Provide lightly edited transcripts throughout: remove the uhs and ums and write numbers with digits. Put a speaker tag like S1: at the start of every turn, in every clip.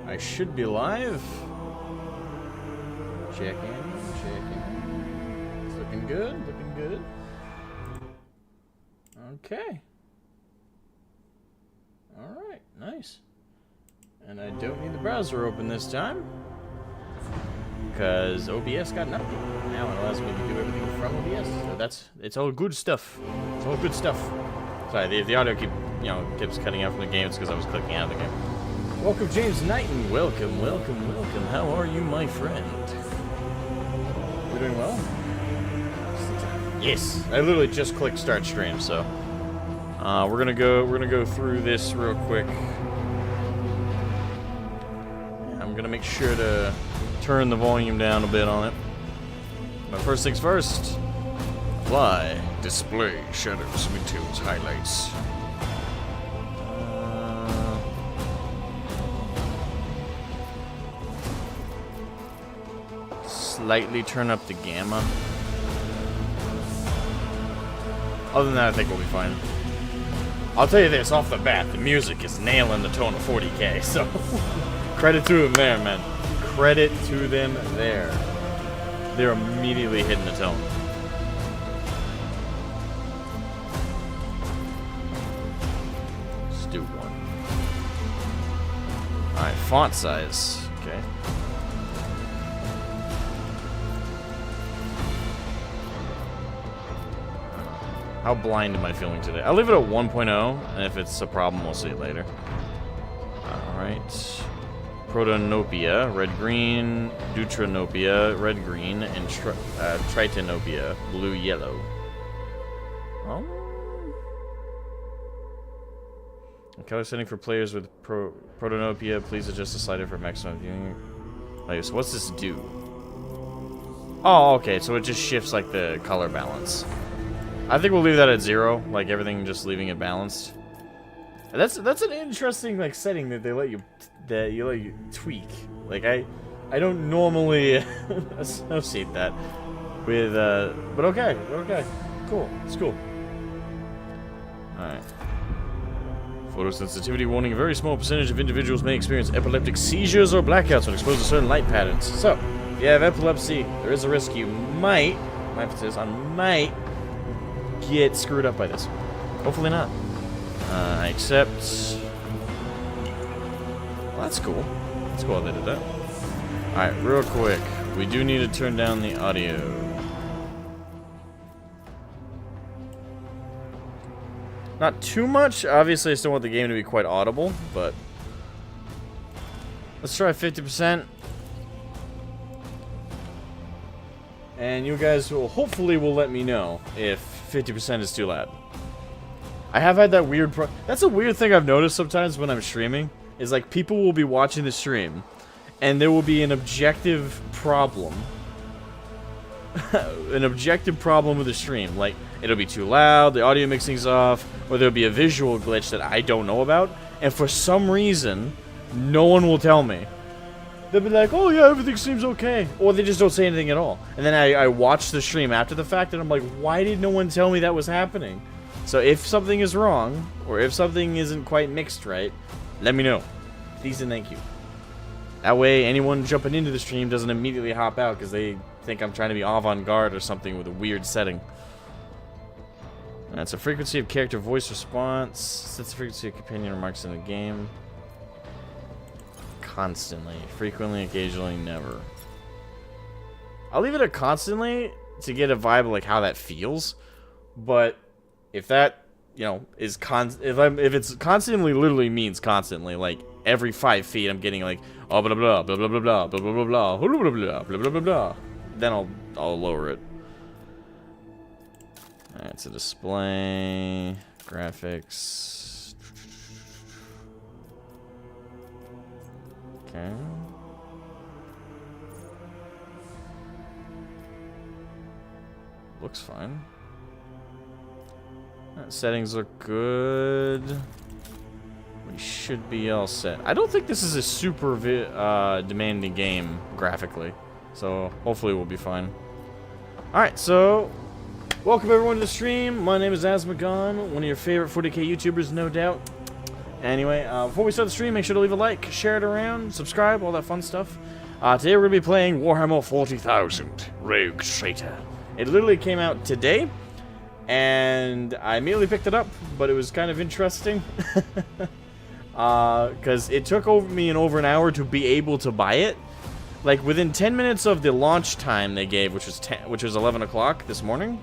S1: I should be live. Check in. It's looking good, Okay. Alright, nice. And I don't need the browser open this time, because OBS got nothing. Now it allows me to do everything from OBS. So it's all good stuff. It's all good stuff. Sorry, the audio keeps cutting out from the game. It's because I was clicking out of the game. Welcome, James Knighton. Welcome. How are you, my friend? You doing well? Yes. I literally just clicked start stream, so we're gonna go through this real quick. I'm gonna make sure to turn the volume down a bit on it. But first things first. Apply. Display. Shadows. Materials. Highlights. Slightly turn up the gamma. Other than that, I think we'll be fine. I'll tell you this off the bat, the music is nailing the tone of 40K, so credit to them there, man. Credit to them there. They're immediately hitting the tone. Let's do one. Alright, font size. Okay. How blind am I feeling today? I'll leave it at 1.0, and if it's a problem, we'll see it later. Alright. Protonopia, red-green, Deuteranopia, red-green, and Tritonopia, blue-yellow. Color setting for players with Protonopia, please adjust the slider for maximum viewing. Okay, so what's this do? Oh, okay, so it just shifts like the color balance. I think we'll leave that at 0, like everything just leaving it balanced. And that's an interesting like setting that they let you tweak. Like I don't normally associate that with but okay, cool, it's cool. All right. Photosensitivity warning: a very small percentage of individuals may experience epileptic seizures or blackouts when exposed to certain light patterns. So, if you have epilepsy, there is a risk you might, my emphasis on might, get screwed up by this. Hopefully not. I accept. Well, that's cool. That's cool they did that. Alright, real quick. We do need to turn down the audio. Not too much. Obviously, I still want the game to be quite audible, but let's try 50%. And you guys will hopefully let me know if 50% is too loud. I have had that weird that's a weird thing I've noticed sometimes when I'm streaming, is like people will be watching the stream and there will be an objective problem. An objective problem with the stream. Like, it'll be too loud, the audio mixing's off, or there'll be a visual glitch that I don't know about, and for some reason, no one will tell me. They'll be like, oh yeah, everything seems okay. Or they just don't say anything at all. And then I watch the stream after the fact, and I'm like, why did no one tell me that was happening? So if something is wrong, or if something isn't quite mixed right, let me know. Please and thank you. That way, anyone jumping into the stream doesn't immediately hop out because they think I'm trying to be avant-garde or something with a weird setting. That's a frequency of character voice response. Sets the frequency of companion remarks in the game. Constantly. Frequently, occasionally, never. I'll leave it at constantly to get a vibe of like how that feels. But if that, is if it's constantly literally means constantly, like every 5 feet I'm getting like oh blah blah blah blah blah blah blah blah blah blah blah blah blah blah blah blah, then I'll lower it. Alright, it's a display, graphics. Okay. Looks fine. Settings look good. We should be all set. I don't think this is a super demanding game graphically, so hopefully we'll be fine. Alright, so welcome everyone to the stream. My name is Asmogan, one of your favorite 40K YouTubers, no doubt. Anyway, before we start the stream, make sure to leave a like, share it around, subscribe, all that fun stuff. Today we're going to be playing Warhammer 40,000 Rogue Traitor. It literally came out today, and I immediately picked it up, but it was kind of interesting. Because it took me over an hour to be able to buy it. Like, within 10 minutes of the launch time they gave, which was 11 o'clock this morning,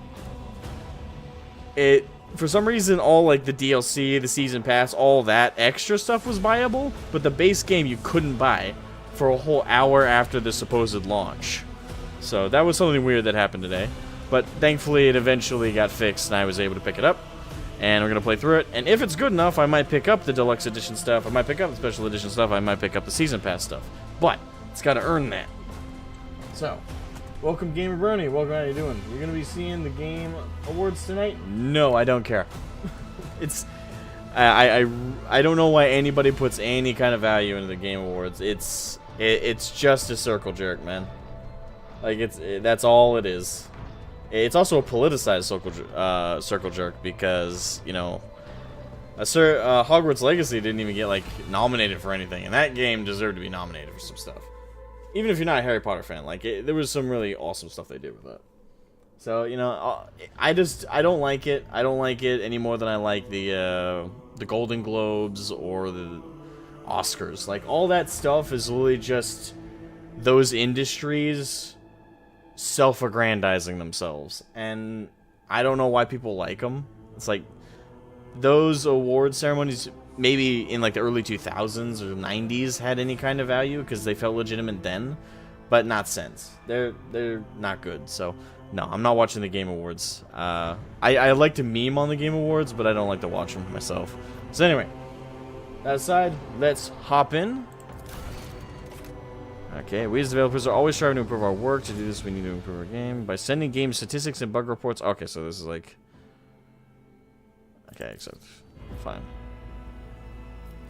S1: for some reason, all, like, the DLC, the Season Pass, all that extra stuff was buyable, but the base game you couldn't buy for a whole hour after the supposed launch. So, that was something weird that happened today. But, thankfully, it eventually got fixed, and I was able to pick it up. And we're going to play through it. And if it's good enough, I might pick up the Deluxe Edition stuff. I might pick up the Special Edition stuff. I might pick up the Season Pass stuff. But, it's got to earn that. So, welcome, Gamer Brony. Welcome, how you doing? You're going to be seeing the Game Awards tonight? No, I don't care. It's... I don't know why anybody puts any kind of value into the Game Awards. It's just a circle jerk, man. Like, that's all it is. It's also a politicized circle jerk because, you know, Hogwarts Legacy didn't even get, like, nominated for anything, and that game deserved to be nominated for some stuff. Even if you're not a Harry Potter fan, like, there was some really awesome stuff they did with that. So, you know, I don't like it. I don't like it any more than I like the Golden Globes or the Oscars. Like, all that stuff is literally just those industries self-aggrandizing themselves, and I don't know why people like them. It's like those award ceremonies maybe in like the early 2000s or 90s had any kind of value because they felt legitimate then, but not since. They're not good. So no, I'm not watching the Game Awards. I like to meme on the Game Awards, but I don't like to watch them myself. So anyway, that aside, let's hop in. Okay, we as developers are always striving to improve our work. To do this, we need to improve our game by sending game statistics and bug reports. Okay, so this is like... Okay, except... Fine.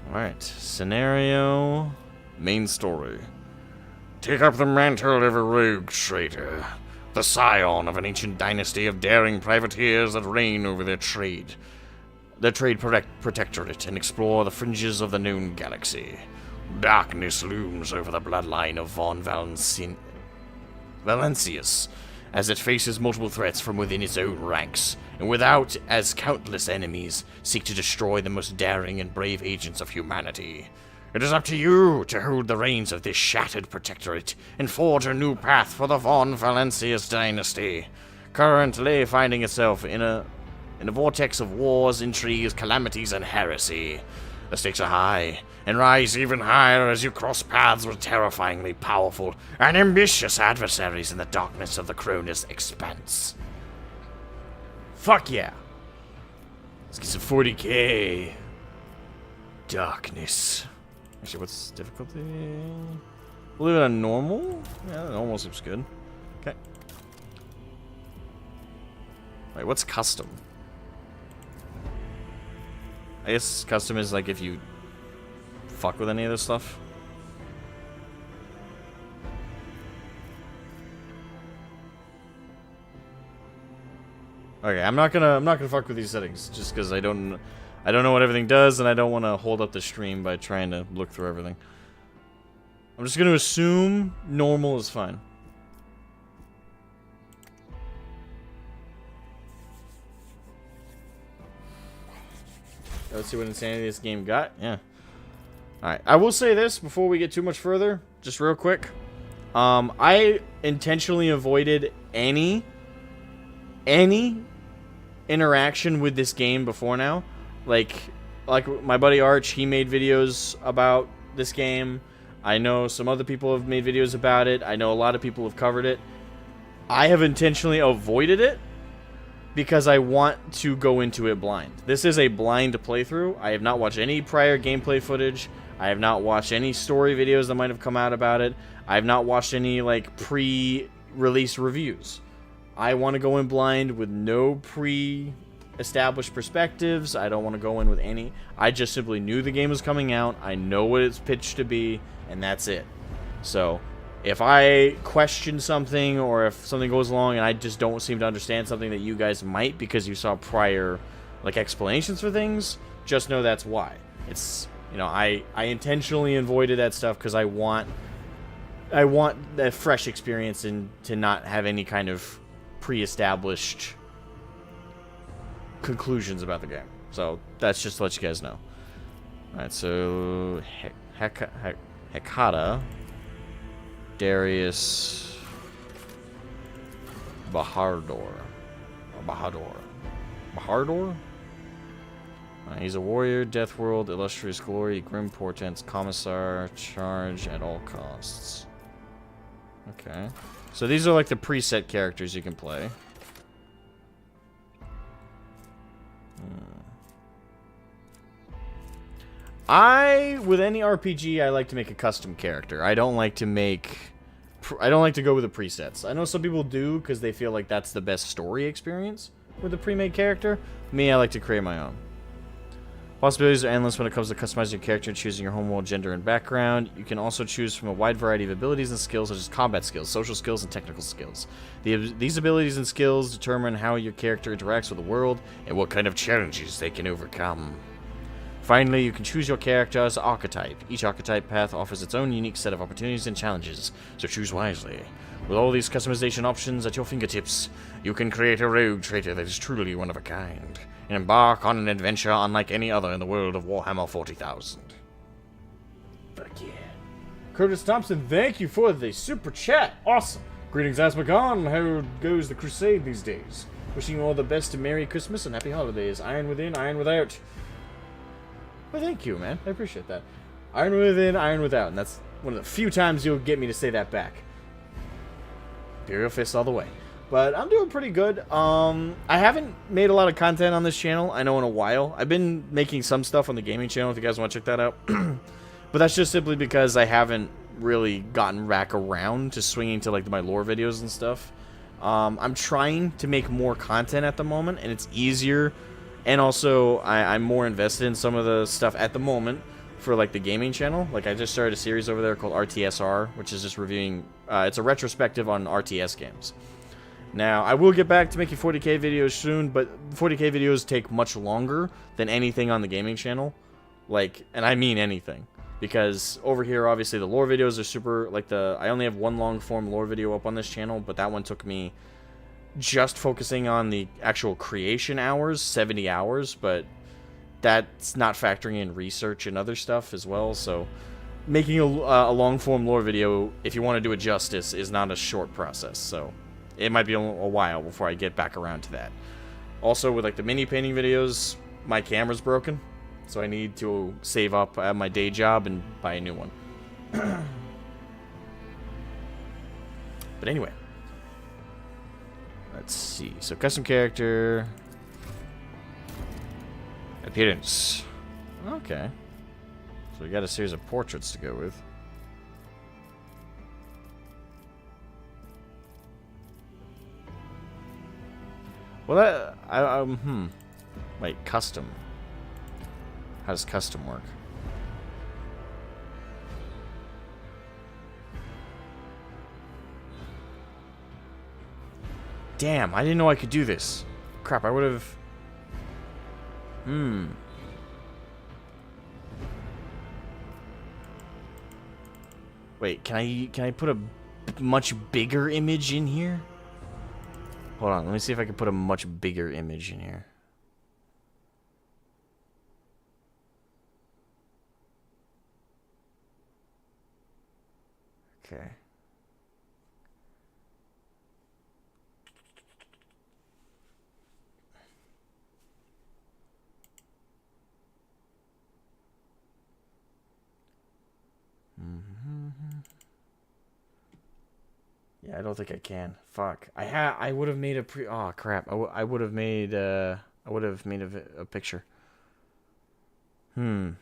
S1: Alright, scenario... Main story. Take up the mantle of a rogue traitor, the scion of an ancient dynasty of daring privateers that reign over their trade protectorate, and explore the fringes of the known galaxy. Darkness looms over the bloodline of von Valencius, as it faces multiple threats from within its own ranks, and without as countless enemies seek to destroy the most daring and brave agents of humanity. It is up to you to hold the reins of this shattered protectorate and forge a new path for the von Valencius dynasty, currently finding itself in a vortex of wars, intrigues, calamities, and heresy. The stakes are high, and rise even higher as you cross paths with terrifyingly powerful and ambitious adversaries in the darkness of the Cronus Expanse. Fuck yeah! Let's get some 40k. Darkness. Actually, what's difficulty? We'll leave it on normal? Yeah, normal seems good. Okay. Wait, what's custom? I guess custom is like if you fuck with any of this stuff. Okay, I'm not gonna fuck with these settings just because I don't know what everything does, and I don't want to hold up the stream by trying to look through everything. I'm just gonna assume normal is fine. Let's see what insanity this game got. Yeah. Alright. I will say this before we get too much further. Just real quick. I intentionally avoided any interaction with this game before now. Like my buddy Arch, he made videos about this game. I know some other people have made videos about it. I know a lot of people have covered it. I have intentionally avoided it because I want to go into it blind. This is a blind playthrough. I have not watched any prior gameplay footage. I have not watched any story videos that might have come out about it. I have not watched any, like, pre-release reviews. I want to go in blind with no pre-established perspectives. I don't want to go in with any. I just simply knew the game was coming out. I know what it's pitched to be, and that's it. So, if I question something, or if something goes along and I just don't seem to understand something that you guys might because you saw prior, like, explanations for things, just know that's why. It's, you know, I intentionally avoided that stuff because I want that fresh experience and to not have any kind of pre-established conclusions about the game. So that's just to let you guys know. Alright, so Hekata, Darius, Bahador. He's a warrior, death world, illustrious glory, grim portents, commissar, charge at all costs. Okay. So these are like the preset characters you can play. With any RPG, I like to make a custom character. I don't like to go with the presets. I know some people do because they feel like that's the best story experience with a pre-made character. Me, I like to create my own. Possibilities are endless when it comes to customizing your character and choosing your homeworld, gender, and background. You can also choose from a wide variety of abilities and skills, such as combat skills, social skills, and technical skills. These abilities and skills determine how your character interacts with the world and what kind of challenges they can overcome. Finally, you can choose your character's archetype. Each archetype path offers its own unique set of opportunities and challenges, so choose wisely. With all these customization options at your fingertips, you can create a rogue trader that is truly one of a kind, and embark on an adventure unlike any other in the world of Warhammer 40,000. Fuck yeah. Curtis Thompson, thank you for the super chat. Awesome. Greetings, Asmogan. How goes the crusade these days? Wishing you all the best, a Merry Christmas and Happy Holidays. Iron within, iron without. Well, thank you, man. I appreciate that. Iron within, iron without. And that's one of the few times you'll get me to say that back. Imperial Fist all the way. But I'm doing pretty good. I haven't made a lot of content on this channel, I know, in a while. I've been making some stuff on the gaming channel if you guys want to check that out. But that's just simply because I haven't really gotten back around to swinging to like my lore videos and stuff. I'm trying to make more content at the moment, and it's easier. And also, I'm more invested in some of the stuff at the moment for, like, the gaming channel. Like, I just started a series over there called RTSR, which is just reviewing... it's a retrospective on RTS games. Now, I will get back to making 40k videos soon, but 40k videos take much longer than anything on the gaming channel. Like, and I mean anything. Because over here, obviously, the lore videos are super... Like, I only have one long-form lore video up on this channel, but that one took me... just focusing on the actual creation hours, 70 hours, but that's not factoring in research and other stuff as well, so making a long-form lore video, if you want to do it justice, is not a short process, so it might be a while before I get back around to that. Also, with like the mini painting videos, my camera's broken, so I need to save up at my day job and buy a new one. But anyway. Let's see. So, custom character. Appearance. Okay. So, we got a series of portraits to go with. Well, wait, custom. How does custom work? Damn, I didn't know I could do this. Crap, I would have... Wait, can I put a much bigger image in here? Hold on, let me see if I can put a much bigger image in here. Okay. Yeah, I don't think I can. Fuck. I would have made a oh crap. I would have made a picture. That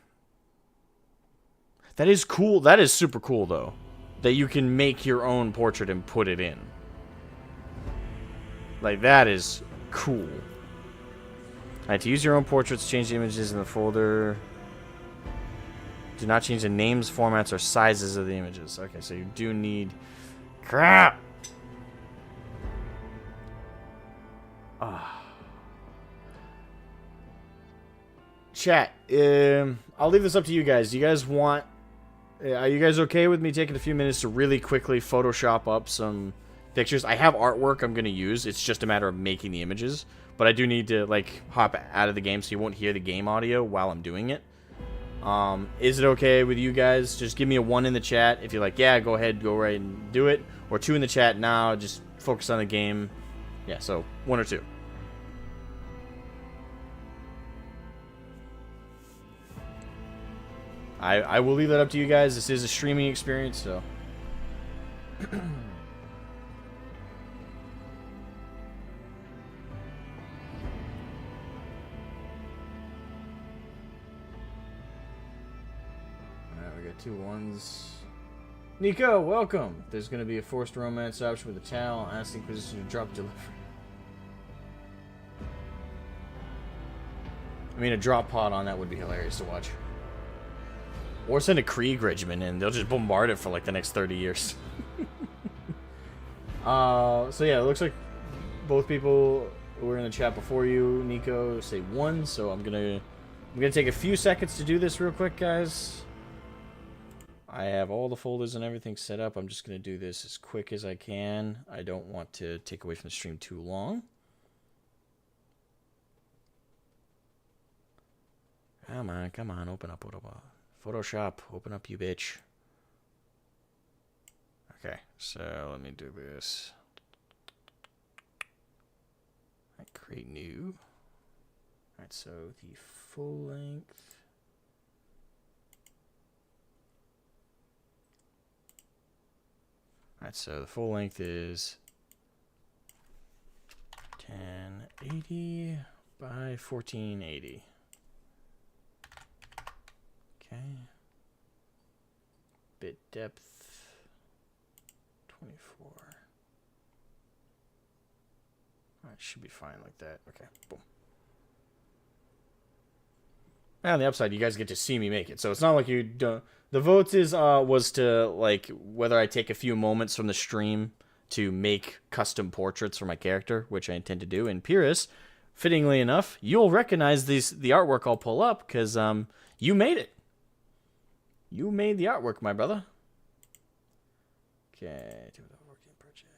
S1: is cool. That is super cool though. That you can make your own portrait and put it in. Like that is cool. Alright, to use your own portraits, change the images in the folder. Do not change the names, formats, or sizes of the images. Okay, so you do need... Crap! chat. I'll leave this up to you guys. Do you guys want... are you guys okay with me taking a few minutes to really quickly Photoshop up some pictures? I have artwork I'm going to use. It's just a matter of making the images. But I do need to, like, hop out of the game so you won't hear the game audio while I'm doing it. Is it okay with you guys? Just give me a 1 in the chat. If you're like, yeah, go ahead, go right and do it. Or 2 in the chat now, just focus on the game. Yeah, so 1 or 2. I will leave that up to you guys. This is a streaming experience, so... Alright, we got 2 1s. Nico, welcome! There's going to be a forced romance option with a towel, asking Inquisition to drop delivery. I mean, a drop pod on that would be hilarious to watch. Or send a Krieg regiment and they'll just bombard it for like the next 30 years. So yeah, it looks like both people who were in the chat before you, Nico, say 1. So I'm gonna take a few seconds to do this real quick, guys. I have all the folders and everything set up. I'm just gonna do this as quick as I can. I don't want to take away from the stream too long. Come on, open up. Photoshop, open up, you bitch. Okay, so let me do this. Create new. Alright, so the full length. Alright, so the full length is 1080 by 1480. Okay. Bit depth 24. Alright, should be fine like that. Okay, boom. And on the upside, you guys get to see me make it. So it's not like you don't... The votes was to, like, whether I take a few moments from the stream to make custom portraits for my character, which I intend to do. And Pyrrhus, fittingly enough, you'll recognize the artwork I'll pull up, because you made it. You made the artwork, my brother. Okay, do the working project.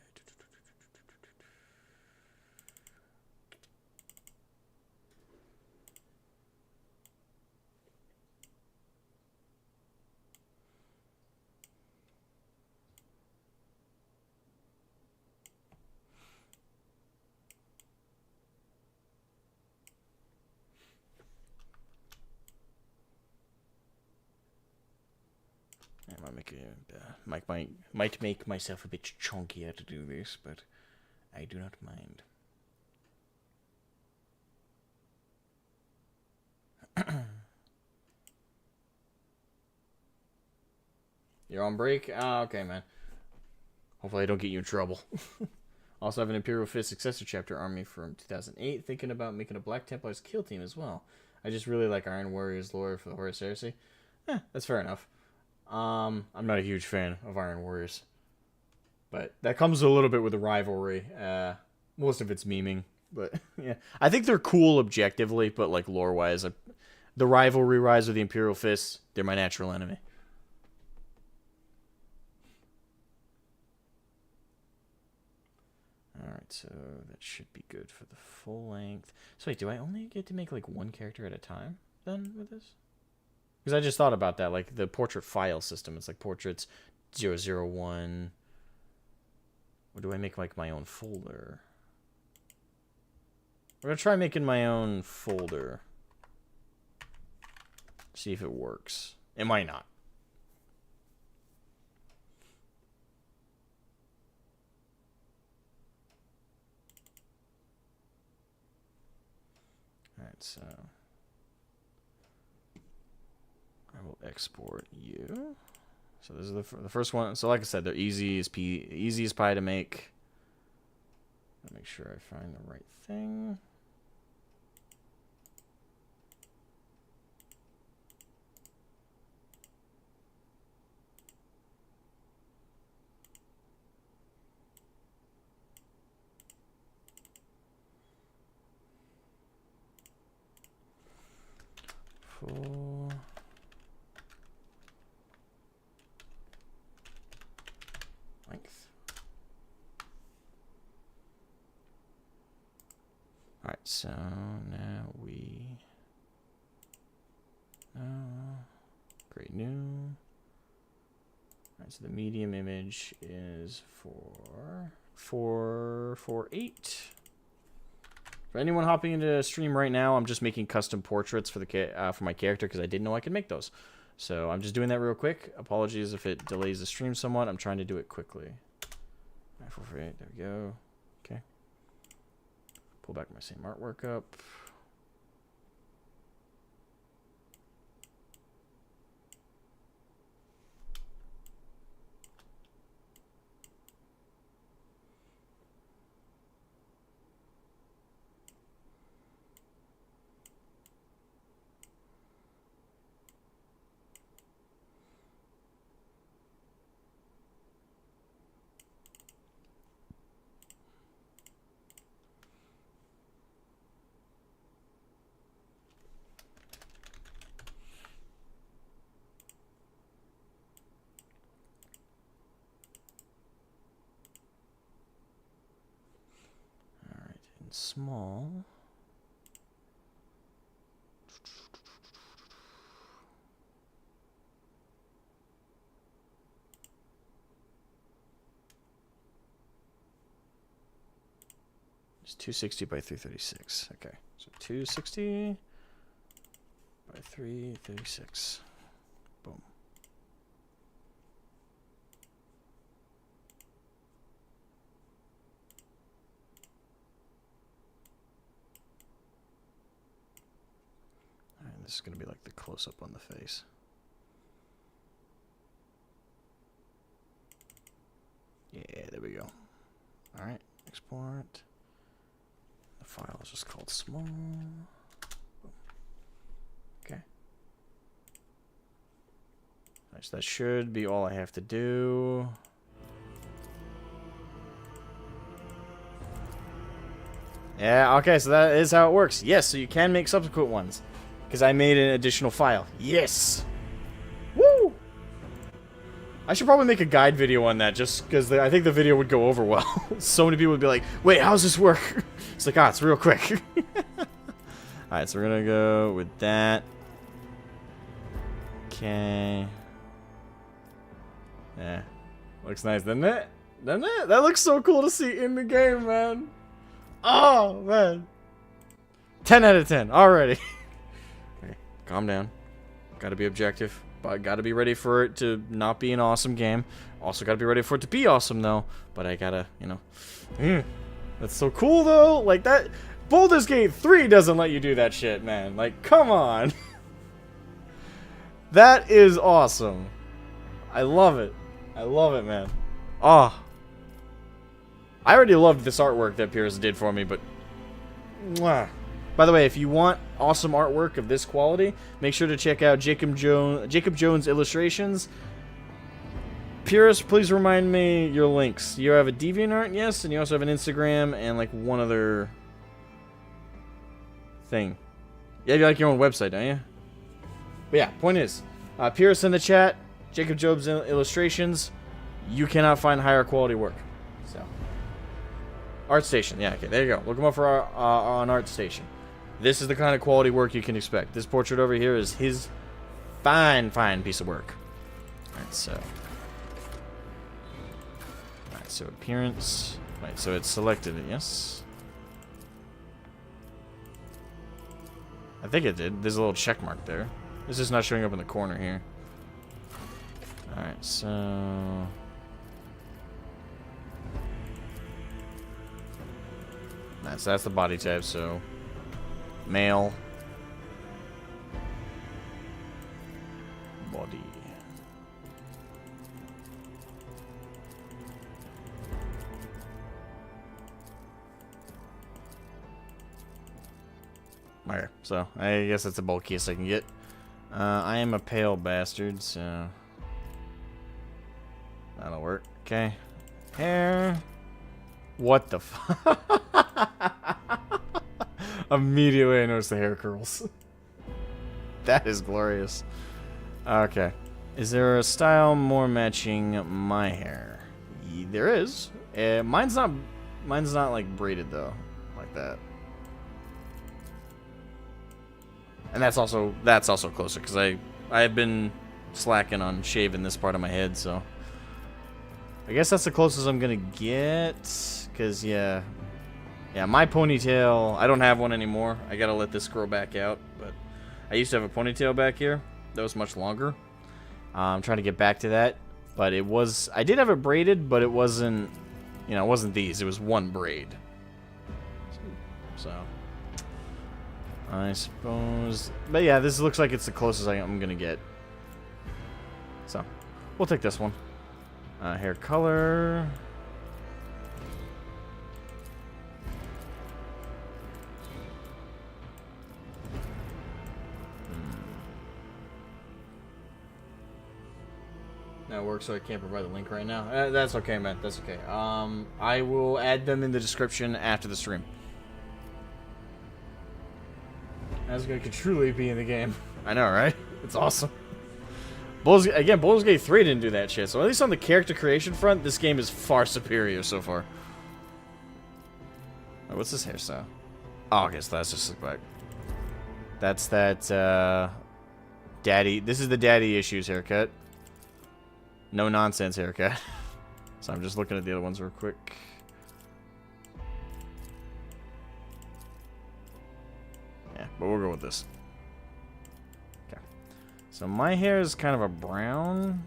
S1: I might make myself a bit chunkier to do this, but I do not mind. You're on break? Ah, okay, man. Hopefully I don't get you in trouble. Also have an Imperial Fist Successor Chapter army from 2008. Thinking about making a Black Templars kill team as well. I just really like Iron Warriors lore for the Horus Heresy. That's fair enough. I'm not a huge fan of Iron Warriors. But that comes a little bit with the rivalry. Most of it's memeing. But, yeah. I think they're cool objectively, but, like, lore-wise, the rivalry rise of the Imperial Fists, they're my natural enemy. Alright, so that should be good for the full length. So wait, do I only get to make, like, 1 character at a time, then, with this? Because I just thought about that, like the portrait file system. It's like portraits 001. Or do I make like my own folder? We're going to try making my own folder. See if it works. It might not. Alright, so... I will export you. So this is the first one. So like I said, they're easy as pie to make. Make sure I find the right thing. full length. Alright, so now we create new. Alright, so the medium image is 448. For anyone hopping into stream right now, I'm just making custom portraits for the for my character because I didn't know I could make those. So I'm just doing that real quick. Apologies if it delays the stream somewhat. I'm trying to do it quickly. 448, there we go. Okay. Pull back my same artwork up. Small. It's 260 by 336. Okay, so 260 by 336. Boom. This is going to be like the close-up on the face. Yeah, there we go. All right, export. The file is just called small. Boom. Okay. Nice. That should be all I have to do. Yeah, okay, so that is how it works. Yes, so you can make subsequent ones. Because I made an additional file. Yes! Woo! I should probably make a guide video on that, just because I think the video would go over well. So many people would be like, wait, how does this work? It's like, it's real quick. Alright, so we're going to go with that. Okay. Yeah. Looks nice, doesn't it? Doesn't it? That looks so cool to see in the game, man. Oh, man. 10 out of 10 already. Okay, calm down. Gotta be objective. But gotta be ready for it to not be an awesome game. Also gotta be ready for it to be awesome, though. But I gotta, you know. That's so cool, though. Like, that. Baldur's Gate 3 doesn't let you do that shit, man. Like, come on. That is awesome. I love it. I love it, man. Oh. I already loved this artwork that Pierce did for me, but... Mwah. By the way, if you want awesome artwork of this quality, make sure to check out Jacob Jones Illustrations. Pierce, please remind me your links. You have a DeviantArt, yes, and you also have an Instagram and, like, one other thing. Yeah, you like your own website, don't you? But yeah, point is, Pierce in the chat, Jacob Jones Illustrations. You cannot find higher quality work. So, ArtStation, yeah, okay, there you go. Look them up for on ArtStation. This is the kind of quality work you can expect. This portrait over here is his fine piece of work. Alright, so appearance. Right, so it's selected it, yes? I think it did. There's a little check mark there. This is not showing up in the corner here. Alright, so... That's the body type, so... Male. Body. Okay, so I guess that's the bulkiest I can get. I am a pale bastard, so... That'll work. Okay. Hair. What the fuck? Immediately I noticed the hair curls. That is glorious. Okay. Is there a style more matching my hair? There is. Mine's not like braided though, like that. And that's also closer because I've been slacking on shaving this part of my head, so I guess that's the closest I'm gonna get. Cause yeah, my ponytail, I don't have one anymore. I gotta let this grow back out, but I used to have a ponytail back here that was much longer. I'm trying to get back to that, but I did have it braided, but it wasn't, you know, it wasn't these. It was one braid. So I suppose, but yeah, this looks like it's the closest I'm gonna get. So we'll take this one. Hair color. That works, so I can't provide the link right now. That's okay, man. That's okay. I will add them in the description after the stream. Asmogan could truly be in the game. I know, right? It's awesome. Baldur's Gate 3 didn't do that shit, so at least on the character creation front, this game is far superior so far. Oh, what's this hairstyle? Oh, okay, so that's just look back. That's that, daddy. This is the daddy issues haircut. No nonsense haircut. So I'm just looking at the other ones real quick. Yeah, but we'll go with this. Okay. So my hair is kind of a brown.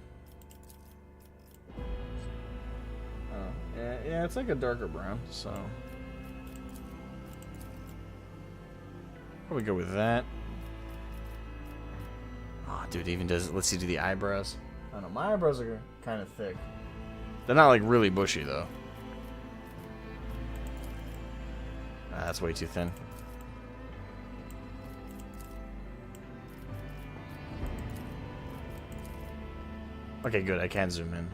S1: Oh, yeah, it's like a darker brown, so probably go with that. Oh, dude, even does. Let's see, do the eyebrows. I don't know, my eyebrows are kind of thick. They're not like really bushy though. That's way too thin. Okay, good. I can zoom in.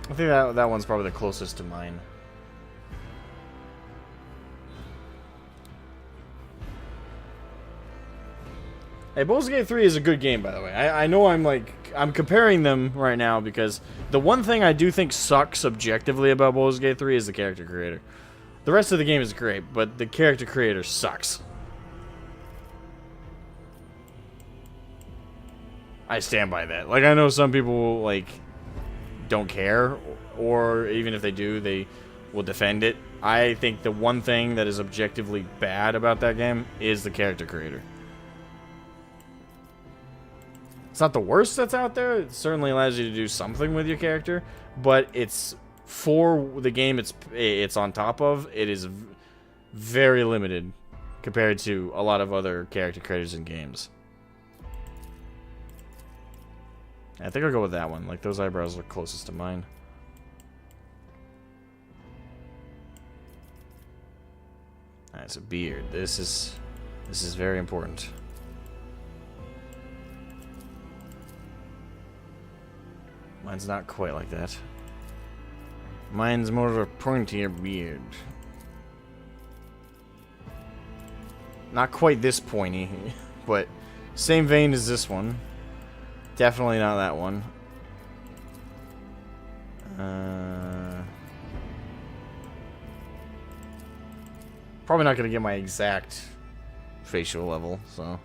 S1: I think that one's probably the closest to mine. Hey, Baldur's Gate 3 is a good game, by the way. I know I'm comparing them right now because the one thing I do think sucks objectively about Baldur's Gate 3 is the character creator. The rest of the game is great, but the character creator sucks. I stand by that. Like, I know some people, like, don't care, or even if they do, they will defend it. I think the one thing that is objectively bad about that game is the character creator. It's not the worst that's out there. It certainly allows you to do something with your character, but it's for the game it's on top of. It is very limited compared to a lot of other character creators in games. I think I'll go with that one. Like, those eyebrows are closest to mine. Alright, so beard. This is very important. Mine's not quite like that. Mine's more of a pointier beard. Not quite this pointy, but same vein as this one. Definitely not that one. Probably not going to get my exact facial level, so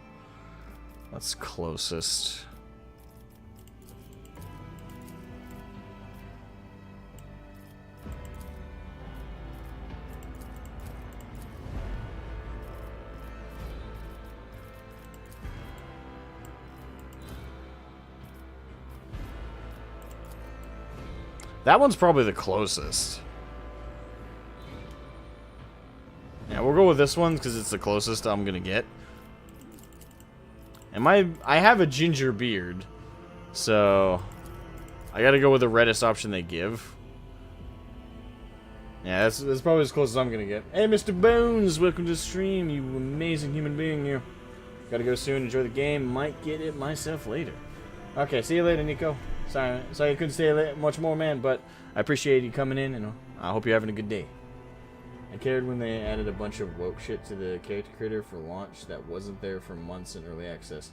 S1: that's closest. That one's probably the closest. Yeah, we'll go with this one because it's the closest I'm gonna get. And I have a ginger beard, so I gotta go with the reddest option they give. Yeah, that's probably as close as I'm gonna get. Hey, Mr. Bones, welcome to the stream, you amazing human being, you. Gotta go soon. Enjoy the game. Might get it myself later. Okay, see you later, Nico. Sorry I couldn't stay much more, man, but I appreciate you coming in, and I hope you're having a good day. I cared when they added a bunch of woke shit to the character creator for launch that wasn't there for months in early access.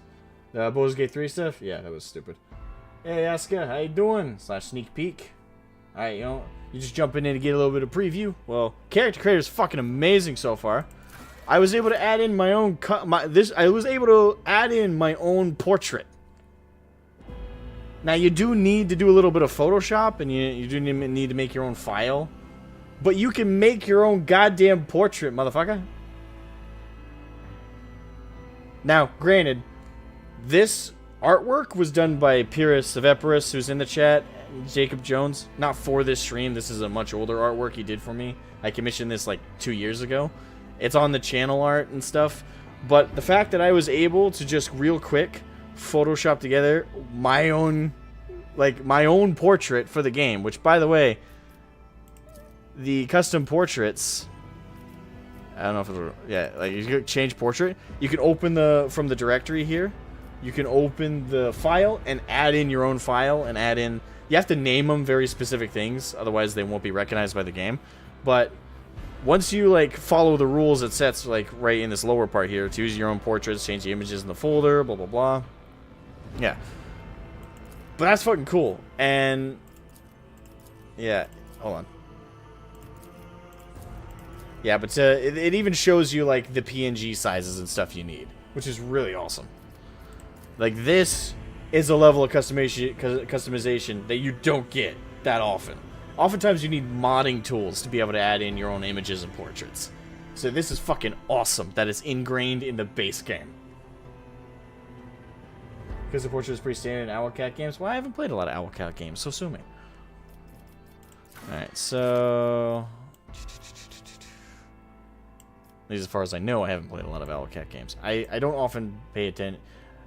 S1: The BG3 stuff? Yeah, that was stupid. Hey, Asuka, how you doing? / sneak peek. Alright, you just jumping in to get a little bit of preview. Well, character creator is fucking amazing so far. I was able to add in my own I was able to add in my own portrait. Now you do need to do a little bit of Photoshop, and you do need to make your own file, but you can make your own goddamn portrait, motherfucker. Now, granted, this artwork was done by Pyrrhus of Epirus, who's in the chat, Jacob Jones. Not for this stream. This is a much older artwork he did for me. I commissioned this like 2 years ago. It's on the channel art and stuff, but the fact that I was able to just real quick Photoshop together my own portrait for the game, which, by the way, the custom portraits, I don't know if it'll, yeah, like you can change portrait. You can open from the directory here. You can open the file and add in your own file and add in. You have to name them very specific things, otherwise they won't be recognized by the game. But once you like follow the rules it sets like right in this lower part here to use your own portraits, change the images in the folder, blah blah blah. Yeah. But that's fucking cool. And yeah, hold on. Yeah, but it even shows you like the PNG sizes and stuff you need, which is really awesome. Like, this is a level of customization that you don't get that often. Oftentimes you need modding tools to be able to add in your own images and portraits. So this is fucking awesome that it's ingrained in the base game. Because the portrait is pretty standard in Owlcat games. Well, I haven't played a lot of Owlcat games, so sue me. Alright, so at least as far as I know, I haven't played a lot of Owlcat games. I don't often pay attention.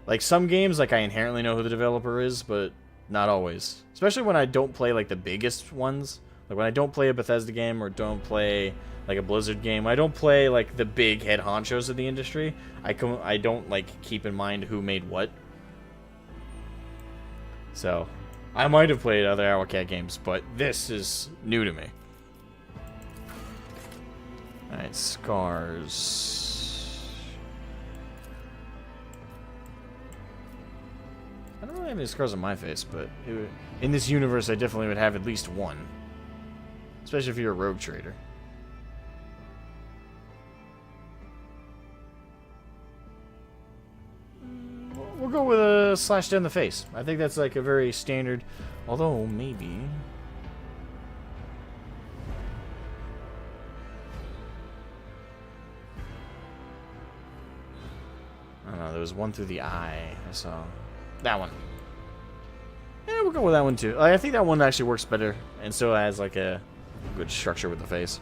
S1: Like, some games, like, I inherently know who the developer is, but not always. Especially when I don't play, like, the biggest ones. Like, when I don't play a Bethesda game or don't play, like, a Blizzard game. When I don't play, like, the big head honchos of the industry. I don't, like, keep in mind who made what. So, I might have played other Owlcat games, but this is new to me. Alright, scars. I don't really have any scars on my face, but in this universe I definitely would have at least one. Especially if you're a rogue trader. We'll go with a slash down the face. I think that's like a very standard, although maybe... I don't know, there was one through the eye, I saw. That one. Yeah, we'll go with that one too. I think that one actually works better and still has like a good structure with the face.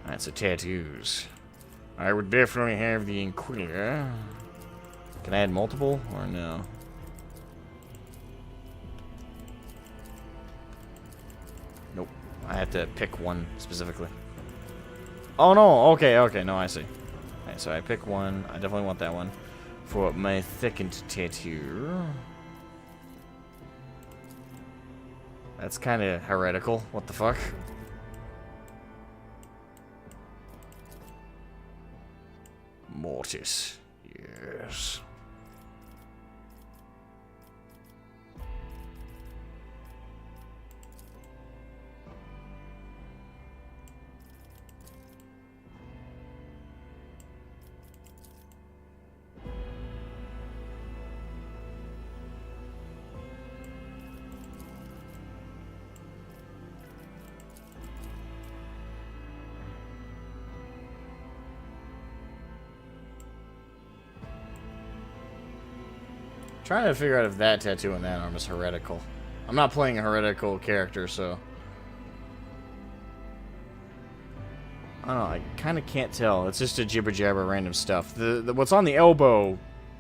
S1: Alright, so tattoos. I would definitely have the Inquisitor. Can I add multiple or no? Nope. I have to pick one specifically. Oh no, okay, no, I see. Alright, so I pick one. I definitely want that one for my second tattoo. That's kind of heretical. What the fuck? Mortis. Yes. Trying to figure out if that tattoo on that arm is heretical. I'm not playing a heretical character, so I don't know. I kind of can't tell. It's just a jibber jabber random stuff. The what's on the elbow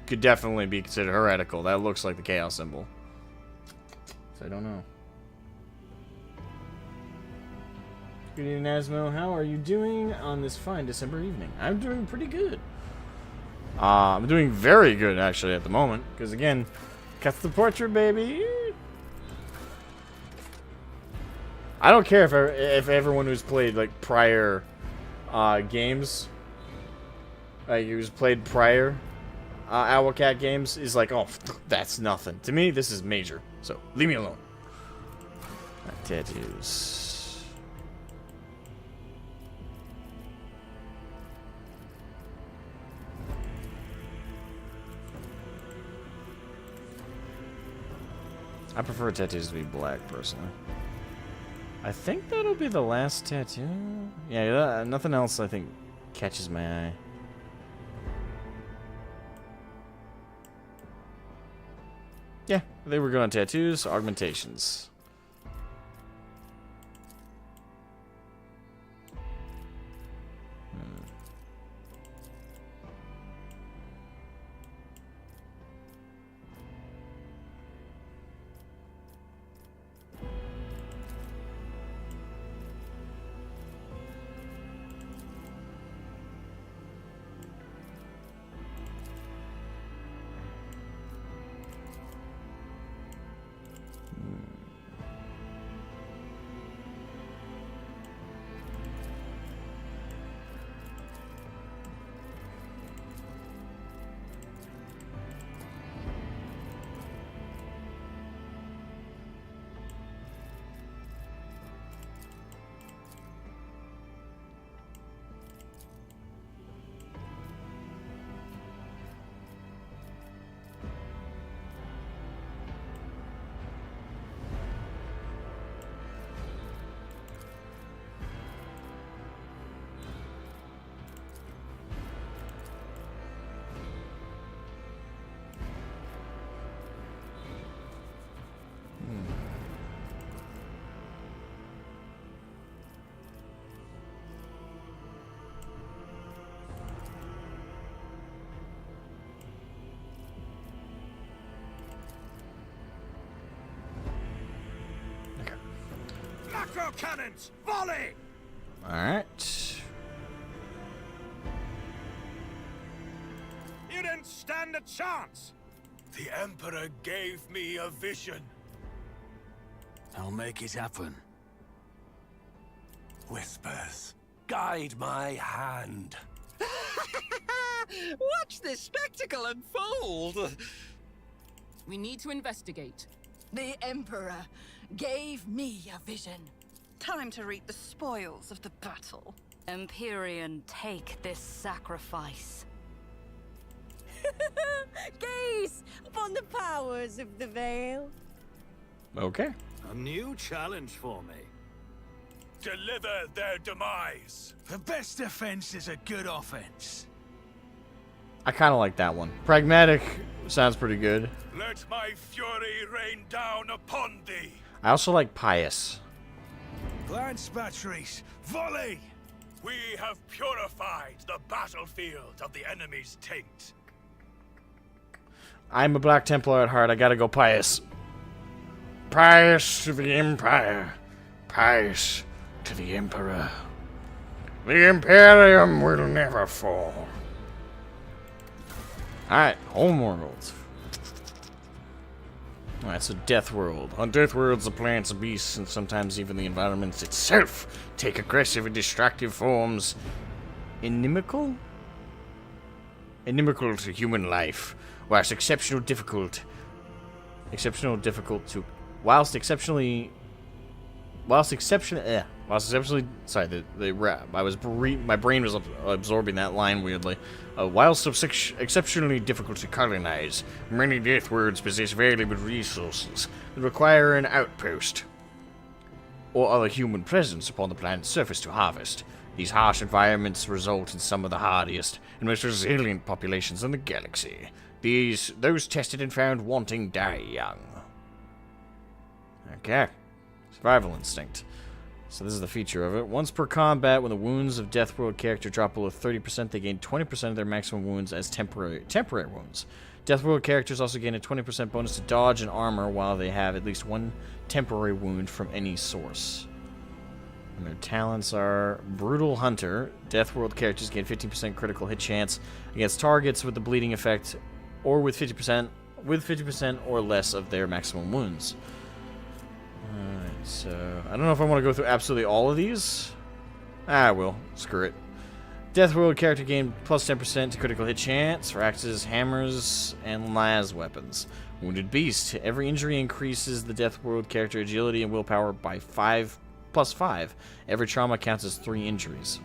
S1: could definitely be considered heretical. That looks like the chaos symbol. So I don't know. Good evening, Asmo. How are you doing on this fine December evening? I'm doing pretty good. I'm doing very good, actually, at the moment. Because, again, got the portrait, baby. I don't care if everyone who's played, like, prior games, who's played prior Owlcat games, is like, oh, that's nothing. To me, this is major. So, leave me alone. Tattoos. I prefer tattoos to be black, personally. I think that'll be the last tattoo. Yeah, nothing else, I think, catches my eye. Yeah, they were good on tattoos, augmentations.
S2: Macro cannons, volley!
S1: Alright.
S2: You didn't stand a chance! The Emperor gave me a vision.
S3: I'll make it happen.
S2: Whispers, guide my hand.
S3: Watch this spectacle unfold!
S4: We need to investigate.
S5: The Emperor gave me a vision. Time to reap the spoils of the battle.
S6: Empyrean, take this sacrifice.
S7: Gaze upon the powers of the Veil.
S1: Okay.
S2: A new challenge for me. Deliver their demise.
S3: The best defense is a good offense.
S1: I kind of like that one. Pragmatic sounds pretty good.
S2: Let my fury rain down upon thee.
S1: I also like pious.
S3: Lance batteries, volley!
S2: We have purified the battlefield of the enemy's taint.
S1: I'm a Black Templar at heart. I gotta go pious. Pious to the Empire. Pious to the Emperor. The Imperium will never fall. Alright, homeworld. Alright, so Death World. On Death Worlds, the plants, the beasts, and sometimes even the environment itself take aggressive and destructive forms. Inimical? Inimical to human life, whilst exceptionally sorry, my brain was absorbing that line weirdly. Whilst exceptionally difficult to colonize, many Death Worlds possess valuable resources that require an outpost or other human presence upon the planet's surface to harvest. These harsh environments result in some of the hardiest and most resilient populations in the galaxy. Those tested and found wanting die young. Okay. Survival instinct. So this is the feature of it. Once per combat, when the wounds of Death World character drop below 30%, they gain 20% of their maximum wounds as temporary wounds. Death World characters also gain a 20% bonus to dodge and armor while they have at least one temporary wound from any source. And their talents are Brutal Hunter. Death World characters gain 15% critical hit chance against targets with the bleeding effect, or with 50% or less of their maximum wounds. Alright, so I don't know if I want to go through absolutely all of these. I will. Screw it. Death World character gain plus 10% to critical hit chance for axes, hammers, and las weapons. Wounded Beast. Every injury increases the Death World character agility and willpower by 5 plus 5. Every trauma counts as 3 injuries.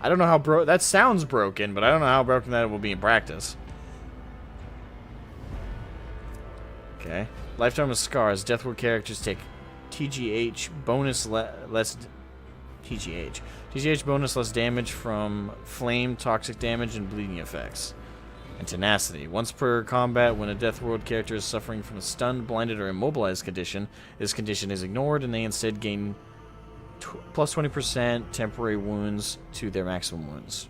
S1: I don't know how that sounds broken, but I don't know how broken that will be in practice. Okay. Lifetime of Scars. Death World characters take TGH bonus less damage from flame, toxic damage, and bleeding effects. And Tenacity. Once per combat, when a Death World character is suffering from a stunned, blinded, or immobilized condition, this condition is ignored, and they instead gain plus 20% temporary wounds to their maximum wounds.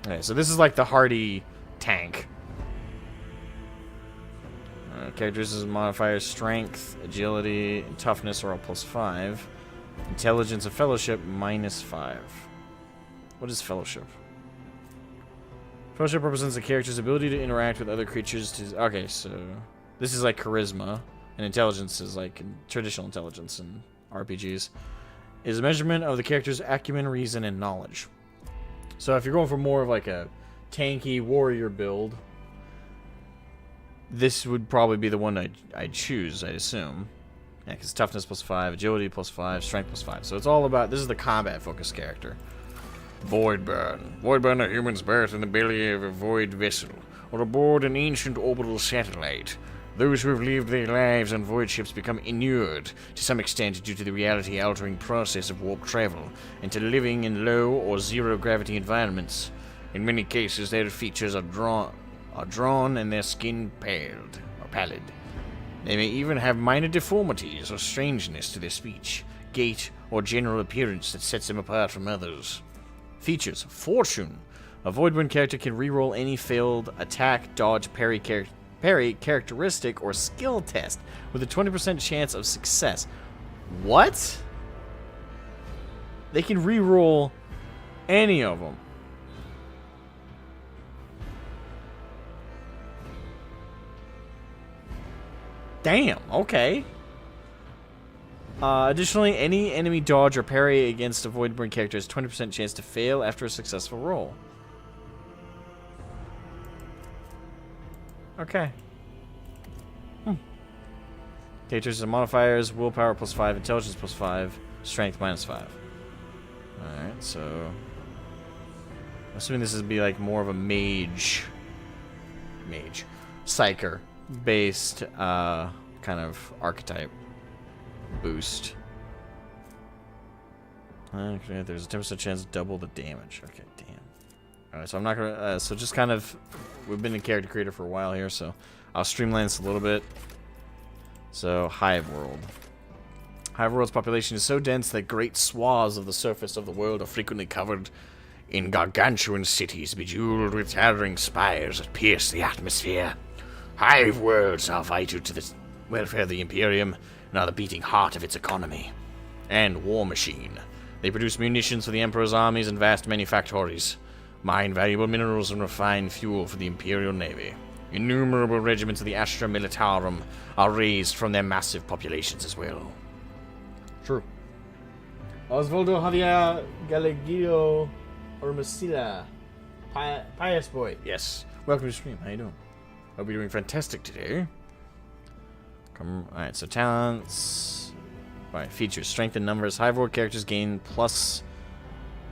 S1: Okay, so this is like the hardy tank. Characters' modifiers: Strength, Agility, and Toughness are all plus 5. Intelligence and Fellowship minus 5. What is Fellowship? Fellowship represents the character's ability to interact with other creatures. Okay, so this is like Charisma, and Intelligence is like traditional intelligence in RPGs. Is a measurement of the character's acumen, reason, and knowledge. So if you're going for more of like a tanky warrior build, this would probably be the one I'd choose, I'd assume. Yeah, because Toughness plus 5, Agility plus 5, Strength plus 5. So it's all about, this is the combat-focused character. Voidburn. Voidburn are humans birthed in the belly of a void vessel, or aboard an ancient orbital satellite. Those who have lived their lives on void ships become inured, to some extent due to the reality-altering process of warp travel, and to living in low or zero-gravity environments. In many cases, their features are drawn and their skin pallid. They may even have minor deformities or strangeness to their speech, gait, or general appearance that sets them apart from others. Features: Fortune. A Voidburn character can reroll any failed attack, dodge, parry characteristic, or skill test with a 20% chance of success. What? They can reroll any of them. Damn, okay. Additionally, any enemy dodge or parry against a Voidburn character has 20% chance to fail after a successful roll. Okay. Characters and modifiers: willpower plus 5, intelligence plus 5, strength minus 5. Alright, so I'm assuming this would be like more of a mage psyker based kind of archetype boost. Okay, there's a 10% chance to double the damage. Okay, damn. Alright, so I'm not gonna so just kind of, we've been in character creator for a while here, so I'll streamline this a little bit. So Hive World. Hive World's population is so dense that great swaths of the surface of the world are frequently covered in gargantuan cities bejeweled with towering spires that pierce the atmosphere. Hive worlds are vital to the welfare of the Imperium and are the beating heart of its economy and war machine. They produce munitions for the Emperor's armies and vast manufactories, mine valuable minerals and refine fuel for the Imperial Navy. Innumerable regiments of the Astra Militarum are raised from their massive populations as well. True. Osvaldo Javier Galeguillo Ormasila. Pious boy. Yes. Welcome to the stream. How you doing? Hope you're doing fantastic today. Alright, so talents. Alright, features. Strength and numbers. Hive World characters gain plus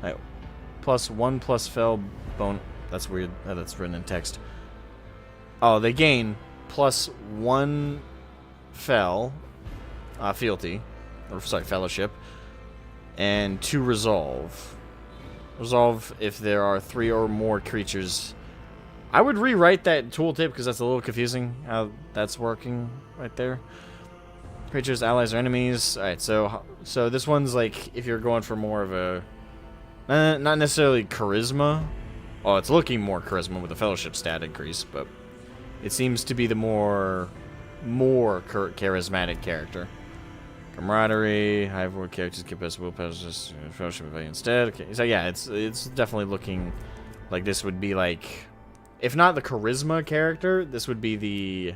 S1: 1 plus fell bone. That's weird. That's written in text. Oh, they gain plus 1 fell, fealty, or sorry, fellowship, and 2 resolve. Resolve if there are 3 or more creatures. I would rewrite that tooltip because that's a little confusing how that's working right there. Creatures, allies, or enemies. Alright, so this one's like if you're going for more of a not necessarily charisma. Oh, it's looking more charisma with the fellowship stat increase, but it seems to be the more charismatic character. Camaraderie, high forward characters get best willpower, just fellowship value instead. Okay, so yeah, it's definitely looking like this would be like, if not the charisma character, this would be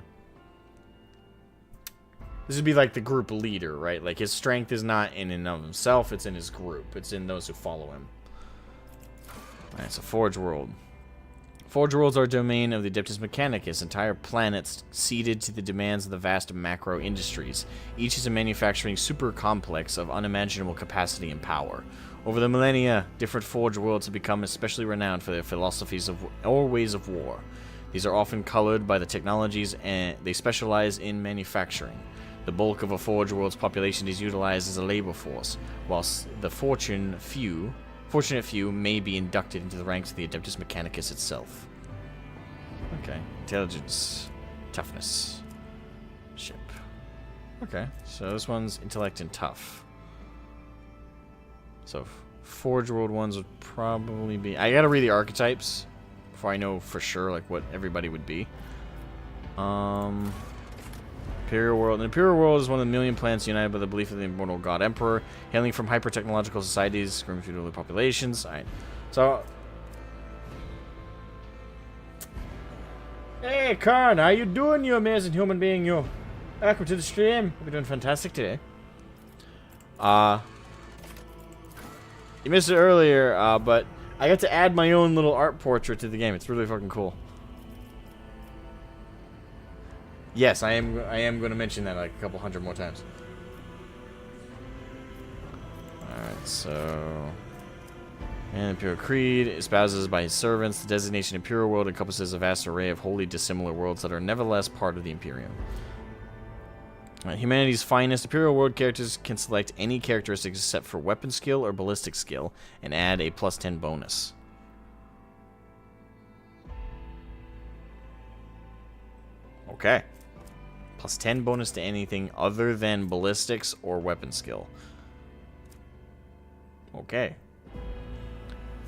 S1: like the group leader, right? Like his strength is not in and of himself, it's in his group. It's in those who follow him. Alright, so Forge World. Forge Worlds are a domain of the Adeptus Mechanicus, entire planets ceded to the demands of the vast macro industries. Each is a manufacturing super complex of unimaginable capacity and power. Over the millennia, different Forge Worlds have become especially renowned for their philosophies or ways of war. These are often colored by the technologies and they specialize in manufacturing. The bulk of a Forge World's population is utilized as a labor force, whilst the fortunate few may be inducted into the ranks of the Adeptus Mechanicus itself. Okay. Intelligence. Toughness. Ship. Okay. So this one's intellect and tough. So Forge World ones would probably be... I gotta read the archetypes before I know for sure like what everybody would be. Imperial World. The Imperial World is one of the million planets united by the belief of the immortal God Emperor, hailing from hyper-technological societies, grim feudal populations. Alright. So... Hey, Karn, how you doing, you amazing human being, you? Welcome to the stream. We're doing fantastic today. You missed it earlier, but I got to add my own little art portrait to the game. It's really fucking cool. Yes, I am going to mention that like a couple hundred more times. Alright, so... And Imperial Creed espouses by his servants. The designation Imperial World encompasses a vast array of wholly dissimilar worlds that are nevertheless part of the Imperium. Humanity's finest Imperial World characters can select any characteristics except for weapon skill or ballistic skill and add a +10 bonus. Okay. +10 bonus to anything other than ballistics or weapon skill. Okay.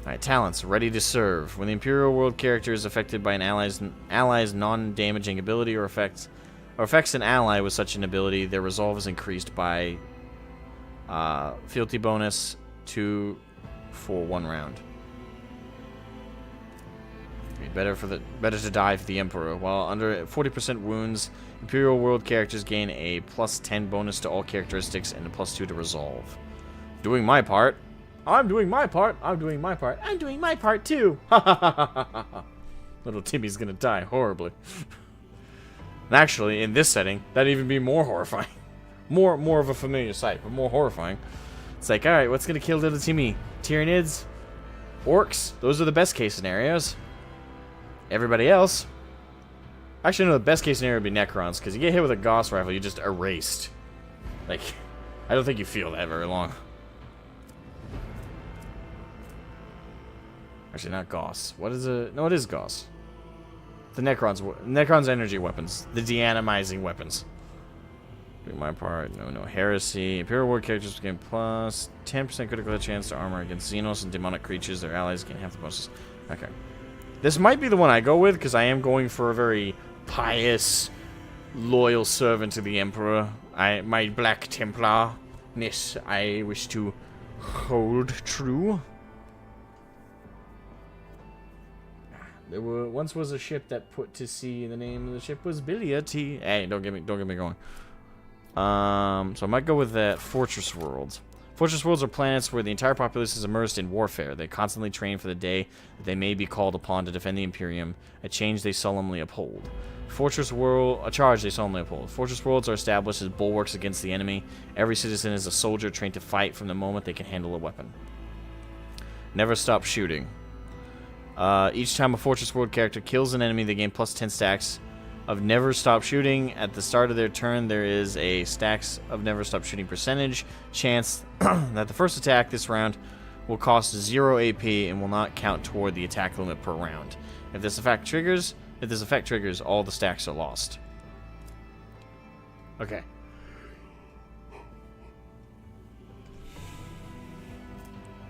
S1: Alright, talents. Ready to serve. When the Imperial World character is affected by an ally's non-damaging ability or affects an ally with such an ability, their resolve is increased by fealty bonus 2 for 1 round. Better to die for the Emperor. While under 40% wounds, Imperial World characters gain a +10 bonus to all characteristics and a +2 to resolve. Doing my part. I'm doing my part. I'm doing my part. I'm doing my part too. Little Timmy's gonna die horribly. And actually, in this setting, that'd even be more horrifying. More of a familiar sight, but more horrifying. It's like, alright, what's gonna kill little Timmy? Tyranids? Orcs? Those are the best case scenarios. Everybody else. Actually, no, the best case scenario would be Necrons, because you get hit with a Gauss rifle, you're just erased. Like, I don't think you feel that very long. Actually, not Gauss. What is it? No, it is Gauss. The Necrons energy weapons. The deanimizing weapons. Doing my part. No heresy. Imperial War characters gain plus 10% critical hit chance to armor against Xenos and demonic creatures. Their allies gain half the bonuses. Okay. This might be the one I go with, because I am going for a very pious, loyal servant to the Emperor. My Black Templar-ness I wish to hold true. There once was a ship that put to sea. The name of the ship was Billia T. Hey, don't get me going. So I might go with that Fortress World. Fortress Worlds are planets where the entire populace is immersed in warfare. They constantly train for the day that they may be called upon to defend the Imperium, a change they solemnly uphold. A charge they solemnly uphold. Fortress Worlds are established as bulwarks against the enemy. Every citizen is a soldier trained to fight from the moment they can handle a weapon. Never stop shooting. Each time a Fortress World character kills an enemy, they gain +10 stacks of Never Stop Shooting. At the start of their turn, there is a stacks of Never Stop Shooting percentage chance that the first attack this round will cost 0 AP and will not count toward the attack limit per round. If this effect triggers, all the stacks are lost. Okay.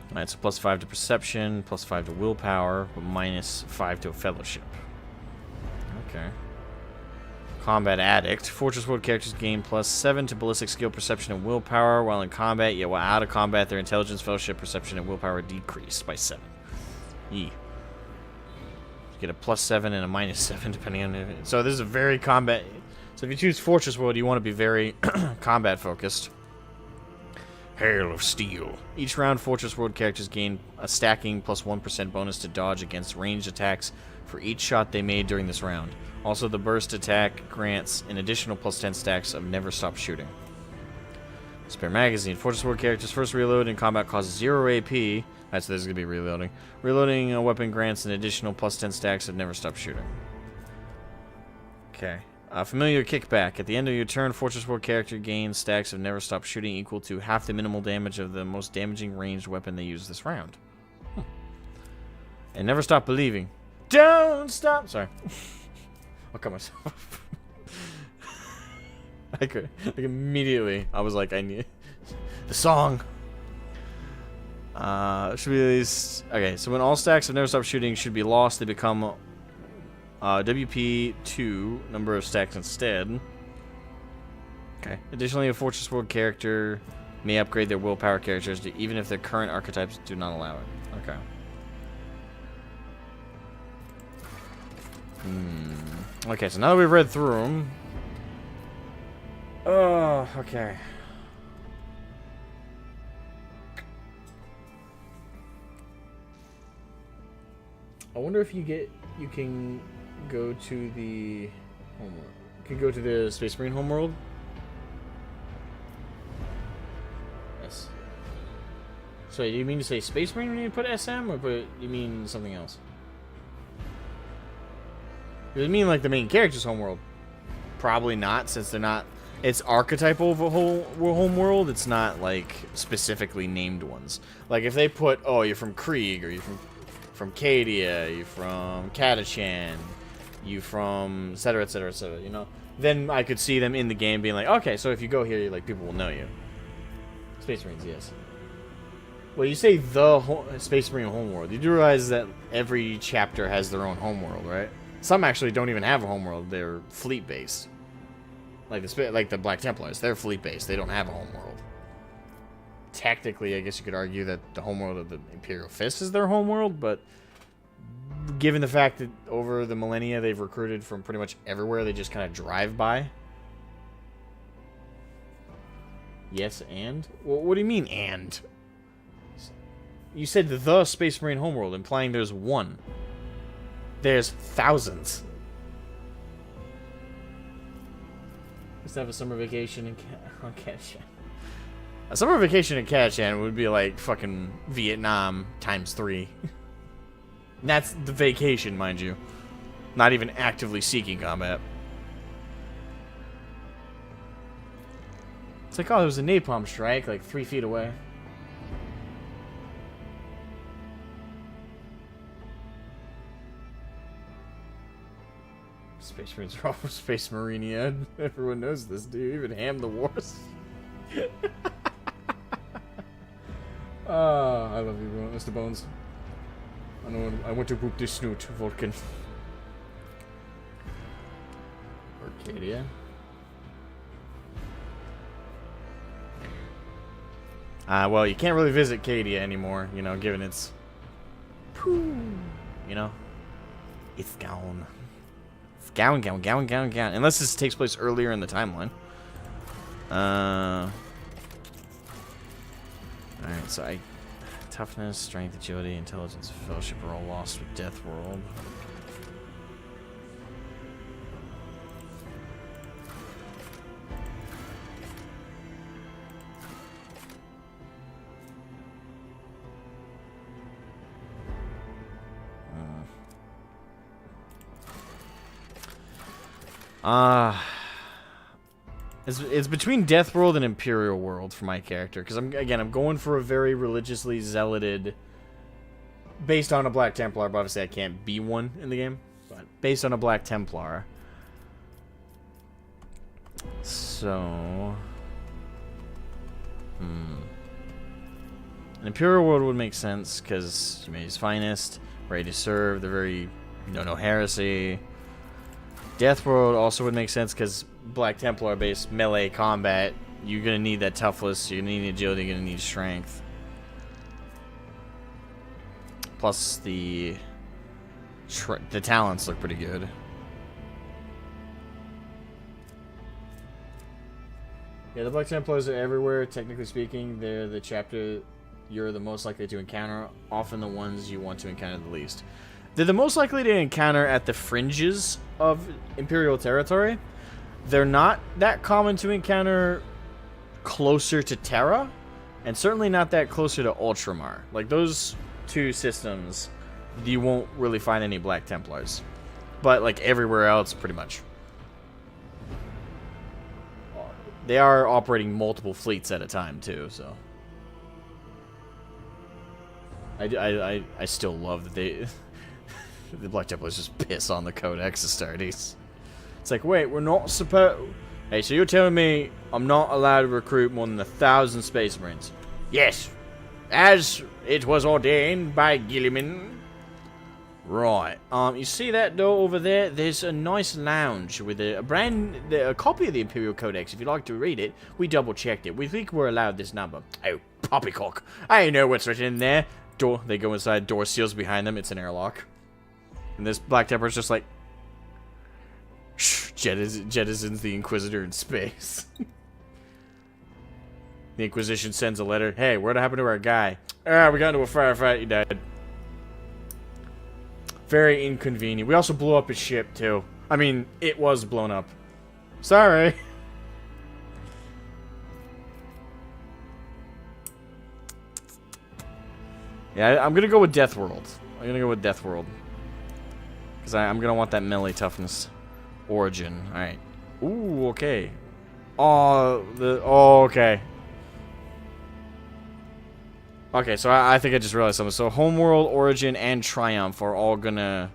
S1: Alright, so +5 to perception, +5 to willpower, but -5 to fellowship. Okay. Combat Addict. Fortress World characters gain +7 to ballistic skill, perception, and willpower while in combat, yet while out of combat, their intelligence, fellowship, perception, and willpower decreased by 7. Yee. You get a +7 and a -7 depending on it. So this is a very combat. So if you choose Fortress World, you want to be very combat focused. Hail of Steel. Each round, Fortress World characters gain a stacking +1% bonus to dodge against ranged attacks for each shot they made during this round. Also, the burst attack grants an additional +10 stacks of never stop shooting. Spare magazine. Fortress World characters first reload in combat costs 0 AP. That's this is gonna be reloading. Reloading a weapon grants an additional +10 stacks of never stop shooting. Okay. Familiar kickback. At the end of your turn, Fortress World character gains stacks of never stop shooting equal to half the minimal damage of the most damaging ranged weapon they use this round. And never stop believing. Don't stop. Sorry. I'll cut myself. Like immediately, I was like, I need the song. Should be released. Okay, so when all stacks of never stop shooting should be lost, they become WP2 number of stacks instead. Okay. Additionally, a Fortress World character may upgrade their willpower characters even if their current archetypes do not allow it. Okay. Okay, so now that we've read through them. Oh, okay. I wonder if you can go to the homeworld. You can go to the Space Marine homeworld. Yes. So, do you mean to say Space Marine when you put SM, or you mean something else? Does it mean like the main character's homeworld? Probably not, since they're not. It's archetypal of a whole homeworld. It's not like specifically named ones. Like if they put, oh, you're from Krieg, or you're from Cadia, you're from Catachan, you from etc, etc, etc, you know, then I could see them in the game being like, okay, so if you go here, like people will know you. Space Marines, yes. Well, you say the Space Marine homeworld. You do realize that every chapter has their own homeworld, right? Some actually don't even have a homeworld. They're fleet-based. Like the Black Templars, they're fleet-based. They don't have a homeworld. Technically, I guess you could argue that the homeworld of the Imperial Fist is their homeworld, but given the fact that over the millennia they've recruited from pretty much everywhere, they just kind of drive by. Yes, and? Well, what do you mean, and? You said the Space Marine homeworld, implying there's one. There's thousands. Let's have a summer vacation on Catachan. A summer vacation in Catachan would be like fucking Vietnam ×3. And that's the vacation, mind you. Not even actively seeking combat. It's like, oh, there was a napalm strike like 3 feet away. Space Marines are all from Space Marine. Everyone knows this, dude. Even Ham the Wars. I love you, Mr. Bones. I want to poop this snoot, Vulcan. Arcadia. Well, you can't really visit Cadia anymore, you know, given its... You know? It's gone. It's gone. Unless this takes place earlier in the timeline. Alright, so toughness, strength, agility, intelligence, fellowship are all lost with Death World. It's between Death World and Imperial World for my character, because I'm going for a very religiously zealoted, based on a Black Templar, but obviously I can't be one in the game, but based on a Black Templar. So, an Imperial World would make sense, because Humanity's Finest, ready to serve, they're very, no heresy. Death World also would make sense because Black Templar based melee combat, you're gonna need that toughness, you're gonna need agility, you're gonna need strength. Plus the talents look pretty good. Yeah, the Black Templars are everywhere. Technically speaking, they're the chapter you're the most likely to encounter, often the ones you want to encounter the least. They're the most likely to encounter at the fringes of Imperial territory. They're not that common to encounter closer to Terra, and certainly not that closer to Ultramar. Like, those two systems, you won't really find any Black Templars. But, like, everywhere else, pretty much. They are operating multiple fleets at a time, too, so... I still love that they... the Black Templars just piss on the Codex Astartes. It's like, wait, we're not supposed... Hey, so you're telling me I'm not allowed to recruit more than 1,000 Space Marines? Yes, as it was ordained by Gilliman. Right. You see that door over there? There's a nice lounge with a copy of the Imperial Codex. If you'd like to read it, we double-checked it. We think we're allowed this number. Oh, poppycock. I know what's written in there. Door. They go inside. Door seals behind them. It's an airlock. And this Black Templars just like... jettisons the Inquisitor in space. The Inquisition sends a letter. Hey, what happened to our guy? Ah, we got into a firefight. He died. Very inconvenient. We also blew up his ship, too. I mean, it was blown up. Sorry. Yeah, I'm gonna go with Death World. Because I'm gonna want that melee toughness. Origin. Alright. Ooh, okay. Okay. Okay, so I think I just realized something. So Homeworld, Origin, and Triumph are all gonna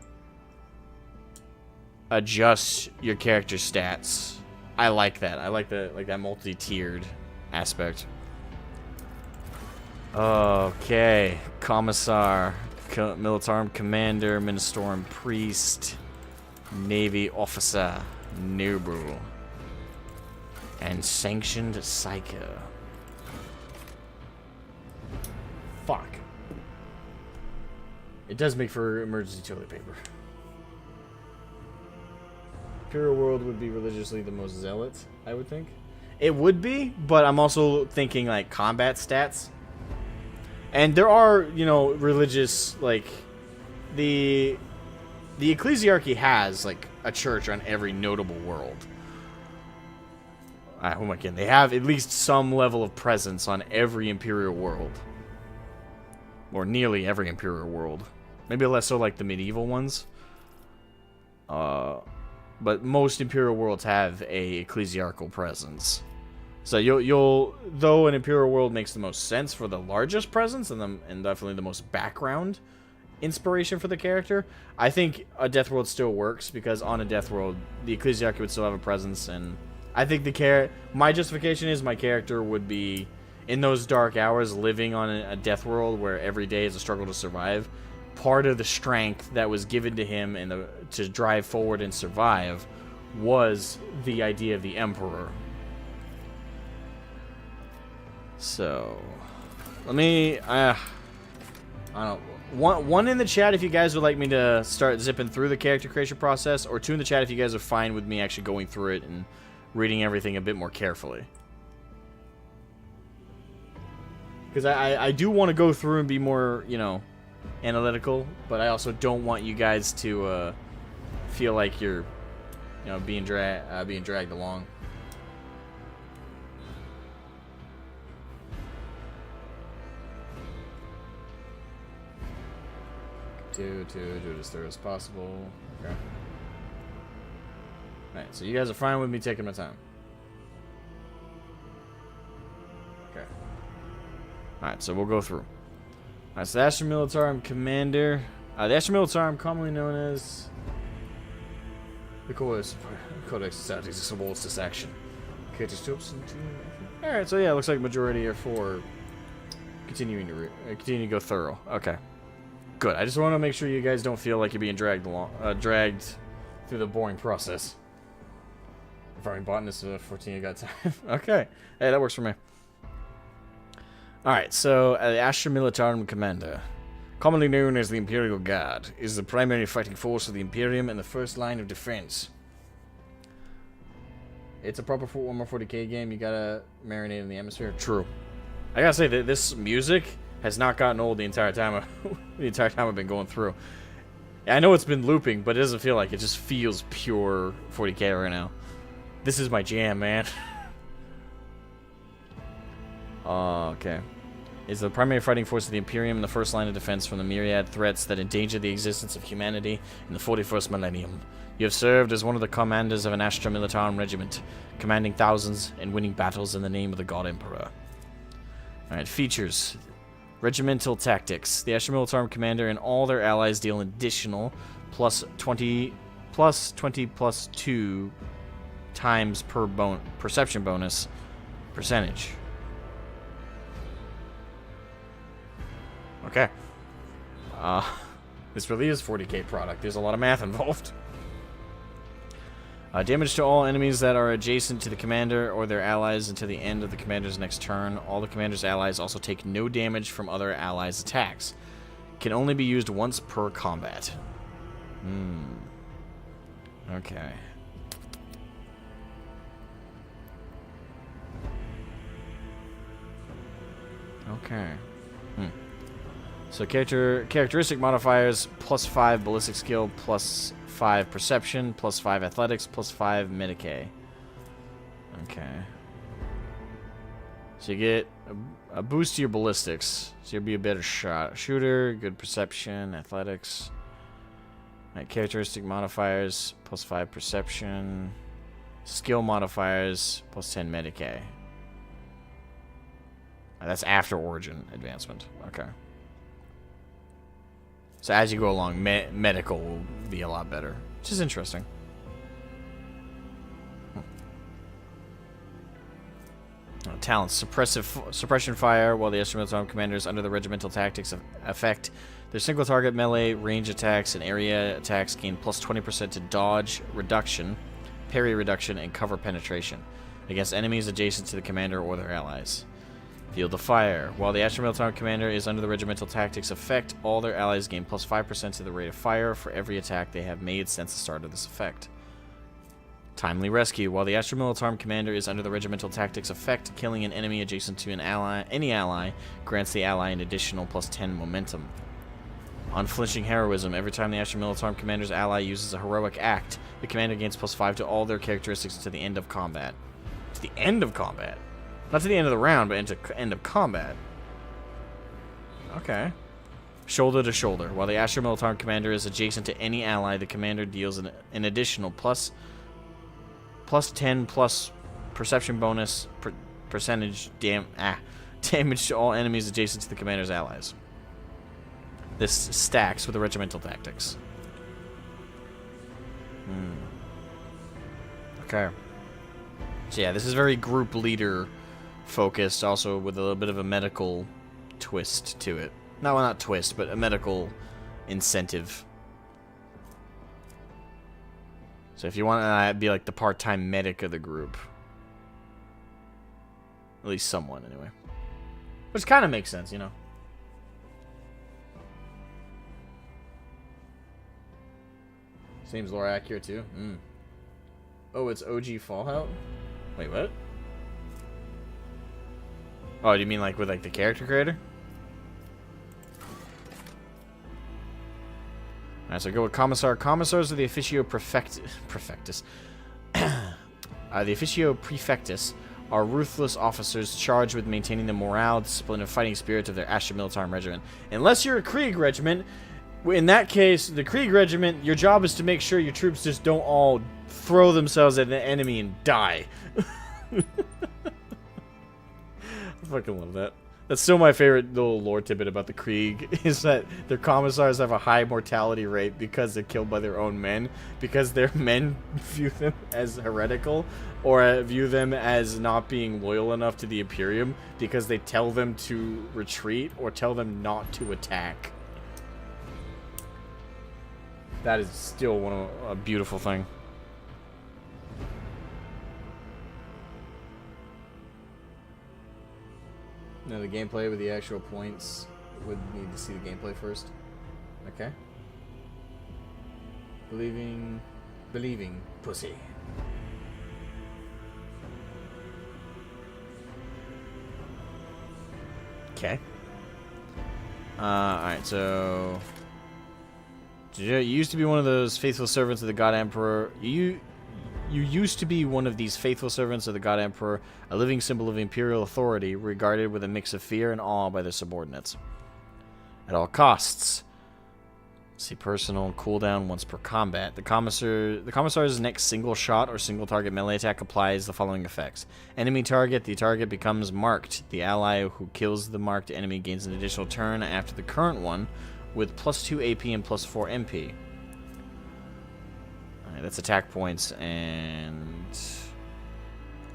S1: adjust your character stats. I like that. I like that multi-tiered aspect. Okay. Commissar, Militarum Commander, Ministorum Priest, Navy Officer, Noble, and Sanctioned Psycho. Fuck. It does make for emergency toilet paper. Imperial World would be religiously the most zealot, I would think. It would be, but I'm also thinking like combat stats. And there are, you know, religious, like, the Ecclesiarchy has, like, a church on every notable world. Who am I kidding? They have at least some level of presence on every Imperial world. Or nearly every Imperial world. Maybe less so like the medieval ones. But most Imperial worlds have a ecclesiarchal presence. So you'll though an Imperial world makes the most sense for the largest presence and definitely the most background inspiration for the character, I think a Death World still works because on a Death World the Ecclesiarchy would still have a presence, and I think my justification is my character would be in those dark hours living on a Death World where every day is a struggle to survive. Part of the strength that was given to him and to drive forward and survive was the idea of the Emperor. So, let me, I don't know, one in the chat if you guys would like me to start zipping through the character creation process, or two in the chat if you guys are fine with me actually going through it and reading everything a bit more carefully. Because I do want to go through and be more, you know, analytical, but I also don't want you guys to feel like you're, you know, being dragged along. To do it as thorough as possible. Okay. Alright, so you guys are fine with me taking my time. Okay. Alright, so we'll go through. Alright, so the Astra Militarum Commander. The Astra Militarum, commonly known as the Codex supports this action. Alright, so yeah, it looks like majority are for continuing to go thorough. Okay. Good. I just want to make sure you guys don't feel like you're being dragged through the boring process. Farming botanist 14, I got time. Okay. Hey, that works for me. Alright, so the Astra Militarum Commander, commonly known as the Imperial Guard, is the primary fighting force of the Imperium and the first line of defense. It's a proper Warhammer 40k game. You gotta marinate in the atmosphere. True. I gotta say that this music has not gotten old the entire time I've been going through. I know it's been looping, but it doesn't feel like it. Just feels pure 40k right now. This is my jam, man. Okay. Is the primary fighting force of the Imperium and the first line of defense from the myriad threats that endanger the existence of humanity in the 41st millennium. You have served as one of the commanders of an Astra Militarum regiment, commanding thousands and winning battles in the name of the God Emperor. Alright, features. Regimental tactics. The Astra Militarum commander and all their allies deal an additional plus 20 plus 2 times per perception bonus percentage. Okay. This really is 40k product. There's a lot of math involved. Damage to all enemies that are adjacent to the commander or their allies until the end of the commander's next turn. All the commander's allies also take no damage from other allies' attacks. Can only be used once per combat. Okay. Okay. So characteristic modifiers: +5 ballistic skill, +5 perception, +5 athletics, +5 Medicae. Okay. So you get a boost to your ballistics, so you'll be a better shooter, good perception, athletics. Right, characteristic modifiers: +5 perception, skill modifiers, +10 Medicae. That's after origin advancement. Okay. So as you go along, medical will be a lot better, which is interesting. Talents: suppression fire. While the Astra Militarum commander is under the regimental tactics effect, their single target melee, range attacks, and area attacks gain +20% to dodge reduction, parry reduction, and cover penetration against enemies adjacent to the commander or their allies. Field of Fire. While the Astra Militarum commander is under the regimental tactics effect, all their allies gain +5% to the rate of fire for every attack they have made since the start of this effect. Timely Rescue. While the Astra Militarum commander is under the regimental tactics effect, killing an enemy adjacent to any ally grants the ally an additional +10 momentum. Unflinching Heroism. Every time the Astra Militarum commander's ally uses a heroic act, the commander gains +5 to all their characteristics to the end of combat. To the end of combat? Not to the end of the round, but into end of combat. Okay. Shoulder to shoulder. While the Astra Militarum commander is adjacent to any ally, the commander deals an additional +10 plus perception bonus percentage damage to all enemies adjacent to the commander's allies. This stacks with the regimental tactics. Okay. So yeah, this is very group leader focused, also with a little bit of a medical twist to it. No, well, not twist, but a medical incentive. So if you want to be like the part-time medic of the group. At least someone, anyway. Which kind of makes sense, you know. Seems lore accurate, too. Oh, it's OG Fallout? Wait, what? Oh, do you mean like with like the character creator? Alright, so go with Commissar. Commissars are the Officio Prefectus. The Officio Prefectus are ruthless officers charged with maintaining the morale, discipline, and fighting spirit of their Astra Militarum regiment. Unless you're a Krieg regiment, in that case, the Krieg regiment, your job is to make sure your troops just don't all throw themselves at the enemy and die. I fucking love that. That's still my favorite little lore tidbit about the Krieg, is that their commissars have a high mortality rate because they're killed by their own men, because their men view them as heretical, or view them as not being loyal enough to the Imperium, because they tell them to retreat, or tell them not to attack. That is still a beautiful thing. No, the gameplay with the actual points would need to see the gameplay first. Okay. Believing, pussy. Okay. Alright, so... You used to be one of those faithful servants of the God Emperor. You used to be one of these faithful servants of the God Emperor, a living symbol of imperial authority, regarded with a mix of fear and awe by their subordinates. At all costs. See personal cooldown once per combat. The Commissar's next single shot or single target melee attack applies the following effects. Enemy target, the target becomes marked. The ally who kills the marked enemy gains an additional turn after the current one with +2 AP and +4 MP. Alright, that's attack points and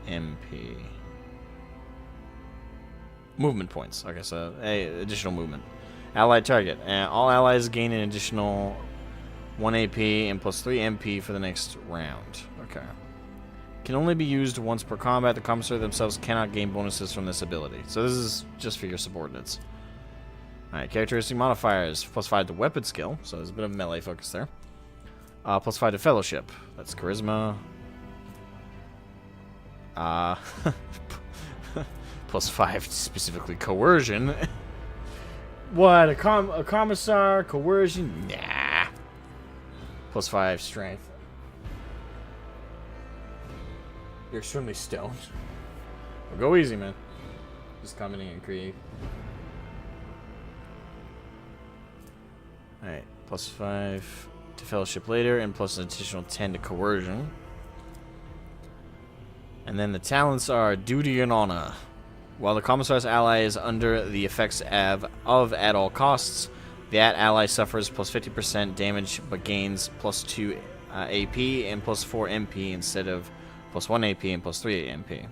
S1: MP. Movement points. Okay, so additional movement. Allied target. All allies gain an additional 1 AP and +3 MP for the next round. Okay. Can only be used once per combat. The Commissar themselves cannot gain bonuses from this ability. So this is just for your subordinates. Alright, characteristic modifiers. +5 to weapon skill. So there's a bit of melee focus there. +5 to fellowship. That's charisma. +5 specifically coercion. What? A commissar? Coercion? Nah. +5 strength. You're extremely stoned. Well, go easy, man. Just commenting and create. Alright, +5 to fellowship later, and plus an additional 10 to coercion. And then the talents are duty and honor. While the Commissar's ally is under the effects of at all costs, that ally suffers +50% damage but gains +2 AP and +4 MP instead of +1 AP and +3 MP.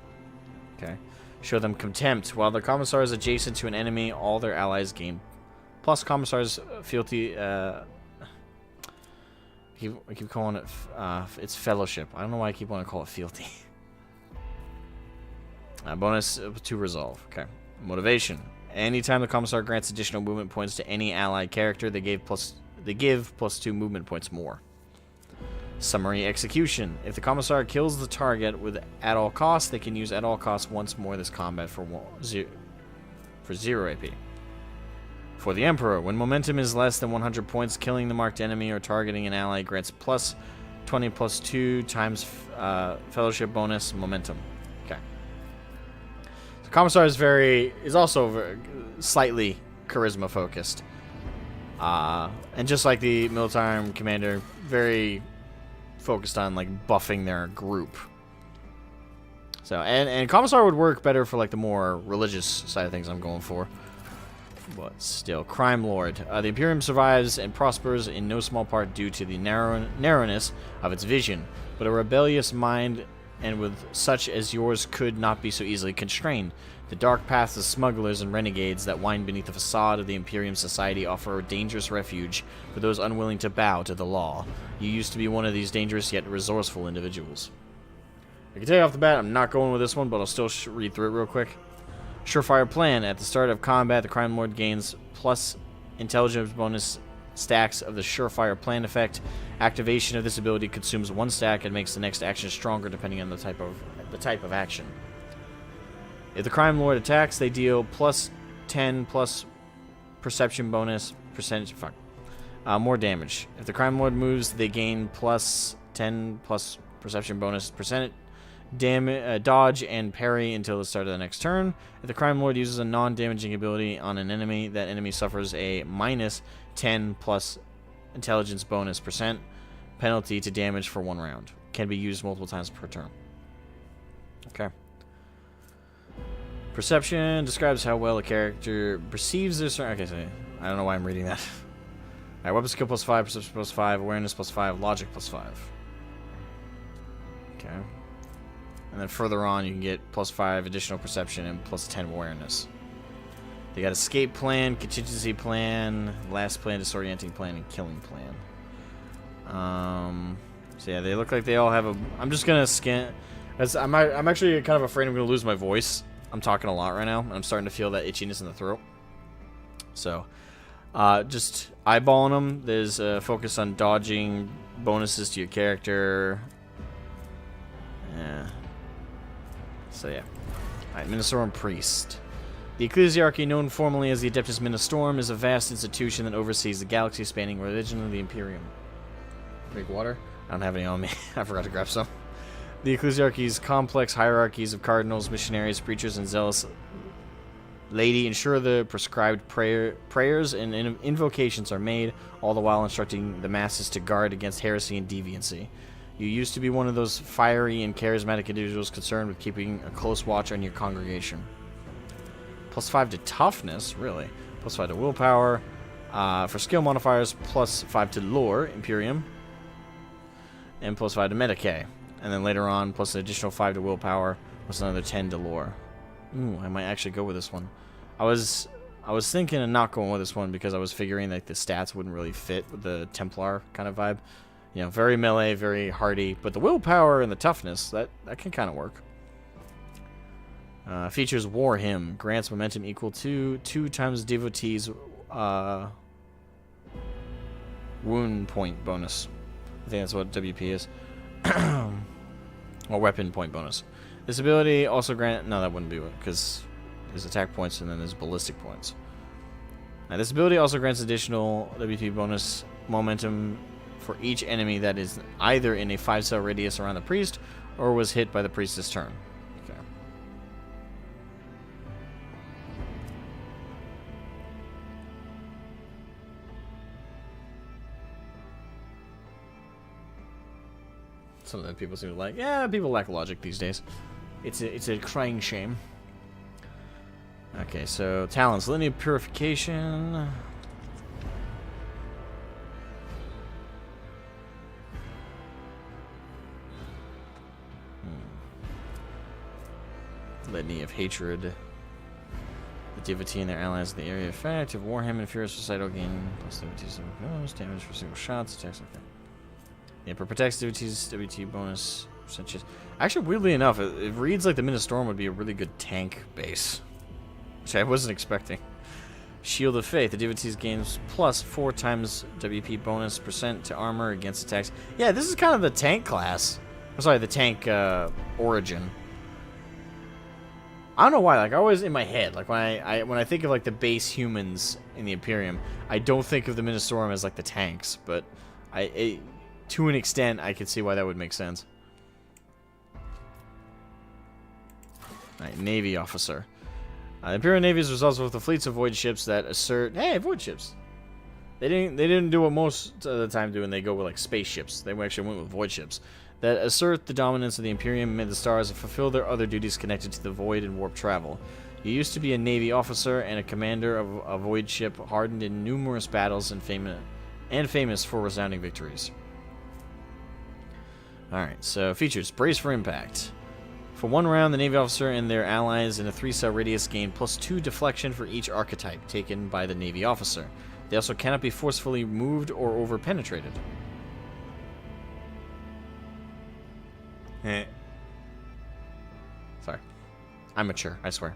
S1: Okay. Show them contempt. While the Commissar is adjacent to an enemy, all their allies gain. Plus Commissar's fealty. I keep calling it. It's fellowship. I don't know why I keep wanting to call it fealty. Bonus to resolve. Okay. Motivation. Anytime the Commissar grants additional movement points to any allied character, they give +2 movement points more. Summary execution. If the Commissar kills the target with at all costs, they can use at all costs once more this combat for 0 AP. For the Emperor, when momentum is less than 100 points, killing the marked enemy or targeting an ally grants +20 +2 times fellowship bonus momentum. Okay. The Commissar is also very, slightly charisma focused. And just like the Military Commander, very focused on like buffing their group. So and Commissar would work better for like the more religious side of things I'm going for. But still, Crime Lord. The Imperium survives and prospers in no small part due to the narrowness of its vision, but a rebellious mind and with such as yours could not be so easily constrained. The dark paths of smugglers and renegades that wind beneath the facade of the Imperium society offer a dangerous refuge for those unwilling to bow to the law. You used to be one of these dangerous yet resourceful individuals. I can tell you off the bat, I'm not going with this one, but I'll still read through it real quick. Surefire plan. At the start of combat, the Crime Lord gains plus intelligence bonus stacks of the Surefire plan effect. Activation of this ability consumes 1 stack and makes the next action stronger depending on the type of action. If the Crime Lord attacks, they deal +10 plus perception bonus percentage. More damage. If the Crime Lord moves, they gain +10 plus perception bonus percentage. Dodge and parry until the start of the next turn. If the Crime Lord uses a non-damaging ability on an enemy, that enemy suffers a -10 plus intelligence bonus percent penalty to damage for 1 round. Can be used multiple times per turn. Okay. Perception describes how well a character perceives their certain. Okay, so I don't know why I'm reading that. Alright, weapon skill +5, perception +5, awareness +5, logic +5. Okay. And then further on, you can get +5 additional perception and +10 awareness. They got escape plan, contingency plan, last plan, disorienting plan, and killing plan. So yeah, they look like they all have a... I'm just gonna scan... I'm actually kind of afraid I'm gonna lose my voice. I'm talking a lot right now, and I'm starting to feel that itchiness in the throat. So, just eyeballing them. There's a focus on dodging, bonuses to your character. Yeah. So yeah. Alright, Minnestorm Priest. The Ecclesiarchy, known formally as the Adeptus Minnestorm, is a vast institution that oversees the galaxy spanning religion of the Imperium. Drink water? I don't have any on me. I forgot to grab some. The Ecclesiarchy's complex hierarchies of cardinals, missionaries, preachers, and zealous laity ensure the prescribed prayers and invocations are made, all the while instructing the masses to guard against heresy and deviancy. You used to be one of those fiery and charismatic individuals concerned with keeping a close watch on your congregation. +5 to toughness, really. +5 to willpower. For skill modifiers, +5 to lore, Imperium. And +5 to Medicae. And then later on, plus an additional 5 to willpower, plus another 10 to lore. Ooh, I might actually go with this one. I was thinking of not going with this one because I was figuring that the stats wouldn't really fit with the Templar kind of vibe. You know, very melee, very hardy, but the willpower and the toughness, that can kind of work. Features War Hymn. Grants momentum equal to 2 times devotee's wound point bonus. I think that's what WP is. Or weapon point bonus. This ability also grant... No, that wouldn't be it, because there's attack points and then there's ballistic points. Now, this ability also grants additional WP bonus momentum for each enemy that is either in a 5-cell radius around the priest or was hit by the priest this turn. Okay. Some of the people seem to like. Yeah, people lack logic these days. It's a crying shame. Okay, so talents, linear purification. Litany of hatred. The devotee and their allies in the area effect of Warhammer and Furious Recital gain plus +70 damage for single shots. Attacks. Okay. Yeah, but protects devotees WT bonus percentage. Actually, weirdly enough, it reads like the Minnestorm would be a really good tank base, which I wasn't expecting. Shield of Faith. The devotees gains +4 times WP bonus % to armor against attacks. Yeah, this is kind of the tank class. I'm sorry, the tank origin. I don't know why. Like, I always in my head, like when I think of like the base humans in the Imperium, I don't think of the Minnestorm as like the tanks, but to an extent, I could see why that would make sense. Alright, Navy Officer. The Imperial Navy is responsible for the fleets of void ships that assert... Hey, void ships! They didn't do what most of the time do, and they go with like spaceships. They actually went with void ships that assert the dominance of the Imperium amid the stars and fulfill their other duties connected to the void and warp travel. You used to be a Navy officer and a commander of a void ship hardened in numerous battles and famous for resounding victories. Alright, so features. Brace for impact. For 1 round, the Navy officer and their allies in a 3-cell radius gain +2 deflection for each archetype taken by the Navy officer. They also cannot be forcefully moved or over-penetrated. Sorry. I'm mature, I swear.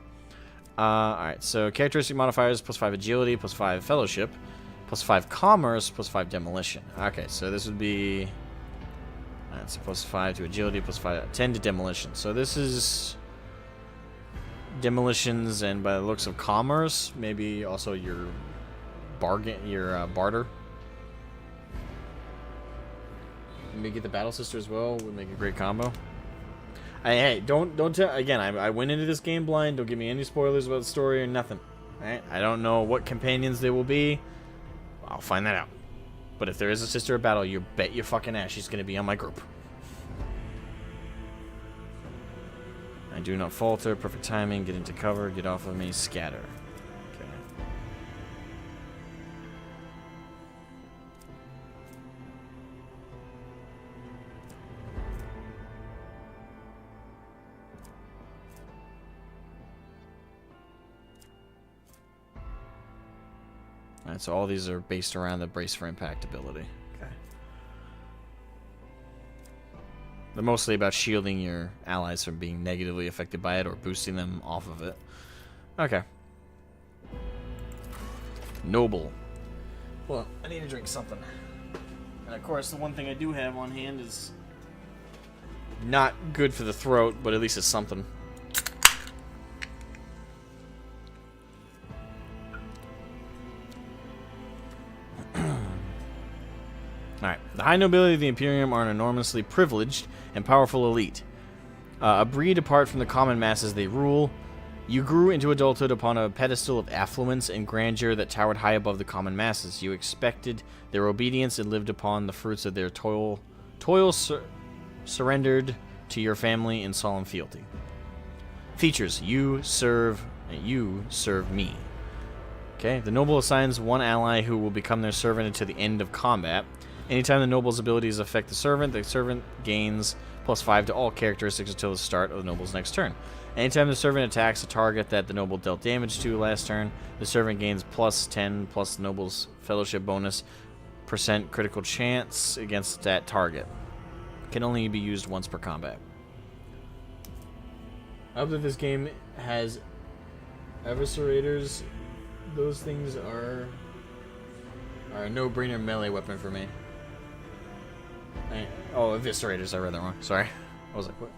S1: Alright, so characteristic modifiers, +5 agility, +5 fellowship, +5 commerce, +5 demolition. Okay, so this would be... That's +5 to agility, +5, 10 to demolition. So this is demolitions, and by the looks of commerce, maybe also your bargain, your barter. Maybe get the Battle Sister as well. Would make a great combo. Hey, don't tell. Again, I went into this game blind. Don't give me any spoilers about the story or nothing. Alright, I don't know what companions there will be. I'll find that out. But if there is a Sister of Battle, you bet your fucking ass she's gonna be on my group. I do not falter. Perfect timing. Get into cover. Get off of me. Scatter. Okay. Alright, so all these are based around the Brace for Impact ability. Okay. They're mostly about shielding your allies from being negatively affected by it or boosting them off of it. Okay. Noble. Well, I need to drink something. And of course, the one thing I do have on hand is not good for the throat, but at least it's something. Alright. The high nobility of the Imperium are an enormously privileged and powerful elite. A breed apart from the common masses they rule. You grew into adulthood upon a pedestal of affluence and grandeur that towered high above the common masses. You expected their obedience and lived upon the fruits of their toil surrendered to your family in solemn fealty. Features. You serve me. Okay, the noble assigns one ally who will become their servant until the end of combat. Anytime the noble's abilities affect the servant gains +5 to all characteristics until the start of the noble's next turn. Anytime the servant attacks a target that the noble dealt damage to last turn, the servant gains +10 plus the noble's fellowship bonus % critical chance against that target. Can only be used once per combat. I hope that this game has eviscerators. Those things are a no-brainer melee weapon for me. Oh, eviscerators. I read that wrong. Sorry. I was like, what?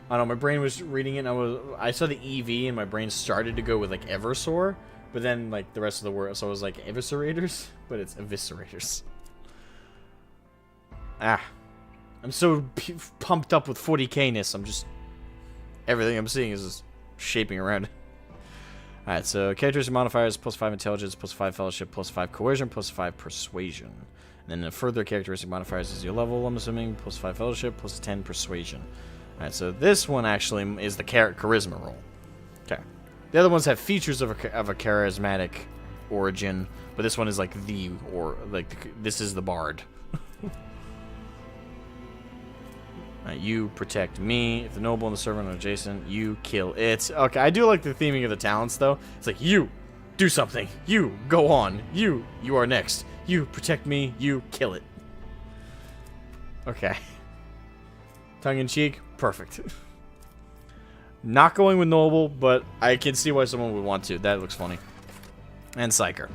S1: I don't know. My brain was reading it, and I saw the EV, and my brain started to go with like Eversor, but then like the rest of the word, so I was like eviscerators, but it's eviscerators. Ah, I'm so pumped up with 40k-ness. I'm just everything I'm seeing is just shaping around. Alright, so characteristic modifiers +5 intelligence, +5 fellowship, +5 coercion, +5 persuasion. And then the further characteristic modifiers is your level, I'm assuming, +5 fellowship, +10 persuasion. Alright, so this one actually is the charisma roll. Okay. The other ones have features of a charismatic origin, but this one is like this is the bard. You protect me. If the noble and the servant are adjacent, you kill it. Okay, I do like the theming of the talents, though. It's like, you do something. You go on. You are next. You protect me. You kill it. Okay. Tongue in cheek, perfect. Not going with noble, but I can see why someone would want to. That looks funny. And Psyker.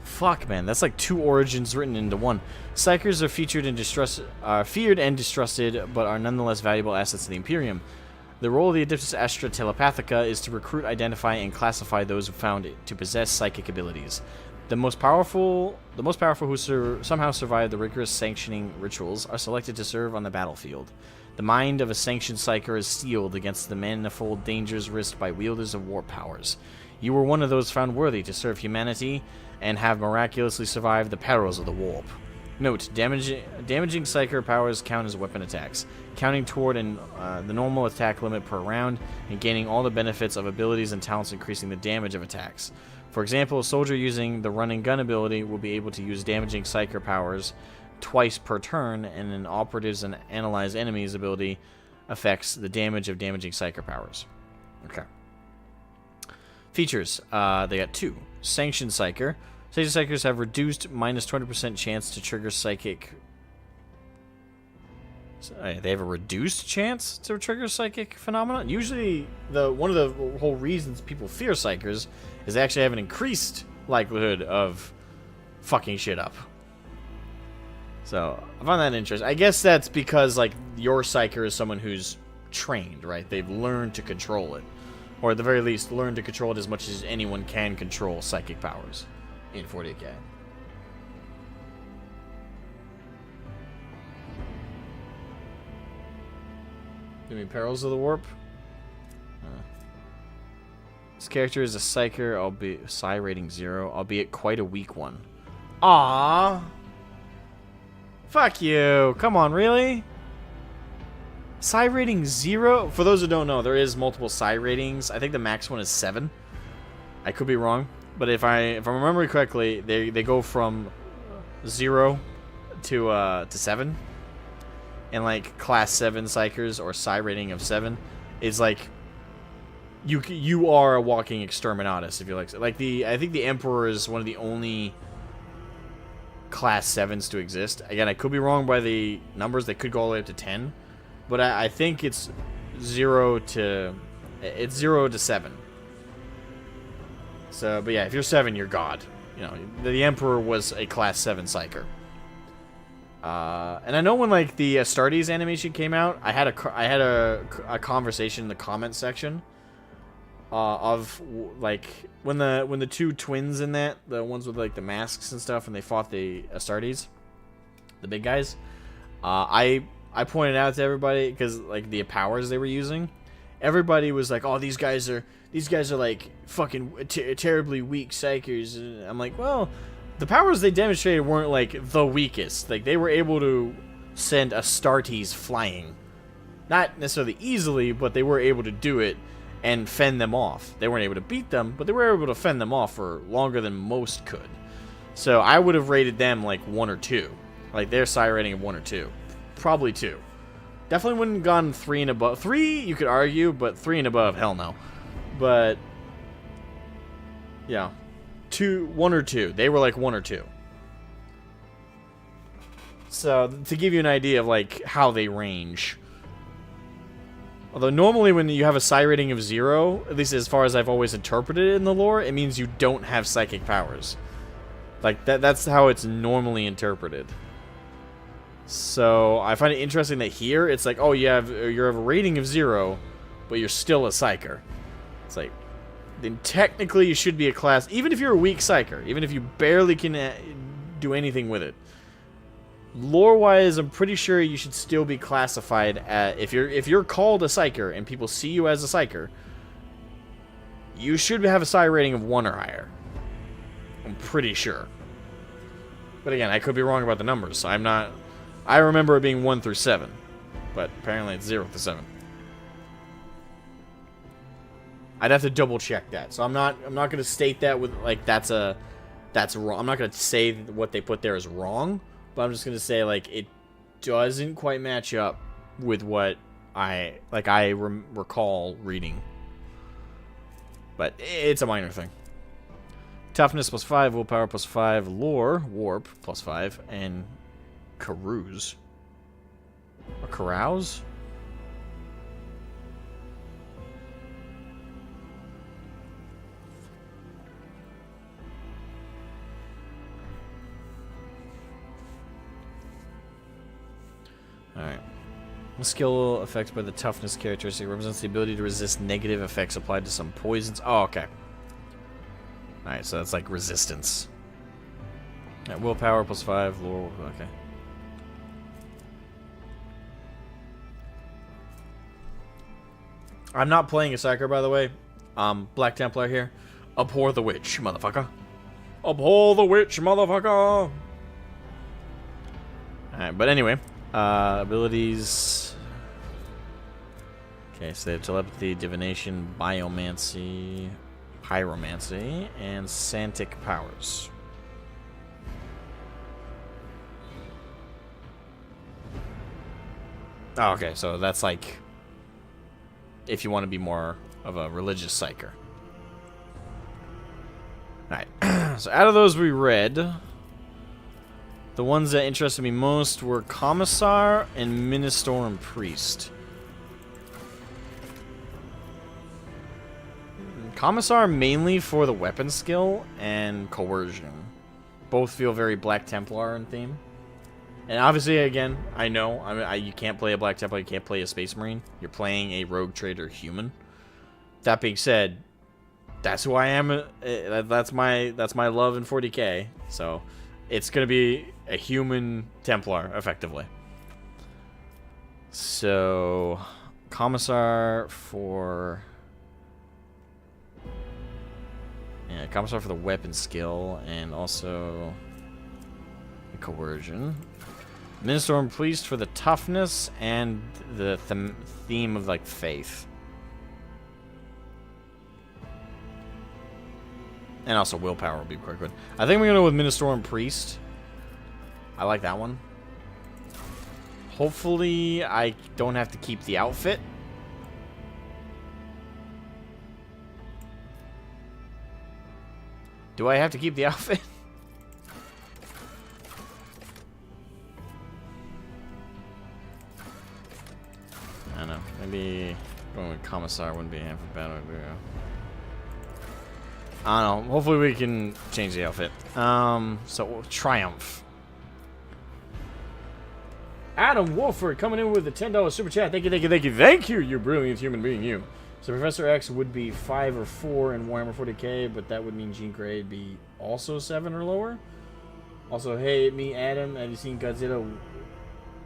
S1: Fuck, man, that's like 2 origins written into one. Psykers are feared and distrusted, but are nonetheless valuable assets of the Imperium. The role of the Adeptus Astra Telepathica is to recruit, identify, and classify those who found to possess psychic abilities. The most powerful who somehow survive the rigorous sanctioning rituals are selected to serve on the battlefield. The mind of a sanctioned Psyker is steeled against the manifold dangers risked by wielders of warp powers. You were one of those found worthy to serve humanity and have miraculously survived the perils of the warp. Note, damaging Psyker powers count as weapon attacks, counting toward the normal attack limit per round and gaining all the benefits of abilities and talents increasing the damage of attacks. For example, a soldier using the running gun ability will be able to use damaging Psyker powers twice per turn, and an operative's and analyze enemies ability affects the damage of damaging Psyker powers. Okay. Features. They got 2. Sanctioned Psyker. Sanctioned Psykers have reduced -20% chance to trigger psychic. They have a reduced chance to trigger psychic phenomena. Usually, one of the whole reasons people fear Psykers is they actually have an increased likelihood of fucking shit up. So I find that interesting. I guess that's because like your Psyker is someone who's trained, right? They've learned to control it. Or at the very least, learn to control it as much as anyone can control psychic powers in 40k. You mean Perils of the Warp? This character is a Psyker, albeit Psi rating 0, albeit quite a weak one. Aww. Fuck you. Come on, really? Psi rating 0? For those who don't know, there is multiple Psi ratings. I think the max one is 7. I could be wrong. But if I'm remembering correctly, they go from 0 to 7. And like class 7 Psykers or Psi rating of 7 is like you are a walking exterminatus if you like. I think the Emperor is one of the only class 7s to exist. Again, I could be wrong by the numbers. They could go all the way up to 10. But I think it's 0 to 7. So, but yeah, if you're 7, you're God. You know, the Emperor was a class 7 Psyker. And I know when like the Astartes animation came out, I had a conversation in the comment section of like when the two twins in that, the ones with like the masks and stuff, and they fought the Astartes, the big guys. I pointed out to everybody, because like the powers they were using, everybody was like, "Oh, these guys are like fucking terribly weak psychers." And I'm like, well, the powers they demonstrated weren't like the weakest. Like they were able to send Astartes flying, not necessarily easily, but they were able to do it and fend them off. They weren't able to beat them, but they were able to fend them off for longer than most could. So I would have rated them like 1 or 2, like their psi rating of 1 or 2. Probably 2. Definitely wouldn't have gone 3 and above. 3, you could argue, but 3 and above, hell no. But yeah, 1 or 2. They were like 1 or 2. So to give you an idea of like how they range. Although normally when you have a psi rating of 0, at least as far as I've always interpreted it in the lore, it means you don't have psychic powers. Like that's how it's normally interpreted. So I find it interesting that here it's like, oh, you have a rating of 0, but you're still a psyker. It's like, then technically you should be a class, even if you're a weak psyker, even if you barely can do anything with it. Lore-wise, I'm pretty sure you should still be classified at, if you're called a psyker and people see you as a psyker, you should have a psi rating of 1 or higher. I'm pretty sure. But again, I could be wrong about the numbers, so I'm not. I remember it being 1 through 7, but apparently it's 0 through 7. I'd have to double check that, so I'm not going to state that with like that's wrong. I'm not going to say what they put there is wrong, but I'm just going to say like it doesn't quite match up with what I recall reading. But it's a minor thing. Toughness +5, willpower +5, lore, warp +5, and carouse. Or carouse? Alright. Skill effects by the toughness characteristic represents the ability to resist negative effects applied to some poisons. Oh, okay. Alright, so that's like resistance. Yeah, willpower +5, lore, okay. I'm not playing a psyker, by the way. Black Templar here. Abhor the witch, motherfucker. Abhor the witch, motherfucker. Alright, but anyway. Abilities. Okay, so they have telepathy, divination, biomancy, pyromancy, and psionic powers. Oh, okay, so that's like if you want to be more of a religious psyker. Alright, so out of those we read, the ones that interested me most were Commissar and Ministorum Priest. Commissar mainly for the weapon skill and coercion. Both feel very Black Templar in theme. And obviously, again, I know you can't play a Black Templar, you can't play a Space Marine. You're playing a Rogue Trader human. That being said, that's who I am. That's my love in 40k. So it's gonna be a human Templar, effectively. So Commissar for Commissar for the weapon skill and also the coercion. Ministorum Priest for the toughness and the theme of like faith. And also willpower will be quite good. I think we're gonna go with Ministorum Priest. I like that one. Hopefully I don't have to keep the outfit. Do I have to keep the outfit? I don't know. Maybe going with Commissar wouldn't be half a bad idea. I don't know. Hopefully we can change the outfit. So Triumph. Adam Wolford coming in with a $10 super chat. Thank you, thank you, thank you, thank you, you brilliant human being, you. So Professor X would be 5 or 4 in Warhammer 40k, but that would mean Jean Grey would be also 7 or lower. Also, hey, me, Adam. Have you seen Godzilla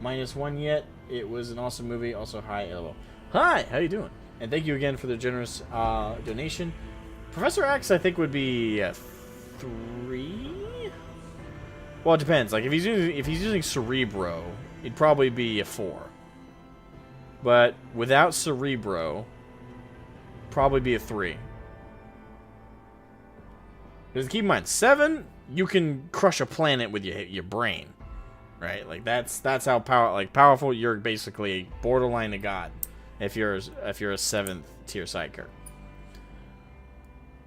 S1: -1 yet? It was an awesome movie. Also, hi, LOL. Hi, how you doing? And thank you again for the generous donation. Professor X, I think, would be 3. Well, it depends. Like if he's using Cerebro, it'd probably be a 4. But without Cerebro, probably be a 3. Because keep in mind, 7, you can crush a planet with your brain, right? Like that's how powerful. You're basically borderline a god if you're a 7th tier sidekick.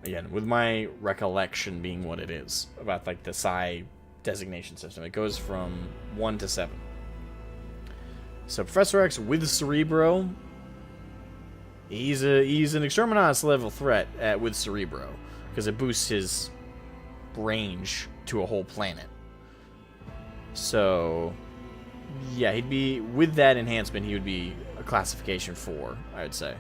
S1: Again, with my recollection being what it is about like the psi designation system, it goes from 1 to 7. So Professor X with Cerebro, he's an Exterminatus level threat with Cerebro because it boosts his range to a whole planet. So yeah, he'd be with that enhancement. He would be a classification 4, I would say,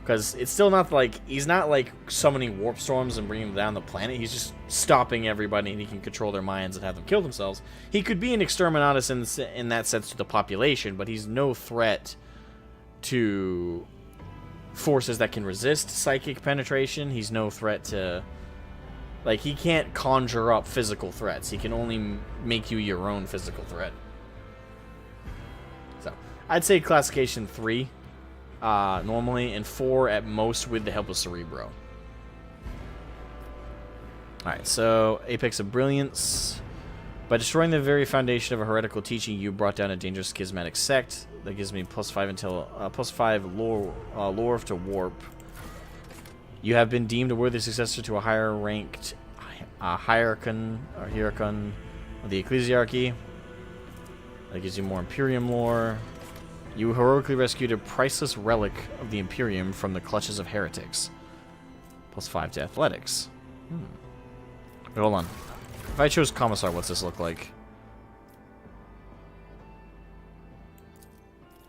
S1: because it's still not like he's not like summoning warp storms and bringing them down the planet. He's just stopping everybody, and he can control their minds and have them kill themselves. He could be an Exterminatus in that sense to the population, but he's no threat to forces that can resist psychic penetration. He's no threat to, like, he can't conjure up physical threats. He can only make you your own physical threat. So I'd say classification 3 normally, and 4 at most with the help of Cerebro. Alright, so Apex of Brilliance. By destroying the very foundation of a heretical teaching, you brought down a dangerous schismatic sect. That gives me +5 until +5 lore to warp. You have been deemed a worthy successor to a higher ranked hierarchan of the ecclesiarchy. That gives you more Imperium lore. You heroically rescued a priceless relic of the Imperium from the clutches of heretics. +5 to athletics. Wait, hold on. If I chose Commissar, what's this look like?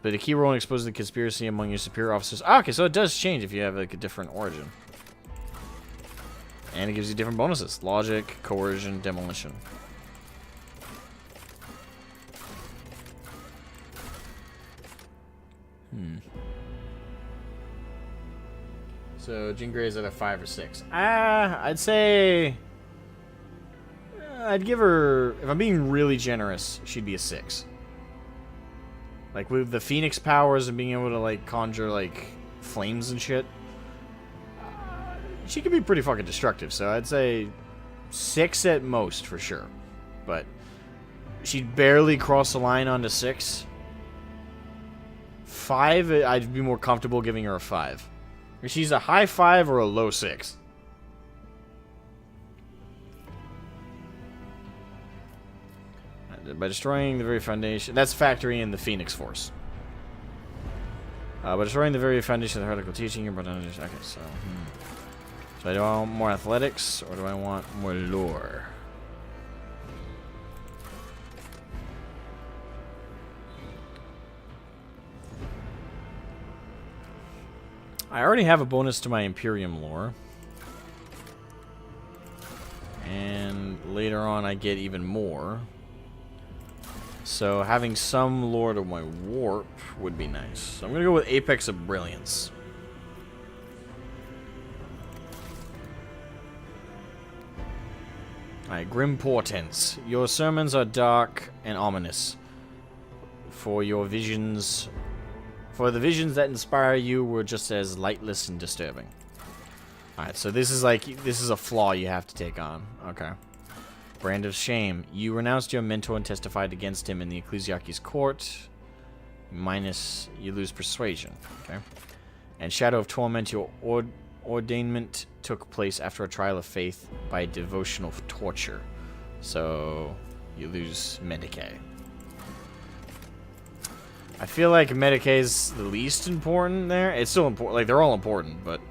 S1: But a key role in exposing the conspiracy among your superior officers. Ah, okay, so it does change if you have like a different origin. And it gives you different bonuses. Logic, coercion, demolition. So Jean Grey is at a 5 or 6. I'd say I'd give her, if I'm being really generous, she'd be a 6. Like with the Phoenix powers and being able to like conjure like flames and shit, she could be pretty fucking destructive. So I'd say 6 at most for sure. But she'd barely cross the line onto 6. 5, I'd be more comfortable giving her a 5. She's a high 5 or a low 6. By destroying the very foundation, that's factoring in the Phoenix Force. By destroying the very foundation of the heretical teaching, okay, so so do I want more athletics or do I want more lore? I already have a bonus to my Imperium lore. And later on I get even more. So having some lore to my warp would be nice. So I'm going to go with Apex of Brilliance. Alright, Grim Portents. Your sermons are dark and ominous. For the visions that inspire you were just as lightless and disturbing. Alright, so this is a flaw you have to take on. Okay. Brand of Shame. You renounced your mentor and testified against him in the Ecclesiarchy's court. Minus, you lose persuasion. Okay. And Shadow of Torment. Your ordainment took place after a trial of faith by devotional torture. So, you lose Medicae. I feel like Medicae is the least important there. It's still important. Like, they're all important, but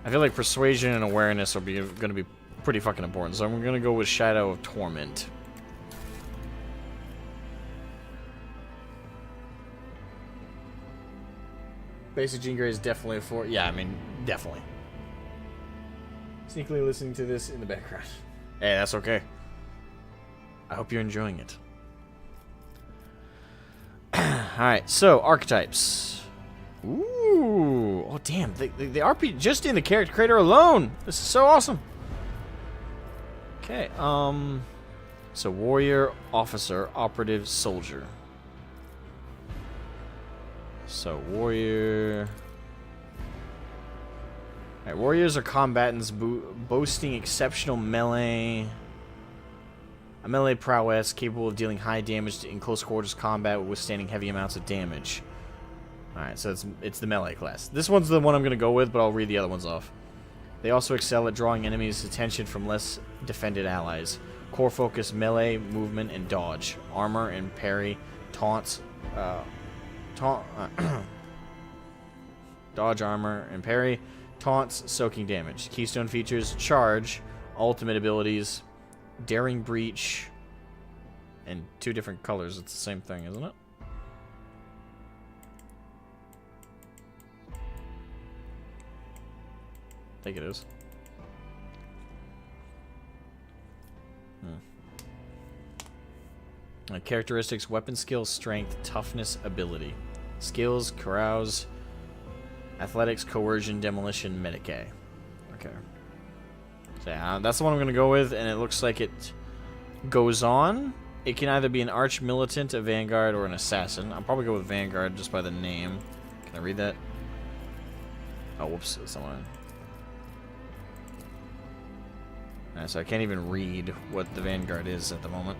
S1: I feel like Persuasion and Awareness are going to be pretty fucking important. So I'm going to go with Shadow of Torment. Basic Jean Grey is definitely a 4. Yeah, I mean, definitely. Sneakily listening to this in the background. Hey, that's okay. I hope you're enjoying it. Alright, so, archetypes. Ooh. Oh, damn. The RP just in the character creator alone. This is so awesome. Okay, so warrior, officer, operative, soldier. So, warrior... Alright, warriors are combatants boasting exceptional melee... A melee prowess capable of dealing high damage in close quarters combat with withstanding heavy amounts of damage. Alright, so it's the melee class. This one's the one I'm going to go with, but I'll read the other ones off. They also excel at drawing enemies' attention from less defended allies. Core focus melee, movement, and dodge. Armor and parry, taunts, dodge, armor, and parry, taunts, soaking damage. Keystone features, charge, ultimate abilities, daring breach, and 2 different colors. It's the same thing, isn't it? I think it is. Characteristics: weapon skill, strength, toughness, ability. Skills: carouse, athletics, coercion, demolition, Medicae. Okay. So yeah, that's the one I'm going to go with, and it looks like it goes on. It can either be an arch militant, a vanguard, or an assassin. I'll probably go with vanguard just by the name. Can I read that? Oh, whoops. Someone. So I can't even read what the vanguard is at the moment.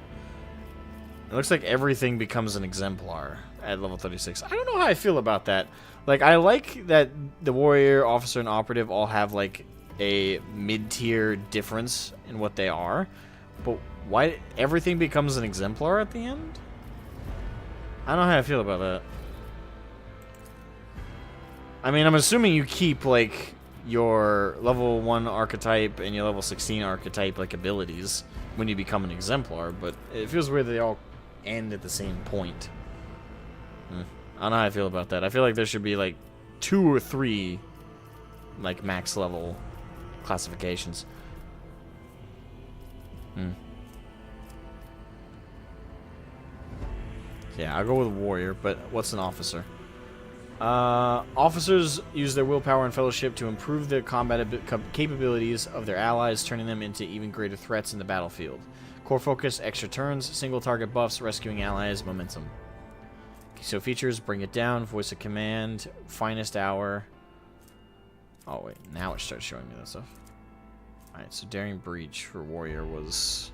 S1: It looks like everything becomes an exemplar at level 36. I don't know how I feel about that. Like, I like that the warrior, officer, and operative all have, like, a mid-tier difference in what they are, but why everything becomes an exemplar at the end? I don't know how I feel about that. I mean, I'm assuming you keep, like, your level 1 archetype and your level 16 archetype, like, abilities when you become an exemplar, but it feels weird that they all end at the same point. I don't know how I feel about that. I feel like there should be, like, 2 or 3, like, max level classifications. Yeah, I'll go with warrior, but what's an officer? Officers use their willpower and fellowship to improve the combat capabilities of their allies, turning them into even greater threats in the battlefield. Core focus, extra turns, single target buffs, rescuing allies, momentum. So features: bring it down, voice of command, finest hour. Oh wait, now it starts showing me that stuff. Alright, so daring breach for warrior was...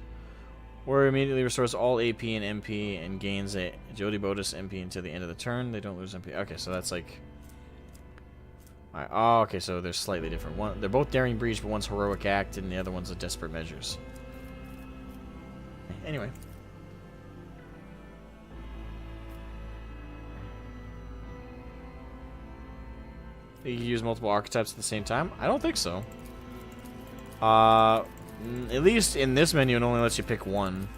S1: Warrior immediately restores all AP and MP and gains a agility bonus MP until the end of the turn. They don't lose MP. Okay, so that's like... Alright, oh, okay, so they're slightly different. They're both daring breach, but one's heroic act and the other one's a desperate measures. Anyway. You can use multiple archetypes at the same time? I don't think so. At least in this menu, it only lets you pick one.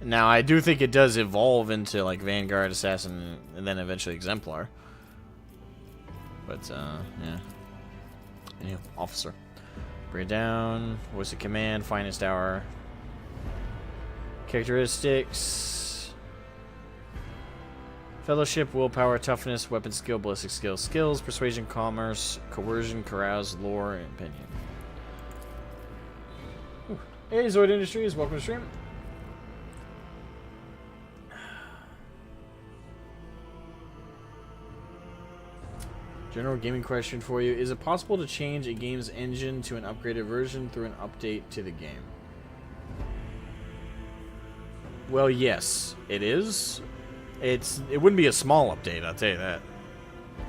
S1: Now, I do think it does evolve into, like, Vanguard, Assassin, and then eventually Exemplar. But, yeah. Anyway, Officer. Bring it down. Voice of command. Finest hour. Characteristics. Fellowship, willpower, toughness, weapon skill, ballistic skill, skills, persuasion, commerce, coercion, carouse, lore, and opinion. Ooh. Hey, Zoid Industries, welcome to stream. General gaming question for you. Is it possible to change a game's engine to an upgraded version through an update to the game? Well, yes, it is. It wouldn't be a small update, I'll tell you that.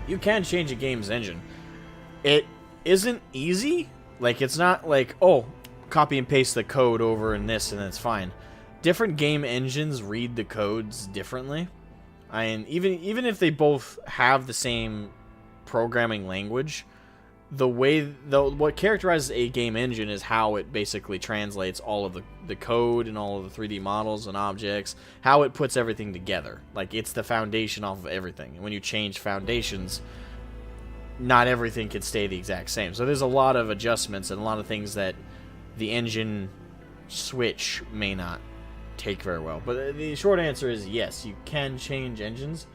S1: You can change a game's engine. It isn't easy, Like, it's not like, oh, copy and paste the code over in this and it's fine. Different game engines read the codes differently. And even if they both have the same programming language, what characterizes a game engine is how it basically translates all of the code and all of the 3D models and objects, how it puts everything together. Like, it's the foundation off of everything. And when you change foundations, not everything can stay the exact same. So there's a lot of adjustments and a lot of things that the engine switch may not take very well. But the short answer is yes, you can change engines,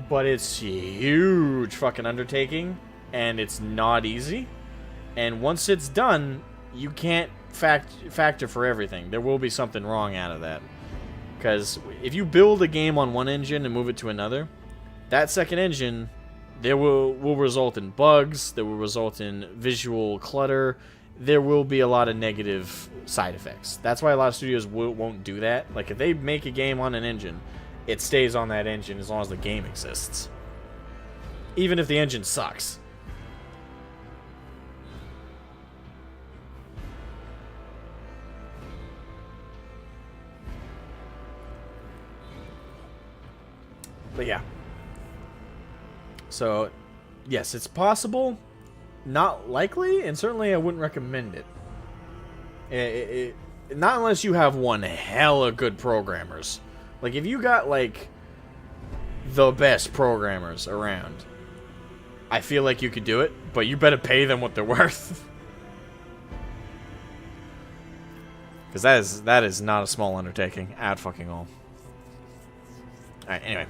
S1: but it's a huge fucking undertaking, and it's not easy. And once it's done, you can't factor for everything. There will be something wrong out of that. Because if you build a game on one engine and move it to another, that second engine, there will result in bugs, there will result in visual clutter, there will be a lot of negative side effects. That's why a lot of studios won't do that. Like, if they make a game on an engine, it stays on that engine as long as the game exists. Even if the engine sucks. But yeah. So, yes, it's possible. Not likely, and certainly I wouldn't recommend it. Not unless you have one hella good programmers. Like, if you got, like, the best programmers around, I feel like you could do it, but you better pay them what they're worth. Because that is not a small undertaking at fucking all. Alright, anyway.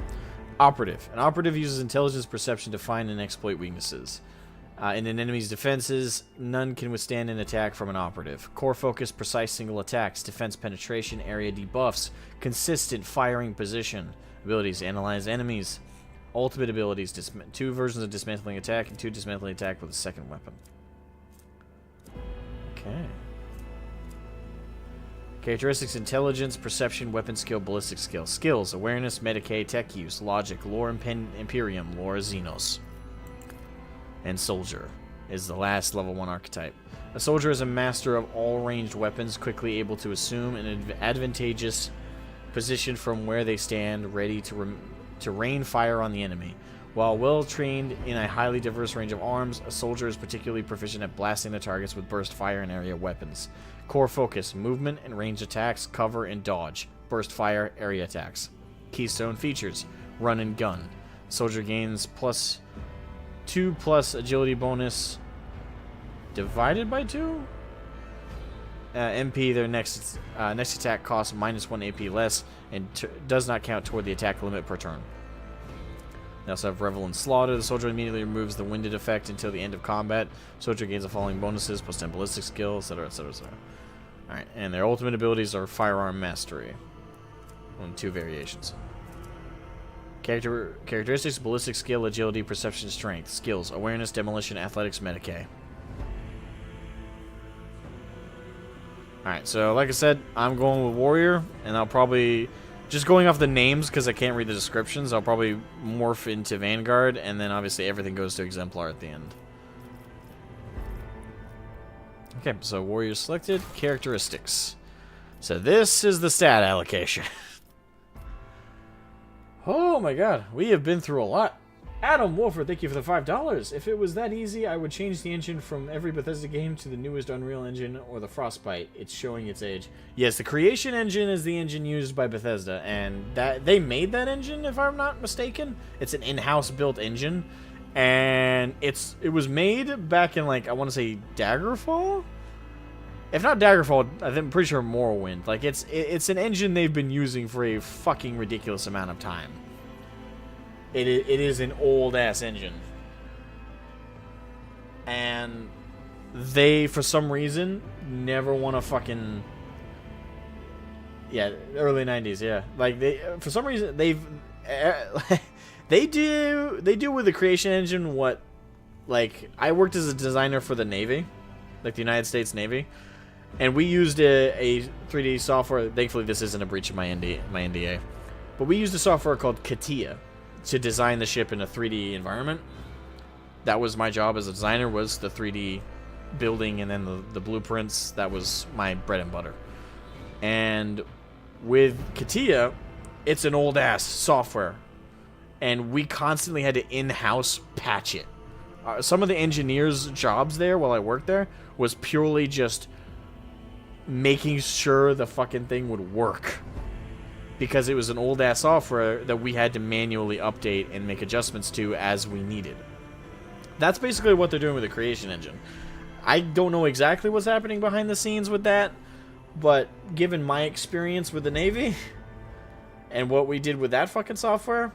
S1: Operative. An operative uses intelligence perception to find and exploit weaknesses. In an enemy's defenses, none can withstand an attack from an operative. Core focus, precise single attacks, defense penetration, area debuffs, consistent firing position. Abilities, analyze enemies. Ultimate abilities, 2 versions of dismantling attack and 2 dismantling attack with a second weapon. Okay. Characteristics, intelligence, perception, weapon skill, ballistic skill. Skills, awareness, Medicae, tech use, logic, lore Imperium, lore Xenos. And soldier is the last level 1 archetype. A soldier is a master of all ranged weapons, quickly able to assume an advantageous position from where they stand, ready to rain fire on the enemy. While well trained in a highly diverse range of arms, a soldier is particularly proficient at blasting the targets with burst fire and area weapons. Core focus, movement and range attacks, cover and dodge, burst fire, area attacks. Keystone features, run and gun. Soldier gains +2 agility bonus divided by 2. MP, their next attack costs -1 AP less and does not count toward the attack limit per turn. They also have Revel and Slaughter. The soldier immediately removes the winded effect until the end of combat. Soldier gains the following bonuses, +10 ballistic skill, etc., etc., etc. Alright, and their ultimate abilities are Firearm Mastery. On 2 variations. Characteristics, ballistic skill, agility, perception, strength. Skills, awareness, demolition, athletics, Medicae. Alright, so like I said, I'm going with Warrior, and I'll probably, just going off the names because I can't read the descriptions, I'll probably morph into Vanguard, and then obviously everything goes to Exemplar at the end. Okay, so Warrior selected, characteristics. So this is the stat allocation. Oh my god, we have been through a lot. Adam Wolford, thank you for the $5. If it was that easy, I would change the engine from every Bethesda game to the newest Unreal Engine or the Frostbite. It's showing its age. Yes, the Creation Engine is the engine used by Bethesda, and that they made that engine, if I'm not mistaken. It's an in-house built engine, and it was made back in, like, I want to say Daggerfall? If not Daggerfall, I'm pretty sure Morrowind. Like, it's an engine they've been using for a fucking ridiculous amount of time. It is an old-ass engine. And they, for some reason, never want to fucking... Yeah, early 90s, yeah. Like, for some reason, they've... they do with the Creation Engine what... Like, I worked as a designer for the Navy. Like, the United States Navy. And we used a 3D software. Thankfully, this isn't a breach of my NDA. But we used a software called CATIA to design the ship in a 3D environment. That was my job as a designer, was the 3D building and then the blueprints. That was my bread and butter. And with CATIA, it's an old-ass software. And we constantly had to in-house patch it. Some of the engineers' jobs there while I worked there was purely just making sure the fucking thing would work. Because it was an old-ass software that we had to manually update and make adjustments to as we needed. That's basically what they're doing with the creation engine. I don't know exactly what's happening behind the scenes with that, but given my experience with the Navy and what we did with that fucking software,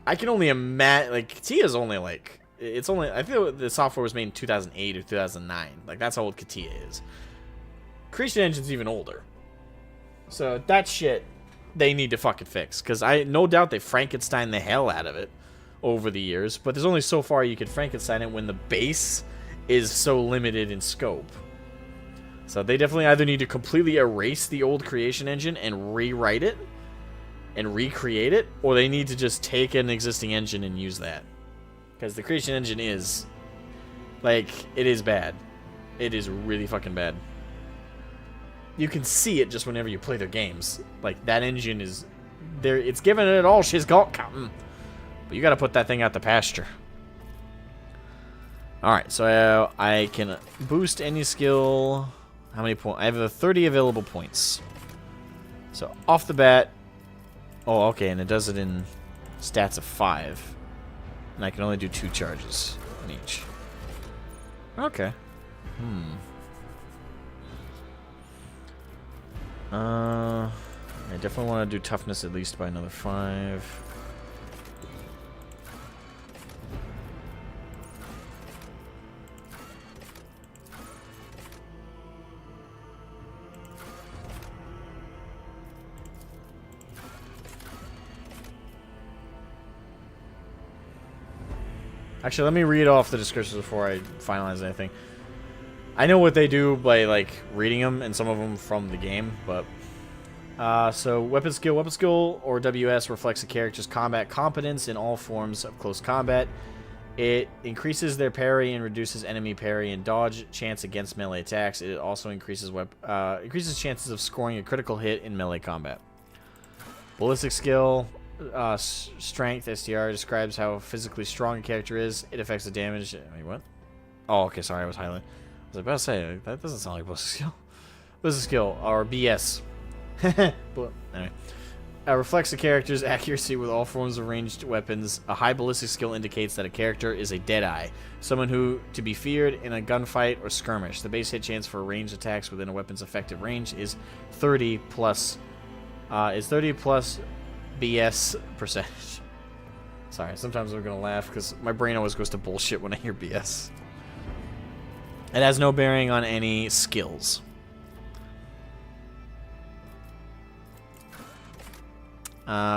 S1: I can only imagine, like, CATIA is only, like, it's only, I feel the software was made in 2008 or 2009. Like, that's how old CATIA is. Creation Engine's even older. So, that shit, they need to fucking fix. Because no doubt they Frankenstein the hell out of it over the years. But there's only so far you can Frankenstein it when the base is so limited in scope. So, they definitely either need to completely erase the old Creation Engine and rewrite it and recreate it, or they need to just take an existing engine and use that. Because the Creation Engine is, like, it is bad. It is really fucking bad. You can see it just whenever you play their games. Like, that engine is, there. It's giving it all she's got, Captain. But you gotta put that thing out the pasture. Alright, so I can boost any skill. How many points? I have 30 available points. So, off the bat. Oh, okay, and it does it in stats of 5. And I can only do 2 charges on each. Okay. I definitely want to do toughness at least by another 5. Actually, let me read off the descriptions before I finalize anything. I know what they do by, like, reading them, and some of them from the game, but... so, weapon skill, or WS, reflects a character's combat competence in all forms of close combat. It increases their parry and reduces enemy parry and dodge chance against melee attacks. It also increases chances of scoring a critical hit in melee combat. Ballistic skill... strength STR describes how physically strong a character is. It affects the damage. Wait, what? Oh, okay, sorry, I was highlighting. I was about to say, that doesn't sound like ballistic skill. Ballistic skill, or BS. But, anyway. Reflects the character's accuracy with all forms of ranged weapons. A high ballistic skill indicates that a character is a Deadeye, someone who to be feared in a gunfight or skirmish. The base hit chance for ranged attacks within a weapon's effective range is 30 plus BS percentage. Sorry, sometimes I'm gonna laugh because my brain always goes to bullshit when I hear BS. It has no bearing on any skills.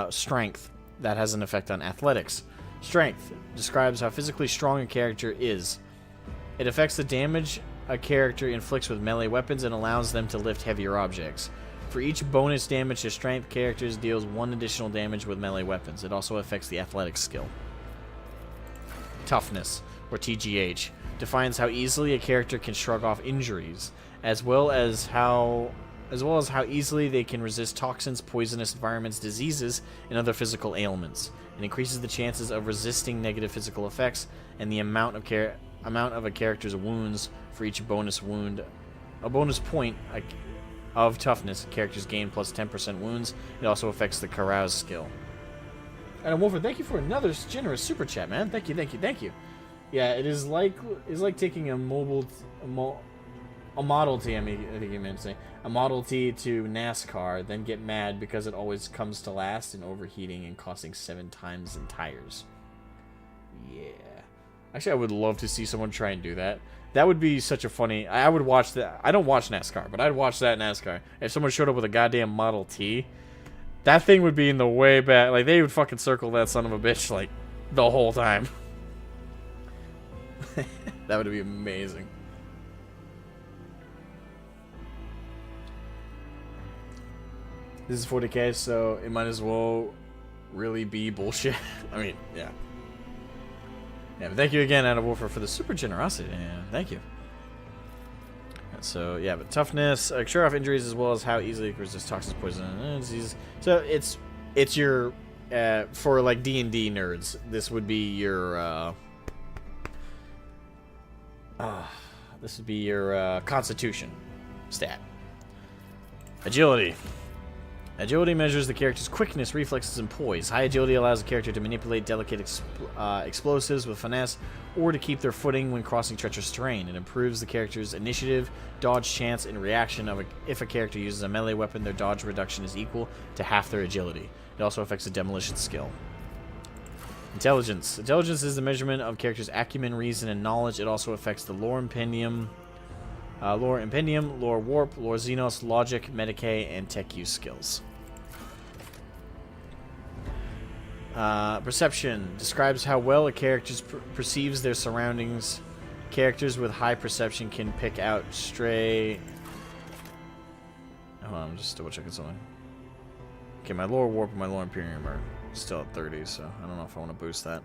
S1: Strength. That has an effect on athletics. Strength describes how physically strong a character is. It affects the damage a character inflicts with melee weapons and allows them to lift heavier objects. For each bonus damage to strength, characters deals 1 additional damage with melee weapons. It also affects the athletics skill. Toughness, or TGH, defines how easily a character can shrug off injuries, as well as how easily they can resist toxins, poisonous environments, diseases, and other physical ailments. It increases the chances of resisting negative physical effects and the amount of a character's wounds for each bonus wound. A bonus point of toughness, characters gain plus 10% wounds. It also affects the carouse skill. And Wolford, thank you for another generous super chat, man. Thank you. Yeah, it is like taking a Model T. I think you meant to say a Model T to NASCAR, then get mad because it always comes to last and overheating and costing 7 times in tires. Yeah. Actually, I would love to see someone try and do that. That would be such a funny... I would watch that. I don't watch NASCAR, but I'd watch that NASCAR. If someone showed up with a goddamn Model T, that thing would be in the way back. Like, they would fucking circle that son of a bitch, like, the whole time. That would be amazing. This is 40k, so it might as well really be bullshit. I mean, yeah. Yeah, but thank you again, Anna Wolfer, for the super generosity. Yeah, thank you. So yeah, but toughness, cure off injuries as well as how easily it resists toxins, poison, and disease. So it's your for like D&D nerds. This would be your Constitution stat. Agility. Agility measures the character's quickness, reflexes, and poise. High agility allows the character to manipulate delicate explosives with finesse, or to keep their footing when crossing treacherous terrain. It improves the character's initiative, dodge chance, and reaction if a character uses a melee weapon. Their dodge reduction is equal to half their agility. It also affects the demolition skill. Intelligence. Intelligence is the measurement of character's acumen, reason, and knowledge. It also affects the lore impendium, lore warp, lore xenos, logic, metacay, and tech use skills. Perception describes how well a character perceives their surroundings. Characters with high perception can pick out stray. Hold on, I'm just double checking something. Okay, my lore warp and my lore imperium are still at 30, so I don't know if I want to boost that.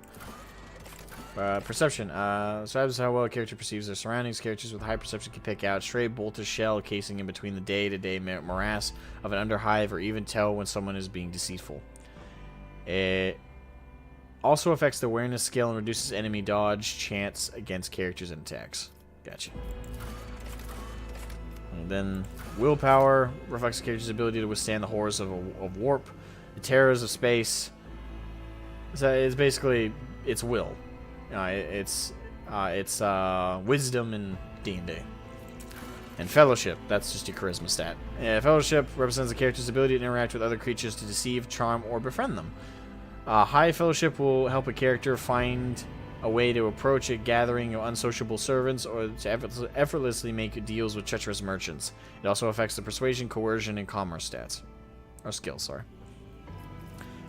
S1: Perception describes how well a character perceives their surroundings. Characters with high perception can pick out stray bolter shell casing in between the day-to-day morass of an underhive, or even tell when someone is being deceitful. It also affects the awareness skill and reduces enemy dodge chance against characters and attacks. Gotcha. And then willpower reflects the character's ability to withstand the horrors of warp, the terrors of space. So it's basically its will. It's wisdom in D&D. And fellowship, that's just your charisma stat. Fellowship represents the character's ability to interact with other creatures to deceive, charm, or befriend them. High fellowship will help a character find a way to approach a gathering of unsociable servants, or to effortlessly make deals with treacherous merchants. It also affects the persuasion, coercion, and commerce stats. Or skills, sorry.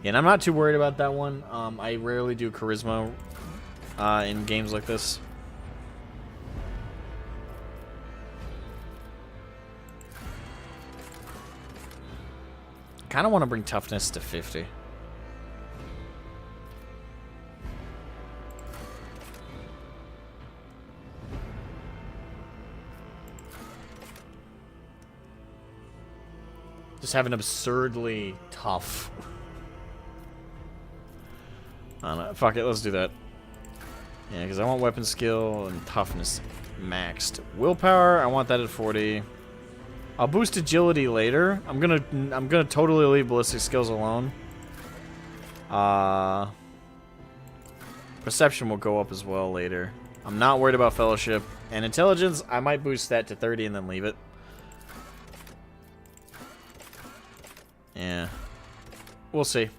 S1: Yeah, and I'm not too worried about that one. I rarely do charisma in games like this. Kind of want to bring toughness to 50. Just have an absurdly tough. I don't know. Fuck it, let's do that. Yeah, because I want weapon skill and toughness maxed. Willpower, I want that at 40. I'll boost agility later. I'm gonna totally leave ballistic skills alone. Perception will go up as well later. I'm not worried about fellowship. And intelligence, I might boost that to 30 and then leave it. Yeah. We'll see.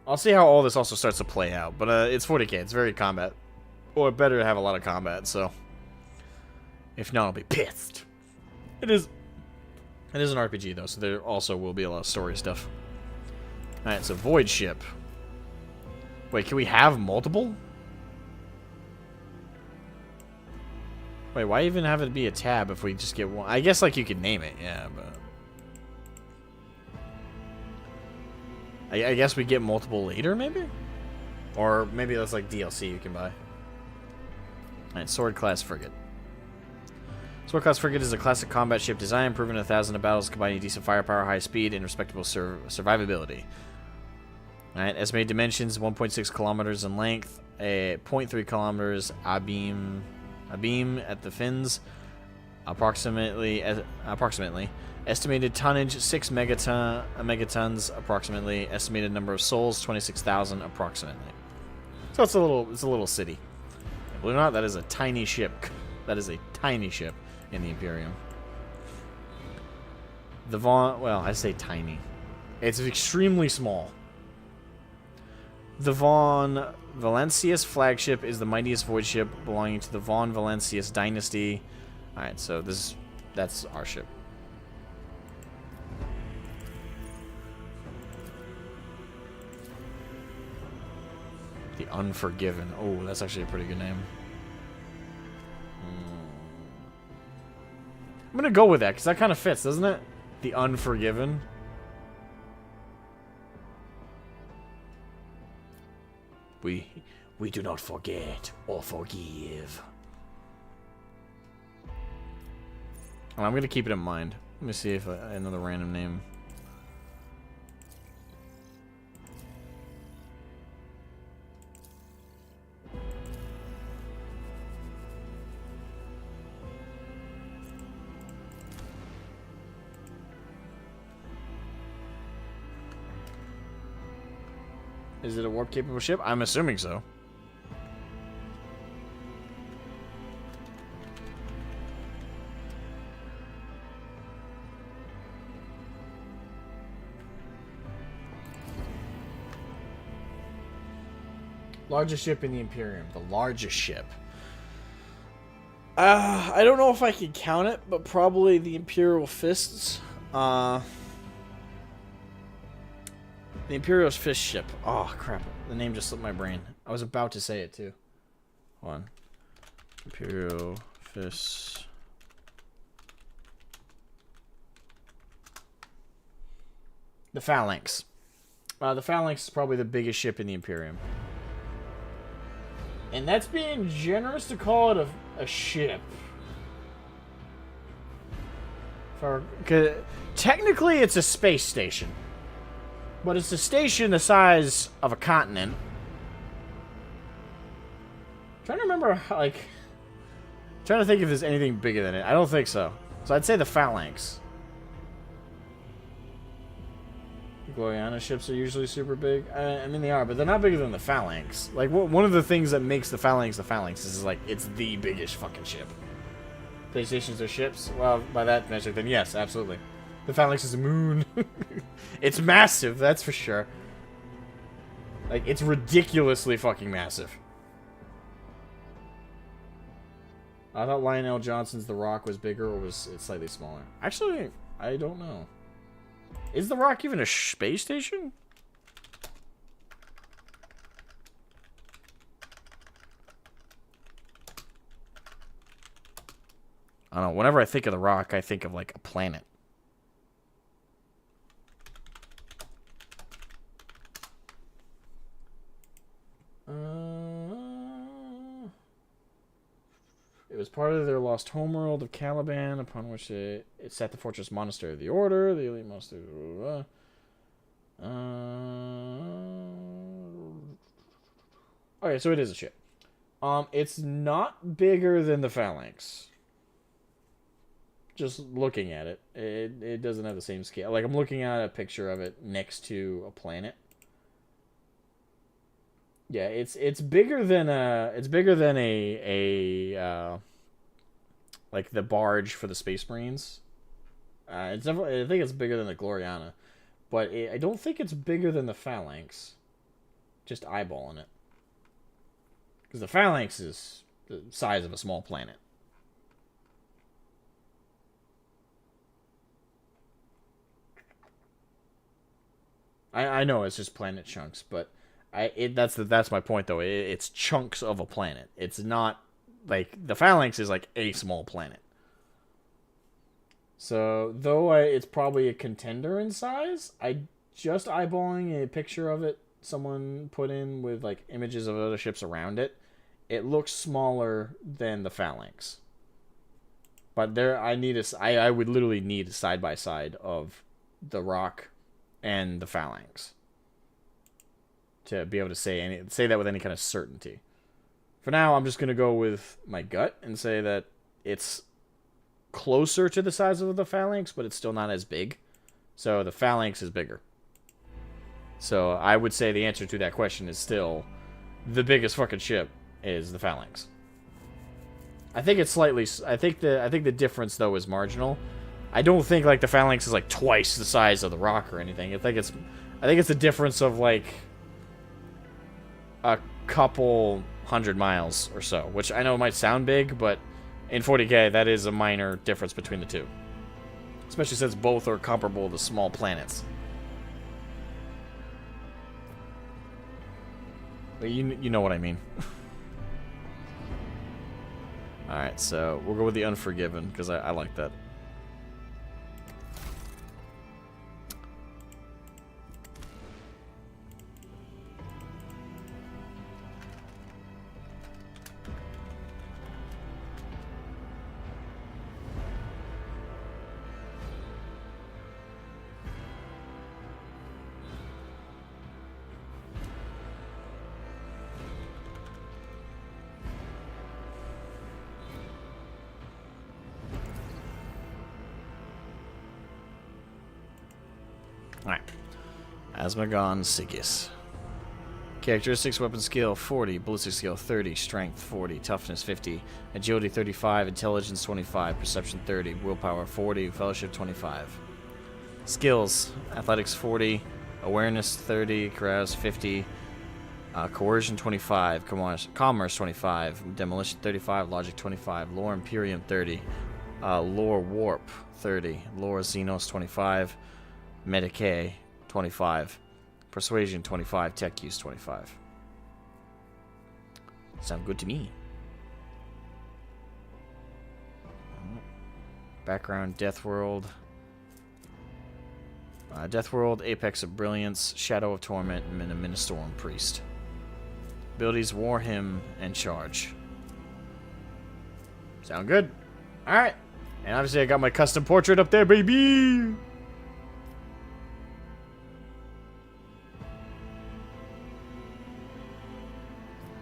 S1: I'll see how all this also starts to play out. But it's 40k. It's very combat. Or it better have a lot of combat, so. If not, I'll be pissed. It is an RPG, though, so there also will be a lot of story stuff. Alright, so Void Ship. Wait, can we have multiple? Wait, why even have it be a tab if we just get one? I guess, like, you could name it, yeah, but... I guess we get multiple later, maybe? Or maybe that's, like, DLC you can buy. Alright, Sword Class Frigate. Sword Class Frigate is a classic combat ship design, proven in 1,000 of battles, combining decent firepower, high speed, and respectable survivability. Alright, estimated dimensions, 1.6 kilometers in length, 0.3 kilometers abeam at the fins, approximately. Estimated tonnage, 6 megatons, approximately. Estimated number of souls, 26,000, approximately. So it's a little city. Believe it or not, that is a tiny ship. That is a tiny ship in the Imperium. The well, I say tiny. It's extremely small. The Von Valancius flagship is the mightiest void ship belonging to the Von Valancius dynasty. Alright, so that's our ship. The Unforgiven. Oh, that's actually a pretty good name. I'm gonna go with that, because that kind of fits, doesn't it? The Unforgiven. We do not forget or forgive. I'm gonna keep it in mind. Let me see if another random name. Is it a warp-capable ship? I'm assuming so. Largest ship in the Imperium. The largest ship. I don't know if I can count it, but probably the Imperial Fists. The Imperial Fist ship. Oh, crap. The name just slipped my brain. I was about to say it, too. Hold on. Imperial Fist. The Phalanx. The Phalanx is probably the biggest ship in the Imperium. And that's being generous to call it a ship. Technically, it's a space station. But it's a station the size of a continent. I'm trying to remember, like... trying to think if there's anything bigger than it. I don't think so. So I'd say the Phalanx. Gloriana ships are usually super big. I mean, they are, but they're not bigger than the Phalanx. Like, one of the things that makes the Phalanx is, like, it's the biggest fucking ship. PlayStations are ships? Well, by that measure, then yes, absolutely. The Phalanx is a moon. It's massive, that's for sure. Like, it's ridiculously fucking massive. I thought Lionel Johnson's The Rock was bigger, or was it slightly smaller? Actually, I don't know. Is The Rock even a space station? I don't know. Whenever I think of The Rock, I think of, like, a planet. It was part of their lost homeworld of Caliban, upon which it set the fortress Monastery of the Order, the elite monastery. Okay, so it is a ship. It's not bigger than the Phalanx. Just looking at it, it doesn't have the same scale. Like, I'm looking at a picture of it next to a planet. Yeah, it's bigger than a like the barge for the Space Marines. It's definitely, I think it's bigger than the Gloriana, but I don't think it's bigger than the Phalanx. Just eyeballing it, because the Phalanx is the size of a small planet. I know it's just planet chunks, but that's my point though. It's chunks of a planet. It's not like the Phalanx is like a small planet. So though it's probably a contender in size, I just eyeballing a picture of it someone put in with like images of other ships around it. It looks smaller than the Phalanx. But I would literally need a side by side of the Rock and the Phalanx to be able to say that with any kind of certainty. For now, I'm just going to go with my gut and say that it's closer to the size of the Phalanx, but it's still not as big. So the Phalanx is bigger. So I would say the answer to that question is still the biggest fucking ship is the Phalanx. I think it's slightly... I think the difference, though, is marginal. I don't think, like, the Phalanx is, like, twice the size of the Rock or anything. I think it's a difference of, like, a couple 100 miles or so, which I know might sound big, but in 40K, that is a minor difference between the two. Especially since both are comparable to small planets. But you know what I mean. Alright, so we'll go with the Unforgiven, because I like that. Alright. Asmogan Sigis. Characteristics, weapon skill 40, ballistic skill 30, strength 40, toughness 50, agility 35, intelligence 25, perception 30, willpower 40, fellowship 25. Skills, athletics 40, awareness 30, carouse 50, coercion 25, commerce 25, demolition 35, logic 25, lore imperium 30, lore warp 30, lore xenos 25, medicae 25, persuasion 25, tech use 25. Sound good to me. Background, Death World. Death World, Apex of Brilliance, Shadow of Torment, and a Ministorum Priest. Abilities, War Hymn, and Charge. Sound good? Alright. And obviously I got my custom portrait up there, baby!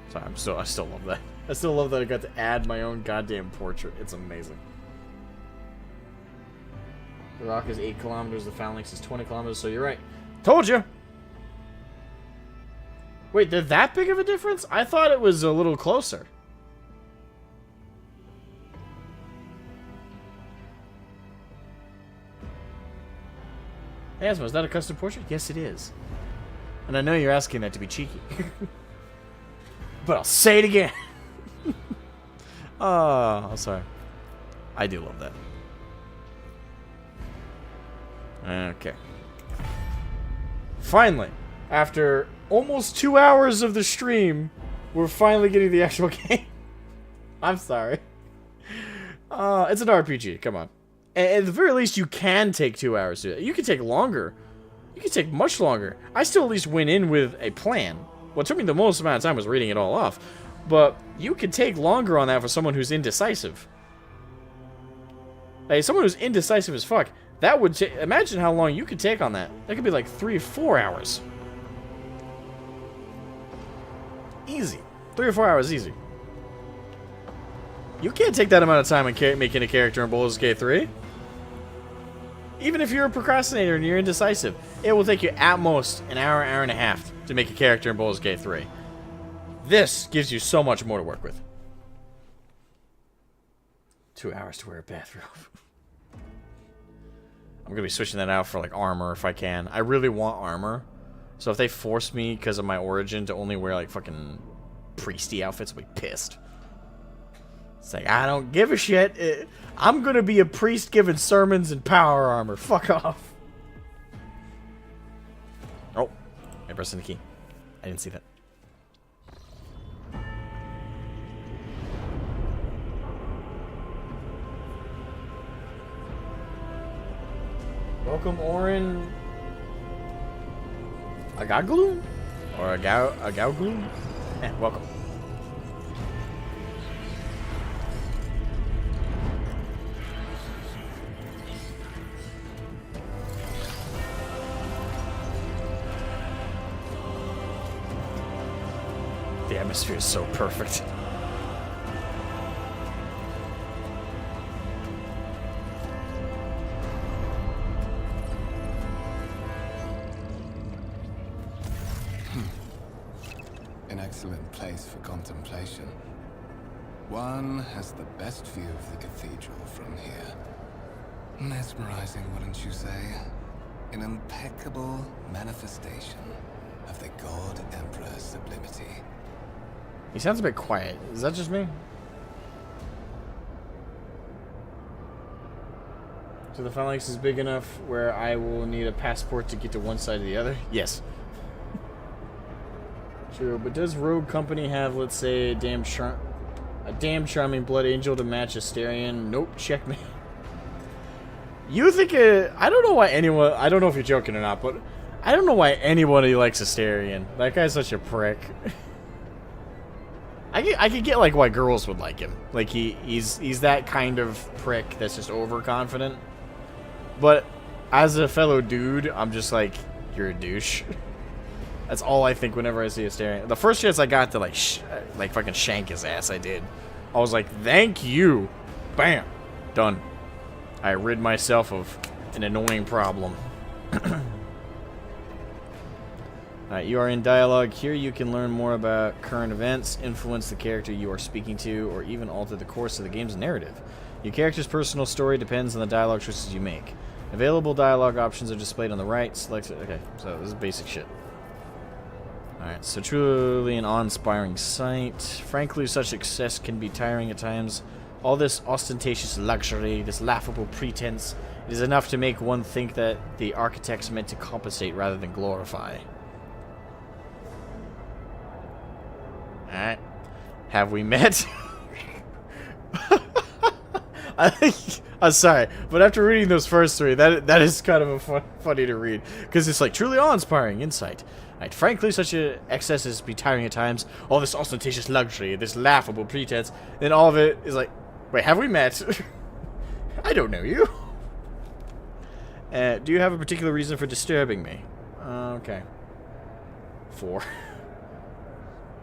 S1: Sorry, I still love that. I still love that I got to add my own goddamn portrait. It's amazing. The rock is 8 kilometers, the phalanx is 20 kilometers, so you're right. Told you! Wait, they're that big of a difference? I thought it was a little closer. Hey, Asmo, is that a custom portrait? Yes, it is. And I know you're asking that to be cheeky. But I'll say it again. Oh, sorry. I do love that. Okay. Finally, after almost 2 hours of the stream, we're finally getting the actual game. I'm sorry. It's an RPG. Come on. At the very least, you can take 2 hours to do it. You can take longer. You can take much longer. I still at least went in with a plan. What took me the most amount of time was reading it all off. But you could take longer on that for someone who's indecisive. Like, someone who's indecisive as fuck. That would imagine how long you could take on that. That could be like 3 or 4 hours. Easy. 3 or 4 hours easy. You can't take that amount of time in making a character in Baldur's Gate 3. Even if you're a procrastinator and you're indecisive, it will take you at most an hour, hour and a half to make a character in Baldur's Gate 3. This gives you so much more to work with. 2 hours to wear a bathrobe. I'm gonna be switching that out for like armor if I can. I really want armor. So if they force me because of my origin to only wear like fucking priesty outfits, I'll be pissed. It's like, I don't give a shit. I'm gonna be a priest giving sermons in power armor. Fuck off. Oh, I pressed the key. I didn't see that. Welcome, Orin. Agaglu? Or Agauglu? Welcome. The atmosphere is so perfect.
S8: An excellent place for contemplation. One has the best view of the cathedral from here. Mesmerizing, wouldn't you say? An impeccable manifestation of the God Emperor's sublimity.
S1: He sounds a bit quiet. Is that just me? So the phalanx is big enough where I will need a passport to get to one side or the other? Yes. True, but does Rogue Company have, let's say, a damn charming blood angel to match Asterion? Nope, checkmate. You think I don't know why anyone, I don't know if you're joking or not, but I don't know why anybody likes Asterion. That guy's such a prick. I could get like why girls would like him. Like he's that kind of prick that's just overconfident. But as a fellow dude, I'm just like, you're a douche. That's all I think whenever I see Asterion. The first chance I got to like fucking shank his ass, I did. I was like, thank you. Bam. Done. I rid myself of an annoying problem. Alright, you are in dialogue. Here you can learn more about current events, influence the character you are speaking to, or even alter the course of the game's narrative. Your character's personal story depends on the dialogue choices you make. Available dialogue options are displayed on the right. Select. Okay, so this is basic shit. Alright, so truly an awe-inspiring sight. Frankly, such success can be tiring at times. All this ostentatious luxury, this laughable pretense, it is enough to make one think that the architects meant to compensate rather than glorify. Alright. Have we met? I think... I'm sorry, but after reading those first three, that is kind of funny to read. Because it's like, truly awe-inspiring insight. Right, frankly, such excesses be tiring at times. All this ostentatious luxury, this laughable pretense, then all of it is like, wait, have we met? I don't know you. Do you have a particular reason for disturbing me? Okay. 4.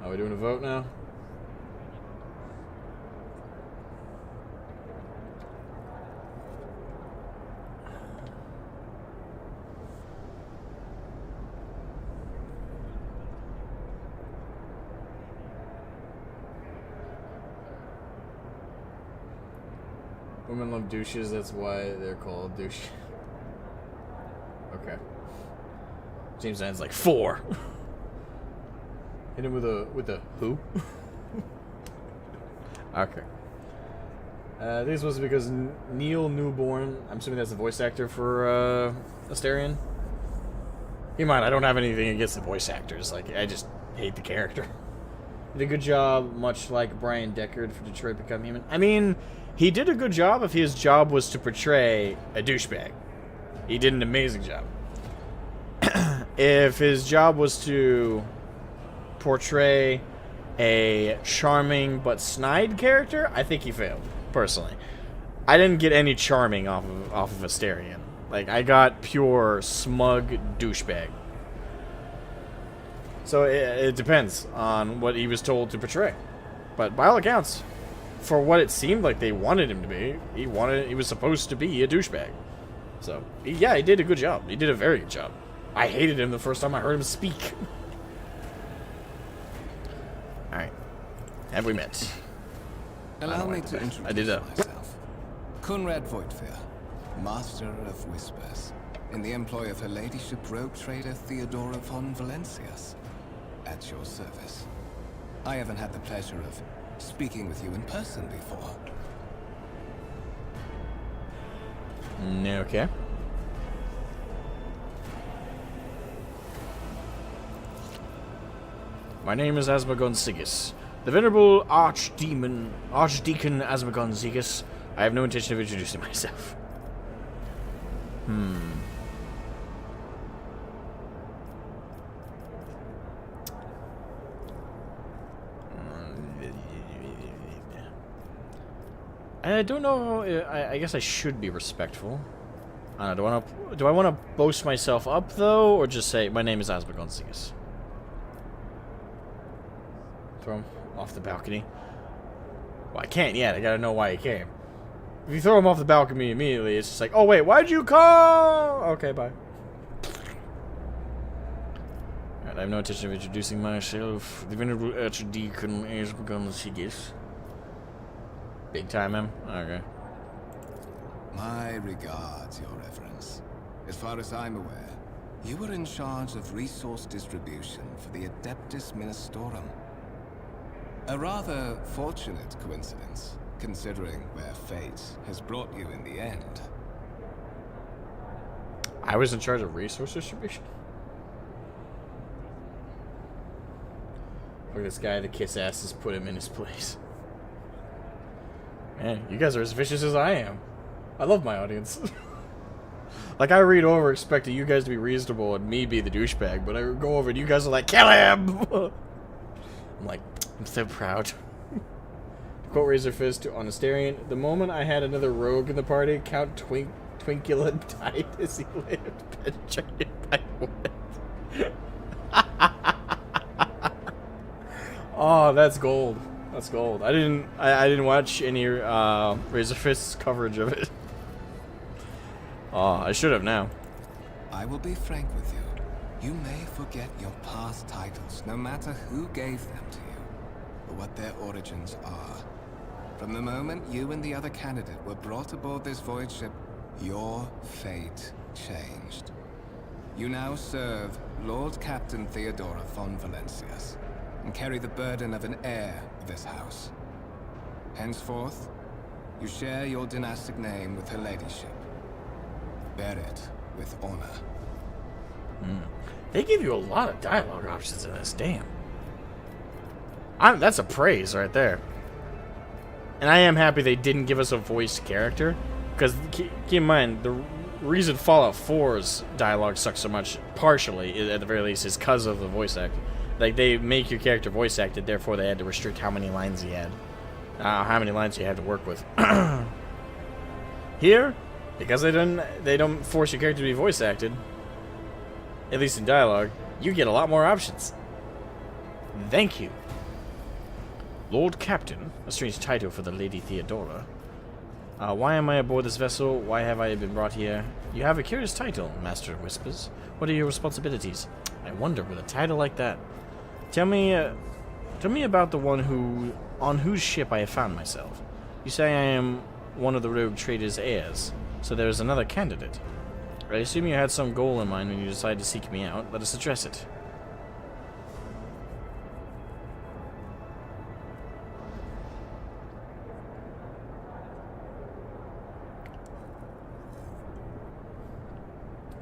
S1: Are we doing a vote now? Women love douches, that's why they're called douche. Okay. James Ann's like 4. Hit him with a who? Okay. This was because Neil Newborn, I'm assuming that's the voice actor for Astarion. Keep in mind, I don't have anything against the voice actors. Like, I just hate the character. Did a good job, much like Brian Deckard for Detroit Become Human. I mean, he did a good job if his job was to portray a douchebag. He did an amazing job. If his job was to portray a charming but snide character, I think he failed, personally. I didn't get any charming off of Astarion. Like, I got pure smug douchebag. So it depends on what he was told to portray. But by all accounts, for what it seemed like they wanted him to be, he was supposed to be a douchebag. So, yeah, he did a good job. He did a very good job. I hated him the first time I heard him speak. Alright. Have we met?
S8: Allow me to introduce
S1: that.
S8: myself. Conrad Voigtfear, Master of Whispers, in the employ of Her Ladyship Rogue Trader Theodora von Valencias. At your service. I haven't had the pleasure of speaking with you in person before.
S1: Okay. My name is Asmogan Sigis, the venerable Archdeacon Asmogan Sigis. I have no intention of introducing myself. I don't know. I guess I should be respectful. I don't know. Do I want to boast myself up though, or just say my name is Asmogan Sigis? Throw him off the balcony. Well, I can't yet. I gotta know why he came. If you throw him off the balcony immediately, it's just like, oh wait, why'd you call? Okay, bye. Alright, I have no intention of introducing myself. The venerable Archdeacon Asmogan Sigis. Big time him? Okay.
S8: My regards, Your Reverence. As far as I'm aware, you were in charge of resource distribution for the Adeptus Ministorum. A rather fortunate coincidence, considering where fate has brought you in the end.
S1: I was in charge of resource distribution? Look at this guy, the kiss asses put him in his place. Man, you guys are as vicious as I am. I love my audience. Like, I read over expecting you guys to be reasonable and me be the douchebag, but I go over and you guys are like, kill him! I'm like, I'm so proud. Quote Razorfist on Astarion. The moment I had another rogue in the party, Count Twinkula died as he lived, penetrated by wood. Oh, that's gold. That's gold. I didn't watch any Razorfist's coverage of it. Oh, I should have now.
S8: I will be frank with you. You may forget your past titles, no matter who gave them to you, or what their origins are. From the moment you and the other candidate were brought aboard this void ship, your fate changed. You now serve Lord Captain Theodora von Valencius, and carry the burden of an heir of this house. Henceforth, you share your dynastic name with her ladyship. Bear it with honor.
S1: They give you a lot of dialogue options in this. Damn. That's a praise right there. And I am happy they didn't give us a voiced character, because keep in mind, the reason Fallout 4's dialogue sucks so much, partially, at the very least, is because of the voice acting. Like, they make your character voice acted, therefore they had to restrict how many lines he had. How many lines you had to work with. Here, because they don't force your character to be voice acted, at least in dialogue, you get a lot more options. Thank you. Lord Captain, a strange title for the Lady Theodora. Why am I aboard this vessel? Why have I been brought here? You have a curious title, Master of Whispers. What are your responsibilities? I wonder with a title like that. Tell me about the one on whose ship I have found myself. You say I am one of the rogue trader's heirs, so there is another candidate. I assume you had some goal in mind when you decided to seek me out. Let us address it.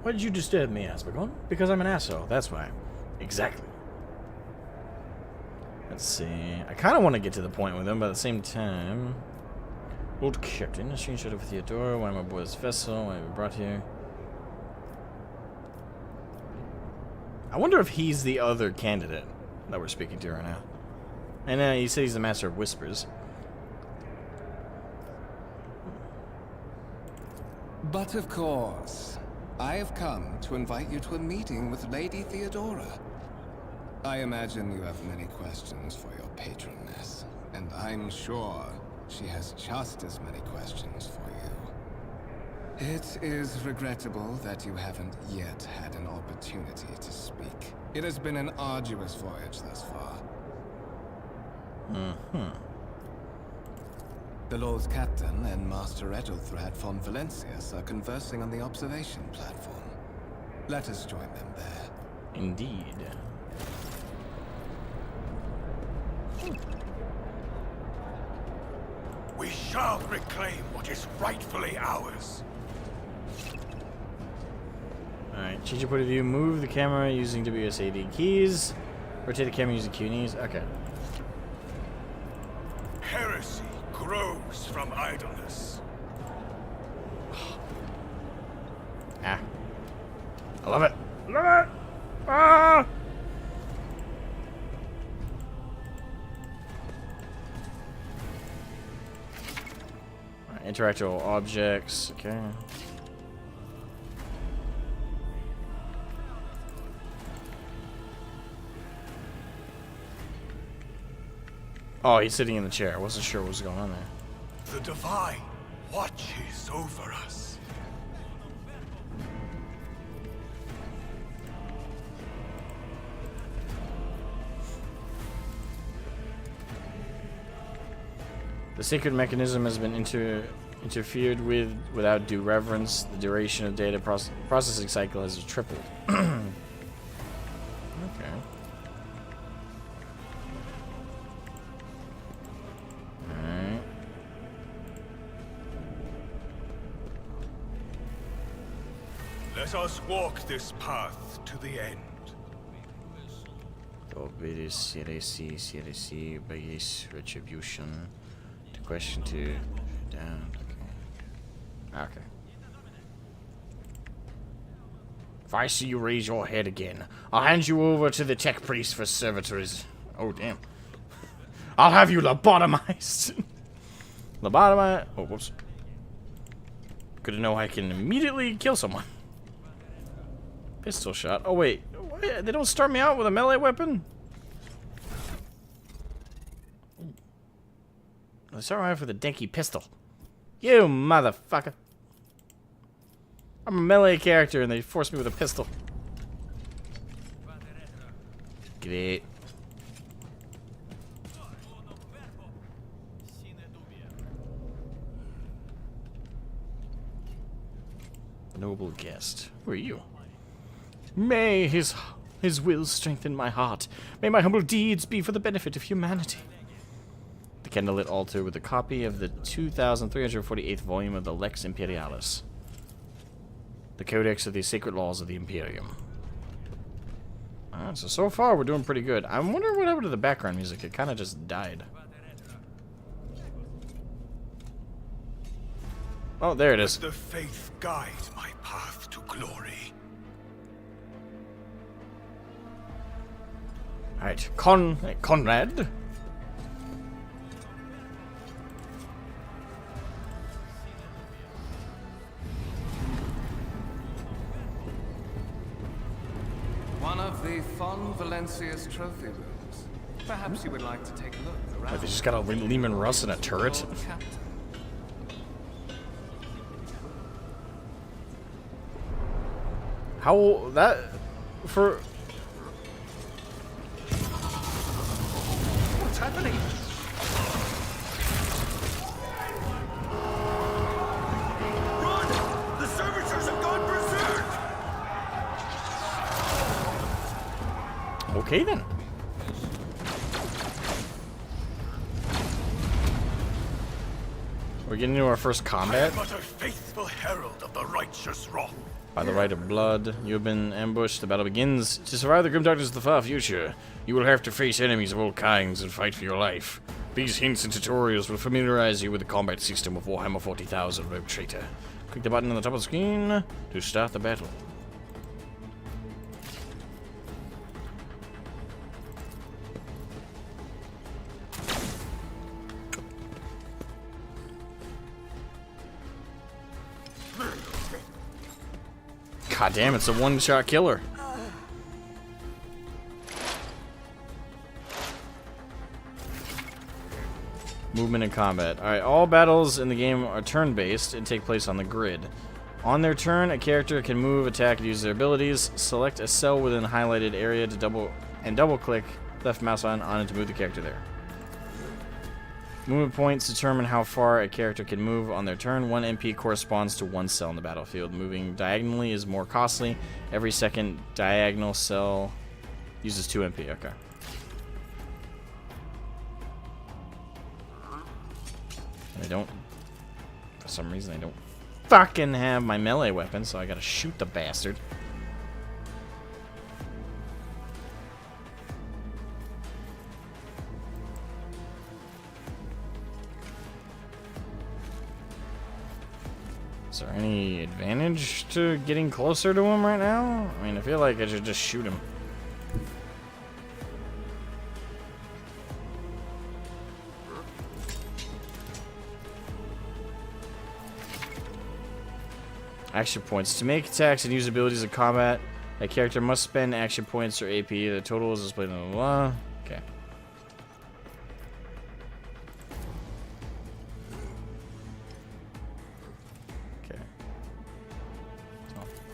S1: Why did you disturb me, Asmogan? Because I'm an asshole, that's why. Exactly. Let's see. I kind of want to get to the point with him, but at the same time... Lord Captain, a strange shadow of Theodora. Why am I aboard this vessel? Why am I brought here? I wonder if he's the other candidate that we're speaking to right now. And he said he's the Master of Whispers.
S8: But of course, I have come to invite you to a meeting with Lady Theodora. I imagine you have many questions for your patroness, and I'm sure she has just as many questions for you. It is regrettable that you haven't yet had an opportunity to speak. It has been an arduous voyage thus far. The Lord Captain and Master Edelthrat von Valencius are conversing on the observation platform. Let us join them there.
S1: Indeed.
S2: We shall reclaim what is rightfully ours.
S1: Alright, change your point of view. Move the camera using WSAD keys. Rotate the camera using Q and E's. Okay.
S2: Heresy grows from idleness.
S1: Ah. I love it. Love it! Ah! Alright, interact with all objects. Okay. Oh, he's sitting in the chair. I wasn't sure what was going on there.
S2: The Divine watches over us.
S1: The sacred mechanism has been interfered with without due reverence. The duration of data processing cycle has tripled. Okay. Alright.
S2: Let us walk this path to the end.
S1: Retribution. To question to down. Okay. Okay. If I see you raise your head again, I'll hand you over to the tech priest for servitors. Oh damn. I'll have you lobotomized. Lobotomized. Oh whoops. Good to know I can immediately kill someone. Pistol shot. Oh wait. They don't start me out with a melee weapon? They start me out with a dinky pistol. You motherfucker. I'm a melee character and they forced me with a pistol. Great. Noble guest. Who are you? May his will strengthen my heart. May my humble deeds be for the benefit of humanity. The candlelit altar with a copy of the 2348th volume of the Lex Imperialis. The Codex of the Sacred Laws of the Imperium. Alright, so far we're doing pretty good. I wonder what happened to the background music. It kind of just died. Oh, there it is.
S2: The faith guide my path to glory.
S1: Alright, Conrad.
S8: One of the Fon Valencia's trophy rooms. Perhaps you would like to take a look around.
S1: Wait, they just got a Lehman Russ in a turret? How that for?
S8: What's happening?
S2: Run! The servitors have gone berserk!
S1: Okay then. We're getting into our first combat.
S2: I am but a faithful herald of the righteous wrath.
S1: By the right of blood, you have been ambushed. The battle begins. To survive the grim darkness of the far future, you will have to face enemies of all kinds and fight for your life. These hints and tutorials will familiarize you with the combat system of Warhammer 40,000, Rogue Traitor. Click the button on the top of the screen to start the battle. God damn, it's a one-shot killer. Movement and combat. Alright, all battles in the game are turn-based and take place on the grid. On their turn, a character can move, attack, and use their abilities. Select a cell within a highlighted area to double-click left mouse on it to move the character there. Movement points determine how far a character can move on their turn. 1 MP corresponds to 1 cell in the battlefield. Moving diagonally is more costly. Every second diagonal cell uses 2 MP. Okay. I don't... For some reason, I don't fucking have my melee weapon, so I gotta shoot the bastard. Is there any advantage to getting closer to him right now? I mean, I feel like I should just shoot him. Action points. To make attacks and use abilities in combat, a character must spend action points or AP. The total is displayed on the blah. Okay.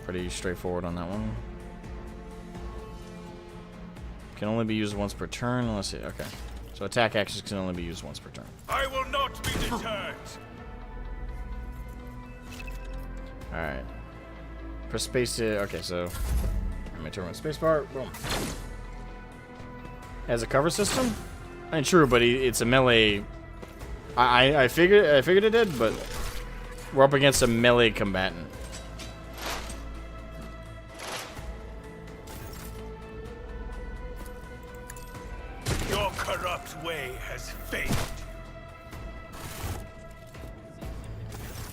S1: Pretty straightforward on that one. Can only be used once per turn. Let's see. Okay. So attack actions can only be used once per turn.
S2: I will not be deterred.
S1: Alright. Press space to... Okay, so... I'm gonna turn on spacebar. Boom. Has a cover system? Ain't true, but it's a melee... I figured it did, but... We're up against a melee combatant.
S2: Your corrupt way has failed.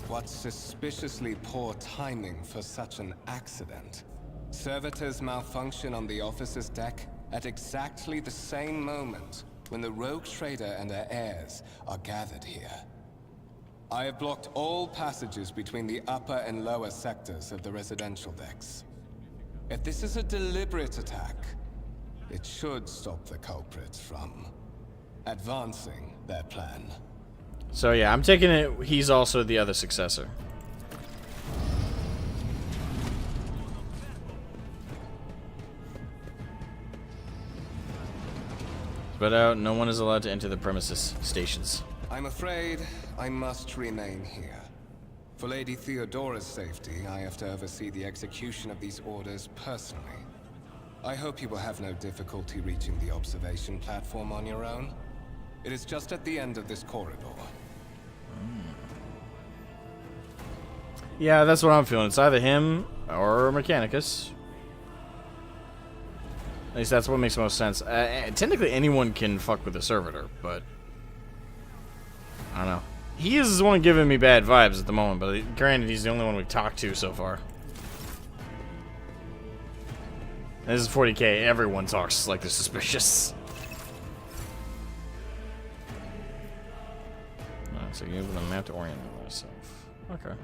S8: What suspiciously poor timing for such an accident. Servitors malfunction on the officer's deck at exactly the same moment when the rogue trader and her heirs are gathered here. I have blocked all passages between the upper and lower sectors of the residential decks. If this is a deliberate attack, it should stop the culprits from advancing their plan.
S1: So yeah, I'm taking it he's also the other successor. Spread out. No one is allowed to enter the premises. Stations.
S8: I'm afraid I must remain here. For Lady Theodora's safety, I have to oversee the execution of these orders personally. I hope you will have no difficulty reaching the observation platform on your own. It is just at the end of this corridor.
S1: Yeah, that's what I'm feeling. It's either him or Mechanicus. At least that's what makes the most sense. Technically, anyone can fuck with the servitor, but I don't know. He is the one giving me bad vibes at the moment, but granted, he's the only one we've talked to so far. This is 40k. Everyone talks like they're suspicious. Alright, so you have a map to orient myself. Okay.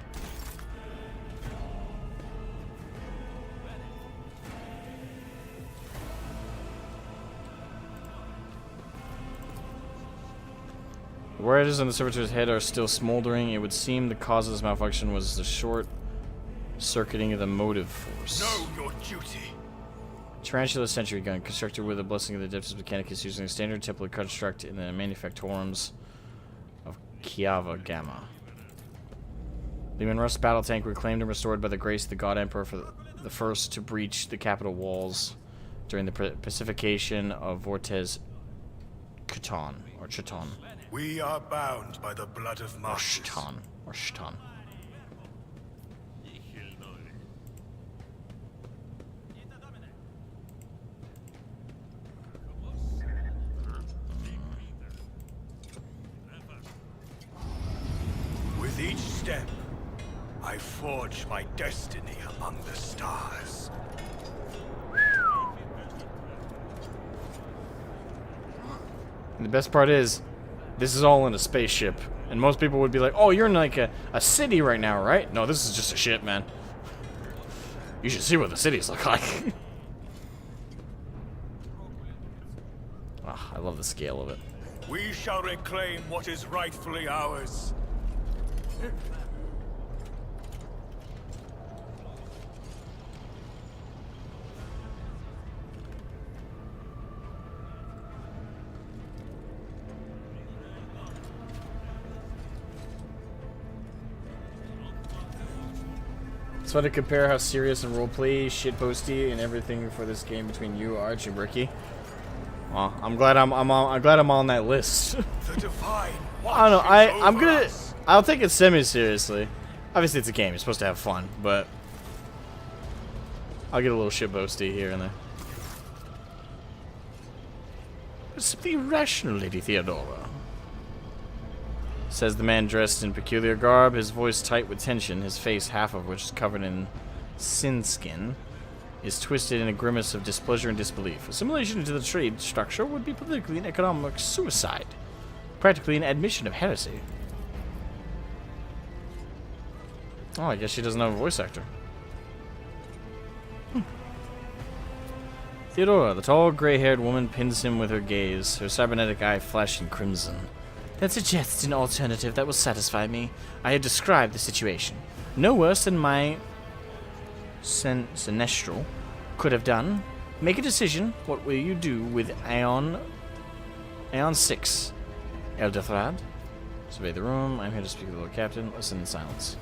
S1: The wires on the servitor's head are still smoldering. It would seem the cause of this malfunction was the short circuiting of the motive force.
S2: Know your duty.
S1: Tarantula sentry gun constructed with the blessing of the Depths Mechanicus using a standard template construct in the manufactorums of Kiava Gamma. Lehman Russ battle tank reclaimed and restored by the grace of the God Emperor for the first to breach the capital walls during the pacification of Vortes Chiton, or Chiton.
S2: We are bound by the blood of
S1: Or
S2: martyrs.
S1: Chiton, or Chiton.
S2: With each step, I forge my destiny among the stars.
S1: And the best part is, this is all in a spaceship. And most people would be like, oh, you're in like a city right now, right? No, this is just a ship, man. You should see what the cities look like. Oh, I love the scale of it.
S2: We shall reclaim what is rightfully ours.
S1: So to compare how serious and roleplay, shitposty, and everything for this game between you, Arch, and Ricky. Well, I'm glad I'm on that list.
S2: The divine.
S1: I don't know. I'm
S2: watches
S1: gonna.
S2: over us.
S1: I'll take it semi-seriously. Obviously, it's a game. You're supposed to have fun, but I'll get a little shitposty here and there. It's simply irrational, Lady Theodora. Says the man dressed in peculiar garb, his voice tight with tension, his face, half of which is covered in sin skin, is twisted in a grimace of displeasure and disbelief. Assimilation to the trade structure would be politically and economic suicide. Practically an admission of heresy. Oh, I guess she doesn't have a voice actor. Theodora, the tall, gray-haired woman, pins him with her gaze, her cybernetic eye flashing crimson. That suggests an alternative that will satisfy me. I had described the situation. No worse than my Sinestral could have done. Make a decision. What will you do with Aeon 6? Eldethrad. Survey the room. I'm here to speak to the Lord Captain. Listen in silence.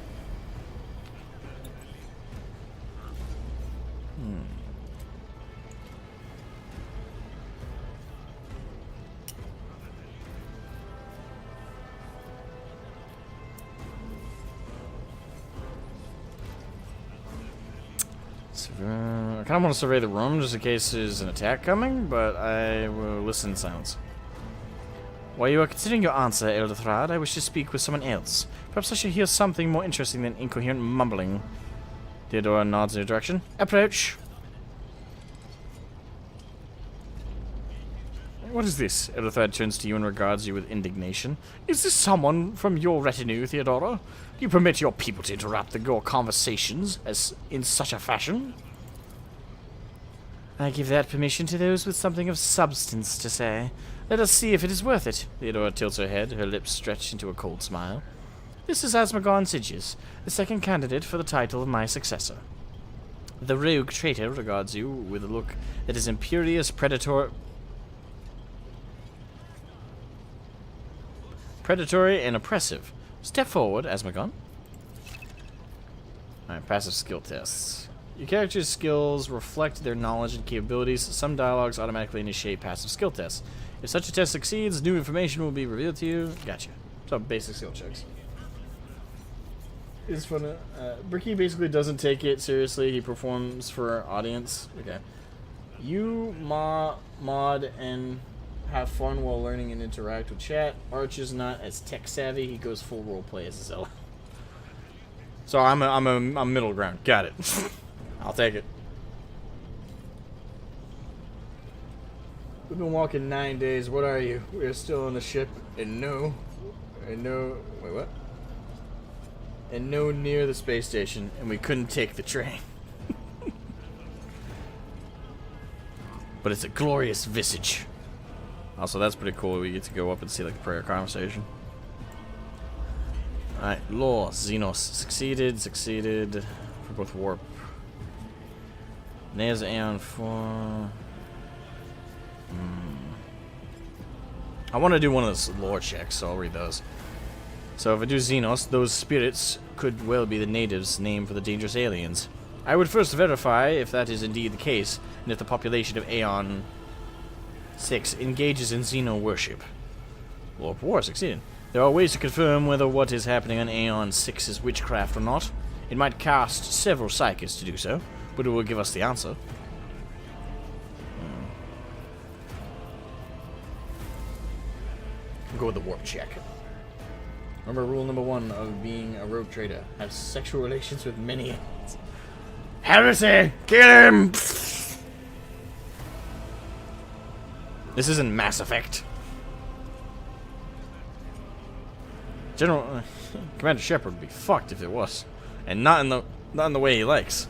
S1: I kind of want to survey the room just in case there's an attack coming, but I will listen in silence. While you are considering your answer, Eldethrad, I wish to speak with someone else. Perhaps I should hear something more interesting than incoherent mumbling. Theodora nods in your direction. Approach. What is this? Eldethrad turns to you and regards you with indignation. Is this someone from your retinue, Theodora? Do you permit your people to interrupt your conversations as in such a fashion? I give that permission to those with something of substance to say. Let us see if it is worth it. Theodora tilts her head, her lips stretched into a cold smile. This is Asmogan Sidious, the second candidate for the title of my successor. The rogue traitor regards you with a look that is imperious predatory and oppressive. Step forward, Asmogan. Alright, passive skill tests. Your character's skills reflect their knowledge and capabilities. Some dialogues automatically initiate passive skill tests. If such a test succeeds, new information will be revealed to you. Gotcha. So, basic skill checks. It's fun. Bricky basically doesn't take it seriously. He performs for our audience. Okay. You mod and have fun while learning and interact with chat. Arch is not as tech savvy. He goes full roleplay as Zella. So I'm a middle ground. Got it. I'll take it. We've been walking 9 days. What are you? We are still on the ship and wait, what? And no near the space station, and we couldn't take the train. But it's a glorious visage. Also, that's pretty cool. We get to go up and see like the prayer conversation. Alright, law. Xenos. Succeeded. For both warp. There's Aeon 4. I want to do one of those lore checks, so I'll read those. So if I do Xenos, those spirits could well be the natives' name for the dangerous aliens. I would first verify if that is indeed the case, and if the population of Aeon 6 engages in Xeno worship. Warp War succeeded. There are ways to confirm whether what is happening on Aeon 6 is witchcraft or not. It might cost several psychics to do so, but it will give us the answer. Go with the warp check. Remember rule number 1 of being a rogue trader. Have sexual relations with many aliens. Heresy! Kill him! This isn't Mass Effect. General Commander Shepard would be fucked if it was. And not in the way he likes.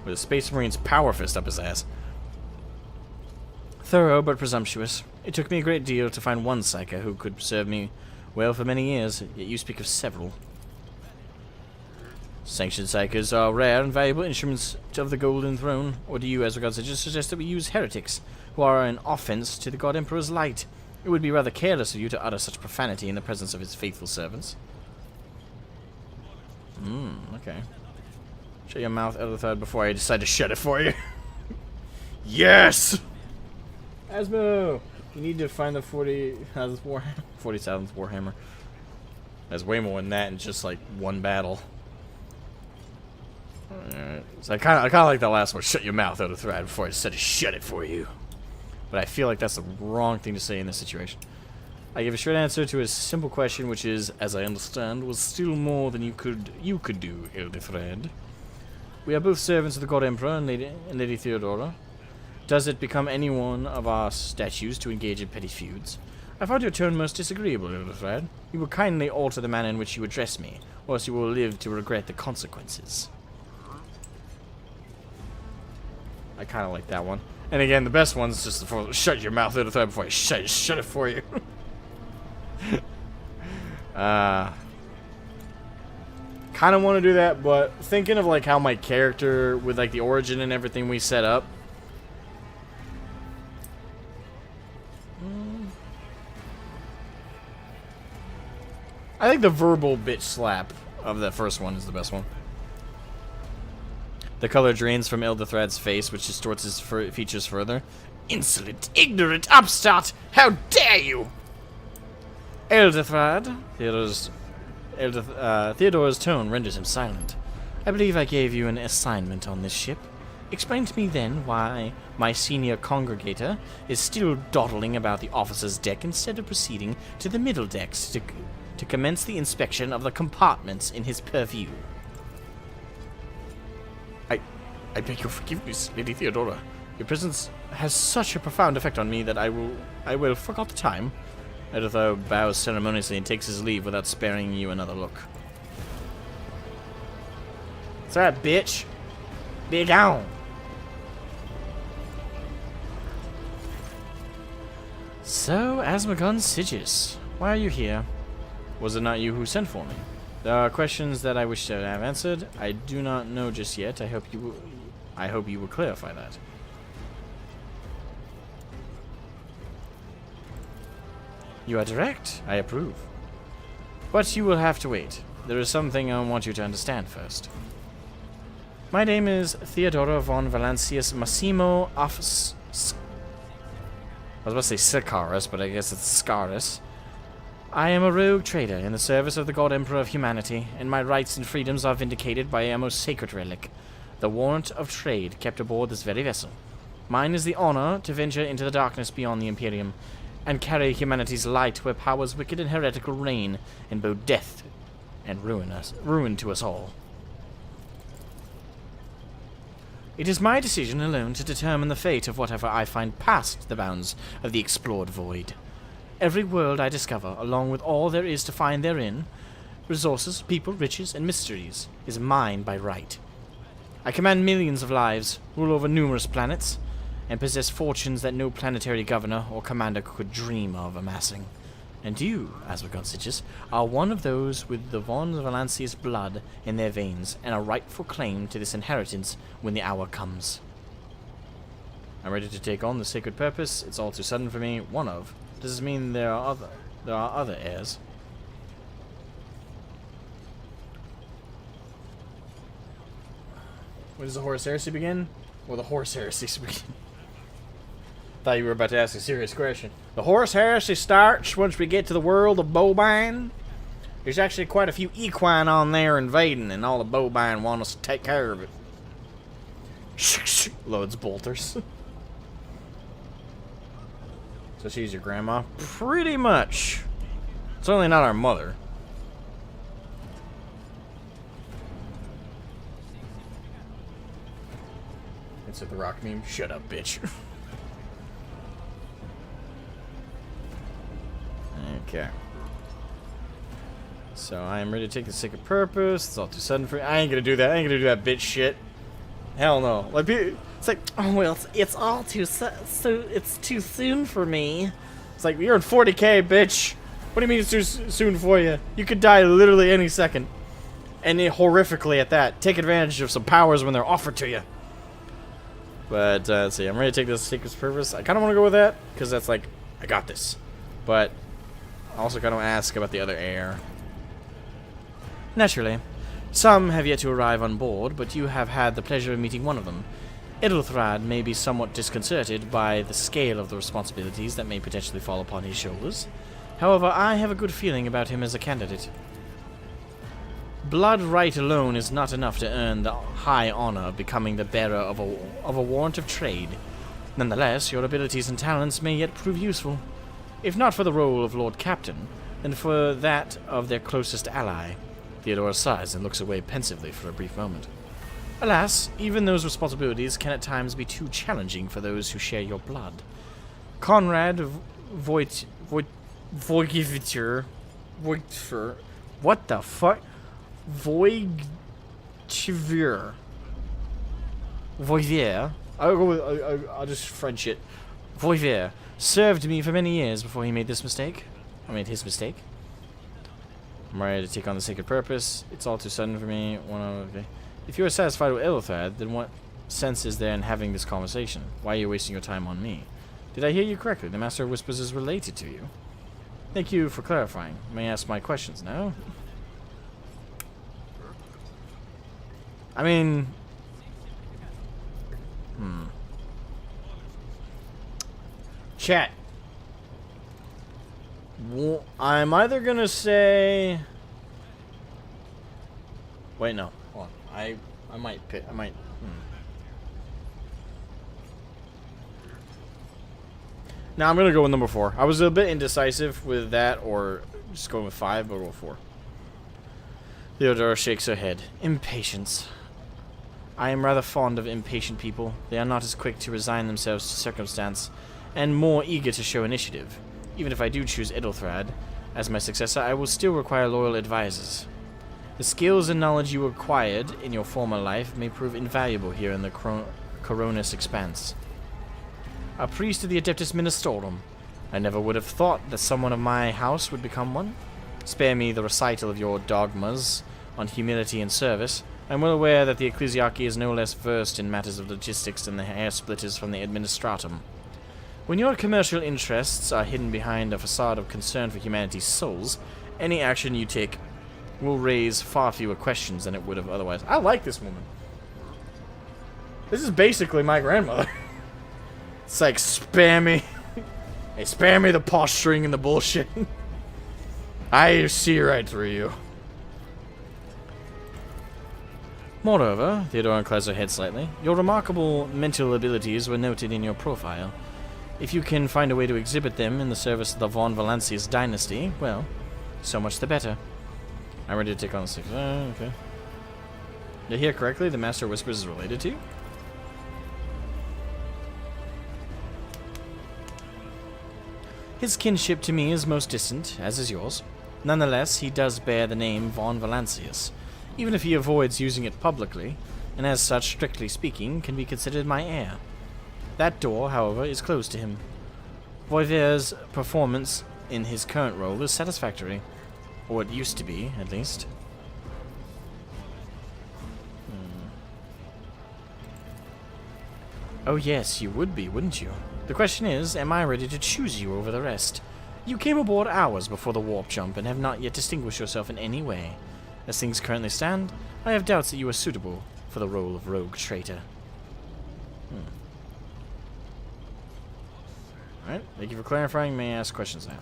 S1: With a Space Marine's power fist up his ass. Thorough but presumptuous. It took me a great deal to find one psyker who could serve me well for many years, yet you speak of several. Sanctioned psykers are rare and valuable instruments of the Golden Throne, or do you, as regards suggest that we use heretics, who are an offense to the God Emperor's light? It would be rather careless of you to utter such profanity in the presence of his faithful servants. Okay. Shut your mouth, Elithard, before I decide to shut it for you. Yes! Asmo! You need to find the 40,000th Warhammer. There's way more than that in just like one battle. Alright. So I kinda like that last one. Shut your mouth, Elithard, before I decide to shut it for you. But I feel like that's the wrong thing to say in this situation. I give a short answer to a simple question, which is, as I understand, was still more than you could do, Elithred. We are both servants of the God Emperor and Lady Theodora. Does it become any one of our statues to engage in petty feuds? I found your tone most disagreeable, Elithred. You will kindly alter the manner in which you address me, or else you will live to regret the consequences. I kind of like that one. And again, the best one's just the shut your mouth, Elithred, before I shut it for you. Kind of want to do that, but thinking of like how my character, with like the origin and everything we set up, I think the verbal bitch slap of the first one is the best one. The color drains from Elithred's face, which distorts his features further. Insolent, ignorant upstart! How dare you! Elithred, Theodora's tone renders him silent. I believe I gave you an assignment on this ship. Explain to me then why my senior congregator is still dawdling about the officer's deck instead of proceeding to the middle decks to commence the inspection of the compartments in his purview. I beg your forgiveness, Lady Theodora. Your presence has such a profound effect on me that I will forget the time. Editha bows ceremoniously and takes his leave without sparing you another look. What's that, bitch? Be down. So, Asmogan Sigis, why are you here? Was it not you who sent for me? There are questions that I wish to have answered. I do not know just yet. I hope you will clarify that. You are direct. I approve. But you will have to wait. There is something I want you to understand first. My name is Theodora von Valancius Massimo of I was about to say Sicaris, but I guess it's Scaris. I am a rogue trader in the service of the God Emperor of humanity, and my rights and freedoms are vindicated by a most sacred relic, the warrant of trade kept aboard this very vessel. Mine is the honor to venture into the darkness beyond the Imperium, and carry humanity's light where powers wicked and heretical reign, and both death and ruin to us all. It is my decision alone to determine the fate of whatever I find past the bounds of the explored void. Every world I discover, along with all there is to find therein, resources, people, riches, and mysteries, is mine by right. I command millions of lives, rule over numerous planets, and possess fortunes that no planetary governor or commander could dream of amassing. And you, Asmogan, are one of those with the von Valancius blood in their veins, and a rightful claim to this inheritance when the hour comes. I'm ready to take on the sacred purpose. It's all too sudden for me. One of. Does this mean there are other heirs? When does the Horus Heresy begin? Or the Horus Heresy begin? Thought you were about to ask a serious question. The Horus Heresy starts once we get to the world of Bobine. There's actually quite a few equine on there invading, and all the Bobine want us to take care of it. Loads bolters. So she's your grandma? Pretty much. Certainly not our mother. It's at the rock meme. Shut up, bitch. Okay. So I am ready to take the sacred purpose. It's all too sudden for me. I ain't gonna do that. I ain't gonna do that bitch shit. Hell no. Like, it's like, oh well, it's all too it's too soon for me. It's like, you're in 40k, bitch. What do you mean it's too soon for you? You could die literally any second, and horrifically at that. Take advantage of some powers when they're offered to you. But let's see. I'm ready to take this sacred purpose. I kind of want to go with that because that's like, I got this. But I also kind of ask about the other heir. Naturally. Some have yet to arrive on board, but you have had the pleasure of meeting one of them. Edelthrad may be somewhat disconcerted by the scale of the responsibilities that may potentially fall upon his shoulders. However, I have a good feeling about him as a candidate. Blood right alone is not enough to earn the high honor of becoming the bearer of a warrant of trade. Nonetheless, your abilities and talents may yet prove useful. If not for the role of Lord Captain, then for that of their closest ally. Theodora sighs and looks away pensively for a brief moment. Alas, even those responsibilities can at times be too challenging for those who share your blood. Conrad Voigtver, what the fuck? Voigtver. I'll just French it. Voigtver served me for many years before he made this mistake. His mistake. I'm ready to take on the sacred purpose. It's all too sudden for me. If you are satisfied with Edelthad, then what sense is there in having this conversation? Why are you wasting your time on me? Did I hear you correctly? The Master of Whispers is related to you. Thank you for clarifying. May I ask my questions now? I mean... Chat. I'm either gonna say... Wait, no. Hold on. I might pick... Now I'm gonna go with number 4. I was a bit indecisive with that, or just going with 5, but we'll go 4. Theodora shakes her head. Impatience. I am rather fond of impatient people. They are not as quick to resign themselves to circumstance, and more eager to show initiative. Even if I do choose Edelthrad as my successor, I will still require loyal advisors. The skills and knowledge you acquired in your former life may prove invaluable here in the Coronis Expanse. A priest of the Adeptus Ministorum. I never would have thought that someone of my house would become one. Spare me the recital of your dogmas on humility and service. I am well aware that the Ecclesiarchy is no less versed in matters of logistics than the hair splitters from the Administratum. When your commercial interests are hidden behind a facade of concern for humanity's souls, any action you take will raise far fewer questions than it would have otherwise. I like this woman. This is basically my grandmother. It's like, spare me. Hey, spare me the posturing and the bullshit. I see right through you. Moreover, Theodora inclines her head slightly, your remarkable mental abilities were noted in your profile. If you can find a way to exhibit them in the service of the Von Valancius dynasty, well, so much the better. I'm ready to take on the 6. Okay. Did I hear correctly? The Master Whispers is related to you? His kinship to me is most distant, as is yours. Nonetheless, he does bear the name Von Valancius, even if he avoids using it publicly, and as such, strictly speaking, can be considered my heir. That door, however, is closed to him. Voiver's performance in his current role is satisfactory. Or it used to be, at least. Oh yes, you would be, wouldn't you? The question is, am I ready to choose you over the rest? You came aboard hours before the warp jump and have not yet distinguished yourself in any way. As things currently stand, I have doubts that you are suitable for the role of rogue traitor. Alright, thank you for clarifying. May I ask questions now?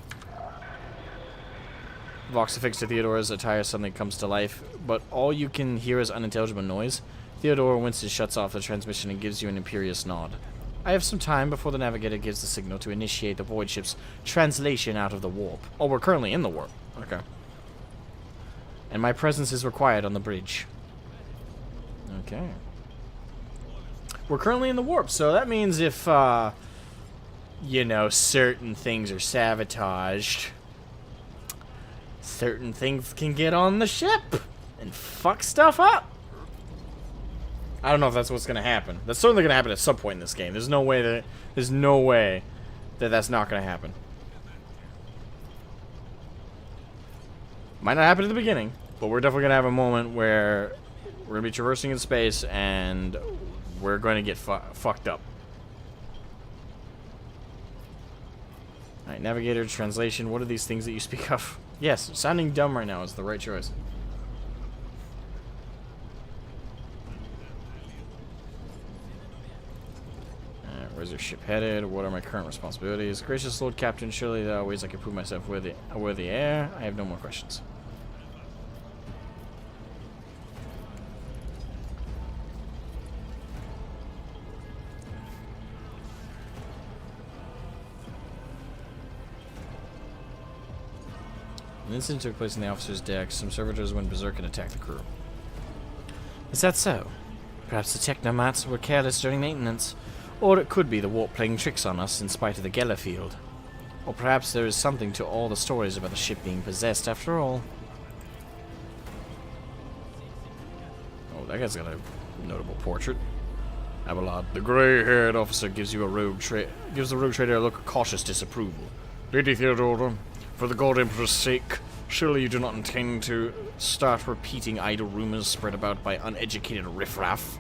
S1: Vox affixed to Theodora's attire suddenly comes to life, but all you can hear is unintelligible noise. Theodora winces, shuts off the transmission, and gives you an imperious nod. I have some time before the navigator gives the signal to initiate the void ship's translation out of the warp. Oh, we're currently in the warp. Okay. And my presence is required on the bridge. Okay. We're currently in the warp, so that means if, you know, certain things are sabotaged, certain things can get on the ship and fuck stuff up. I don't know if that's what's gonna happen. That's certainly gonna happen at some point in this game. There's no way that that's not gonna happen. Might not happen at the beginning, but we're definitely gonna have a moment where we're gonna be traversing in space and we're going to get fucked up. Alright, navigator, translation. What are these things that you speak of? Yes, sounding dumb right now is the right choice. Where's your ship headed? What are my current responsibilities? Gracious Lord Captain, surely there are ways I can prove myself a worthy heir. I have no more questions. An incident took place in the officer's deck. Some servitors went berserk and attacked the crew. Is that so? Perhaps the technomats were careless during maintenance. Or it could be the warp playing tricks on us in spite of the Geller field. Or perhaps there is something to all the stories about the ship being possessed after all. Oh, that guy's got a notable portrait. Abelard, the grey-haired officer gives the rogue trader a look of cautious disapproval. Lady Theodora, for the God Emperor's sake, surely you do not intend to start repeating idle rumors spread about by uneducated riffraff?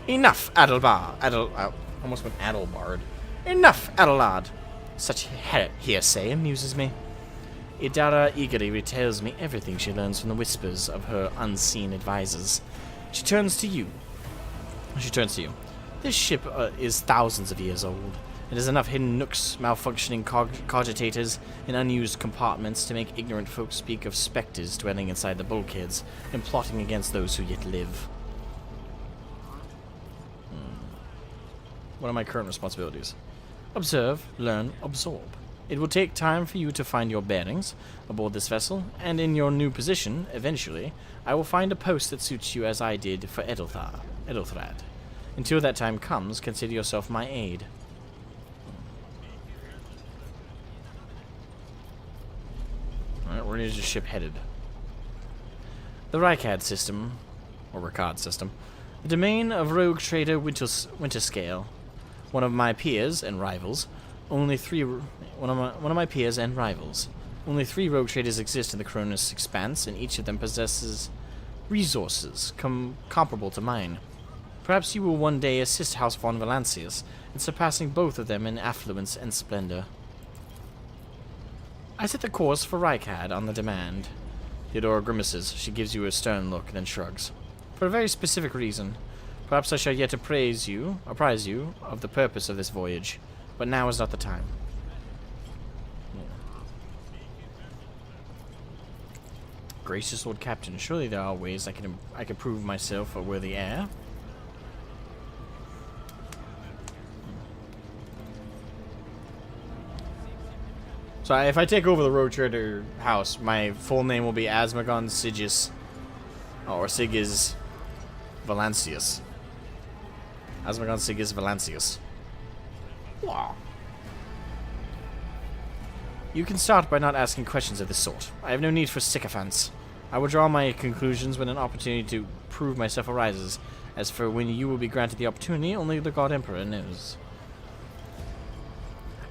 S1: Enough, almost went Adelbard. Enough, Adelard. Such hearsay amuses me. Idara eagerly retails me everything she learns from the whispers of her unseen advisors. She turns to you. This ship is thousands of years old. It has enough hidden nooks, malfunctioning cogitators, and unused compartments to make ignorant folks speak of specters dwelling inside the bulkheads and plotting against those who yet live. What are my current responsibilities? Observe, learn, absorb. It will take time for you to find your bearings aboard this vessel, and in your new position, eventually, I will find a post that suits you as I did for Edelthrad. Until that time comes, consider yourself my aide. Alright, where is your ship headed? The Ricad system, or Ricard system, the domain of rogue trader Winterscale. One of my peers and rivals. Only three rogue traders exist in the Cronus expanse, and each of them possesses resources comparable to mine. Perhaps you will one day assist House von Valancius in surpassing both of them in affluence and splendor. I set the course for Rykad on the demand. Theodora grimaces. She gives you a stern look, then shrugs. For a very specific reason. Perhaps I shall yet apprise you of the purpose of this voyage, but now is not the time. Gracious Lord Captain, surely there are ways I can prove myself a worthy heir. So if I take over the Road Trader house, my full name will be Asmogan Sigis, or Sigis Valancius. Asmogan Sigis Valancius. Wow. You can start by not asking questions of this sort. I have no need for sycophants. I will draw my conclusions when an opportunity to prove myself arises. As for when you will be granted the opportunity, only the God Emperor knows.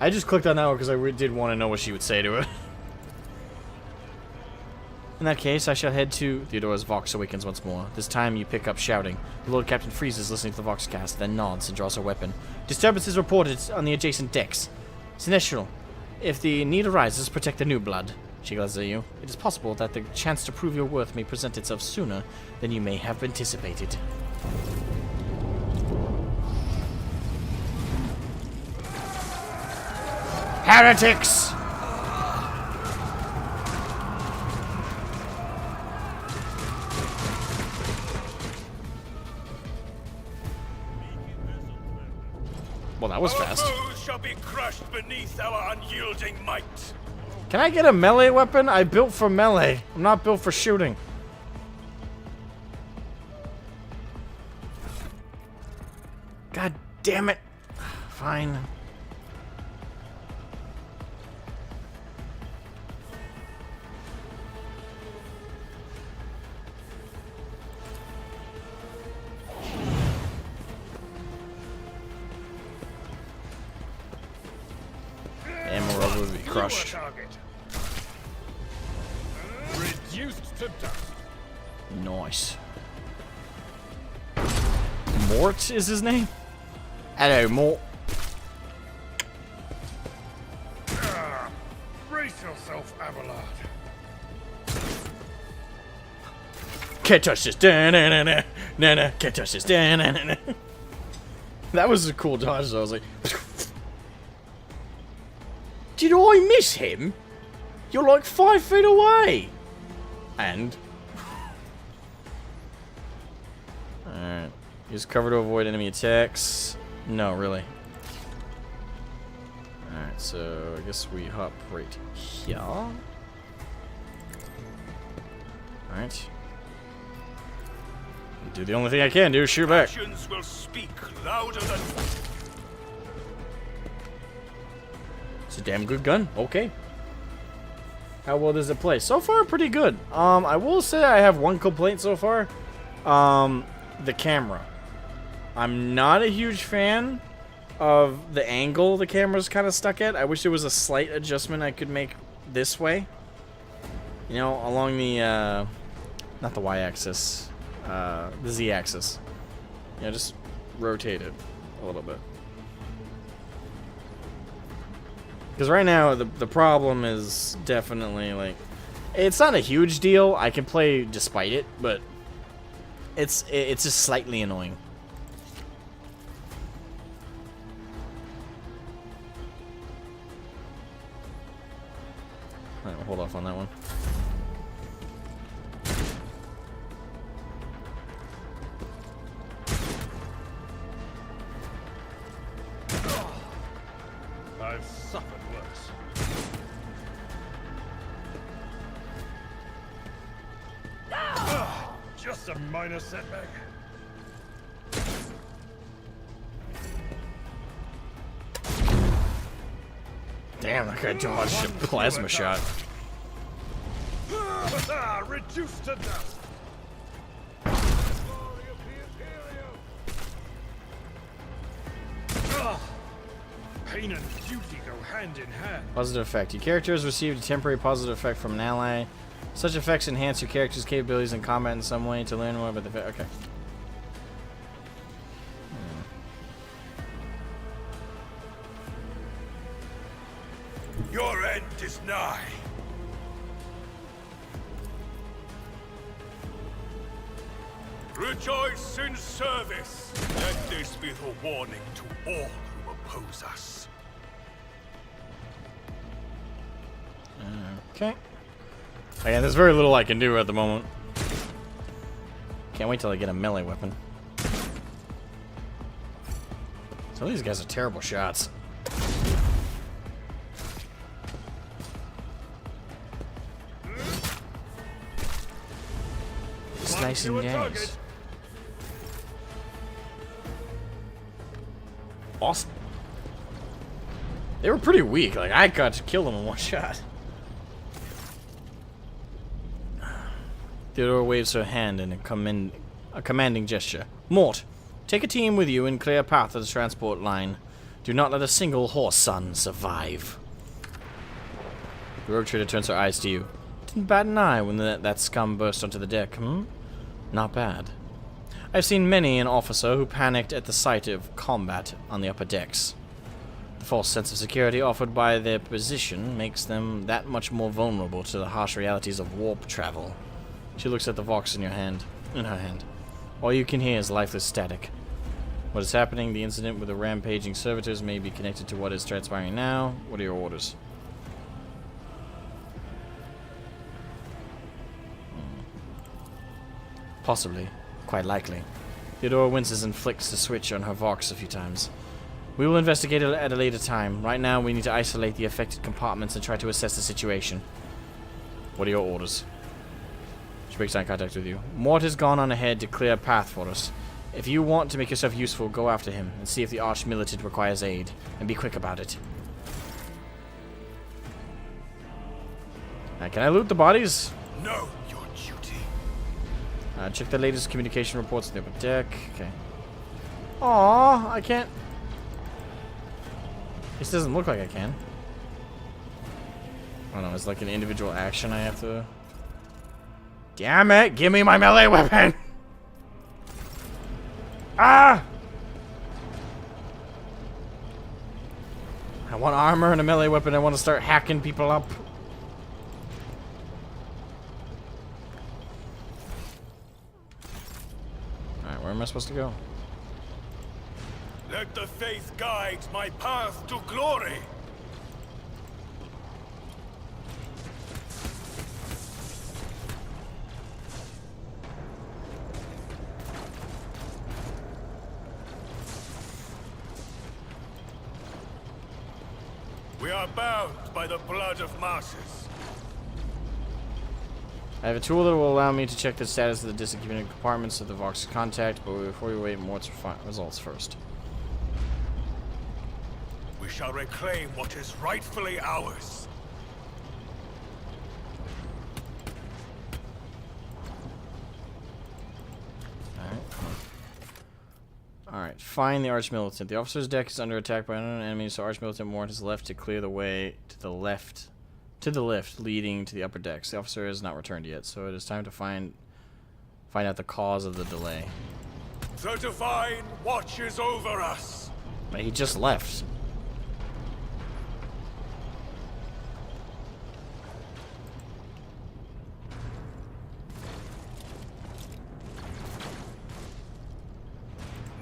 S1: I just clicked on that one because I did want to know what she would say to it. In that case, I shall head to... Theodora's Vox awakens once more. This time you pick up shouting. The Lord Captain freezes listening to the Voxcast, then nods and draws her weapon. Disturbances reported on the adjacent decks. Sinestral. If the need arises, protect the new blood. She glances at you. It is possible that the chance to prove your worth may present itself sooner than you may have anticipated. Heretics! Well, that was fast.
S2: Our foes shall be crushed beneath our unyielding might.
S1: Can I get a melee weapon? I built for melee. I'm not built for shooting. God damn it. Fine. Emerald would be crushed.
S2: Reduced to dust.
S1: Nice. Mort is his name? Hello, Mort.
S2: Brace yourself, Abelard.
S1: Can't touch this. Da-na-na-na. Na-na. Can't touch this. Da-na-na-na. That was a cool dodge, though. I was like... Did I miss him? You're like 5 feet away. And? Alright. Use cover to avoid enemy attacks. No, really. Alright, so I guess we hop right here. Alright. Do the only thing I can do, shoot back.
S2: Actions will speak louder than...
S1: It's a damn good gun. Okay. How well does it play? So far, pretty good. I will say I have one complaint so far. The camera. I'm not a huge fan of the angle the camera's kind of stuck at. I wish there was a slight adjustment I could make this way. You know, along the, not the Y-axis, the Z-axis. You know, just rotate it a little bit. Because right now, the problem is definitely, like... It's not a huge deal. I can play despite it, but... It's just slightly annoying. Alright, we'll hold off on that one.
S2: I've suffered worse. Just a minor setback.
S1: Damn, that guy dodged a plasma shot.
S2: Reduced to dust. Pain and duty go hand in hand.
S1: Positive effect. Your character has received a temporary positive effect from an ally. Such effects enhance your character's capabilities in combat in some way. To learn more about the effect. Okay.
S2: is nigh. Rejoice in service. Let this be the warning to all who oppose us.
S1: Okay. Again, there's very little I can do at the moment. Can't wait till I get a melee weapon. Some of these guys are terrible shots. Slice and dice. Awesome. They were pretty weak. Like, I got to kill them in one shot. Theodore waves her hand in a commanding gesture. Mort, take a team with you and clear a path to the transport line. Do not let a single horse son survive. The rogue trader turns her eyes to you. Didn't bat an eye when that scum burst onto the deck, hmm? Not bad. I've seen many an officer who panicked at the sight of combat on the upper decks. The false sense of security offered by their position makes them that much more vulnerable to the harsh realities of warp travel. She looks at the Vox in her hand. All you can hear is lifeless static. What is happening? The incident with the rampaging servitors may be connected to what is transpiring now. What are your orders? Possibly. Quite likely. Theodora winces and flicks the switch on her Vox a few times. We will investigate it at a later time. Right now, we need to isolate the affected compartments and try to assess the situation. What are your orders? She breaks eye contact with you. Mort has gone on ahead to clear a path for us. If you want to make yourself useful, go after him and see if the Arch-Militant requires aid. And be quick about it. Can I loot the bodies?
S2: Know your duty.
S1: Check the latest communication reports on the upper deck. Okay. Aww, I can't. This doesn't look like I can. I don't know, it's like an individual action I have to... Damn it! Give me my melee weapon! Ah! I want armor and a melee weapon. I want to start hacking people up. Alright, where am I supposed to go?
S2: Let the faith guide my path to glory. We are bound by the blood of masses.
S1: I have a tool that will allow me to check the status of the distant compartments of the Vox contact, but before we wait, Mort's results first.
S2: We shall reclaim what is rightfully ours.
S1: Alright, find the Arch-Militant. The officer's deck is under attack by unknown enemies, so Arch-Militant Mort is left to clear the way to the lift leading to the upper decks. The officer has not returned yet, so it is time to find out the cause of the delay.
S2: The divine watches over us.
S1: But he just left.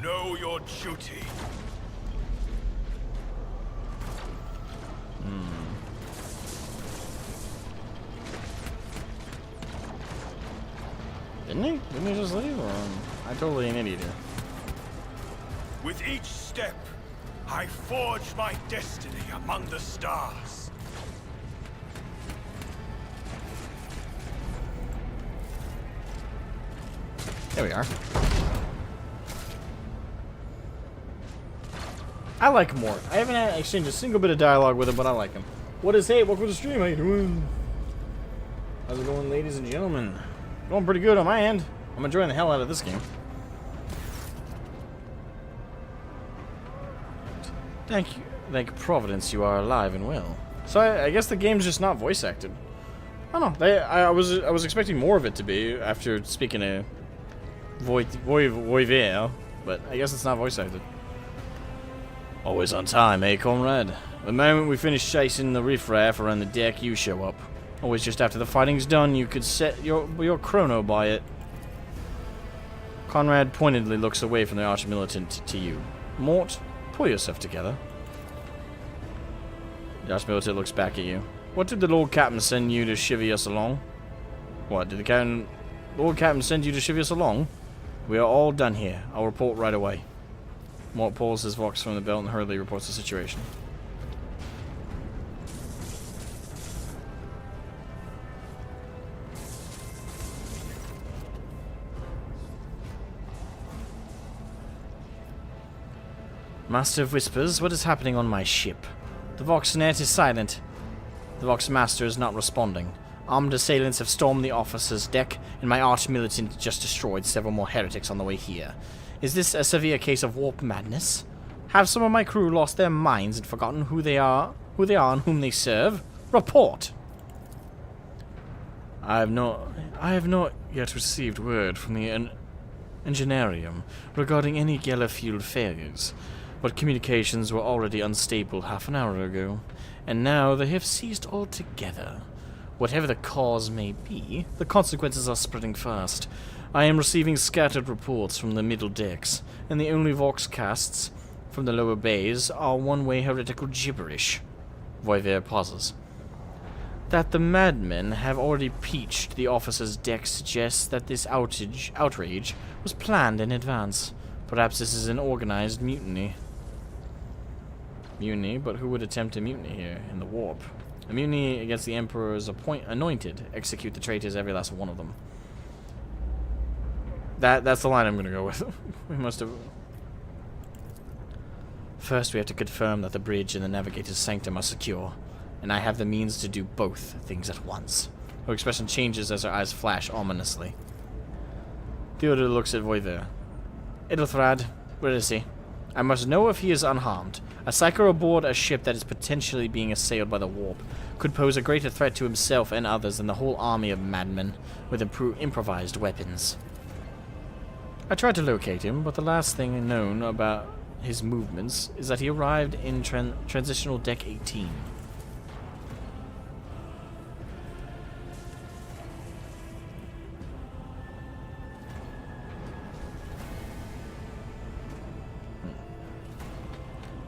S2: Know your duty.
S1: Didn't he? Didn't he just leave? Or I'm totally an idiot here.
S2: With each step, I forge my destiny among the stars.
S1: There we are. I like Mort. I haven't exchanged a single bit of dialogue with him, but I like him. What is hey? Welcome to the stream. How you doing? How's it going, ladies and gentlemen? Going pretty good on my end. I'm enjoying the hell out of this game. Thank you. Thank Providence you are alive and well. So I guess the game's just not voice acted. I don't know. I was expecting more of it to be after speaking a voice, but I guess it's not voice acted. Always on time, eh, comrade? The moment we finish chasing the riffraff around the deck, you show up. Always just after the fighting's done, you could set your chrono by it. Conrad pointedly looks away from the arch-militant to you. Mort, pull yourself together. The arch-militant looks back at you. What did the Lord Captain send you to chivvy us along? What, did the Lord Captain send you to chivvy us along? We are all done here. I'll report right away. Mort pulls his Vox from the belt and hurriedly reports the situation. Master of Whispers, what is happening on my ship? The Voxnet is silent. The Vox Master is not responding. Armed assailants have stormed the officer's deck, and my arch-militant just destroyed several more heretics on the way here. Is this a severe case of warp madness? Have some of my crew lost their minds and forgotten who they are and whom they serve? Report! I have not yet received word from the Engineerium regarding any Gellerfield failures, but communications were already unstable half an hour ago, and now they have ceased altogether. Whatever the cause may be, the consequences are spreading fast. I am receiving scattered reports from the middle decks, and the only Vox casts from the lower bays are one-way heretical gibberish. Voivir pauses. That the madmen have already peached the officer's deck suggests that this outrage was planned in advance. Perhaps this is an organized mutiny. Mutiny? But who would attempt a mutiny here in the warp? A mutiny against the Emperor's anointed. Execute the traitors, every last one of them. That's the line I'm gonna go with. We must have... First, we have to confirm that the bridge and the navigator's sanctum are secure, and I have the means to do both things at once. Her expression changes as her eyes flash ominously. Theodore looks at Voivir. Edelthrad, where is he? I must know if he is unharmed. A psycho aboard a ship that is potentially being assailed by the warp could pose a greater threat to himself and others than the whole army of madmen with improvised weapons. I tried to locate him, but the last thing known about his movements is that he arrived in Transitional Deck 18.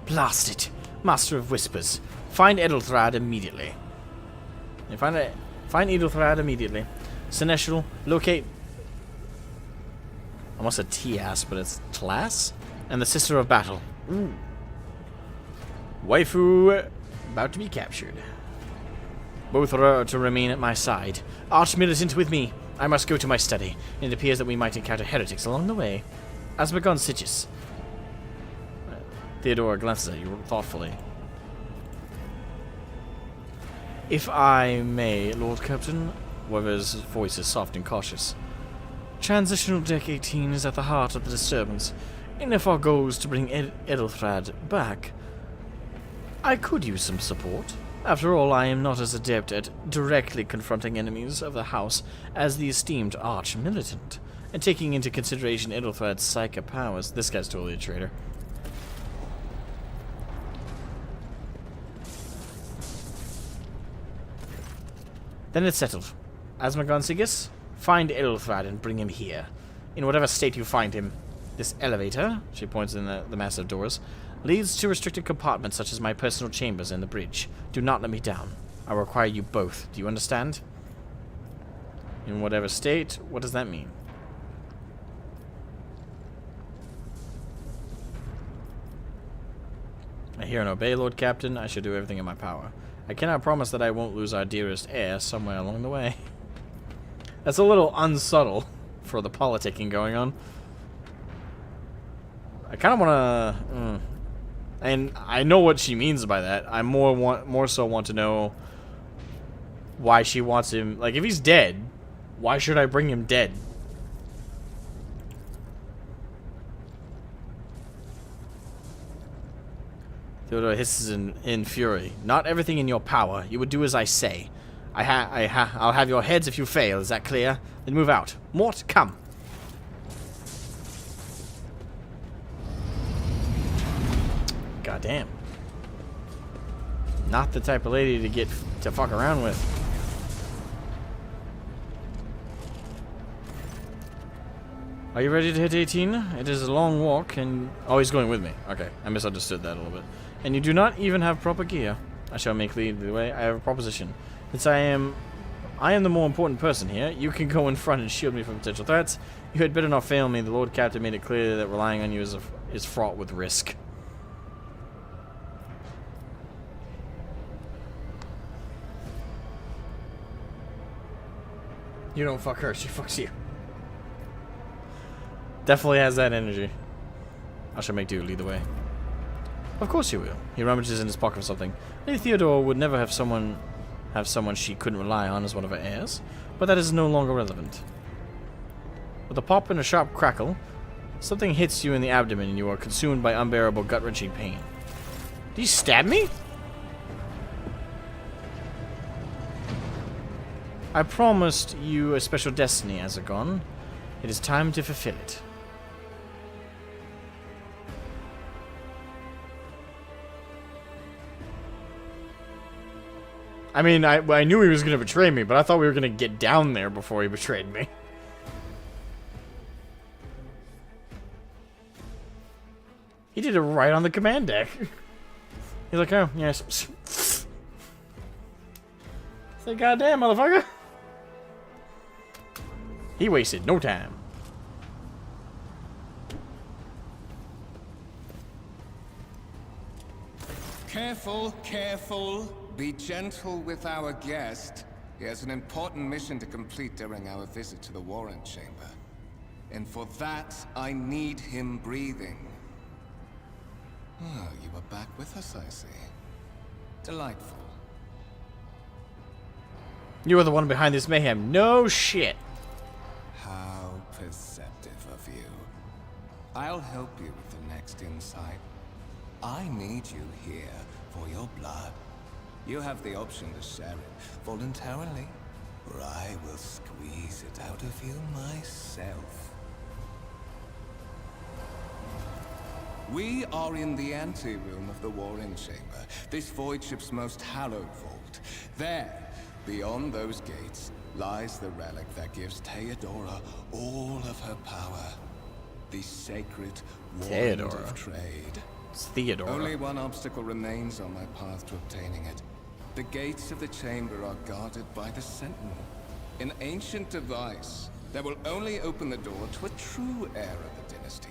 S1: Blast it! Master of Whispers, find Edelthrad immediately. Find Edelthrad immediately. Seneschal, locate... I almost said Tias, but it's Tlas? And the Sister of Battle. Ooh. Waifu about to be captured. Both are to remain at my side. Arch-militant with me. I must go to my study. It appears that we might encounter heretics along the way. Asmogan Sigis. Theodora glances at you thoughtfully. If I may, Lord Captain. Weber's voice is soft and cautious. Transitional Deck 18 is at the heart of the disturbance, and if our goal is to bring Edelthrad back, I could use some support. After all, I am not as adept at directly confronting enemies of the house as the esteemed arch-militant, and taking into consideration Edelthrad's psychic powers, this guy's totally a traitor. Then it's settled. Asmogan Sigis, find Edelthrad and bring him here. In whatever state you find him. This elevator, she points in the massive doors, leads to restricted compartments such as my personal chambers and the bridge. Do not let me down. I require you both. Do you understand? In whatever state? What does that mean? I hear and obey, Lord Captain. I shall do everything in my power. I cannot promise that I won't lose our dearest heir somewhere along the way. That's a little unsubtle for the politicking going on. I kind of want to... and I know what she means by that. I more so want to know why she wants him... Like, if he's dead, why should I bring him dead? Theodore hisses in fury. Not everything in your power. You would do as I say. I'll have your heads if you fail. Is that clear? Then move out. Mort, come. God damn. Not the type of lady to get to fuck around with. Are you ready to hit 18? It is a long walk and... Oh, he's going with me. Okay, I misunderstood that a little bit. And you do not even have proper gear. I shall make lead the way. I have a proposition. Since I am the more important person here, you can go in front and shield me from potential threats. You had better not fail me. The Lord Captain made it clear that relying on you is fraught with risk. You don't fuck her, she fucks you. Definitely has that energy. I shall make do lead the way. Of course you will. He rummages in his pocket for something. Lady Theodore would never have someone she couldn't rely on as one of her heirs, but that is no longer relevant. With a pop and a sharp crackle, something hits you in the abdomen and you are consumed by unbearable gut-wrenching pain. Did you stab me? I promised you a special destiny, Asmogan. It is time to fulfill it. I mean, I knew he was going to betray me, but I thought we were going to get down there before he betrayed me. He did it right on the command deck. He's like, oh, yes. Say, goddamn, motherfucker. He wasted no time.
S8: Careful, careful. Be gentle with our guest. He has an important mission to complete during our visit to the Warrant Chamber. And for that, I need him breathing. Oh, you are back with us, I see. Delightful.
S1: You are the one behind this mayhem. No shit.
S8: How perceptive of you. I'll help you with the next insight. I need you here for your blood. You have the option to share it voluntarily, or I will squeeze it out of you myself. We are in the anteroom of the Warring Chamber, this void ship's most hallowed vault. There, beyond those gates, lies the relic that gives Theodora all of her power. The sacred Wand of Trade.
S1: It's Theodora.
S8: Only one obstacle remains on my path to obtaining it. The gates of the chamber are guarded by the Sentinel. An ancient device that will only open the door to a true heir of the dynasty.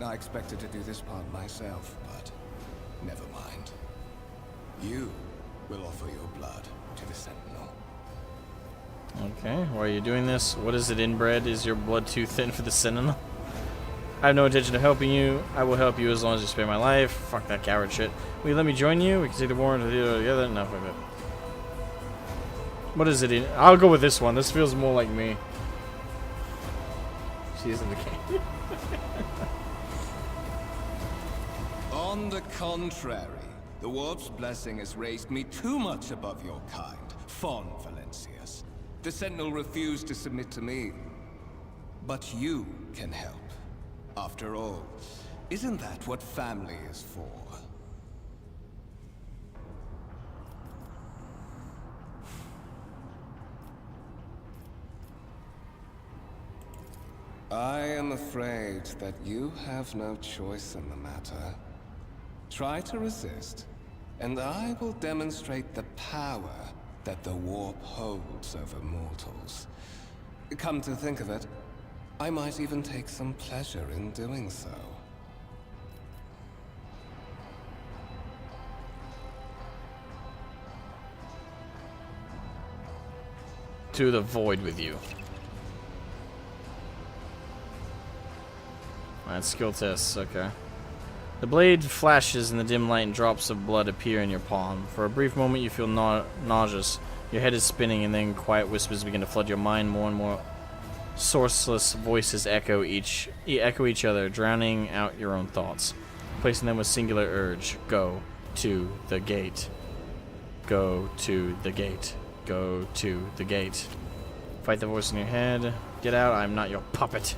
S8: I expected to do this part myself, but never mind. You will offer your blood to the Sentinel.
S1: Okay, why are you doing this? What is it, inbred? Is your blood too thin for the Sentinel? I have no intention of helping you. I will help you as long as you spare my life. Fuck that coward shit. Will you let me join you? We can take the warrant together. No, fuck it. What is it? I'll go with this one. This feels more like me. She's in the game.
S8: On the contrary, the Warp's blessing has raised me too much above your kind, Fon Valencius. The Sentinel refused to submit to me. But you can help. After all, isn't that what family is for? I am afraid that you have no choice in the matter. Try to resist, and I will demonstrate the power that the warp holds over mortals. Come to think of it, I might even take some pleasure in doing so.
S1: To the void with you. Alright, skill tests, okay. The blade flashes in the dim light and drops of blood appear in your palm. For a brief moment you feel nauseous. Your head is spinning and then quiet whispers begin to flood your mind. More and more sourceless voices echo each other, drowning out your own thoughts, placing them with singular urge. Go to the gate. Go to the gate. Go to the gate. Fight the voice in your head. Get out, I'm not your puppet.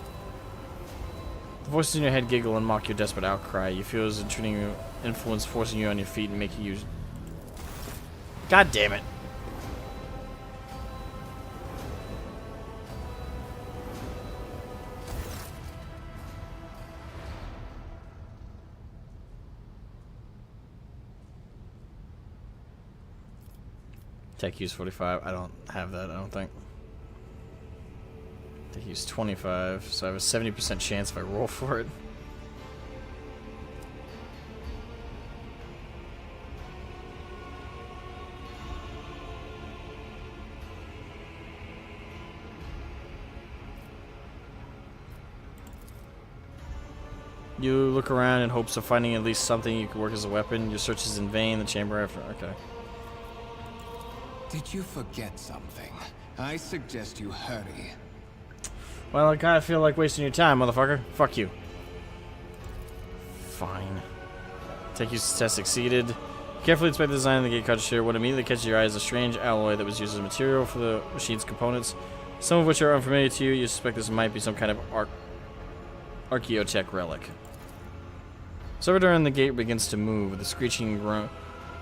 S1: The voices in your head giggle and mock your desperate outcry. You feel as intruding influence forcing you on your feet and making you... God damn it. Tech use 45. I don't have that, I don't think. Tech use 25, so I have a 70% chance if I roll for it. You look around in hopes of finding at least something you can work as a weapon. Your search is in vain. The chamber after... Okay.
S8: Did you forget something? I suggest you hurry.
S1: Well, I kinda feel like wasting your time, motherfucker. Fuck you. Fine. Take use test succeeded. Carefully inspect the design of the gate cartridge here. What immediately catches your eye is a strange alloy that was used as material for the machine's components, some of which are unfamiliar to you. You suspect this might be some kind of archaeotech relic. Servitor in the gate begins to move with a screeching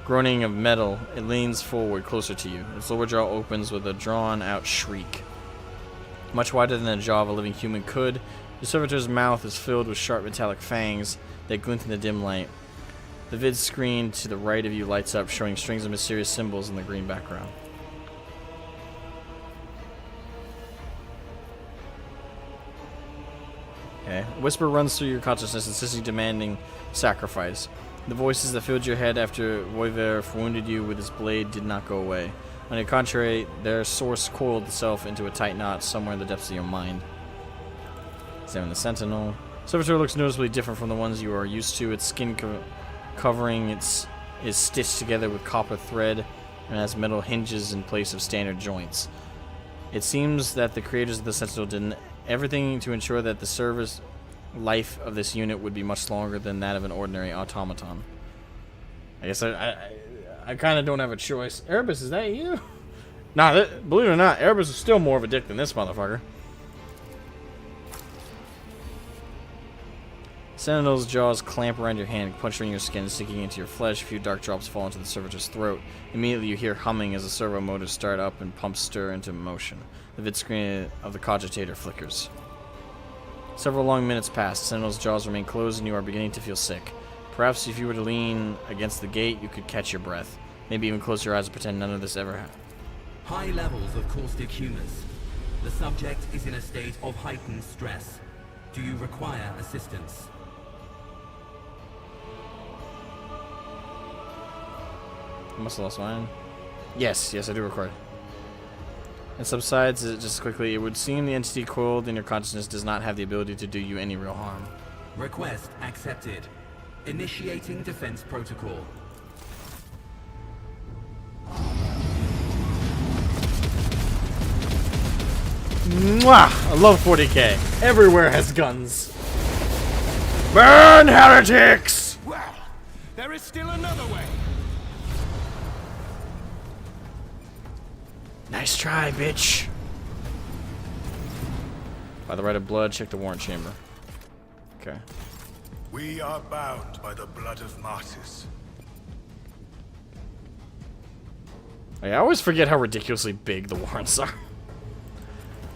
S1: groaning of metal. It leans forward closer to you. Its lower jaw opens with a drawn-out shriek. Much wider than the jaw of a living human could, the servitor's mouth is filled with sharp metallic fangs that glint in the dim light. The vid screen to the right of you lights up, showing strings of mysterious symbols in the green background. Okay. A whisper runs through your consciousness, insisting demanding sacrifice. The voices that filled your head after Voiver wounded you with his blade did not go away. On the contrary, their source coiled itself into a tight knot somewhere in the depths of your mind. Examine the Sentinel. Servitor looks noticeably different from the ones you are used to. Its skin covering is stitched together with copper thread and has metal hinges in place of standard joints. It seems that the creators of the Sentinel did everything to ensure that the service life of this unit would be much longer than that of an ordinary automaton. I guess I kind of don't have a choice. Erebus, is that you? Nah, believe it or not, Erebus is still more of a dick than this motherfucker. Sentinel's jaws clamp around your hand, puncturing your skin, sinking into your flesh. A few dark drops fall into the servitor's throat. Immediately you hear humming as the servo motors start up and pumps stir into motion. The vid screen of the cogitator flickers. Several long minutes pass. Sentinel's jaws remain closed and you are beginning to feel sick. Perhaps if you were to lean against the gate, you could catch your breath. Maybe even close your eyes and pretend none of this ever happened.
S9: High levels of caustic humus. The subject is in a state of heightened stress. Do you require assistance?
S1: I must have lost mine. Yes, I do record. And subsides just quickly. It would seem the entity coiled in your consciousness does not have the ability to do you any real harm.
S9: Request accepted. Initiating defense protocol.
S1: Mwah! I love 40k. Everywhere has guns. Burn, heretics!
S2: Well, there is still another way.
S1: Nice try, bitch. By the right of blood, check the warrant chamber. Okay.
S2: We are bound by the blood of martyrs.
S1: I always forget how ridiculously big the warrants are.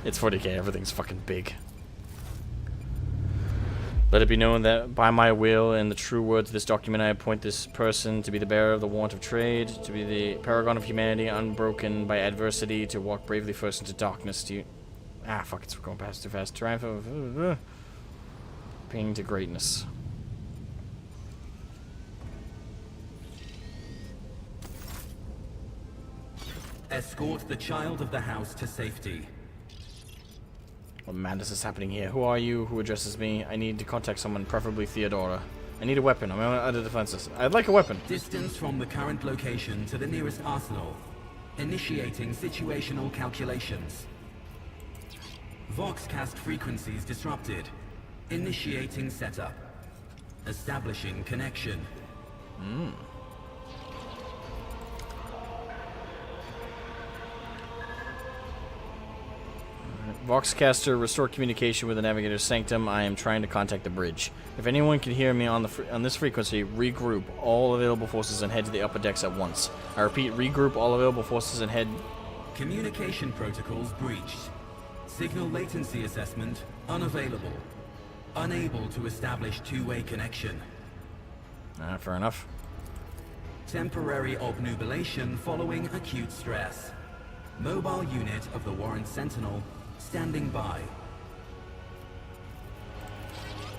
S1: It's 40k, everything's fucking big. Let it be known that by my will and the true words of this document I appoint this person to be the bearer of the warrant of trade, to be the paragon of humanity, unbroken by adversity, to walk bravely first into darkness, to... Ah, fuck, it's going past too fast. Triumph of... Pain to greatness.
S9: Escort the child of the house to safety.
S1: What madness is happening here? Who are you? Who addresses me? I need to contact someone, preferably Theodora. I need a weapon. I'm out of defenses. I'd like a weapon.
S9: Distance from the current location to the nearest arsenal. Initiating situational calculations. Voxcast frequencies disrupted. Initiating setup. Establishing connection.
S1: Voxcaster, restore communication with the Navigator's Sanctum. I am trying to contact the bridge. If anyone can hear me on this frequency, regroup all available forces and head to the upper decks at once. I repeat, regroup all available forces and head...
S9: Communication protocols breached. Signal latency assessment unavailable. Unable to establish two-way connection.
S1: Fair enough.
S9: Temporary obnubilation following acute stress. Mobile unit of the Warren Sentinel standing by.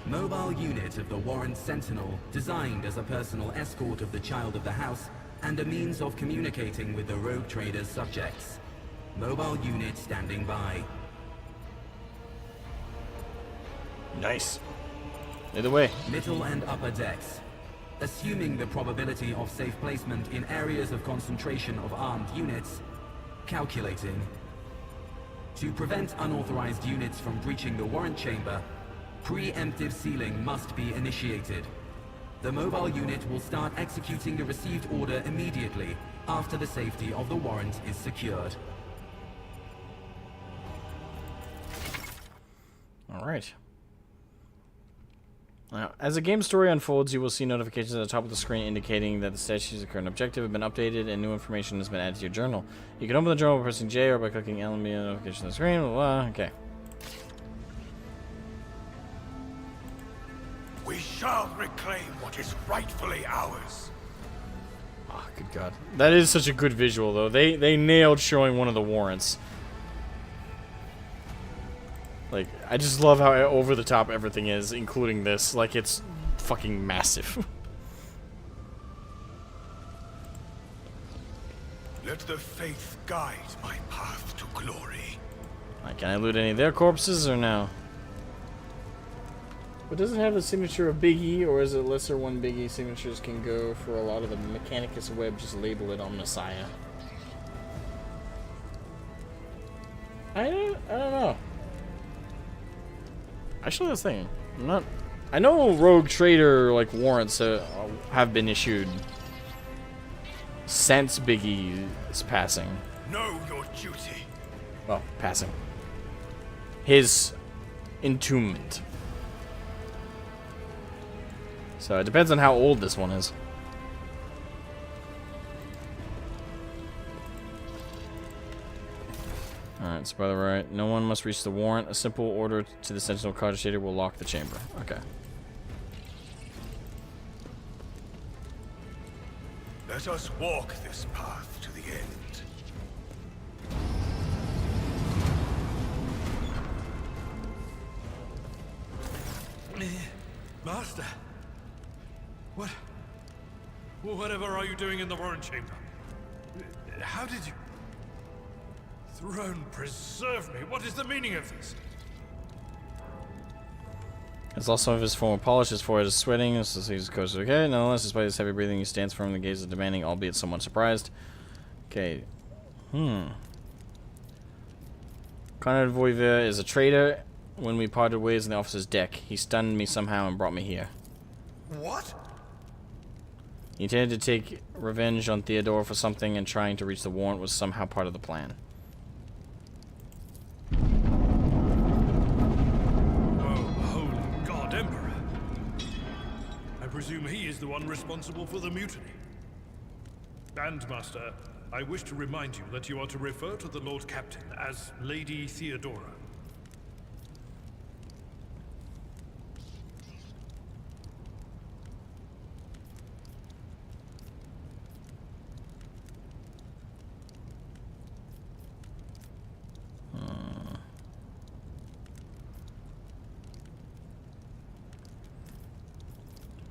S9: Mobile unit of the Warren Sentinel designed as a personal escort of the Child of the House and a means of communicating with the Rogue Trader's subjects. Mobile unit standing by.
S1: Nice. Either way.
S9: Middle and upper decks. Assuming the probability of safe placement in areas of concentration of armed units. Calculating. To prevent unauthorized units from breaching the warrant chamber, preemptive sealing must be initiated. The mobile unit will start executing the received order immediately after the safety of the warrant is secured.
S1: Alright. Now, as the game story unfolds, you will see notifications at the top of the screen indicating that the statues of the current objective have been updated and new information has been added to your journal. You can open the journal by pressing J or by clicking L and B notification on the screen. Blah, blah. Okay.
S2: We shall reclaim what is rightfully ours.
S1: Oh, good God. That is such a good visual, though. They nailed showing one of the warrants. Like, I just love how over the top everything is, including this. Like, it's fucking massive.
S2: Let the faith guide my path to glory.
S1: Can I loot any of their corpses or no? But does it have the signature of Big E, or is it lesser one Big E signatures can go for a lot of the Mechanicus web? Just label it on Messiah. I don't know. Actually, that's the thing. I know Rogue Trader like warrants have been issued since Big E's passing.
S2: Know your duty.
S1: Well, passing. His entombment. So it depends on how old this one is. Alright, so by the right, no one must reach the warrant. A simple order to the Sentinel Cogitator will lock the chamber. Okay.
S2: Let us walk this path to the end.
S3: Master. Whatever are you doing in the warrant chamber? How did you... Throne preserve me. What is the meaning of this?
S1: As lost some of his former polish, his forehead is sweating, so he's goes okay. Nonetheless, despite his heavy breathing, he stands firm in the gaze of demanding, albeit somewhat surprised. Okay. Conrad Voiver is a traitor. When we parted ways on the officer's deck, he stunned me somehow and brought me here.
S2: What?
S1: He intended to take revenge on Theodore for something, and trying to reach the warrant was somehow part of the plan.
S3: I presume he is the one responsible for the mutiny. Bandmaster, I wish to remind you that you are to refer to the Lord Captain as Lady Theodora.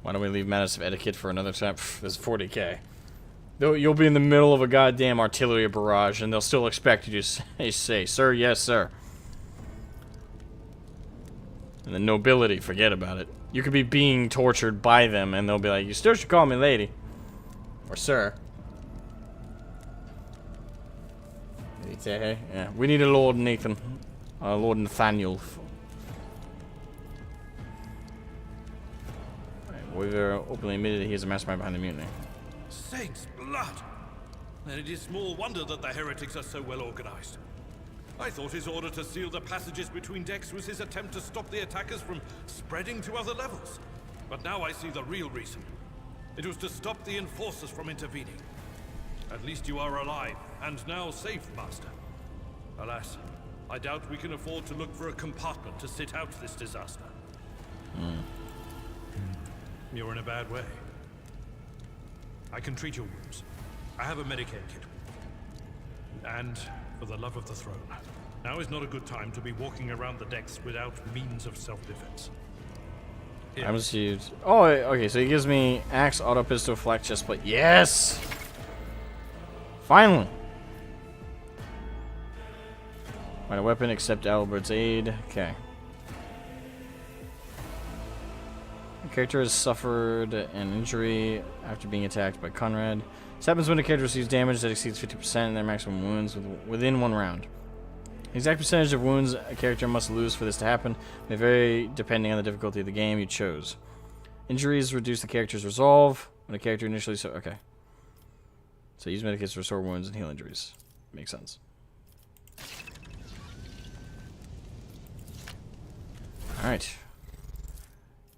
S1: Why don't we leave matters of etiquette for another time? Pff, there's 40k. You'll be in the middle of a goddamn artillery barrage, and they'll still expect you to say, sir, yes, sir. And the nobility, forget about it. You could be being tortured by them, and they'll be like, you still should call me lady. Or sir. He'd say, hey, yeah, we need a Lord Nathan. Lord Nathaniel. We've openly admitted that he is a mastermind behind the mutiny.
S3: Saints' blood! And it is small wonder that the heretics are so well organized. I thought his order to seal the passages between decks was his attempt to stop the attackers from spreading to other levels. But now I see the real reason. It was to stop the enforcers from intervening. At least you are alive, and now safe, Master. Alas, I doubt we can afford to look for a compartment to sit out this disaster. You're in a bad way. I can treat your wounds. I have a Medicaid kit. And, for the love of the throne, now is not a good time to be walking around the decks without means of self-defense.
S1: I received. Oh, okay. So he gives me axe, auto pistol, flak, chest plate. Yes. Finally. Find a weapon, accept Albert's aid. Okay. The character has suffered an injury after being attacked by Conrad. This happens when a character receives damage that exceeds 50% in their maximum wounds within 1 round. The exact percentage of wounds a character must lose for this to happen may vary depending on the difficulty of the game you chose. Injuries reduce the character's resolve when a character initially... okay. So use medikits to restore wounds and heal injuries. Makes sense. Alright.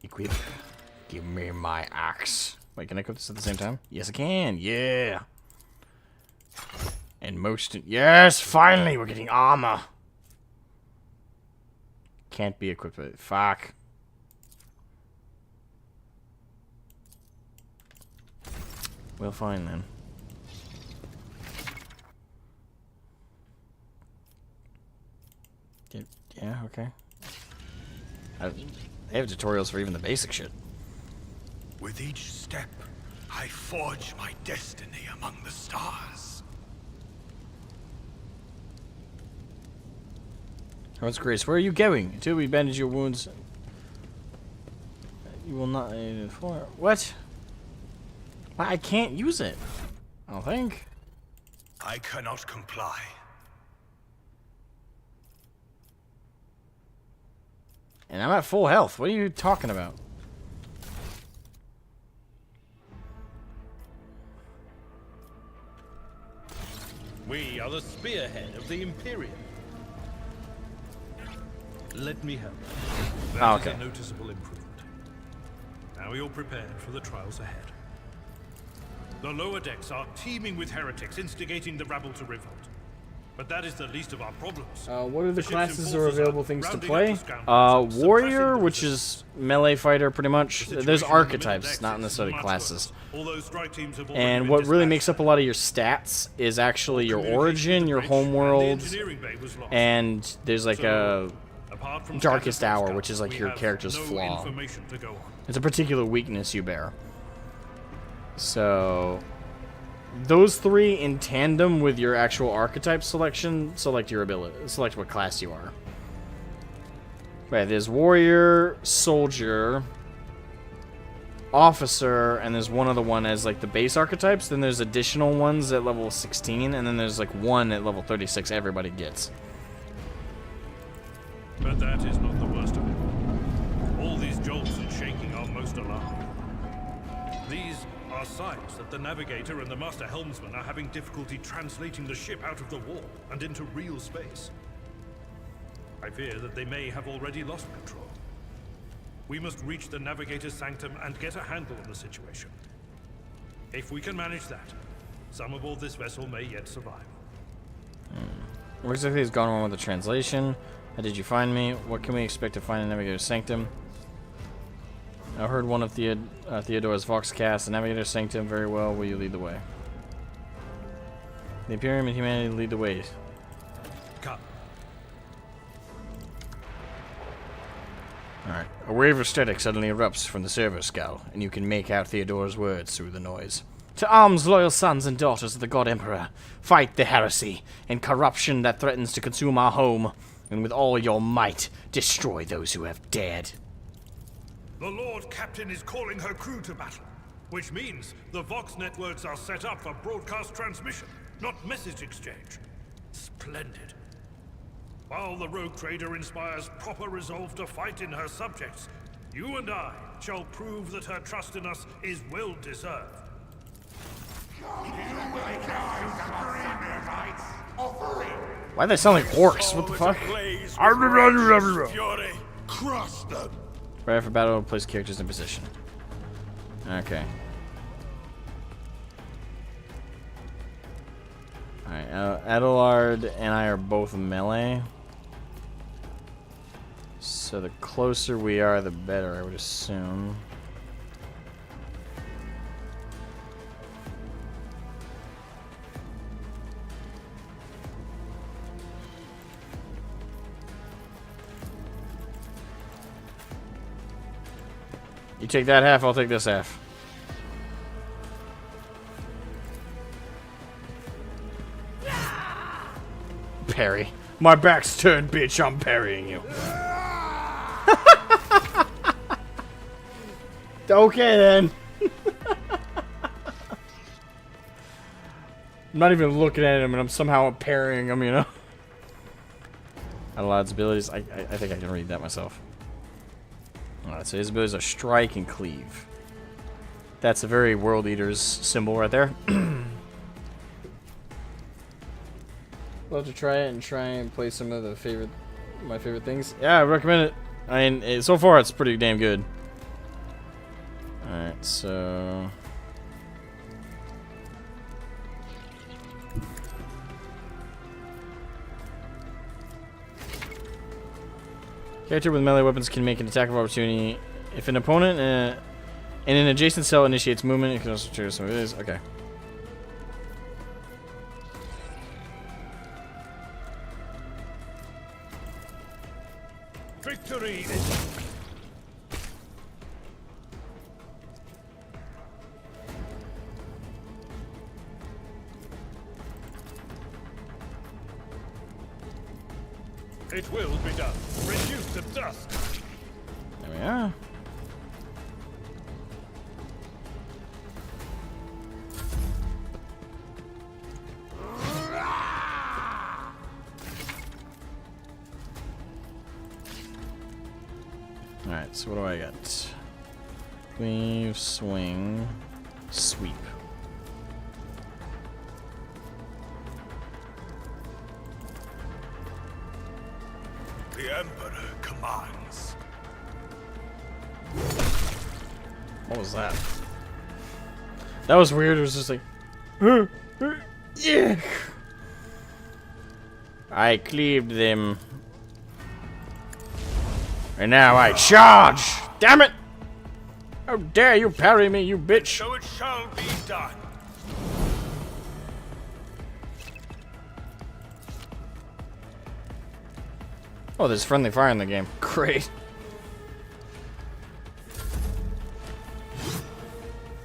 S1: Equip. Give me my axe. Wait, can I equip this at the same time? Yes, I can. Yeah. And most... yes, finally, we're getting armor. Can't be equipped with it. Fuck. Well, fine then. Yeah, okay. They have tutorials for even the basic shit.
S2: With each step, I forge my destiny among the stars.
S1: What's Grace? Where are you going? Until we bandage your wounds, you will not. What? Why, I can't use it. I don't think.
S2: I cannot comply.
S1: And I'm at full health. What are you talking about?
S3: We are the spearhead of the Imperium. Let me help. That is a noticeable improvement. Now you're prepared for the trials ahead. The lower decks are teeming with heretics instigating the rabble to revolt. But that is the least of our problems.
S1: What are the classes or available things to play? Warrior, which is melee fighter, pretty much. There's archetypes, not necessarily classes. And what really makes up a lot of your stats is actually your origin, your homeworld, and there's like a darkest hour, which is like your character's flaw. It's a particular weakness you bear. So... those 3 in tandem with your actual archetype selection, select your ability, select what class you are. Right, there's warrior, soldier, officer, and there's one other one as like the base archetypes. Then there's additional ones at level 16, and then there's like one at level 36 everybody gets.
S3: But that is not the worst of it. All these jolts and shaking are most alarming. These are signs that the Navigator and the Master Helmsman are having difficulty translating the ship out of the war and into real space. I fear that they may have already lost control. We must reach the Navigator's sanctum and get a handle on the situation. If we can manage that, some aboard this vessel may yet survive.
S1: What exactly has gone wrong with the translation? How did you find me? What can we expect to find in Navigator's sanctum? I heard one of Theodore's Voxcast, the Navigator's Sanctum, very well. Will you lead the way? The Imperium and humanity lead the way.
S3: Come.
S1: Alright. A wave of static suddenly erupts from the server skull, and you can make out Theodore's words through the noise. To arms, loyal sons and daughters of the God Emperor. Fight the heresy and corruption that threatens to consume our home, and with all your might, destroy those who have dared.
S3: The Lord Captain is calling her crew to battle, which means the Vox networks are set up for broadcast transmission, not message exchange. Splendid. While the rogue trader inspires proper resolve to fight in her subjects, you and I shall prove that her trust in us is well deserved.
S2: You will die, screaming knights, offering
S1: Why do they sound like orcs? What the fuck?
S2: Fury, crush them.
S1: Right for battle, place characters in position. Okay. Alright, Adelard and I are both melee. So the closer we are, the better, I would assume. You take that half, I'll take this half. Parry. My back's turned, bitch. I'm parrying you. Okay, then. I'm not even looking at him, and I'm somehow parrying him, you know? Adelard's abilities. I think I can read that myself. Alright, so his abilities are strike and cleave. That's a very World Eater's symbol right there. Love to try it and play some of my favorite things. Yeah, I recommend it. I mean, so far it's pretty damn good. Alright, so... Character with melee weapons can make an attack of opportunity. If an opponent in an adjacent cell initiates movement, it can also trigger some of his. Okay.
S3: Victory! It will be done. Reduce to dust.
S1: There we are. Alright, so what do I got? Cleave, swing, sweep.
S2: The Emperor commands.
S1: What was that? That was weird. It was just like, yeah. I cleaved them. And now I charge! Damn it! How dare you parry me, you bitch!
S2: So it shall be done.
S1: Oh, there's friendly fire in the game. Great.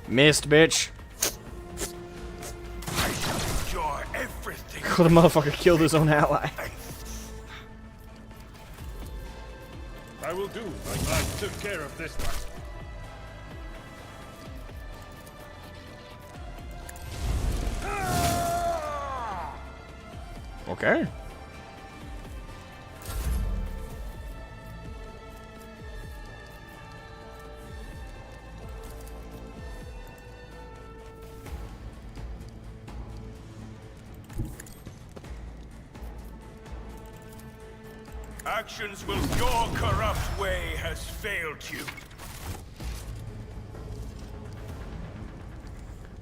S1: Missed, bitch.
S2: I endure everything.
S1: Oh, the motherfucker killed his own ally.
S3: I will do like I took care of this one.
S1: Okay.
S2: Actions will your corrupt way has failed you.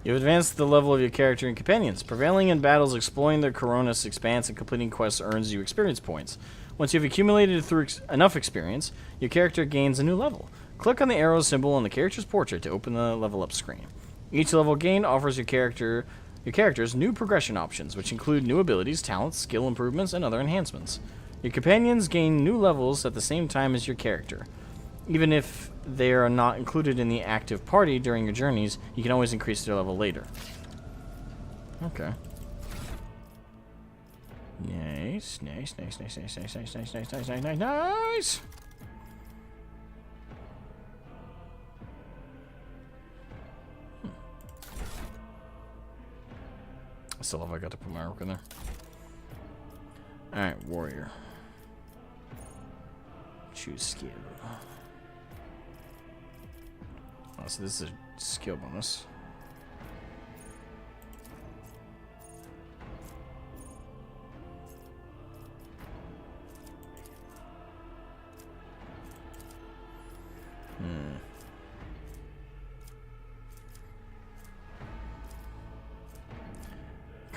S1: You've advanced the level of your character and companions. Prevailing in battles, exploring the Coronis expanse, and completing quests earns you experience points. Once you've accumulated through enough experience, your character gains a new level. Click on the arrow symbol on the character's portrait to open the level up screen. Each level gained offers your characters new progression options, which include new abilities, talents, skill improvements, and other enhancements. Your companions gain new levels at the same time as your character. Even if they are not included in the active party during your journeys, you can always increase their level later. Okay. Nice, nice, nice, nice, nice, nice, nice, nice, nice, nice, nice, nice. I still have I got to put my work in there. Alright, warrior. Choose skill. Oh, so this is a skill bonus.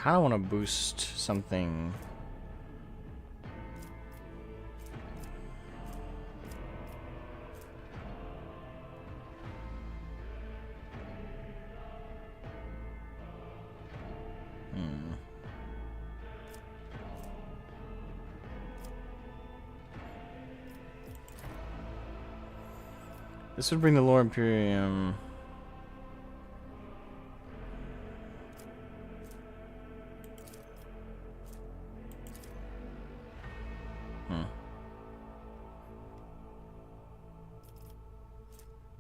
S1: kind of want to boost something. This would bring the Lore Imperium.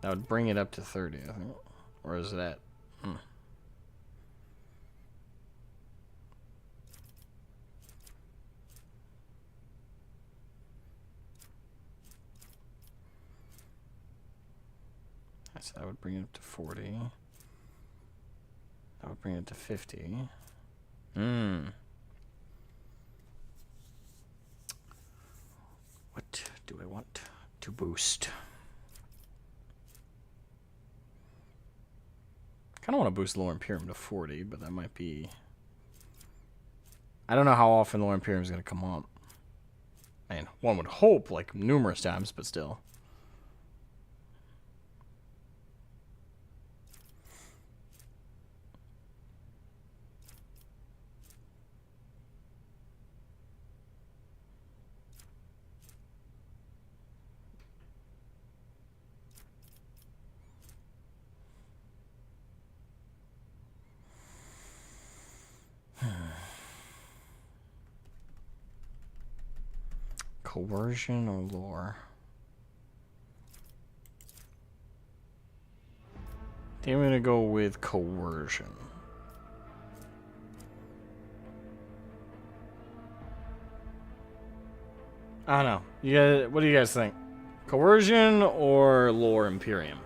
S1: That would bring it up to 30, I think. Or is that? So that would bring it up to 40. That would bring it to 50. What do I want to boost? Kind of want to boost Lore Imperium to 40, but that might be... I don't know how often Lore Imperium is going to come up. I mean, one would hope, like, numerous times, but still. Coercion or lore? I think I'm gonna go with coercion. I don't know. You guys, what do you guys think? Coercion or Lore Imperium?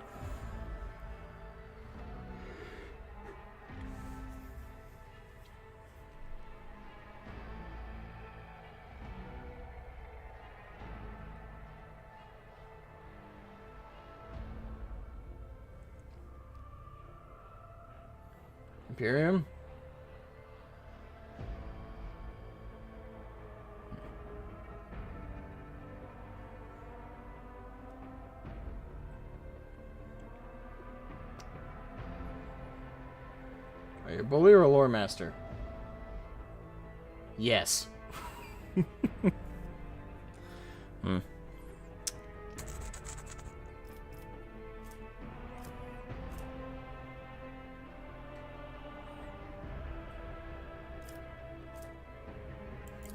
S1: Imperium? Are you a bully or a lore master? Yes.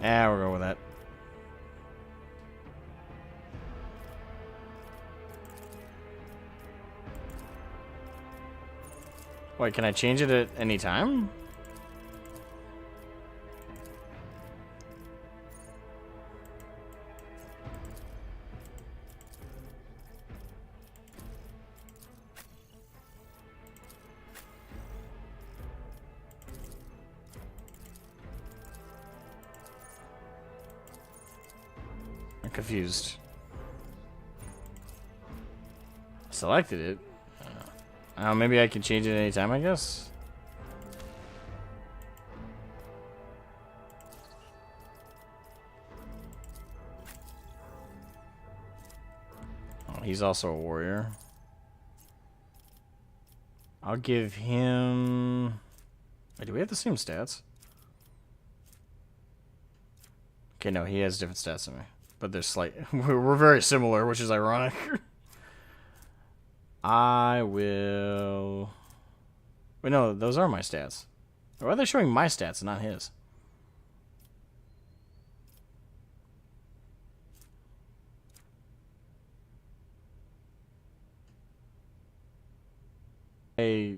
S1: Yeah, we'll go with that. Wait, can I change it at any time? I'm confused. Selected it. Maybe I can change it at any time, I guess. Oh, he's also a warrior. I'll give him... Wait, do we have the same stats? Okay, no, he has different stats than me. But they're slight. We're very similar, which is ironic. I will... Wait, no, those are my stats. Why are they showing my stats and not his? Yeah,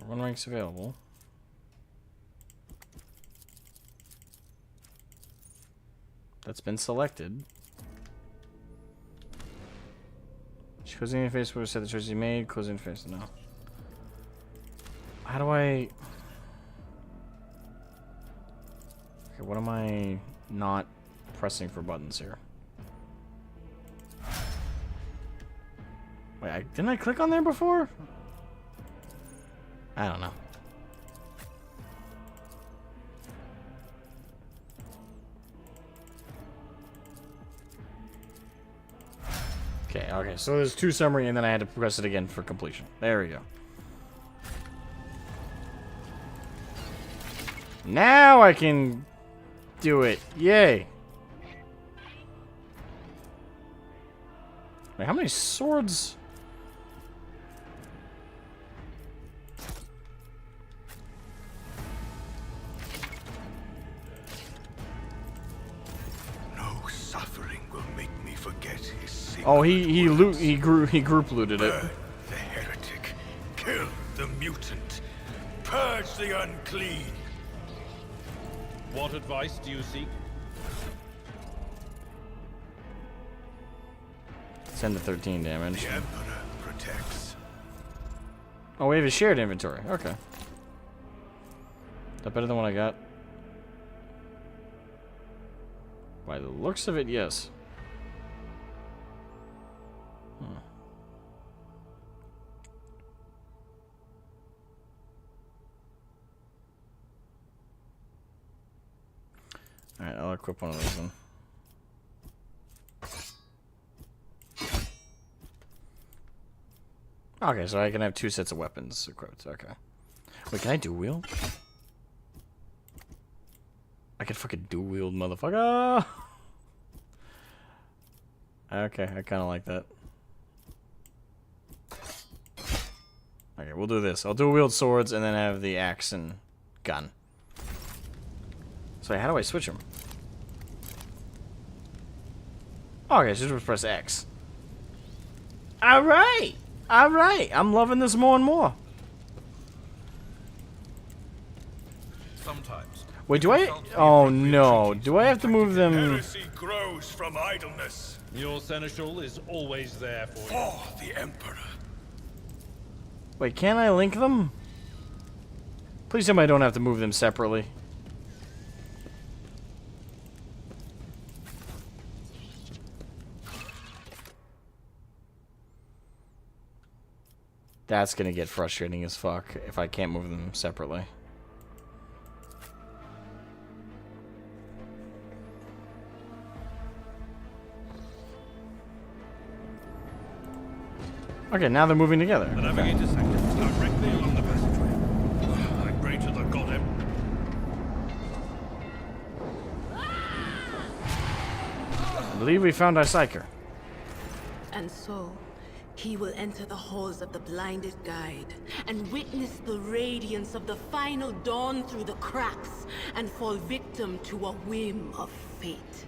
S1: one rank's available. That's been selected. Closing interface will set the choices you made. Closing interface, no. How do I... Okay, what am I not pressing for buttons here? Wait, didn't I click on there before? I don't know. Okay, so there's 2 summary, and then I had to press it again for completion. There we go. Now I can do it. Yay. Wait, how many swords?
S2: No suffering will make me forget his secret.
S1: Oh, he group looted it.
S2: Burn the heretic, kill the mutant, purge the unclean.
S3: What advice do you seek?
S1: 10 to 13 damage.
S2: The Emperor protects.
S1: Oh, we have a shared inventory. Okay. Is that better than what I got? By the looks of it, yes. Alright, I'll equip one of those then. Okay, so I can have 2 sets of weapons equipped. Okay. Wait, can I dual wield? I can fucking dual wield, motherfucker! Okay, I kind of like that. Okay, we'll do this. I'll dual wield swords and then have the axe and gun. So how do I switch them? Okay, so just press X. Alright! Alright! I'm loving this more and more.
S3: Sometimes.
S1: Wait, do I... Oh no. Do I have to move them...
S2: Heresy grows from idleness.
S3: Your seneschal is always there for you.
S2: For the Emperor.
S1: Wait, can't I link them? Please tell me I don't have to move them separately. That's gonna get frustrating as fuck if I can't move them separately. Okay, now they're moving together.
S3: The navigator sections directly along the passageway. I pray to the god Emperor.
S1: I believe we found our psyker.
S7: And so, he will enter the halls of the blinded guide and witness the radiance of the final dawn through the cracks and fall victim to a whim of fate.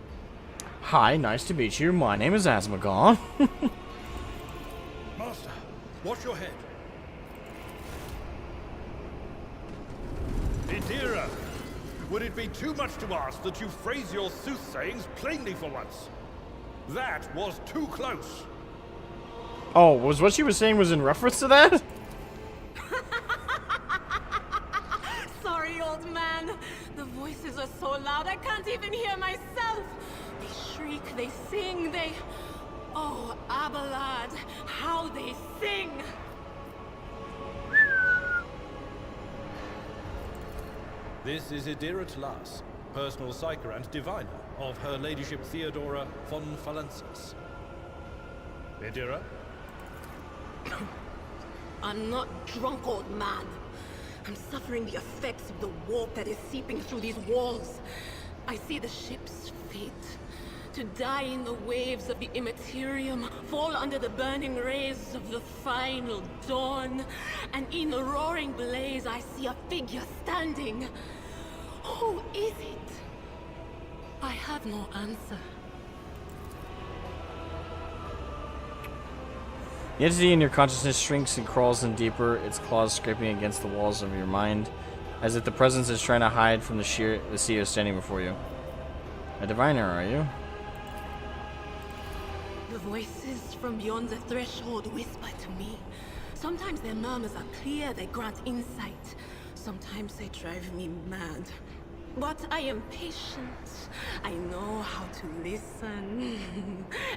S1: Hi, nice to meet you. My name is Asmogan.
S3: Master, watch your head. Idira, would it be too much to ask that you phrase your soothsayings plainly for once? That was too close.
S1: Oh, was what she was saying was in reference to that?
S7: Sorry, old man. The voices are so loud I can't even hear myself. They shriek, they sing, they... Oh, Abelard, how they sing!
S3: This is Idira Tlas, personal psyker and diviner of Her Ladyship Theodora von Falensis. Idira?
S7: I'm not drunk, old man. I'm suffering the effects of the warp that is seeping through these walls. I see the ship's fate. To die in the waves of the Immaterium, fall under the burning rays of the final dawn. And in the roaring blaze, I see a figure standing. Who is it? I have no answer.
S1: The entity in your consciousness shrinks and crawls in deeper, its claws scraping against the walls of your mind, as if the presence is trying to hide from the sea standing before you. A diviner, are you?
S7: The voices from beyond the threshold whisper to me. Sometimes their murmurs are clear, they grant insight. Sometimes they drive me mad. But I am patient. I know how to listen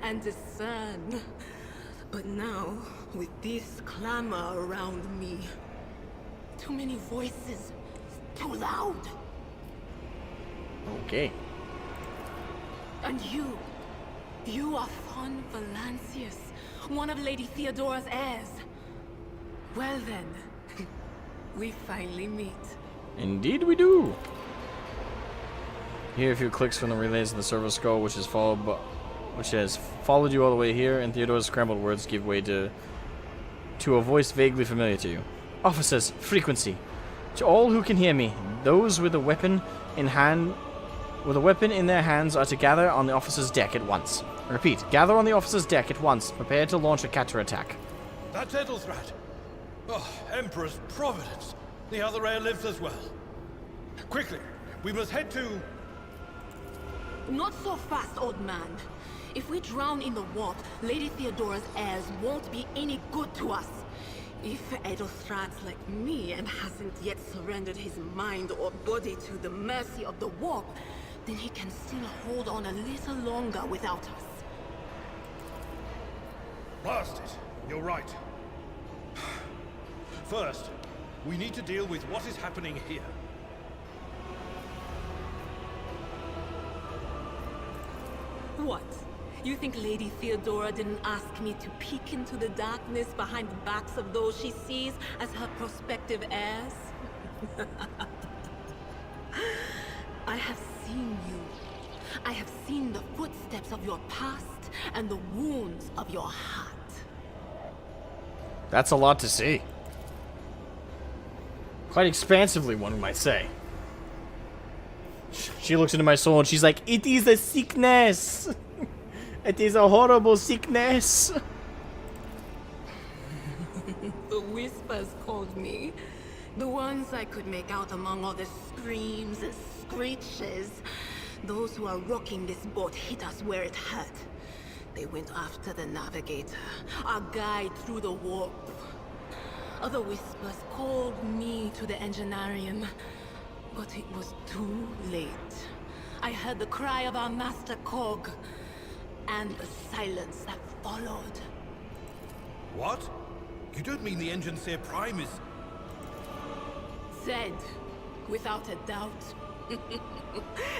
S7: and discern. But now, with this clamor around me, too many voices, too loud.
S1: Okay.
S7: And you are Fon Valancius, one of Lady Theodora's heirs. Well then, we finally meet.
S1: Indeed we do. Here a few clicks from the relays of the servo scroll, which has followed you all the way here, and Theodora's scrambled words give way to a voice vaguely familiar to you. Officers, frequency. To all who can hear me, those with a weapon in their hands are to gather on the officer's deck at once. Repeat, gather on the officer's deck at once. Prepare to launch a counterattack.
S3: That's Edelthrat. Oh, Emperor's Providence. The other heir lives as well. Quickly, we must head to...
S7: Not so fast, old man. If we drown in the warp, Lady Theodora's heirs won't be any good to us. If Edelthrat's like me and hasn't yet surrendered his mind or body to the mercy of the warp, then he can still hold on a little longer without us.
S3: Blast it. You're right. First, we need to deal with what is happening here.
S7: What? You think Lady Theodora didn't ask me to peek into the darkness behind the backs of those she sees as her prospective heirs? I have seen you. I have seen the footsteps of your past and the wounds of your heart.
S1: That's a lot to see. Quite expansively, one might say. She looks into my soul and she's like, "It is a sickness. It is a horrible sickness."
S7: The whispers called me. The ones I could make out among all the screams and screeches. Those who are rocking this boat hit us where it hurt. They went after the navigator, our guide through the warp. Other whispers called me to the enginarium, but it was too late. I heard the cry of our master Cog, and the silence that followed.
S3: What? You don't mean the Engineer Prime is...
S7: Dead, without a doubt.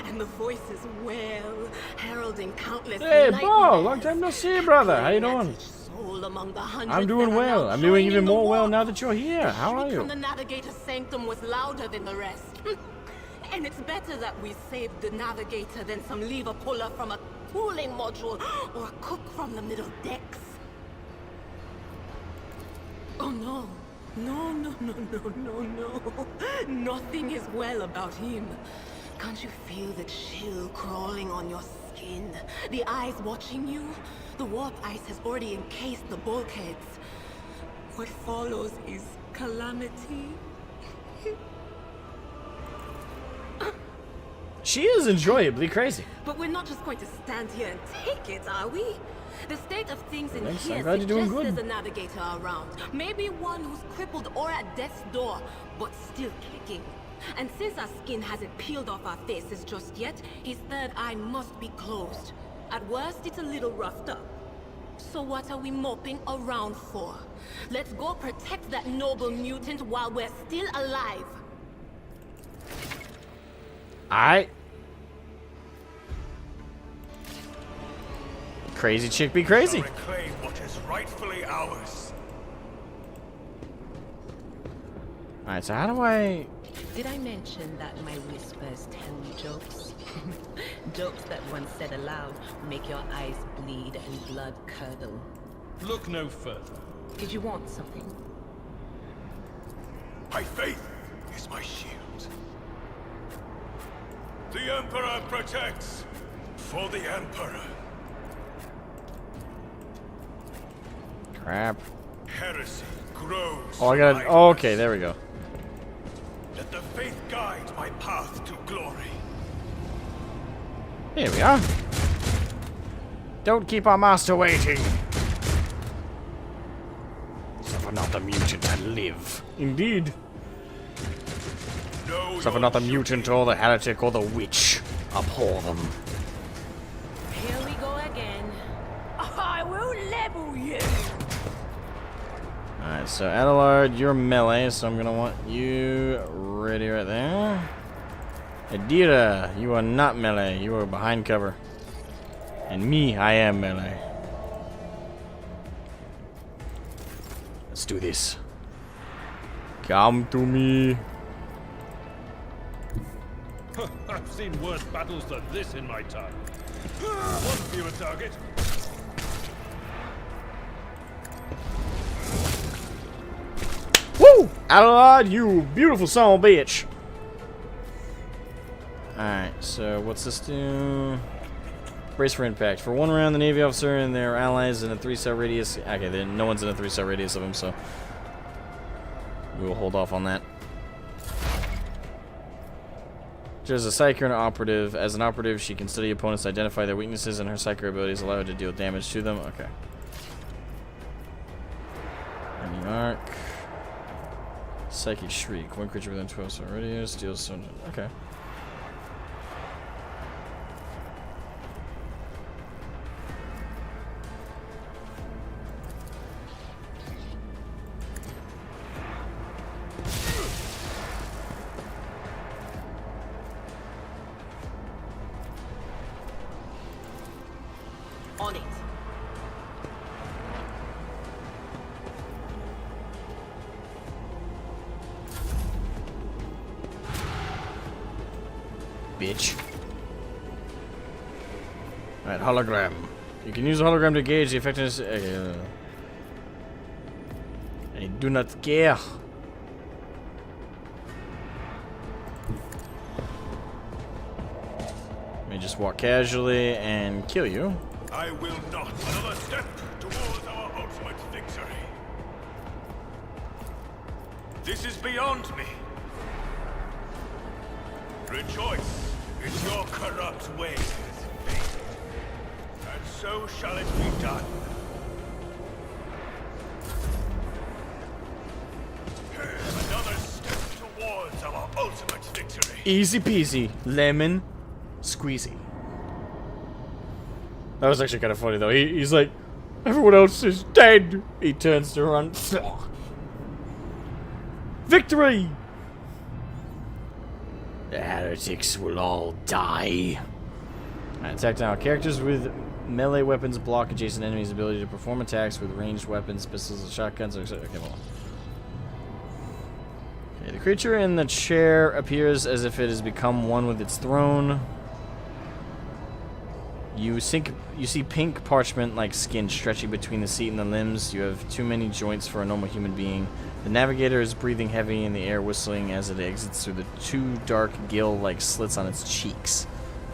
S7: And the voices wail, heralding countless...
S1: Hey, Bo! Long time no see, brother. How you doing? I'm doing well. I'm doing even more well now that you're here. How are you?
S7: From the Navigator's sanctum was louder than the rest. And it's better that we saved the Navigator than some lever puller from a cooling module or a cook from the middle decks. Oh no. No. Nothing is well about him. Can't you feel the chill crawling on your skin? The eyes watching you? The warp ice has already encased the bulkheads. What follows is calamity.
S1: She is enjoyably crazy.
S7: But we're not just going to stand here and take it, are we? The state of things in
S1: Thanks,
S7: here
S1: I'm glad you're doing
S7: suggests
S1: good.
S7: there's a navigator around. Maybe one who's crippled or at death's door, but still kicking. And since our skin hasn't peeled off our faces just yet, his third eye must be closed. At worst, it's a little roughed up. So what are we moping around for? Let's go protect that noble mutant while we're still alive.
S1: Crazy chick be crazy.
S2: Reclaim what is rightfully ours.
S1: Alright, so how do I...
S10: Did I mention that my whispers tell you jokes? Jokes that once said aloud make your eyes bleed and blood curdle.
S3: Look no further.
S10: Did you want something?
S2: My faith is my shield. The Emperor protects for the Emperor.
S1: Crap.
S2: Heresy grows.
S1: Oh, I gotta... Oh, okay, there we go.
S2: Let the faith guide my path to glory.
S1: Here we are. Don't keep our master waiting. Suffer not the mutant and live. Indeed.
S2: Know
S1: Suffer
S2: your
S1: not the
S2: duty.
S1: mutant or the heretic or the witch. Abhor them.
S10: Here we go again.
S7: I will level you.
S1: Alright, so Adelard, you're melee, so I'm gonna want you ready right there. Adira, you are not melee, you are behind cover. And me, I am melee. Let's do this. Come to me.
S3: I've seen worse battles than this in my time. One fewer target.
S1: Woo! Adelard, you beautiful son of a bitch. Alright, so what's this do? Brace for impact. For 1 round, the Navy officer and their allies in a 3-star radius. Okay, then no one's in a 3-star radius of him, so we will hold off on that. There's a Psyker and an Operative. As an Operative, she can study opponents, identify their weaknesses, and her Psyker abilities allow her to deal damage to them. Okay. Any mark. Psychic Shriek. 1 creature within 12-star radius. Deals some. Okay.
S10: On it.
S1: Bitch. Alright, hologram. You can use a hologram to gauge the effectiveness. I do not care. Let me just walk casually and kill you.
S2: I will not. Another step towards our ultimate victory. This is beyond me. Rejoice in your corrupt ways, fate. And so shall it be done. Another step towards our ultimate victory.
S1: Easy peasy, lemon squeezy. That was actually kind of funny though. He's like, everyone else is dead. He turns to run. Victory! The heretics will all die. Alright, attack now. Characters with melee weapons block adjacent enemies' ability to perform attacks with ranged weapons, pistols, and shotguns. Okay, well. Okay, the creature in the chair appears as if it has become one with its throne. You see pink parchment-like skin stretching between the seat and the limbs. You have too many joints for a normal human being. The navigator is breathing heavy in the air, whistling as it exits through the 2 dark gill-like slits on its cheeks.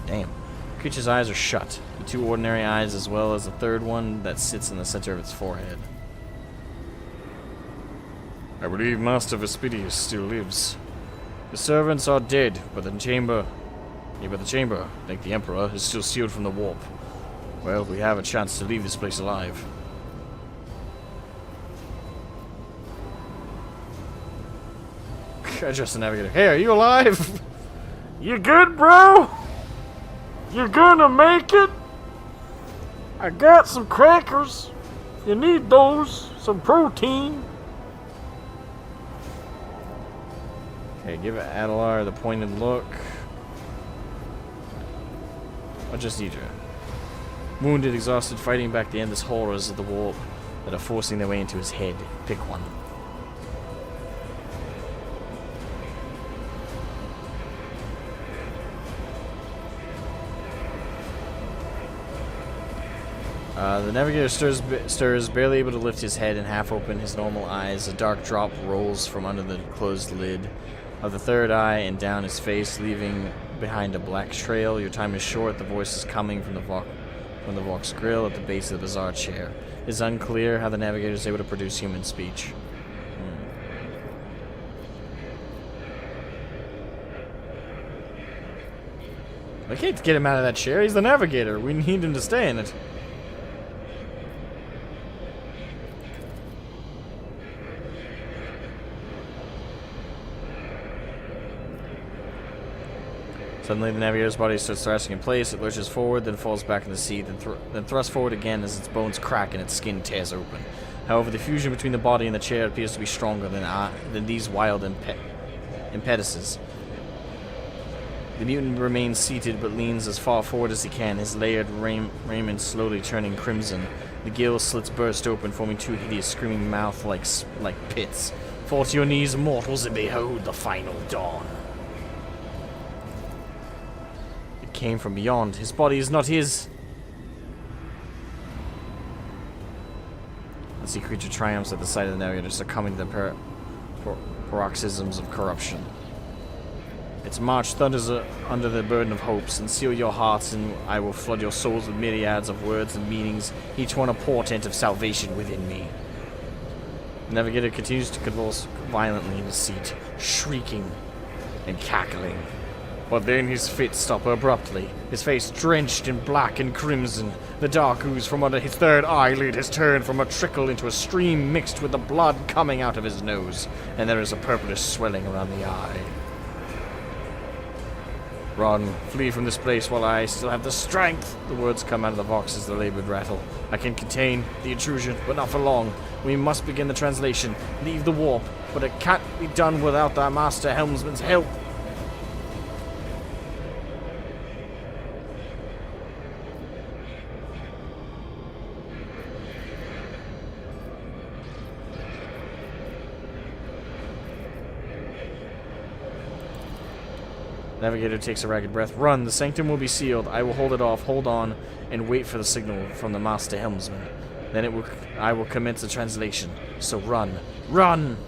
S1: Damn. The creature's eyes are shut. The 2 ordinary eyes, as well as a 3rd one that sits in the center of its forehead. I believe Master Vespidius still lives. The servants are dead, but the chamber, like the Emperor, is still sealed from the warp. Well, we have a chance to leave this place alive. Address the navigator. Hey, are you alive? You good, bro? You gonna make it? I got some crackers. You need those. Some protein. Okay, give Adelar the pointed look. I'll just need you. Wounded, exhausted, fighting back the endless horrors of the warp that are forcing their way into his head. Pick one. The navigator stirs, barely able to lift his head and half open his normal eyes. A dark drop rolls from under the closed lid of the 3rd eye and down his face, leaving behind a black trail. Your time is short. The voice is coming from the Vox grill at the base of the bizarre chair. It's unclear how the navigator is able to produce human speech. I can't get him out of that chair. He's the navigator. We need him to stay in it. Suddenly, the navigator's body starts thrusting in place. It lurches forward, then falls back in the seat, then thrusts forward again as its bones crack and its skin tears open. However, the fusion between the body and the chair appears to be stronger than these wild impetuses. The mutant remains seated but leans as far forward as he can, his layered raiment slowly turning crimson. The gill slits burst open, forming two hideous screaming mouths like pits. Fall to your knees, mortals, and behold the final dawn. It came from beyond. His body is not his. The sea creature triumphs at the sight of the navigator, succumbing to the paroxysms of corruption. Its march thunders under the burden of hopes, and seal your hearts, and I will flood your souls with myriads of words and meanings, each one a portent of salvation within me. The navigator continues to convulse violently in his seat, shrieking and cackling. But then his fits stop abruptly, his face drenched in black and crimson. The dark ooze from under his third eyelid has turned from a trickle into a stream mixed with the blood coming out of his nose, and there is a purplish swelling around the eye. Run, flee from this place while I still have the strength. The words come out of the Vox as the labored rattle. I can contain the intrusion, but not for long. We must begin the translation. Leave the warp, but it can't be done without the Master Helmsman's help. Navigator takes a ragged breath. Run! The sanctum will be sealed. I will hold it off. Hold on, and wait for the signal from the Master Helmsman. Then I will commence the translation. So run. Run!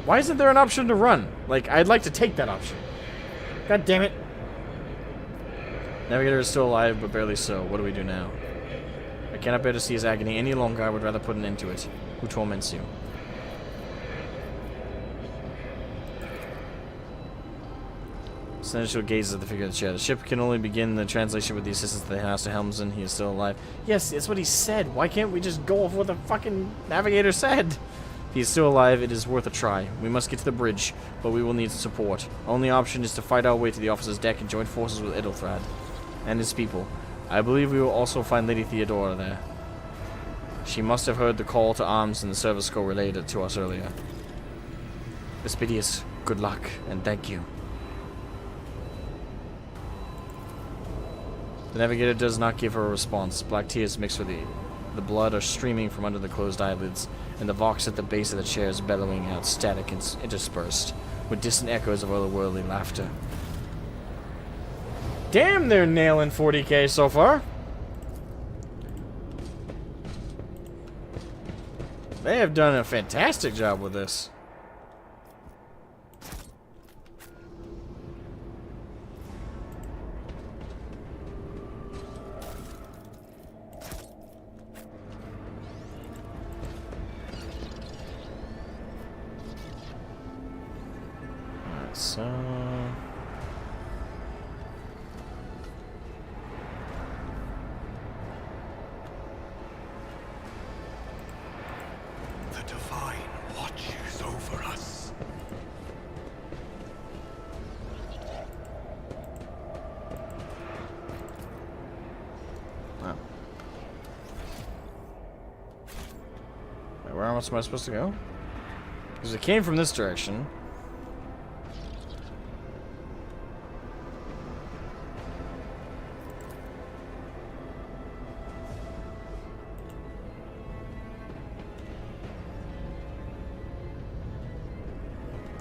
S1: Why isn't there an option to run? Like, I'd like to take that option. God damn it. Navigator is still alive, but barely so. What do we do now? I cannot bear to see his agony any longer. I would rather put an end to it. Who torments you? Seneschal gazes at the figure of the chair. The ship can only begin the translation with the assistance of the Master Helmsman. He is still alive. Yes, that's what he said. Why can't we just go off what the fucking navigator said? He is still alive. It is worth a try. We must get to the bridge, but we will need support. Only option is to fight our way to the officer's deck and join forces with Edelthrad and his people. I believe we will also find Lady Theodora there. She must have heard the call to arms and the service corps relayed it to us earlier. Vespedius, good luck, and thank you. The navigator does not give her a response. Black tears mixed with the blood are streaming from under the closed eyelids, and the Vox at the base of the chair is bellowing out, static and interspersed, with distant echoes of otherworldly laughter. Damn, they're nailing 40k so far. They have done a fantastic job with this. So
S2: the Divine watches over us.
S1: Wow. Wait, where else am I supposed to go? Because it came from this direction.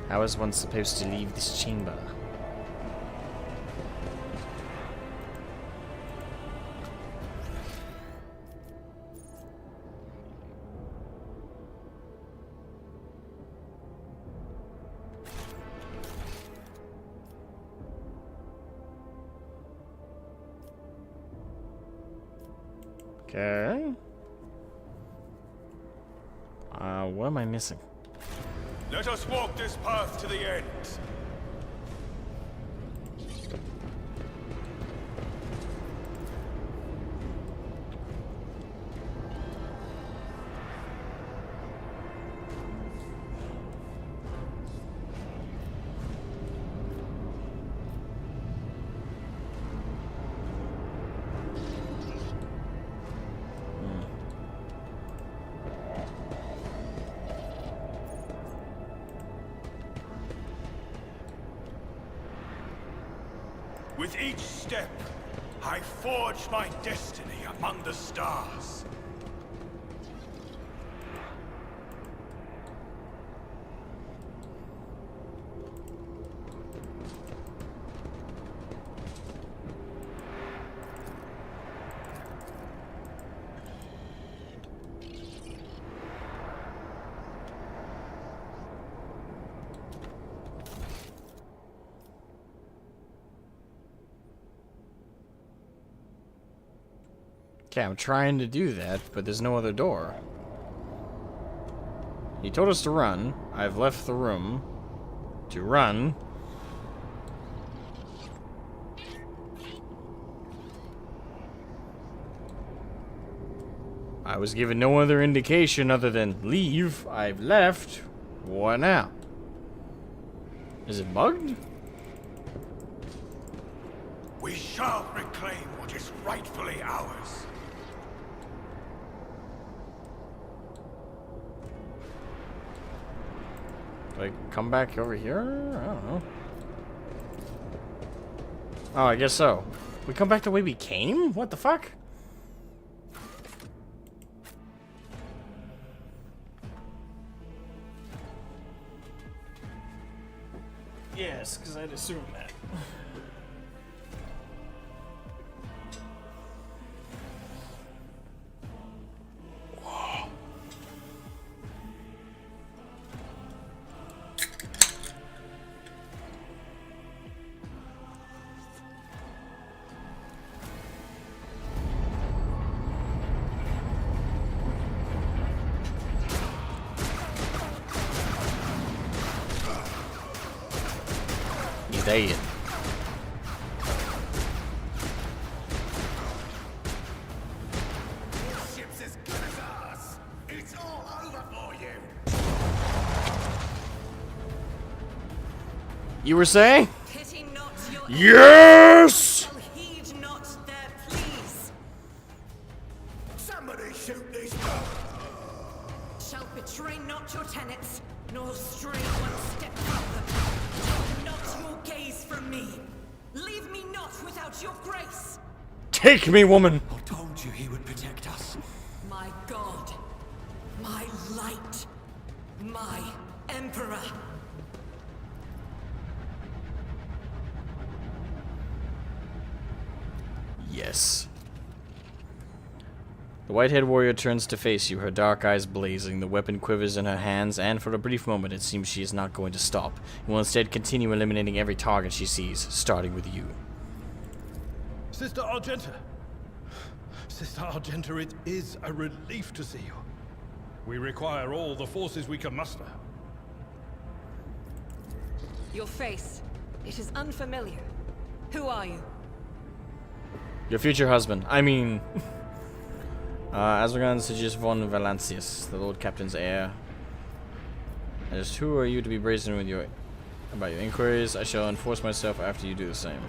S1: How is one supposed to leave this chamber? Okay. What am I missing?
S2: Let us walk this path to the end. With each step, I forge my destiny among the stars.
S1: Okay, I'm trying to do that, but there's no other door. He told us to run. I've left the room to run. I was given no other indication other than leave. I've left. What now? Is it bugged?
S2: We shall reclaim what is rightfully ours.
S1: Like, come back over here? I don't know. Oh, I guess so. We come back the way we came? What the fuck? Yes, because I'd assume that. Dead.
S2: Ship's as good as ours. It's all over for you.
S1: You were saying?
S5: Pity not your
S1: Yes!
S5: shall heed not their pleas.
S2: Somebody shoot these.
S5: Shall betray not your tenets, nor stray one step further. Take not your gaze from me. Leave me not without your grace.
S1: Take me, woman!
S2: I told you he would protect us.
S5: My God, my light, my emperor.
S1: Yes. The white-haired warrior turns to face you, her dark eyes blazing, the weapon quivers in her hands, and for a brief moment it seems she is not going to stop, and will instead continue eliminating every target she sees, starting with you.
S3: Sister Argenta! Sister Argenta, it is a relief to see you. We require all the forces we can muster.
S5: Your face, it is unfamiliar. Who are you?
S1: Your future husband. I mean... Asmogan Sigis von Valancius, the Lord Captain's heir. And just who are you to be brazen with your... about your inquiries? I shall enforce myself after you do the same.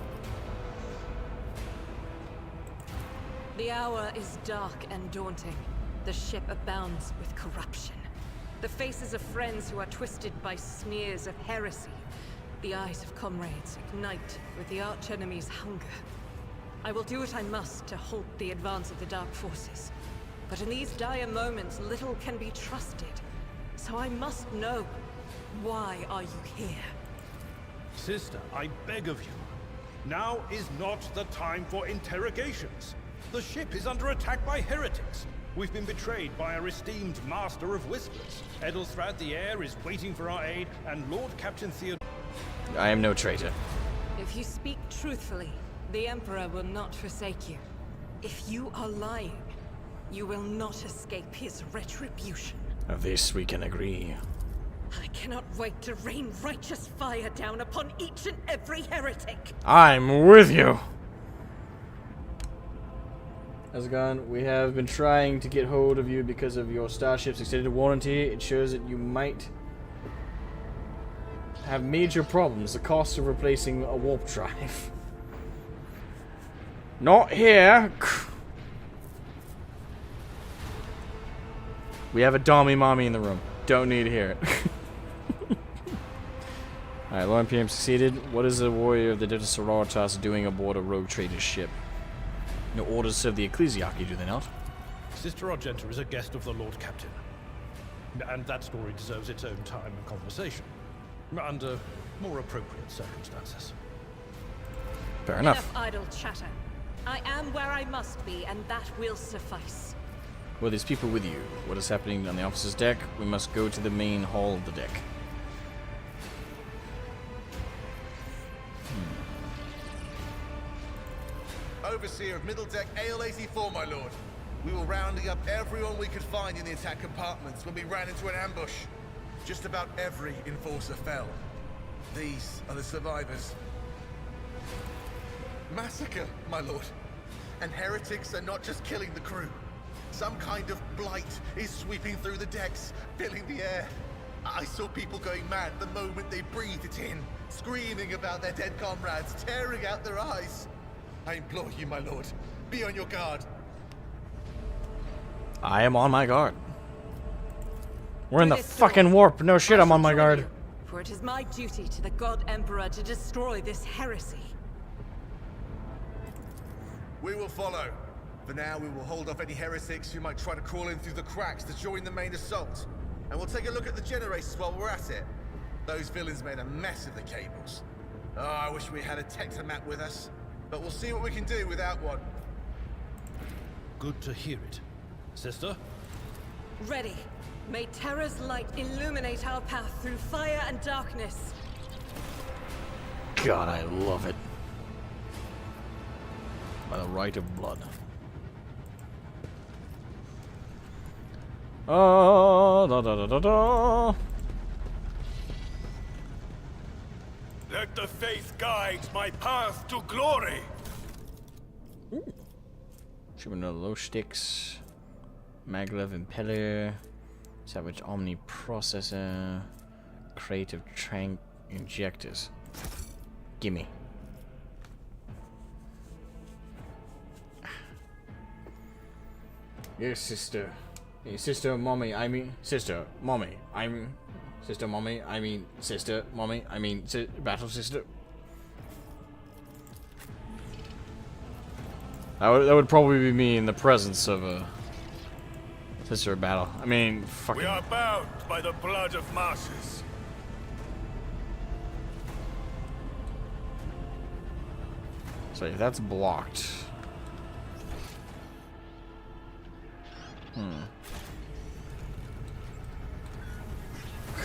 S5: The hour is dark and daunting. The ship abounds with corruption. The faces of friends who are twisted by smears of heresy. The eyes of comrades ignite with the archenemy's hunger. I will do what I must to halt the advance of the Dark Forces. But in these dire moments, little can be trusted. So I must know, why are you here?
S3: Sister, I beg of you. Now is not the time for interrogations. The ship is under attack by heretics. We've been betrayed by our esteemed Master of Whispers. Edelstrad the Heir is waiting for our aid, and Lord Captain Theodore...
S1: I am no traitor.
S5: If you speak truthfully, the Emperor will not forsake you. If you are lying, you will not escape his retribution.
S1: Of this we can agree.
S5: I cannot wait to rain righteous fire down upon each and every heretic.
S1: I'm with you. Asmogan, we have been trying to get hold of you because of your starship's extended warranty. It shows that you might have major problems. The cost of replacing a warp drive. Not here. We have a Dommy Mommy in the room. Don't need to hear it. Alright, low NPM succeeded. What is a warrior of the Depth of Sororitas doing aboard a rogue trader's ship? No orders to serve the ecclesiarchy, do they not?
S3: Sister Argenta is a guest of the Lord Captain. And that story deserves its own time and conversation. Under more appropriate circumstances.
S1: Fair enough.
S5: Enough idle chatter. I am where I must be, and that will suffice.
S1: Were these people with you? What is happening on the officer's deck? We must go to the main hall of the deck.
S11: Overseer of Middle Deck AL-84, my lord. We were rounding up everyone we could find in the attack compartments when we ran into an ambush. Just about every enforcer fell. These are the survivors. Massacre, my lord. And heretics are not just killing the crew. Some kind of blight is sweeping through the decks, filling the air. I saw people going mad the moment they breathed it in, screaming about their dead comrades, tearing out their eyes. I implore you, my lord, be on your guard.
S1: I am on my guard. We're in the fucking warp. No shit, I'm on my guard.
S5: For it is my duty to the God Emperor to destroy this heresy.
S11: We will follow. For now, we will hold off any heretics who might try to crawl in through the cracks to join the main assault. And we'll take a look at the generators while we're at it. Those villains made a mess of the cables. Oh, I wish we had a Tectomat with us. But we'll see what we can do without one.
S3: Good to hear it. Sister?
S5: Ready. May Terra's light illuminate our path through fire and darkness.
S1: God, I love it. By the right of blood. Oh, da da da da da.
S2: Let the faith guide my path to glory.
S1: Tribunal low sticks. Maglev impeller. Savage omni processor. Creative trank injectors. Gimme. Yes, sister. Hey, sister, mommy, I mean, sister, mommy, I mean, sister, mommy, I mean, sister, mommy, I mean, battle sister. That would probably be me in the presence of a sister battle. I mean, fucking.
S2: We are bound by the blood of masses.
S1: So if that's blocked.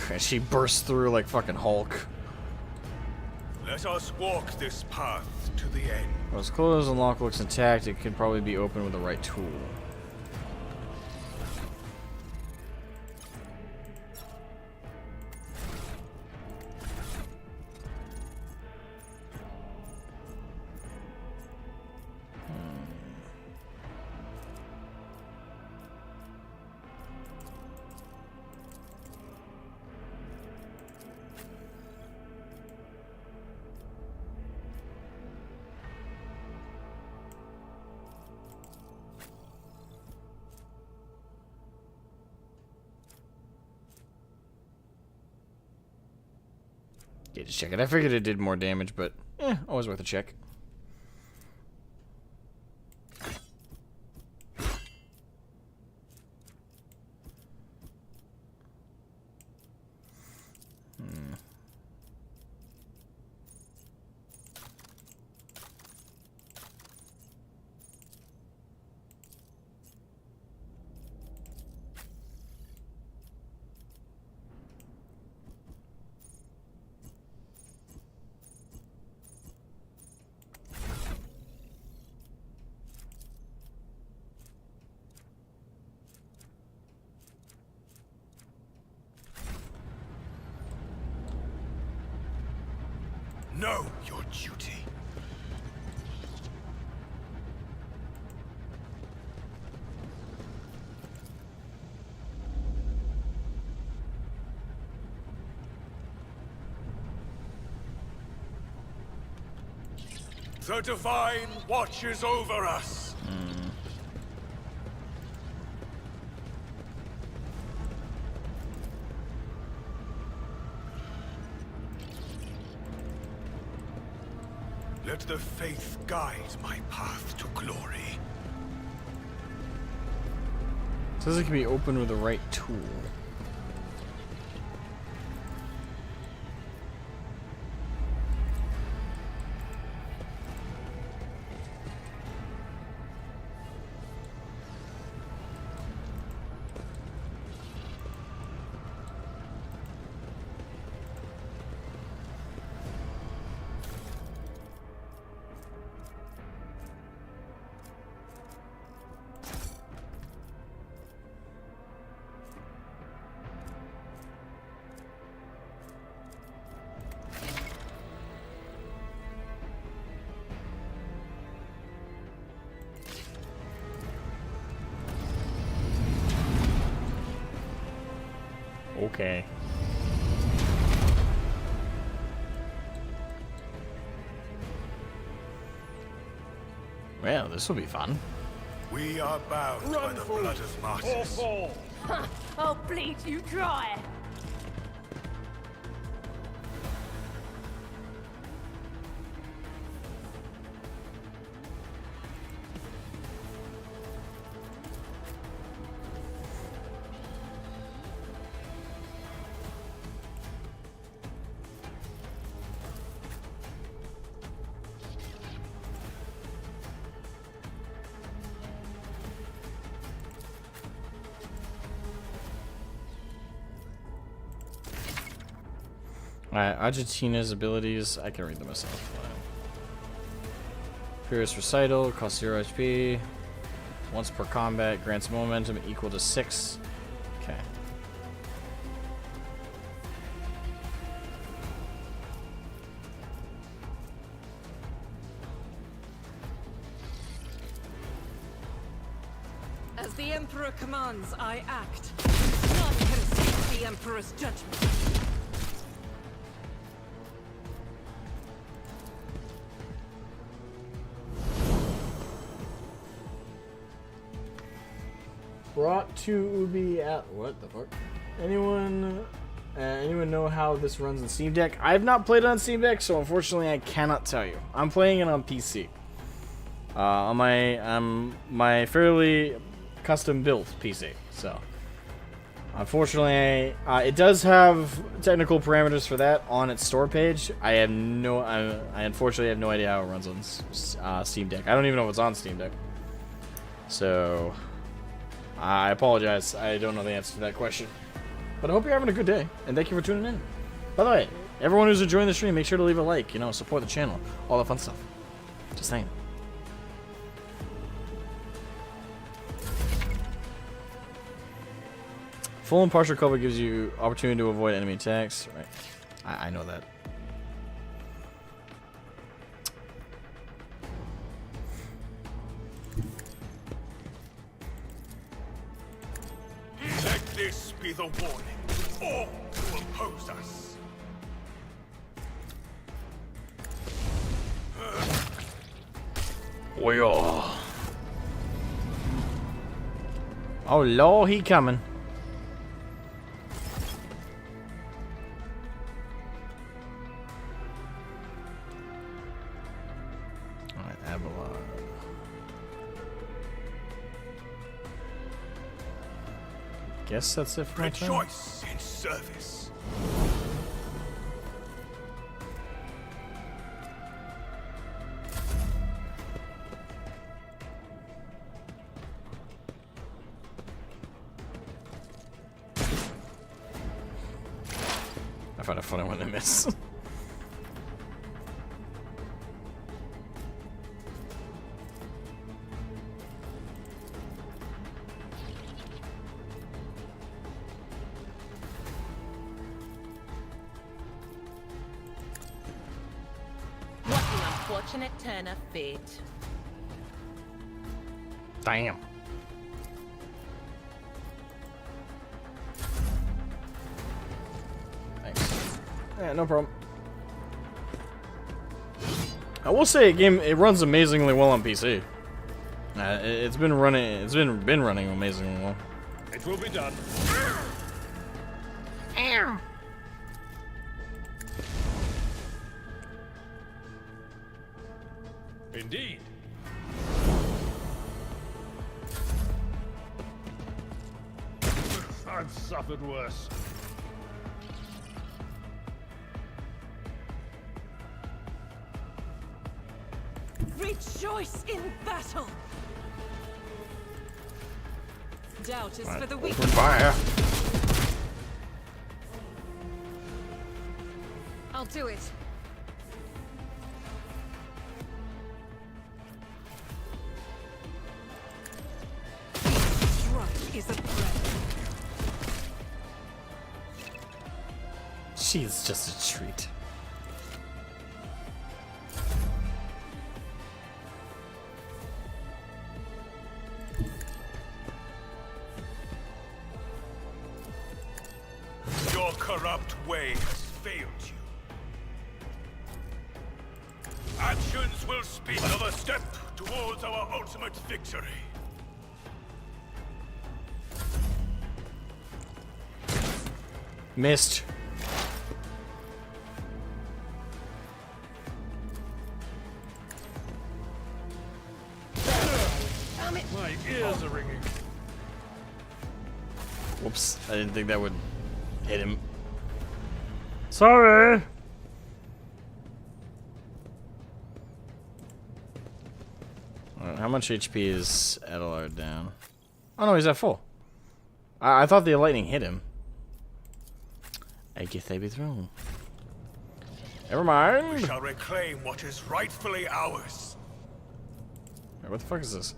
S1: And she bursts through like fucking Hulk.
S2: Let us walk this path to the end.
S1: Well, as close and lock looks intact, it could probably be opened with the right tool. Yeah, just check it. I figured it did more damage, but always worth a check.
S2: Know your duty. The Divine watches over us. Let the faith guide my path to glory.
S1: Says it can be opened with the right tool. Okay. Well, this will be fun.
S2: We are bound by the blood of martyrs.
S7: I'll bleed you dry.
S1: Alright, Argentina's abilities, I can read them myself. Furious Recital, costs 0 HP. Once per combat, grants momentum equal to 6. Okay.
S5: As the Emperor commands, I act. None can escape the Emperor's judgment.
S1: Brought to Ubi at what the fuck? Anyone know how this runs on Steam Deck? I have not played it on Steam Deck, so unfortunately I cannot tell you. I'm playing it on PC. On my fairly custom built PC. So unfortunately, it does have technical parameters for that on its store page. I unfortunately have no idea how it runs on Steam Deck. I don't even know if it's on Steam Deck. So I apologize. I don't know the answer to that question. But I hope you're having a good day, and thank you for tuning in. By the way, everyone who's enjoying the stream, make sure to leave a like, support the channel, all that fun stuff. Just saying. Full and partial cover gives you opportunity to avoid enemy attacks. Right. I know that.
S2: Let this be the warning to all who oppose us.
S1: Oh Lord, he coming. Alright, Avalon. Guess that's it for my turn.
S2: Rejoice in service.
S1: I find it funny when they miss.
S10: What an unfortunate turn of fate.
S1: Damn. Thanks. Yeah, no problem. I will say, it runs amazingly well on PC. It's been running amazingly well.
S3: It will be done. Indeed. I've suffered worse.
S5: Rejoice in battle! Doubt is for the weak.
S1: Open fire.
S5: I'll do it. Strike is a threat.
S1: She's just a treat.
S2: Your corrupt way has failed you. Actions will speak another step towards our ultimate victory.
S1: Missed.
S3: My ears are ringing.
S1: Whoops, I didn't think that would hit him. Sorry. Alright, how much HP is Adelard down? Oh no, he's at full. I thought the lightning hit him. I guess I was wrong. Never
S2: We
S1: mind.
S2: shall reclaim what is rightfully ours.
S1: Wait, what the fuck is this?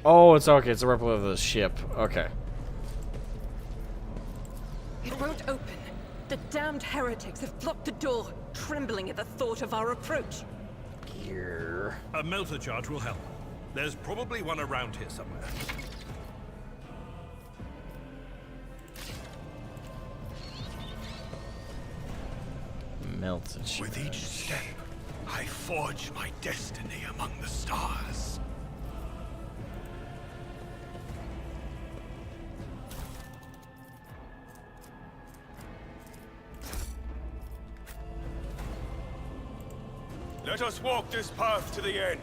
S1: Oh, it's okay. It's a replica of the ship. Okay.
S5: It won't open. The damned heretics have blocked the door, trembling at the thought of our approach.
S1: Here.
S3: A melter charge will help. There's probably one around here somewhere.
S1: Melted.
S2: With each step, I forge my destiny among the stars. Let us walk this path to the end.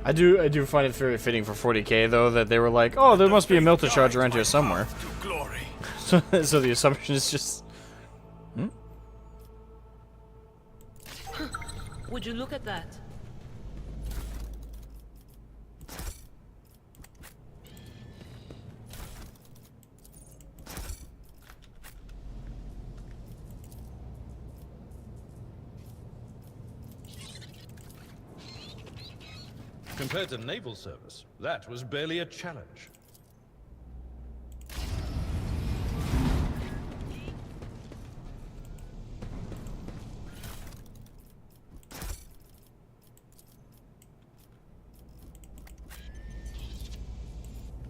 S1: I do find it very fitting for 40k though that they were like, oh, there must be a melter charge around here somewhere. So the assumption is just.
S10: Would you look at that?
S3: Compared to naval service, that was barely a challenge.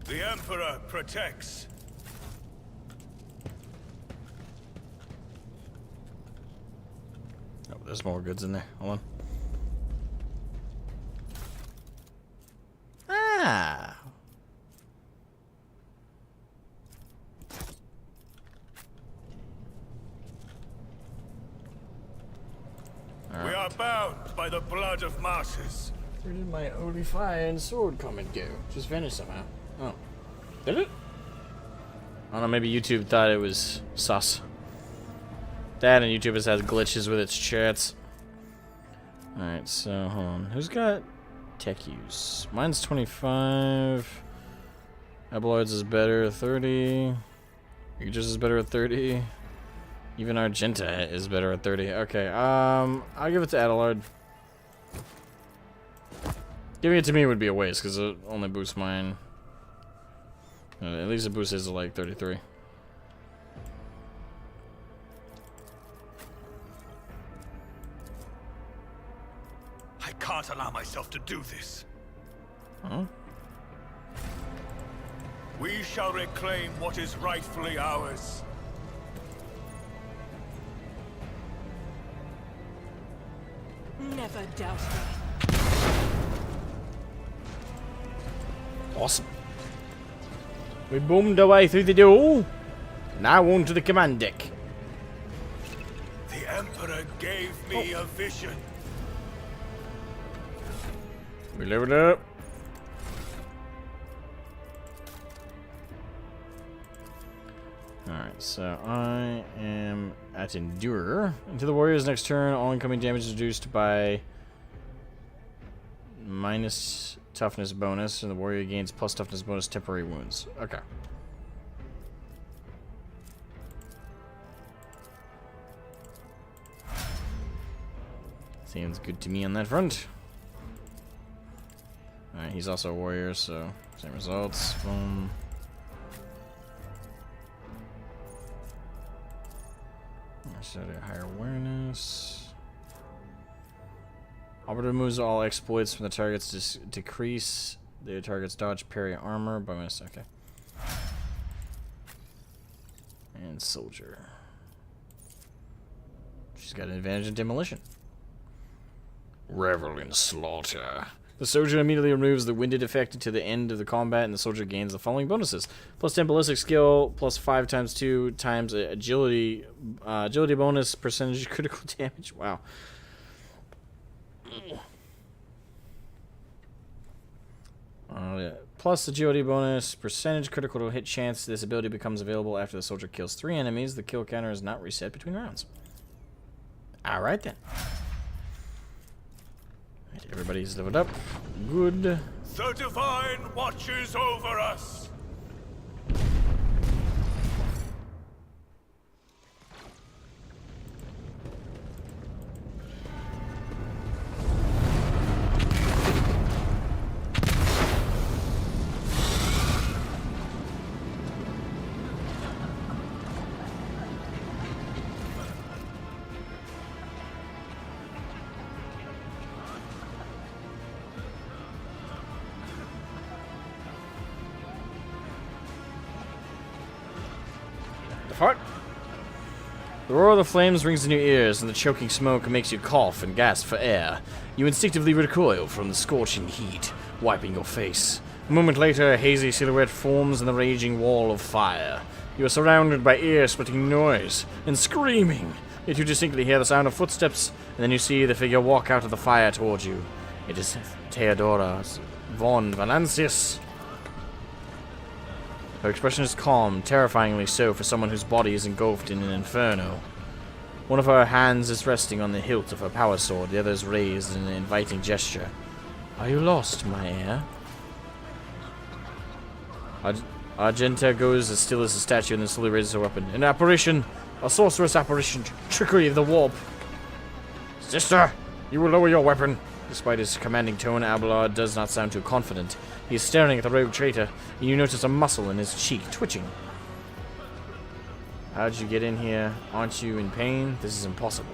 S2: The Emperor protects.
S1: Oh, there's more goods in there. Hold on. Ah.
S2: We are bound by the blood of martyrs.
S1: Where did my holy fire and sword come and go? Just vanished somehow. Oh. Did it? I don't know, maybe YouTube thought it was sus. That and YouTube has had glitches with its chats. Alright, so hold on. Who's got tech use? Mine's 25. Abelard's is better at 30. Aegis is better at 30. Even Argenta is better at 30. Okay, I'll give it to Adelard. Giving it to me would be a waste because it only boosts mine. At least the boost is like 33.
S2: I can't allow myself to do this.
S1: Huh?
S2: We shall reclaim what is rightfully ours.
S5: Never doubt me.
S1: Awesome. We boomed our way through the door. Now on to the command deck.
S2: The Emperor gave me a vision.
S1: We leveled up. Alright, so I am at Endure. Until the warrior's next turn, all incoming damage is reduced by minus toughness bonus, and the warrior gains plus toughness bonus temporary wounds. Okay. Seems good to me on that front. Alright, he's also a warrior, so same results. Boom. Set a higher awareness. Arbiter removes all exploits from the targets, decrease the target's dodge, parry, armor, bonus. Okay. And soldier. She's got an advantage in demolition. Revel in slaughter. The soldier immediately removes the winded effect until the end of the combat, and the soldier gains the following bonuses: plus 10 ballistic skill, plus 5 times 2 times agility, agility bonus, percentage critical damage. Wow. Yeah. Plus agility bonus, percentage critical hit chance. This ability becomes available after the soldier kills 3 enemies. The kill counter is not reset between rounds. Alright then. Everybody's leveled up. Good.
S2: The Divine watches over us.
S1: Depart. The roar of the flames rings in your ears, and the choking smoke makes you cough and gasp for air. You instinctively recoil from the scorching heat, wiping your face. A moment later, a hazy silhouette forms in the raging wall of fire. You are surrounded by ear-splitting noise and screaming, yet you distinctly hear the sound of footsteps, and then you see the figure walk out of the fire towards you. It is Theodora von Valancius. Her expression is calm, terrifyingly so for someone whose body is engulfed in an inferno. One of her hands is resting on the hilt of her power sword, the other is raised in an inviting gesture. Are you lost, my heir? Argenta goes as still as a statue and then slowly raises her weapon. An apparition! A sorceress apparition! Trickery of the warp! Sister! You will lower your weapon! Despite his commanding tone, Abelard does not sound too confident. He is staring at the rogue traitor, and you notice a muscle in his cheek twitching. How'd you get in here? Aren't you in pain? This is impossible.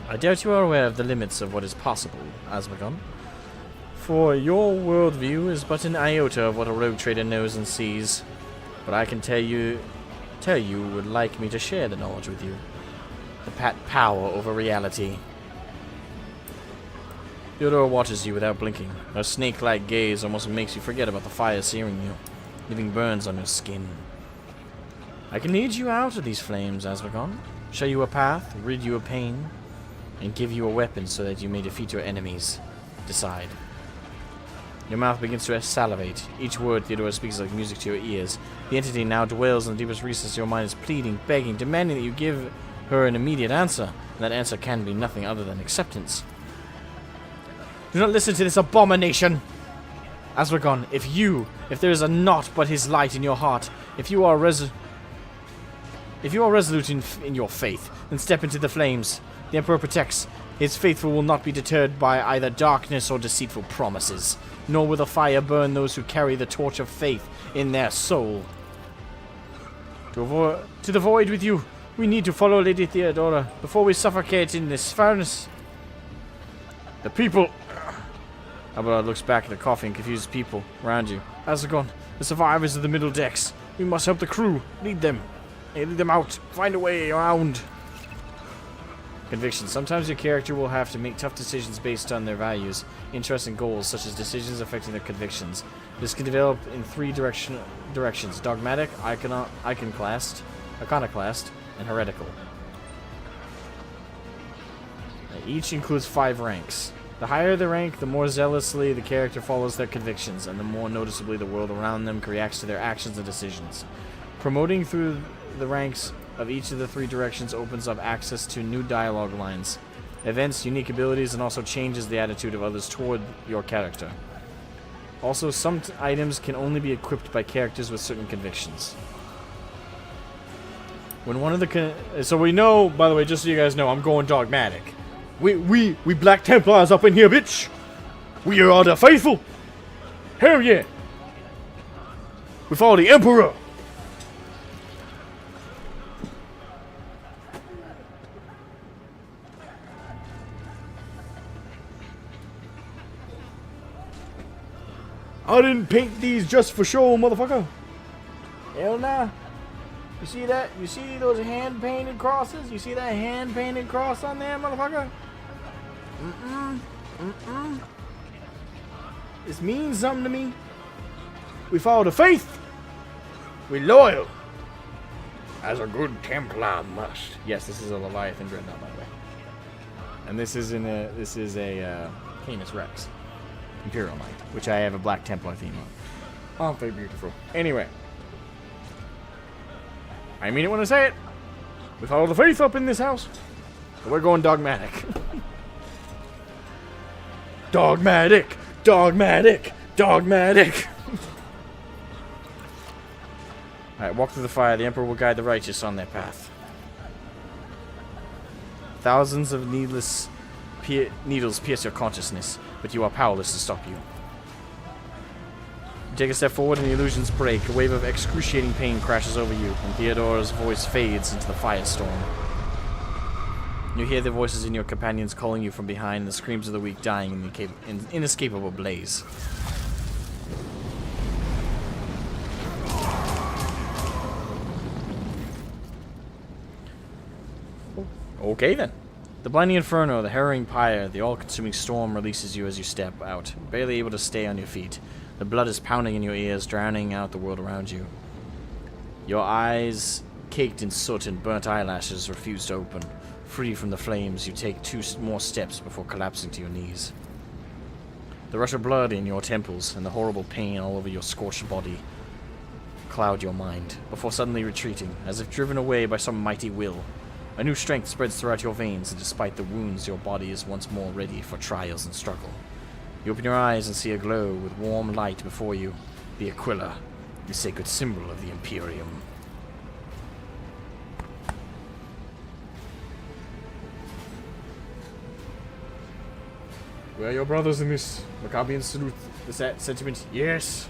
S1: I doubt you are aware of the limits of what is possible, Asmogan. For your worldview is but an iota of what a rogue trader knows and sees. But I can tell you would like me to share the knowledge with you. The power over reality. Theodora watches you without blinking. Her snake-like gaze almost makes you forget about the fire searing you, leaving burns on your skin. I can lead you out of these flames, Asmogan. Show you a path, rid you of pain, and give you a weapon so that you may defeat your enemies. Decide. Your mouth begins to salivate. Each word Theodora speaks like music to your ears. The entity now dwells in the deepest recesses of your mind, is pleading, begging, demanding that you give her an immediate answer, and that answer can be nothing other than acceptance. Do not listen to this abomination! Asmogan, if there is a naught but his light in your heart, if you are resolute in your faith, then step into the flames. The Emperor protects. His faithful will not be deterred by either darkness or deceitful promises, nor will the fire burn those who carry the torch of faith in their soul. To the void with you. We need to follow Lady Theodora before we suffocate in this furnace. The people... Abelard looks back at the coughing, confused people around you. Asmogan, the survivors of the middle decks. We must help the crew. Lead them. Lead them out. Find a way around. Conviction. Sometimes your character will have to make tough decisions based on their values, interests, and goals, such as decisions affecting their convictions. This can develop in three directions. Dogmatic, iconoclast, and heretical. Each includes 5 ranks. The higher the rank, the more zealously the character follows their convictions, and the more noticeably the world around them reacts to their actions and decisions. Promoting through the ranks of each of the 3 directions opens up access to new dialogue lines, events, unique abilities, and also changes the attitude of others toward your character. Also, some items can only be equipped by characters with certain convictions. When one of the so we know, by the way, just so you guys know, I'm going dogmatic. We Black Templars up in here, bitch. We are the faithful. Hell yeah. We follow the Emperor. I didn't paint these just for show, motherfucker. Hell nah. You see that? You see those hand-painted crosses? You see that hand-painted cross on there, motherfucker? This means something to me. We follow the faith. We loyal. As a good Templar must. Yes, this is a Leviathan Dreadnought, by the way. And this is a Canis Rex. Imperial Knight, which I have a Black Templar theme on. Oh, very beautiful. Anyway. I mean it when I say it. We follow the faith up in this house. So we're going dogmatic. Dogmatic! Dogmatic! Dogmatic! Alright, walk through the fire. The Emperor will guide the righteous on their path. Thousands of needles pierce your consciousness, but you are powerless to stop you. You take a step forward and the illusions break. A wave of excruciating pain crashes over you, and Theodora's voice fades into the firestorm. You hear the voices in your companions calling you from behind, the screams of the weak dying in the inescapable blaze. Okay then. The blinding inferno, the harrowing pyre, the all-consuming storm releases you as you step out, barely able to stay on your feet. The blood is pounding in your ears, drowning out the world around you. Your eyes, caked in soot and burnt eyelashes, refuse to open. Free from the flames, you take 2 more steps before collapsing to your knees. The rush of blood in your temples and the horrible pain all over your scorched body cloud your mind, before suddenly retreating, as if driven away by some mighty will. A new strength spreads throughout your veins, and despite the wounds, your body is once more ready for trials and struggle. You open your eyes and see a glow with warm light before you. The Aquila, the sacred symbol of the Imperium. We are your brothers in this. Maccabean salute the sentiment. Yes.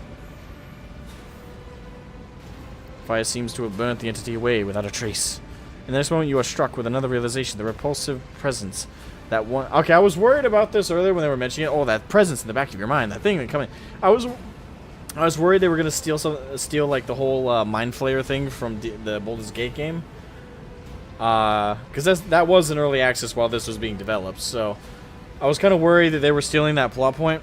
S1: Fire seems to have burnt the entity away without a trace. In this moment, you are struck with another realization: the repulsive presence. That one. Okay, I was worried about this earlier when they were mentioning it. Oh, that presence in the back of your mind, that thing that coming. I was worried they were gonna steal like the whole Mind Flayer thing from the Baldur's Gate game. Because that was an early access while this was being developed. So I was kind of worried that they were stealing that plot point.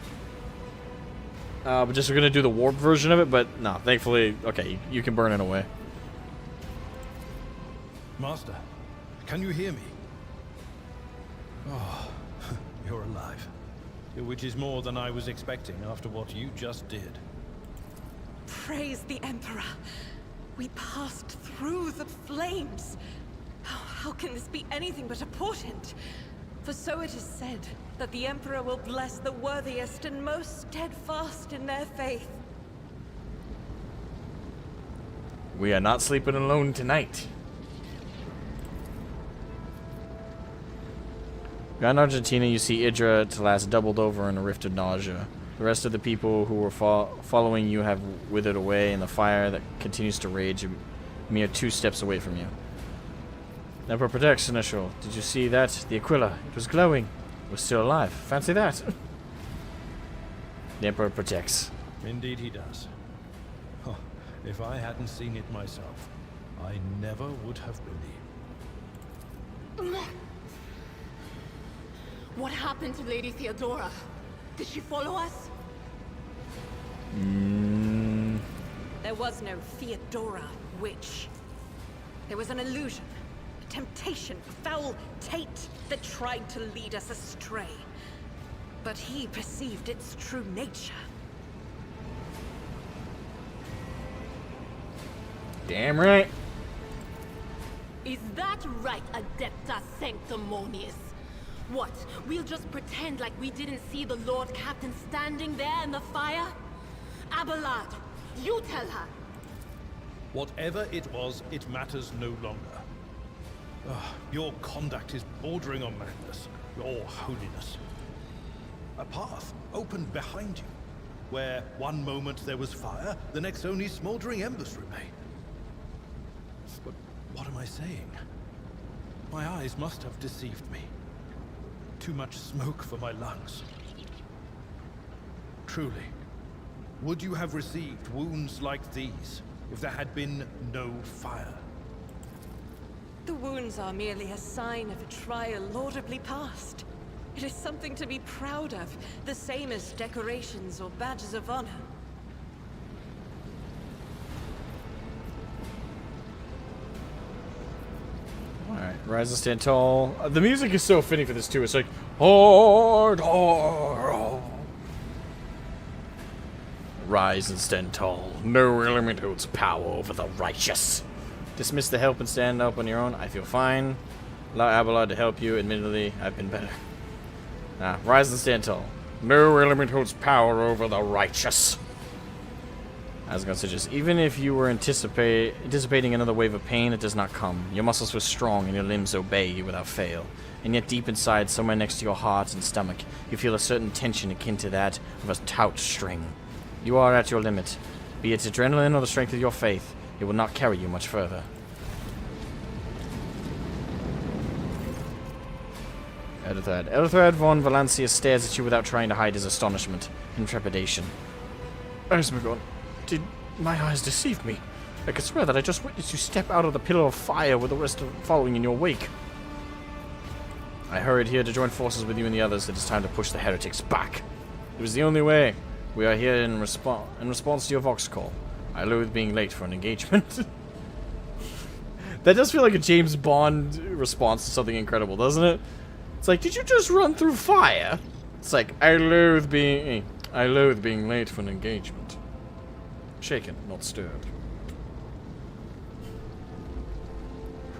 S1: But just we're gonna do the warp version of it. But no, thankfully, okay, you can burn it away.
S3: Master, can you hear me? Oh, you're alive. Which is more than I was expecting after what you just did.
S5: Praise the Emperor. We passed through the flames. How can this be anything but a portent? For so it is said, that the Emperor will bless the worthiest and most steadfast in their faith.
S1: We are not sleeping alone tonight. Beyond Argentina, you see Idra Talas doubled over in a rift of nausea. The rest of the people who were following you have withered away in the fire that continues to rage a mere 2 steps away from you. The Emperor protects, Initial. Did you see that? The Aquila. It was glowing. It was still alive. Fancy that. The Emperor protects.
S3: Indeed he does. Huh. If I hadn't seen it myself, I never would have believed.
S7: What happened to Lady Theodora? Did she follow us?
S5: There was no Theodora, witch. There was an illusion, a temptation, a foul taint that tried to lead us astray. But he perceived its true nature.
S1: Damn right.
S7: Is that right, Adepta Sanctimonious? What, we'll just pretend like we didn't see the Lord Captain standing there in the fire? Abelard, you tell her.
S3: Whatever it was, it matters no longer. Your conduct is bordering on madness, your holiness. A path opened behind you, where one moment there was fire, the next only smoldering embers remain. But what am I saying? My eyes must have deceived me. Too much smoke for my lungs. Truly, would you have received wounds like these if there had been no fire?
S5: The wounds are merely a sign of a trial laudably passed. It is something to be proud of, the same as decorations or badges of honor.
S1: Alright, rise and stand tall. The music is so fitting for this too. It's like, hard, hard, hard. Rise and stand tall. No element holds power over the righteous. Dismiss the help and stand up on your own. I feel fine. Allow Abelard to help you. Admittedly, I've been better. Rise and stand tall. No element holds power over the righteous. I was going to suggest, even if you were anticipating another wave of pain, it does not come. Your muscles were strong and your limbs obey you without fail. And yet deep inside, somewhere next to your heart and stomach, you feel a certain tension akin to that of a taut string. You are at your limit. Be it adrenaline or the strength of your faith, it will not carry you much further. Elthad von Valencia stares at you without trying to hide his astonishment and trepidation. Asmogan, did my eyes deceive me? I could swear that I just witnessed you step out of the pillar of fire with the rest of following in your wake. I hurried here to join forces with you and the others. It is time to push the heretics back. It was the only way. We are here in response to your vox call. I loathe being late for an engagement. That does feel like a James Bond response to something incredible, doesn't it? It's like, did you just run through fire? It's like, I loathe being late for an engagement. Shaken, not stirred.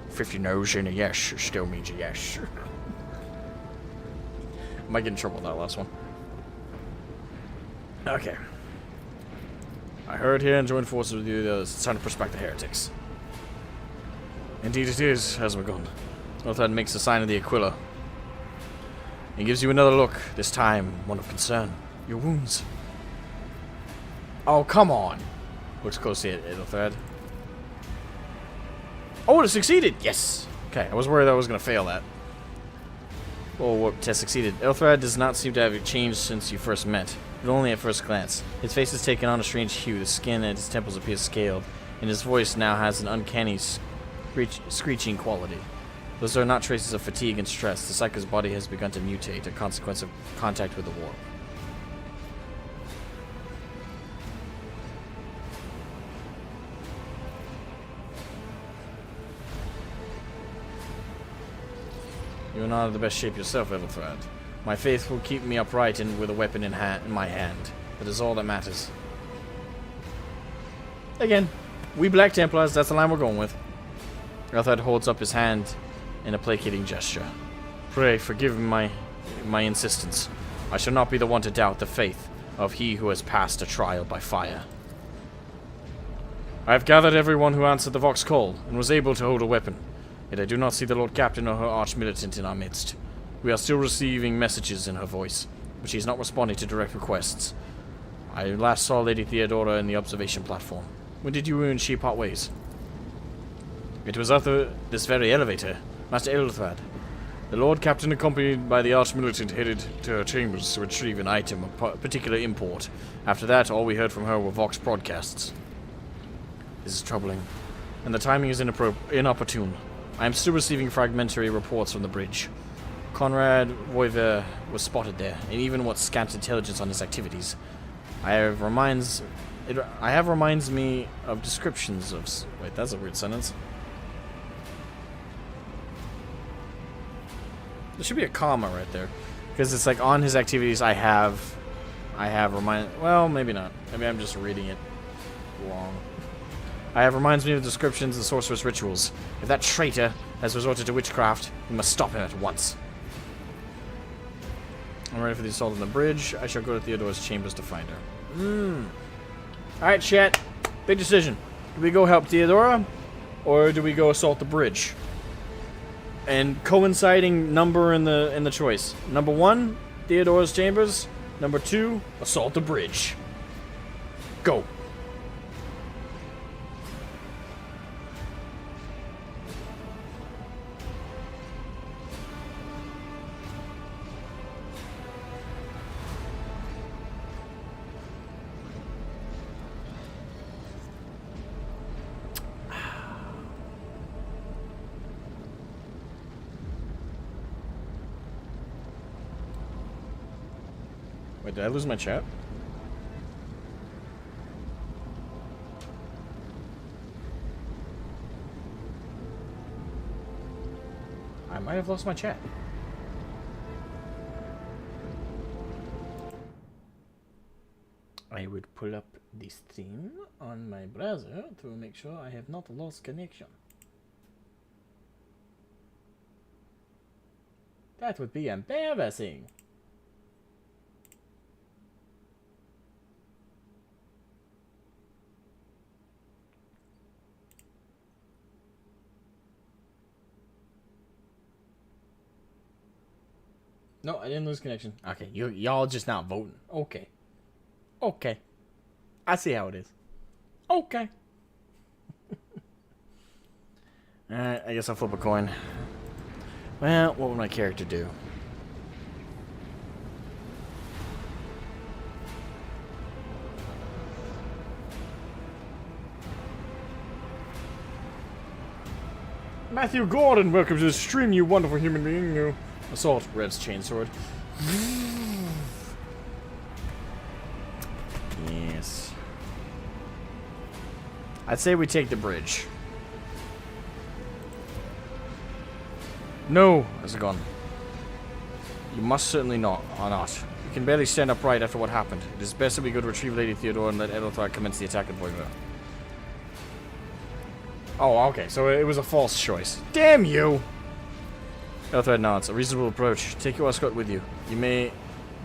S1: 50 no's and a yes still means a yes. I might get in trouble with that last one. Okay. I heard here and joined forces with you the others. It's time to push back the heretics. Indeed it is, Asmogan. Elthad makes the sign of the Aquila. He gives you another look, this time one of concern. Your wounds. Oh, come on. Looks closely at Elthad. Oh, it succeeded! Yes! Okay, I was worried I was going to fail that. Oh, what test succeeded. Elthad does not seem to have changed since you first met, but only at first glance. His face has taken on a strange hue, the skin at his temples appear scaled, and his voice now has an uncanny screeching quality. Those are not traces of fatigue and stress. The Psycho's body has begun to mutate, a consequence of contact with the warp. You are not in the best shape yourself, Elthad. My faith will keep me upright and with a weapon in my hand. That is all that matters. Again, we Black Templars, that's the line we're going with. Elthad holds up his hand in a placating gesture. Pray, forgive my insistence. I shall not be the one to doubt the faith of he who has passed a trial by fire. I have gathered everyone who answered the Vox call and was able to hold a weapon. Yet I do not see the Lord Captain or her arch-militant in our midst. We are still receiving messages in her voice, but she is not responding to direct requests. I last saw Lady Theodora in the observation platform. When did you and she part ways? It was at this very elevator, Master Elthad. The Lord Captain, accompanied by the Arch-Militant, headed to her chambers to retrieve an item of particular import. After that, all we heard from her were Vox broadcasts. This is troubling, and the timing is inopportune. I am still receiving fragmentary reports from the bridge. Conrad Voiver was spotted there, and even what scant intelligence on his activities. I have reminds me of descriptions of... Wait, that's a weird sentence. There should be a comma right there, because it's like on his activities. I have remind. Well, maybe not. Maybe I'm just reading it wrong. I have reminds me of descriptions of sorceress rituals. If that traitor has resorted to witchcraft, we must stop him at once. I'm ready for the assault on the bridge. I shall go to Theodora's chambers to find her. Alright, chat. Big decision. Do we go help Theodora, or do we go assault the bridge? And coinciding number in the choice. Number 1, Theodora's chambers. Number 2, assault the bridge. Go. Wait, did I lose my chat? I might have lost my chat. I would pull up the stream on my browser to make sure I have not lost connection. That would be embarrassing. No, I didn't lose connection. Okay, y'all just not voting. Okay. Okay. I see how it is. Okay. Alright, I guess I'll flip a coin. Well, what would my character do? Matthew Gordon, welcome to the stream, you wonderful human being. You assault Red's chainsword. Yes. I'd say we take the bridge. No, has it gone? You must certainly not. You can barely stand upright after what happened. It is best that we go to retrieve Lady Theodora and let Edelthar commence the attack at Voivod. Oh, okay, so it was a false choice. Damn you! Edelthar nods. A reasonable approach. Take your escort with you. You may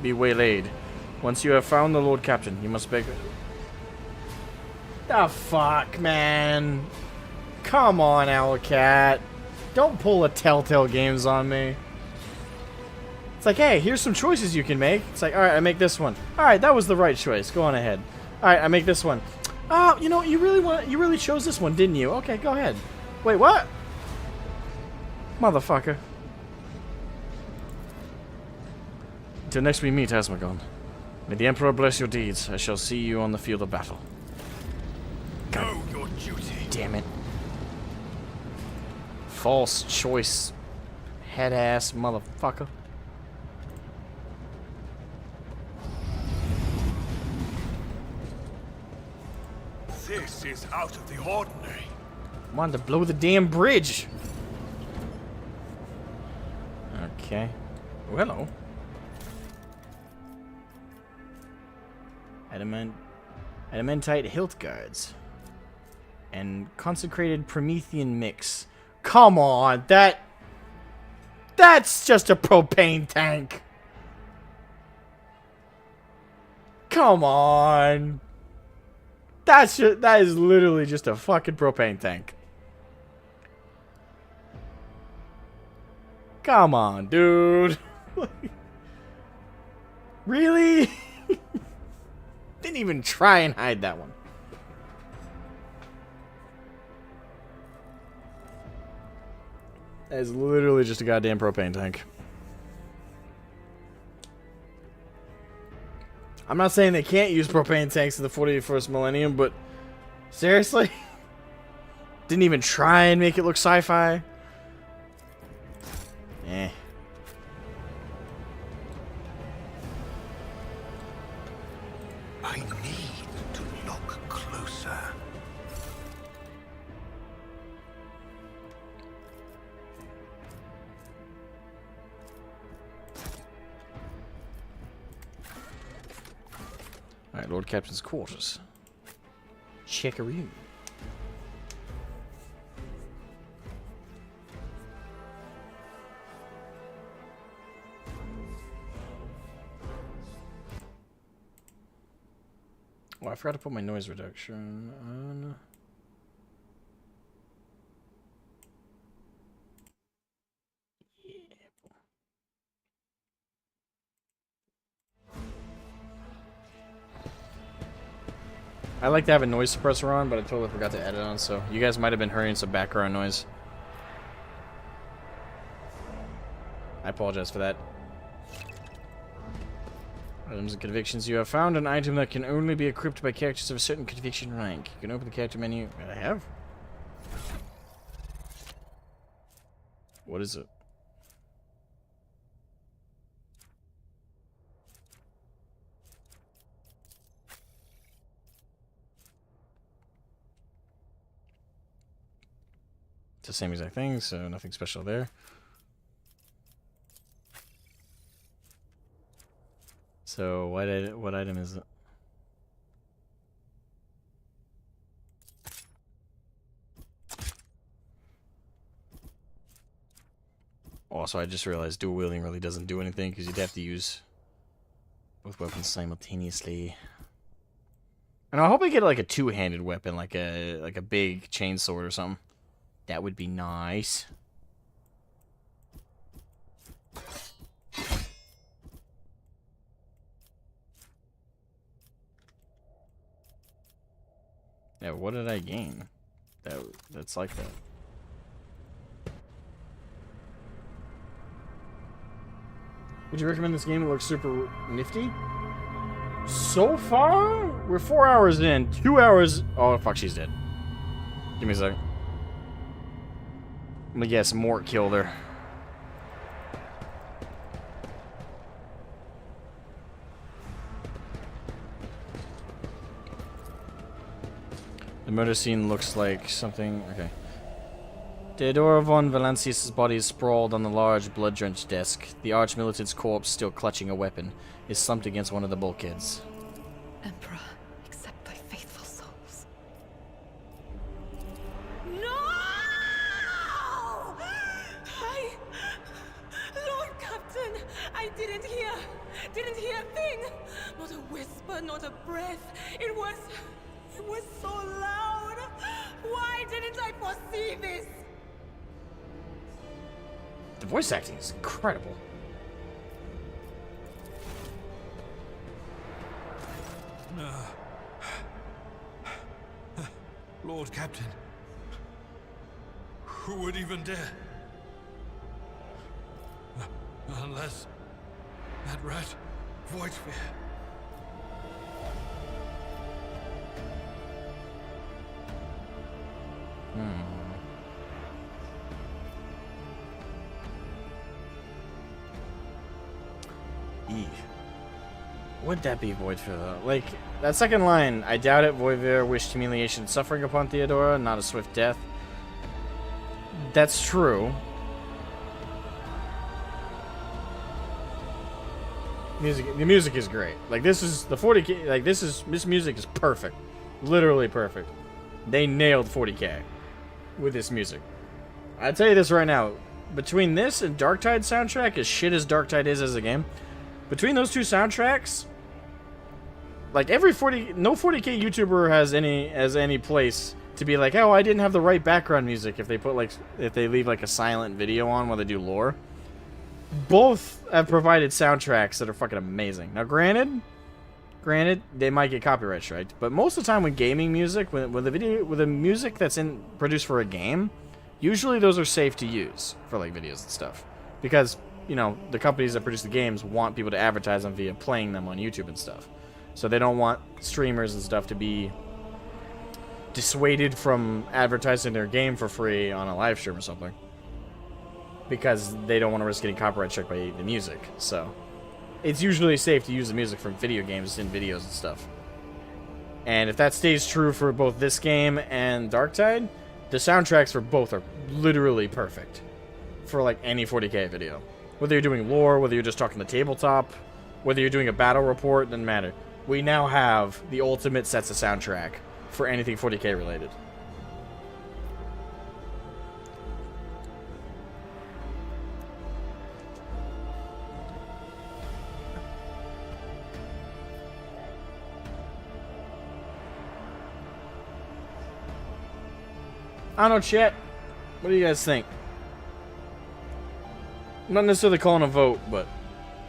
S1: be waylaid. Once you have found the Lord Captain, you must beg... The fuck, man? Come on, Owlcat. Don't pull a Telltale Games on me. It's like, hey, here's some choices you can make. It's like, alright, I make this one. Alright, that was the right choice. Go on ahead. Alright, I make this one. Oh, you know, you really chose this one, didn't you? Okay, go ahead. Wait, what? Motherfucker. Until next we meet, Asmogan. May the Emperor bless your deeds. I shall see you on the field of battle.
S2: Know your duty.
S1: Damn it. False choice. Head-ass motherfucker.
S2: This is out of the ordinary.
S1: Wanted to blow the damn bridge. Okay. Oh, hello. Adamantite hilt guards. And consecrated Promethean mix. Come on, that's just a propane tank. Come on. That is literally just a fucking propane tank. Come on, dude. Really? Didn't even try and hide that one. That is literally just a goddamn propane tank. I'm not saying they can't use propane tanks in the 41st millennium, but seriously? Didn't even try and make it look sci-fi? Eh.
S2: I need to look closer.
S1: Alright, Lord Captain's quarters. Checkaroo. Oh, I forgot to put my noise reduction on. I like to have a noise suppressor on, but I totally forgot to add it on, so you guys might have been hearing some background noise. I apologize for that. Items and convictions. You have found an item that can only be equipped by characters of a certain conviction rank. You can open the character menu. I have? What is it? It's the same exact thing, so nothing special there. So what item is it? Also, I just realized dual wielding really doesn't do anything because you'd have to use both weapons simultaneously. And I hope I get like a two-handed weapon, like a big chainsword or something. That would be nice. Yeah, what did I gain? That's like that. Would you recommend this game? It looks super nifty. So far, we're 4 hours in. 2 hours. Oh fuck, she's dead. Give me a second. I'm gonna guess Mort killed her. The murder scene looks like something. Okay. Theodora von Valancius' body is sprawled on the large, blood-drenched desk. The arch-militant's corpse, still clutching a weapon, is slumped against one of the bulkheads.
S5: Emperor, accept thy faithful souls.
S7: Lord Captain, I didn't hear a thing. Not a whisper, not a breath. It was so loud. Why didn't I foresee this?
S1: The voice acting is incredible.
S3: Lord Captain, who would even dare? Unless that rat, Voidsphere.
S1: Would that be Voidfire though? Like, that second line, I doubt it, Voidfire wished humiliation and suffering upon Theodora, not a swift death. That's true. The music is great. Like, this is, the 40K, like, this music is perfect. Literally perfect. They nailed 40K with this music. I'll tell you this right now, between this and Darktide soundtrack, as shit as Darktide is as a game, between those two soundtracks, like no 40K YouTuber has any place to be like, oh, I didn't have the right background music if they put like, if they leave like a silent video on while they do lore. both have provided soundtracks that are fucking amazing. Now, granted, they might get copyright striked, but most of the time with gaming music, with the music that's produced for a game, usually those are safe to use for like videos and stuff, because you know the companies that produce the games want people to advertise them via playing them on YouTube and stuff, so they don't want streamers and stuff to be dissuaded from advertising their game for free on a live stream or something, because they don't want to risk getting copyright struck by the music. So it's usually safe to use the music from video games in videos and stuff. And if that stays true for both this game and Darktide, the soundtracks for both are literally perfect for like any 40k video. Whether you're doing lore, whether you're just talking the tabletop, whether you're doing a battle report, doesn't matter. We now have the ultimate sets of soundtrack for anything 40k related. I don't know, chat. What do you guys think? I'm not necessarily calling a vote, but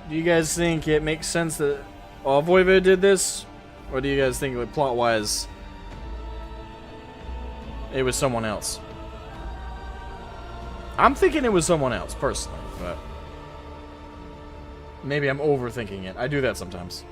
S1: do you guys think it makes sense that all Voivod did this? Or do you guys think, like, plot-wise, it was someone else? I'm thinking it was someone else, personally, but maybe I'm overthinking it. I do that sometimes.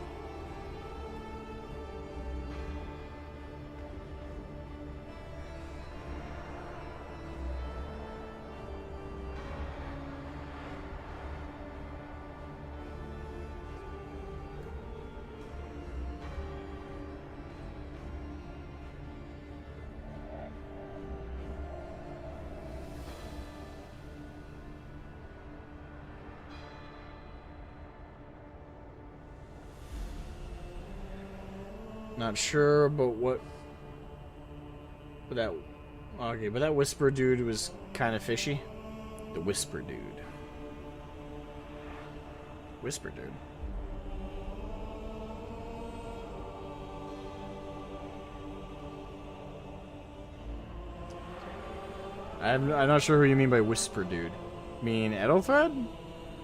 S1: Not sure, but what? But that, okay, but that Whisper dude was kind of fishy. The Whisper dude. Whisper dude. I'm not sure who you mean by Whisper dude. You mean Edelthred?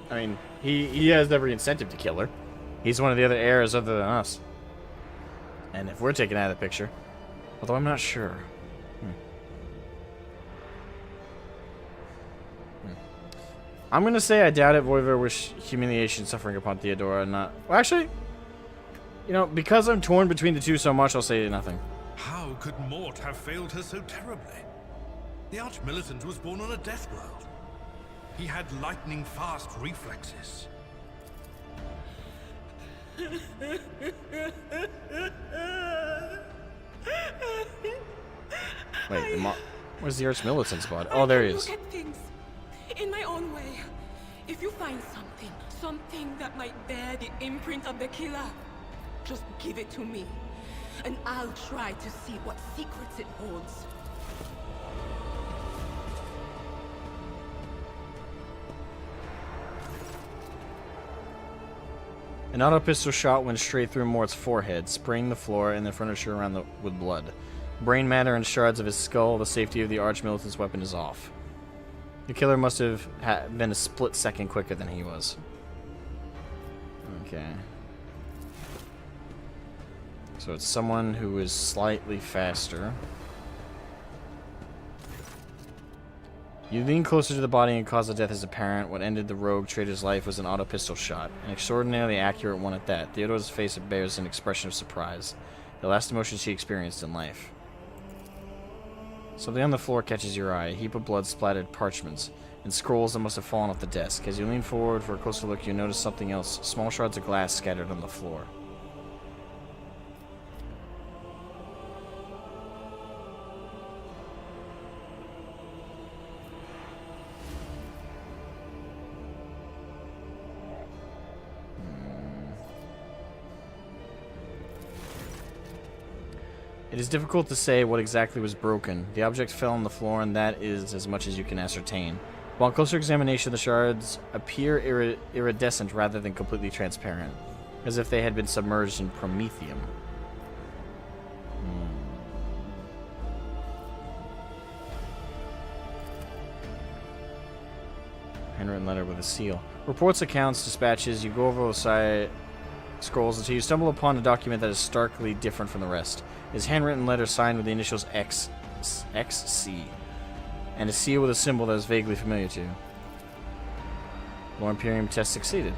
S1: I mean, he has every incentive to kill her. He's one of the other heirs other than us. And if we're taken out of the picture, although I'm not sure. I'm gonna say I doubt it. Voivod wish humiliation suffering upon Theodora, not. Well, actually, you know, because I'm torn between the two so much, I'll say nothing.
S3: How could Mort have failed her so terribly? The Arch-Militant was born on a death world. He had lightning-fast reflexes.
S1: Wait, where's the Arch-Militant's body? Oh, there he is.
S7: Look at things in my own way. If you find something that might bear the imprint of the killer, just give it to me, and I'll try to see what secrets it holds.
S1: An auto pistol shot went straight through Mort's forehead, spraying the floor and the furniture around with blood. Brain matter and shards of his skull, the safety of the Arch-Militant's weapon is off. The killer must have been a split second quicker than he was. Okay. So it's someone who is slightly faster. You lean closer to the body and cause of death is apparent. What ended the rogue trader's life was an auto pistol shot. An extraordinarily accurate one at that. Theodora's face bears an expression of surprise. The last emotion she experienced in life. Something on the floor catches your eye. A heap of blood-splattered parchments and scrolls that must have fallen off the desk. As you lean forward for a closer look, you notice something else. Small shards of glass scattered on the floor. It is difficult to say what exactly was broken. The object fell on the floor, and that is as much as you can ascertain. Upon closer examination, the shards appear iridescent rather than completely transparent, as if they had been submerged in promethium. Handwritten letter with a seal. Reports, accounts, dispatches. You go over the side scrolls until you stumble upon a document that is starkly different from the rest. It's handwritten letter signed with the initials XC, and a seal with a symbol that is vaguely familiar to you. Lord Imperium test succeeded.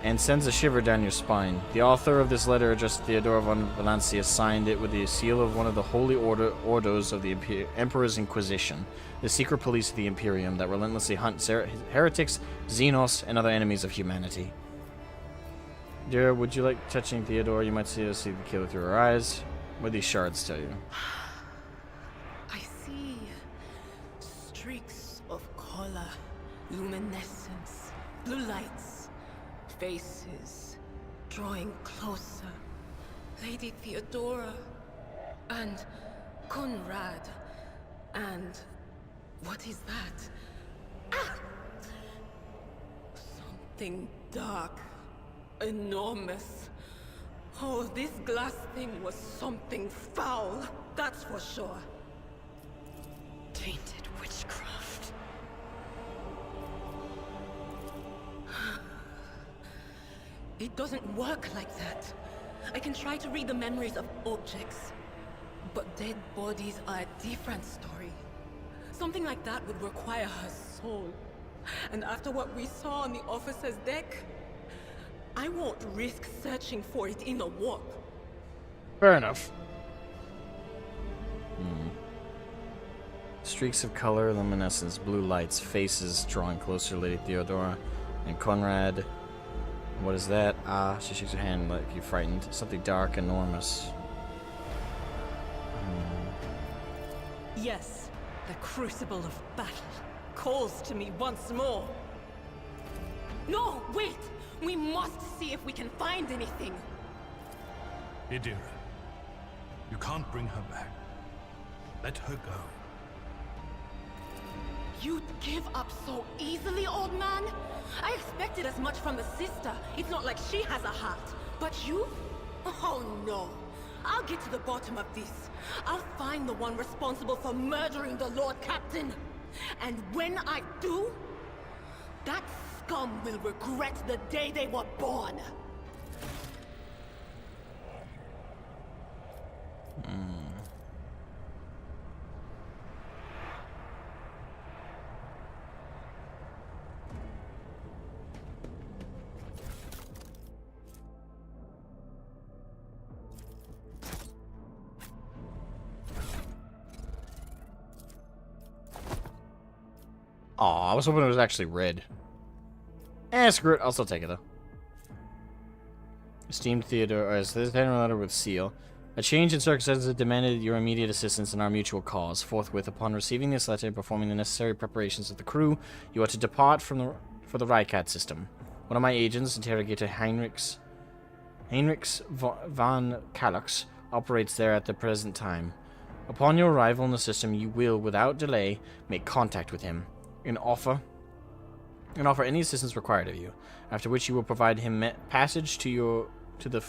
S1: And sends a shiver down your spine. The author of this letter, addressed to Theodora von Valencia, signed it with the seal of one of the holy ordos of the Emperor's Inquisition, the secret police of the Imperium that relentlessly hunt heretics, xenos, and other enemies of humanity. Dear, would you like touching Theodora? You might see the killer through her eyes. What do these shards tell you?
S7: I see streaks of color, luminescence, blue lights. Faces drawing closer. Lady Theodora and Conrad and what is that? Ah! Something dark, enormous. Oh, this glass thing was something foul, that's for sure. Tainted witchcraft. It doesn't work like that. I can try to read the memories of objects, but dead bodies are a different story. Something like that would require her soul. And after what we saw on the officer's deck, I won't risk searching for it in a warp.
S1: Fair enough. Streaks of color, luminescence, blue lights, faces drawing closer, Lady Theodora and Conrad. What is that? Ah, she shakes her hand like you're frightened. Something dark, enormous.
S5: Yes, the crucible of battle calls to me once more.
S7: No, wait! We must see if we can find anything.
S3: Idira, you can't bring her back. Let her go.
S7: You'd give up so easily, old man? I expected as much from the sister. It's not like she has a heart. But you? Oh no. I'll get to the bottom of this. I'll find the one responsible for murdering the Lord Captain. And when I do, that scum will regret the day they were born.
S1: Aw, I was hoping it was actually red. Screw it. I'll still take it, though. Esteemed Theodore, as this letter with seal. A change in circumstances demanded your immediate assistance in our mutual cause. Forthwith, upon receiving this letter and performing the necessary preparations of the crew, you are to depart for the Rycat system. One of my agents, Interrogator Heinrichs von Kalux, operates there at the present time. Upon your arrival in the system, you will, without delay, make contact with him and offer any assistance required of you. After which you will provide him passage to the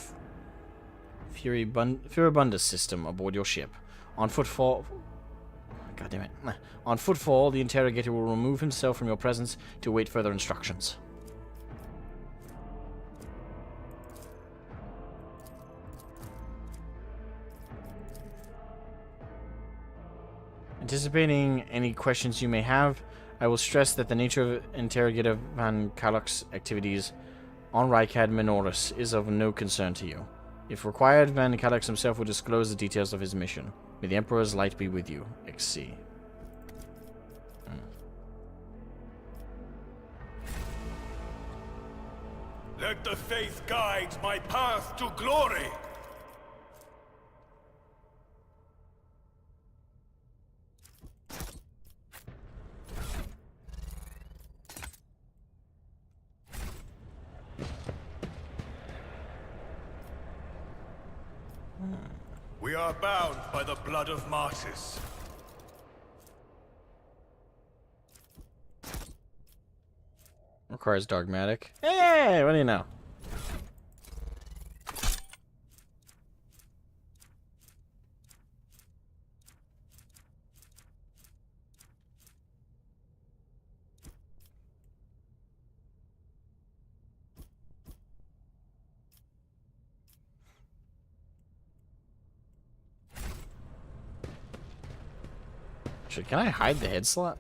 S1: Furibundus system aboard your ship. On footfall, the interrogator will remove himself from your presence to await further instructions. Anticipating any questions you may have, I will stress that the nature of Interrogator Van Kaluk's activities on Rykad Minoris is of no concern to you. If required, Van Kalux himself will disclose the details of his mission. May the Emperor's light be with you, XC.
S2: Let the faith guide my path to glory! We are bound by the blood of martyrs.
S1: Requires dogmatic. Hey, what do you know? Actually, can I hide the head slot?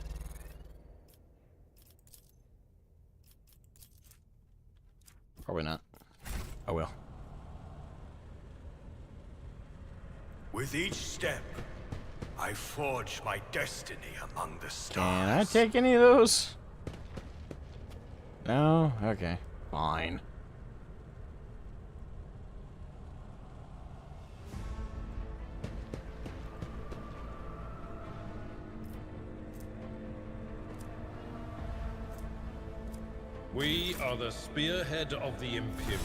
S1: Probably not. I will.
S2: With each step, I forge my destiny among the stars.
S1: Can I take any of those? No? Okay. Fine.
S3: We are the spearhead of the Imperium.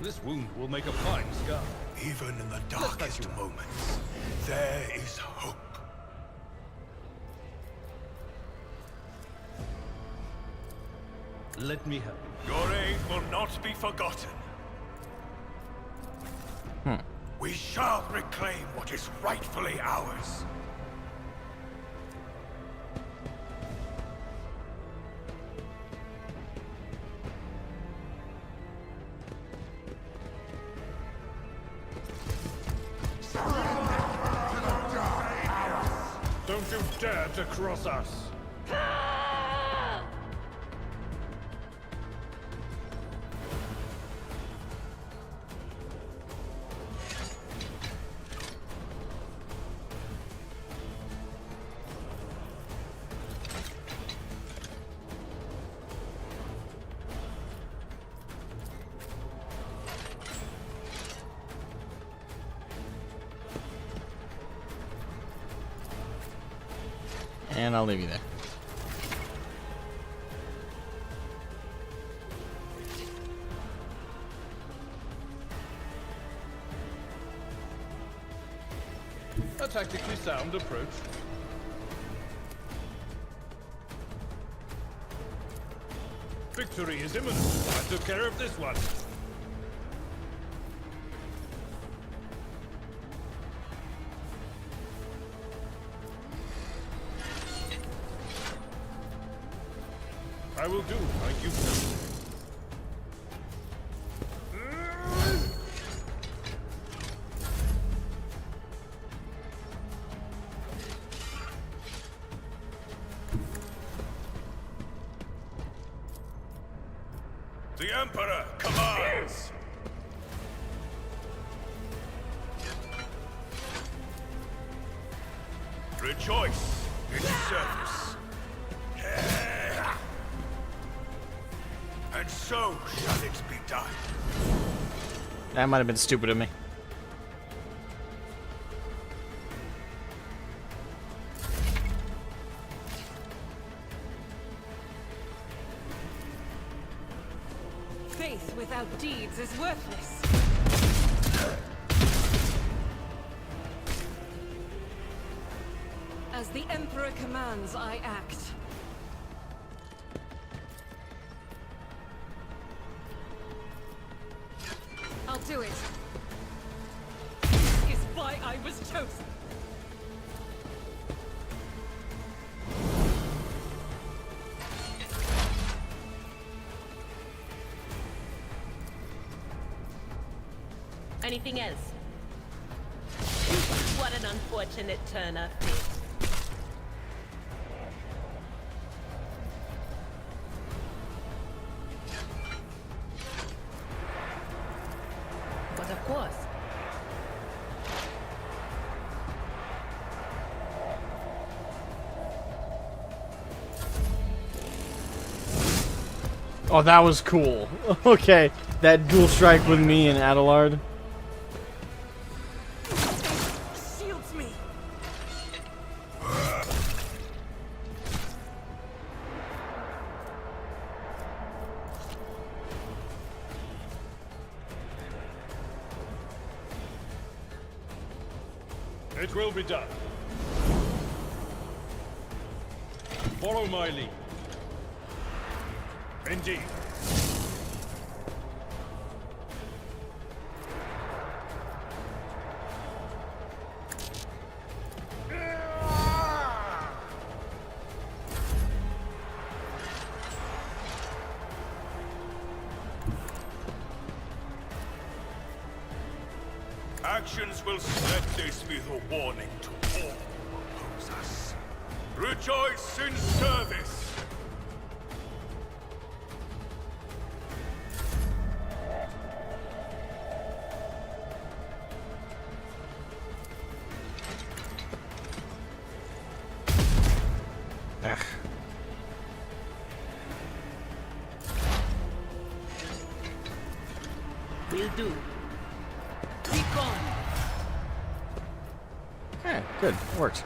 S3: This wound will make a fine scar.
S2: Even in the darkest moments, there is hope.
S3: Let me help.
S2: Your aid will not be forgotten. We shall reclaim what is rightfully ours.
S3: Don't you dare to cross us!
S1: And I'll leave you there.
S3: A tactically sound approach. Victory is imminent. I took care of this one. I will do like you said.
S2: The Emperor commands! Rejoice in service. And so shall it be done.
S1: That might have been stupid of me.
S5: Faith without deeds is worthless. As the Emperor commands, I act. I'll do it. This is why I was chosen.
S10: Anything else? What an unfortunate turn of fate. But of course.
S1: Oh, that was cool. Okay, that dual strike with me and Adelard.
S5: Shields me.
S3: It will be done. Follow my lead. Indeed.
S2: actions will let this be the warning to all who oppose us. Rejoice in service!
S10: Will do. Recon.
S1: Okay, good. Worked.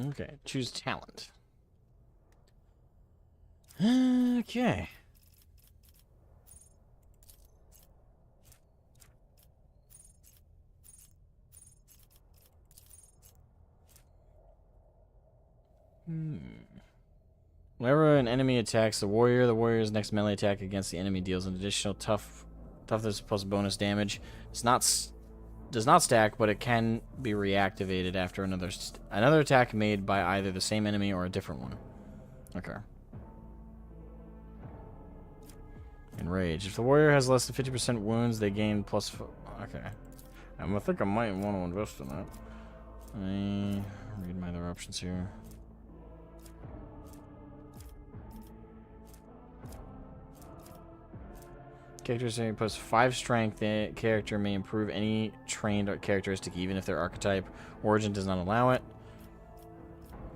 S1: Okay, choose talent. Okay. Whenever an enemy attacks the warrior's next melee attack against the enemy deals an additional toughness plus bonus damage. Does not stack, but it can be reactivated after another attack made by either the same enemy or a different one. Okay. Enrage. If the warrior has less than 50% wounds, they gain plus. Okay. I think I might want to invest in that. Let me read my other options here. Characters saying plus 5 strength. The character may improve any trained characteristic even if their archetype origin does not allow it.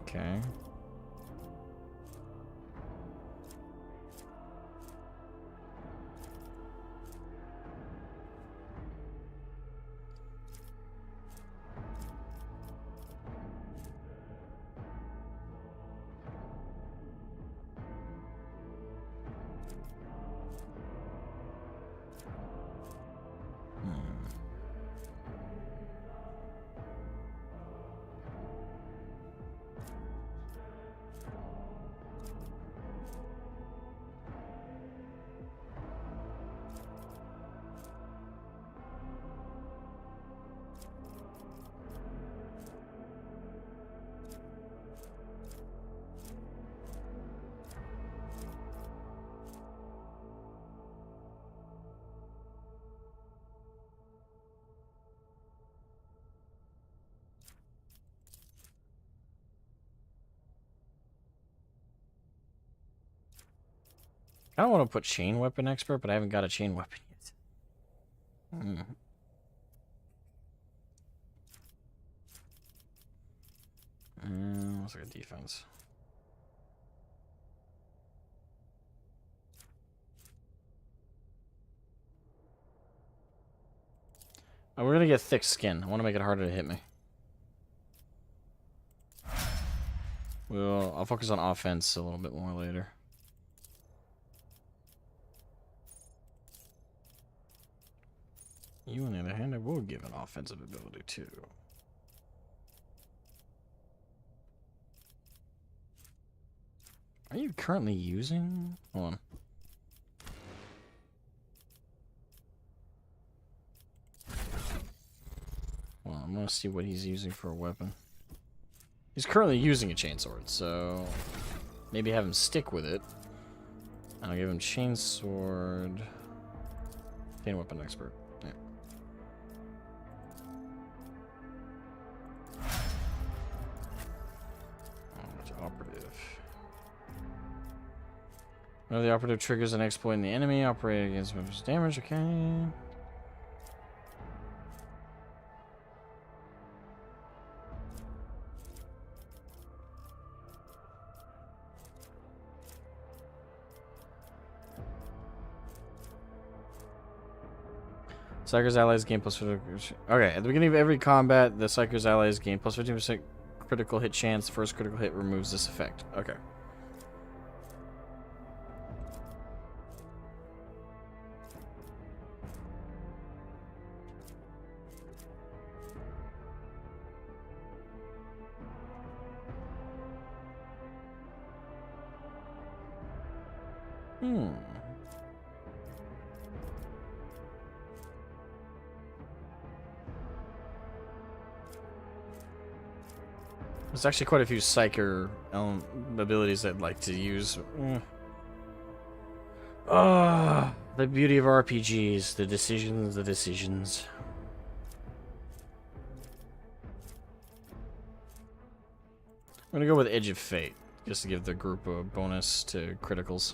S1: Okay. I don't want to put chain weapon expert, but I haven't got a chain weapon yet. Looks like a defense. Oh, we're gonna get thick skin. I want to make it harder to hit me. I'll focus on offense a little bit more later. You, on the other hand, I will give an offensive ability too. Are you currently using? Hold on. Well, I'm gonna see what he's using for a weapon. He's currently using a chainsword, so maybe have him stick with it. And I'll give him chainsword. Chain weapon expert. Yeah. Operative. Whenever the operative triggers an exploit in the enemy, operate against weapons damage. Okay. Psyker's allies gain plus 50%. Okay, at the beginning of every combat, the Psyker's allies gain plus 15% critical hit chance. First critical hit removes this effect. Okay. There's actually quite a few psyker abilities I'd like to use. Ah, the beauty of RPGs, the decisions. I'm gonna go with Edge of Fate, just to give the group a bonus to criticals.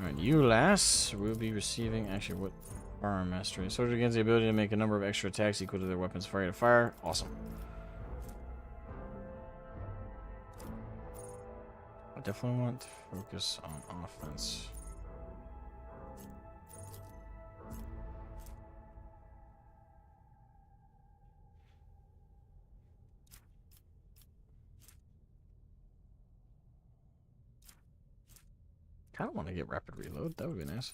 S1: Alright, you lass will be receiving, actually, what firearm mastery? Soldier gains the ability to make a number of extra attacks equal to their weapon's fire to fire. Awesome. I definitely want to focus on offense. I don't want to get rapid reload. That would be nice.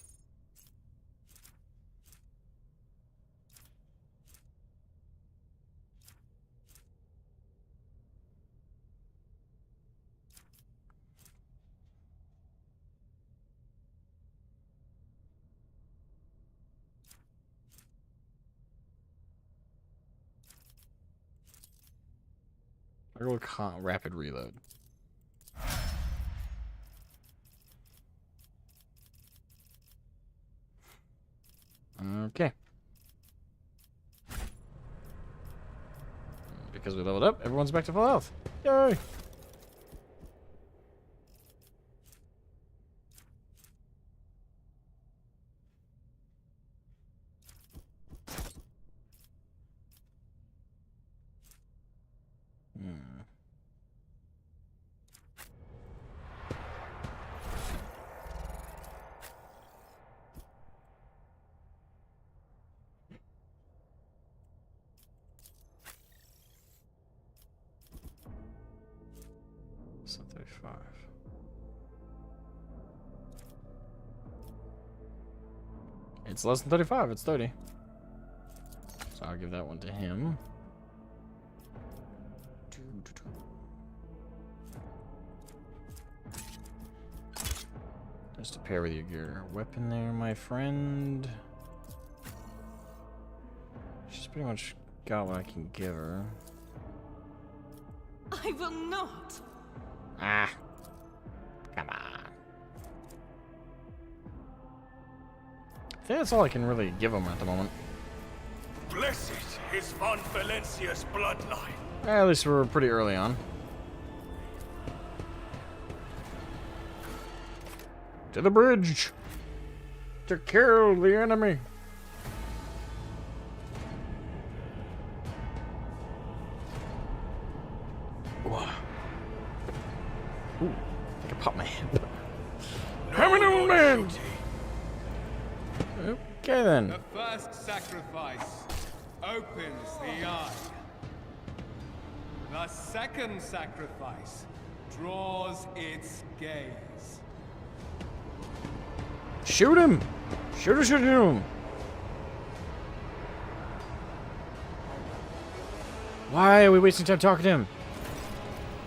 S1: I go with rapid reload. Okay. Because we leveled up, everyone's back to full health. Yay! It's not 35. It's less than 35, it's 30. So I'll give that one to him. Just to pair with your weapon there, my friend. She's pretty much got what I can give her.
S5: I will not.
S1: Ah. Come on. I think that's all I can really give him at the moment.
S2: Blessed is Von Valencia's bloodline.
S1: At least we're pretty early on. To the bridge! To kill the enemy! Ooh, I think I popped my hip. Coming on, man! Okay then.
S12: The first sacrifice opens the eye. The second sacrifice draws its gaze.
S1: Shoot him! Shoot him! Why are we wasting time talking to him?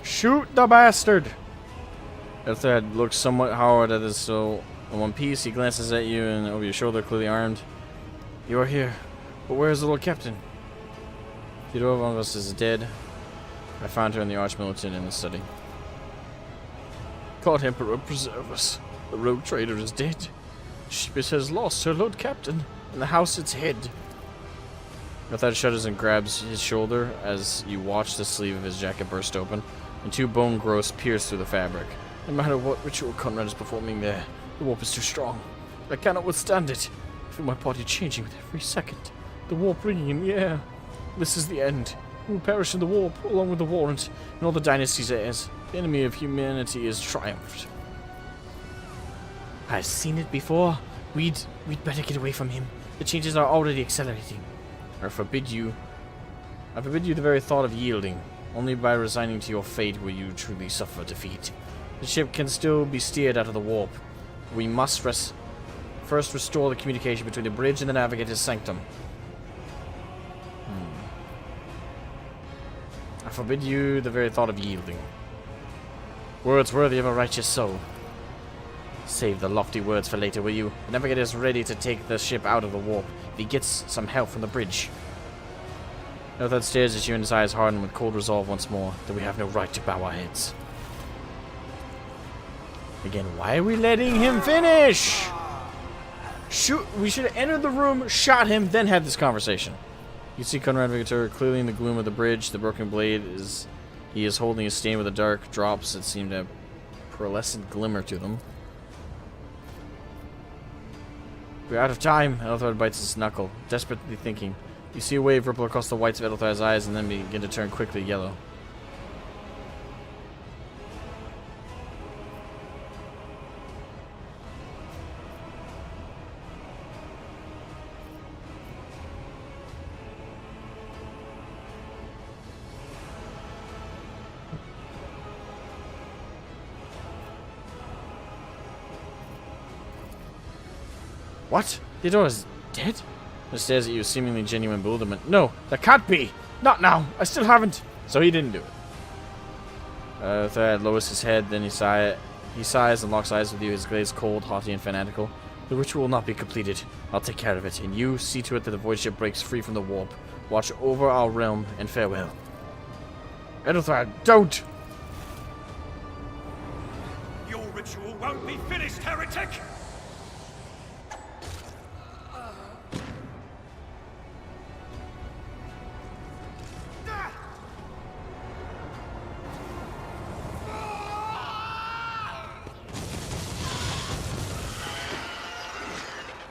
S1: Shoot the bastard! Elthad looks somewhat hard at his still in one piece. He glances at you and over your shoulder, clearly armed. You are here, but where is the little captain? Theodore, one of us is dead. I found her in the Archmilitant in the study. God Emperor, preserve us. The rogue trader is dead. Shipis has lost her Lord Captain, and the house its head. Elthad shudders and grabs his shoulder as you watch the sleeve of his jacket burst open, and two bone growths pierce through the fabric. No matter what ritual Conrad is performing there, the warp is too strong. I cannot withstand it. I feel my body changing with every second. The warp ringing in the air. This is the end. We will perish in the warp, along with the warrant, and all the dynasty's heirs. The enemy of humanity is triumphed. I've seen it before. We'd better get away from him. The changes are already accelerating. I forbid you the very thought of yielding. Only by resigning to your fate will you truly suffer defeat. The ship can still be steered out of the warp. We must first restore the communication between the bridge and the Navigator's sanctum. I forbid you the very thought of yielding. Words worthy of a righteous soul. Save the lofty words for later, will you? The Navigator is ready to take the ship out of the warp if he gets some help from the bridge. Elthad stares at you and his eyes harden with cold resolve once more, that we have no right to bow our heads. Again, why are we letting him finish? Shoot! We should have entered the room, shot him, then had this conversation. You see Conrad Victor clearly in the gloom of the bridge. The broken blade he is holding a stain with the dark drops that seem to have pearlescent glimmer to them. We're out of time. Elthad bites his knuckle, desperately thinking. You see a wave ripple across the whites of Elthad's eyes and then begin to turn quickly yellow. What? Theodore is dead? He stares at you with seemingly genuine bewilderment. No, that can't be! Not now! I still haven't! So he didn't do it. Thad lowers his head, then he sighs and locks eyes with you, his gaze cold, haughty, and fanatical. The ritual will not be completed. I'll take care of it, and you see to it that the void ship breaks free from the warp. Watch over our realm, and farewell. Edelthad, don't!
S3: Your ritual won't be finished, heretic!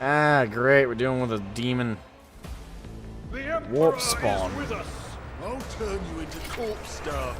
S1: Ah, great. We're dealing with a demon warp spawn.
S2: I'll turn you into corpse starch.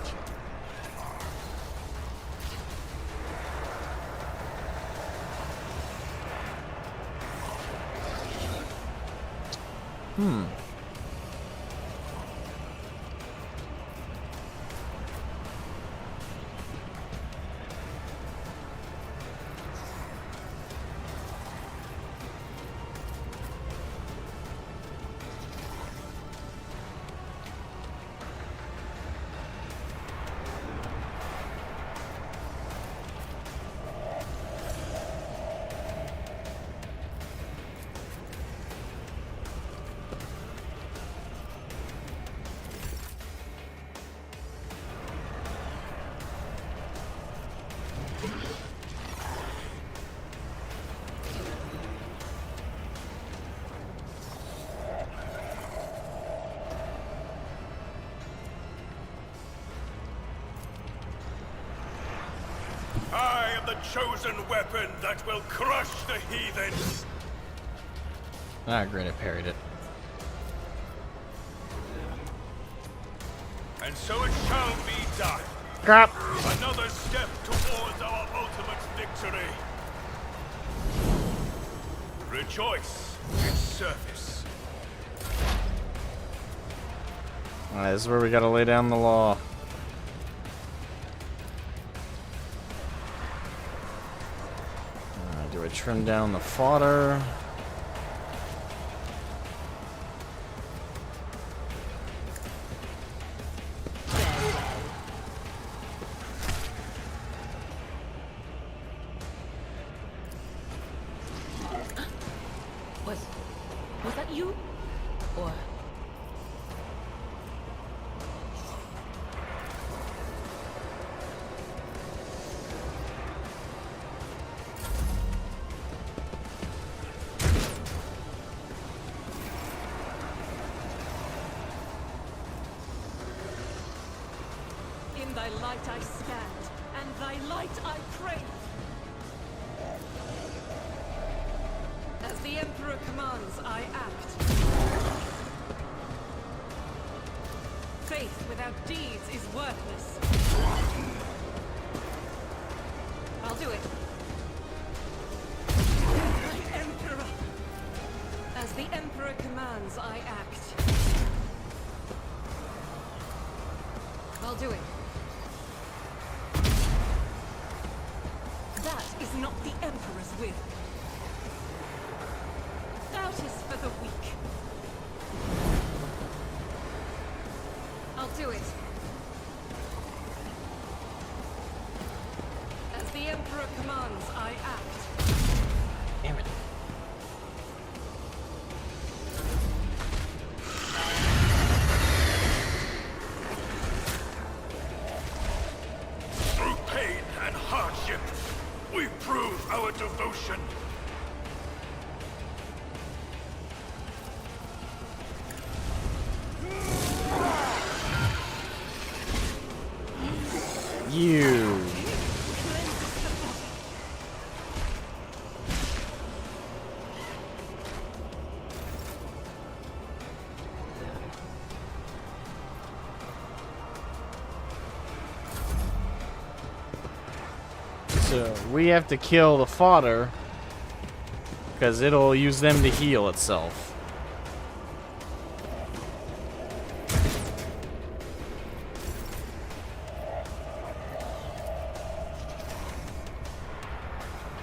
S2: I am the chosen weapon that will crush the heathens.
S1: Ah, great. I parried it.
S2: And so it shall be done.
S1: Crap!
S2: Another step towards our ultimate victory. Rejoice in service.
S1: Alright, this is where we gotta lay down the law. Do I trim down the fodder?
S5: Was that you? Or... In thy light I stand, and thy light I crave. As the Emperor commands, I act. Faith without deeds is worthless. I'll do it. My Emperor! As the Emperor commands, I act. I'll do it. That is not the Emperor's will. Doubt is for the weak. I'll do it. As the Emperor commands, I act.
S1: Damn it.
S2: destruction.
S1: You. So we have to kill the fodder because it'll use them to heal itself.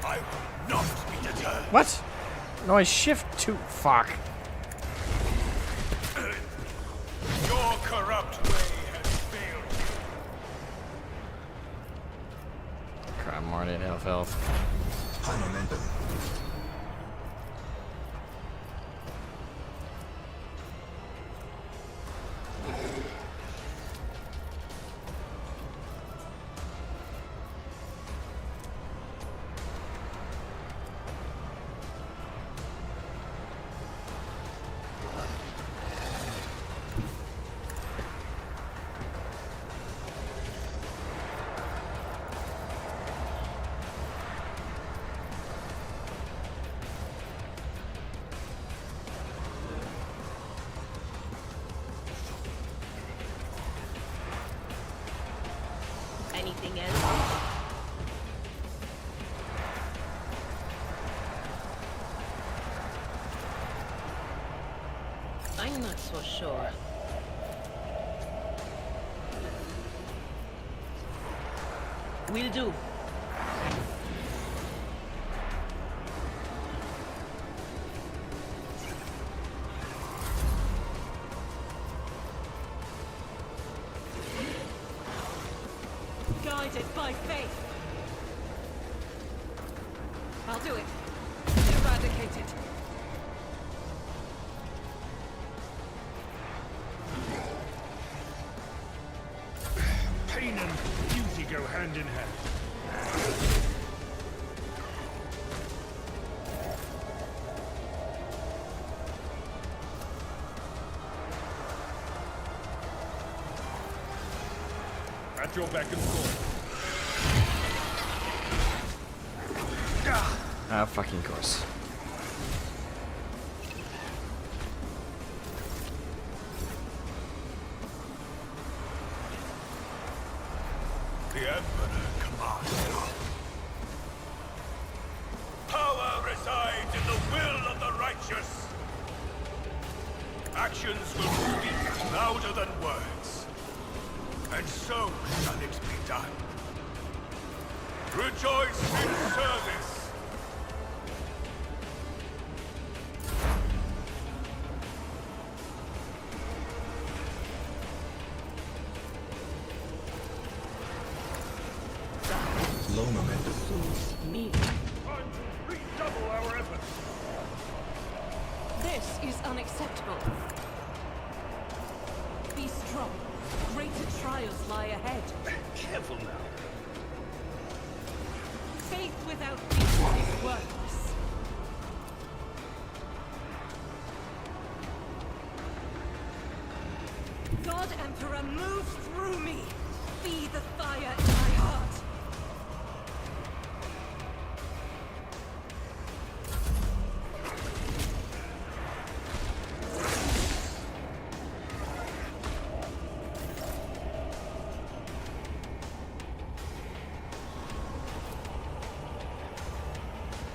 S2: I will not be deterred.
S1: What? No, I shift to fuck.
S2: Your corrupt way has failed you.
S1: Crap, I'm already at half health.
S8: High momentum.
S10: Anything else? I'm not so sure. Will do.
S5: Guided by faith. I'll do it. Eradicate it.
S3: Pain and beauty go hand in hand. At your beck and call.
S1: Ah, fucking course.
S2: The Emperor commands. Power resides in the will of the righteous. Actions will speak louder than words. And so shall it be done. Rejoice in service.
S8: Low momentum.
S5: Me.
S3: Time to redouble our efforts.
S5: This is unacceptable. Be strong. Greater trials lie ahead.
S3: Careful now.
S5: Faith without peace is worthless. God Emperor, move through me. Be the fire in my heart.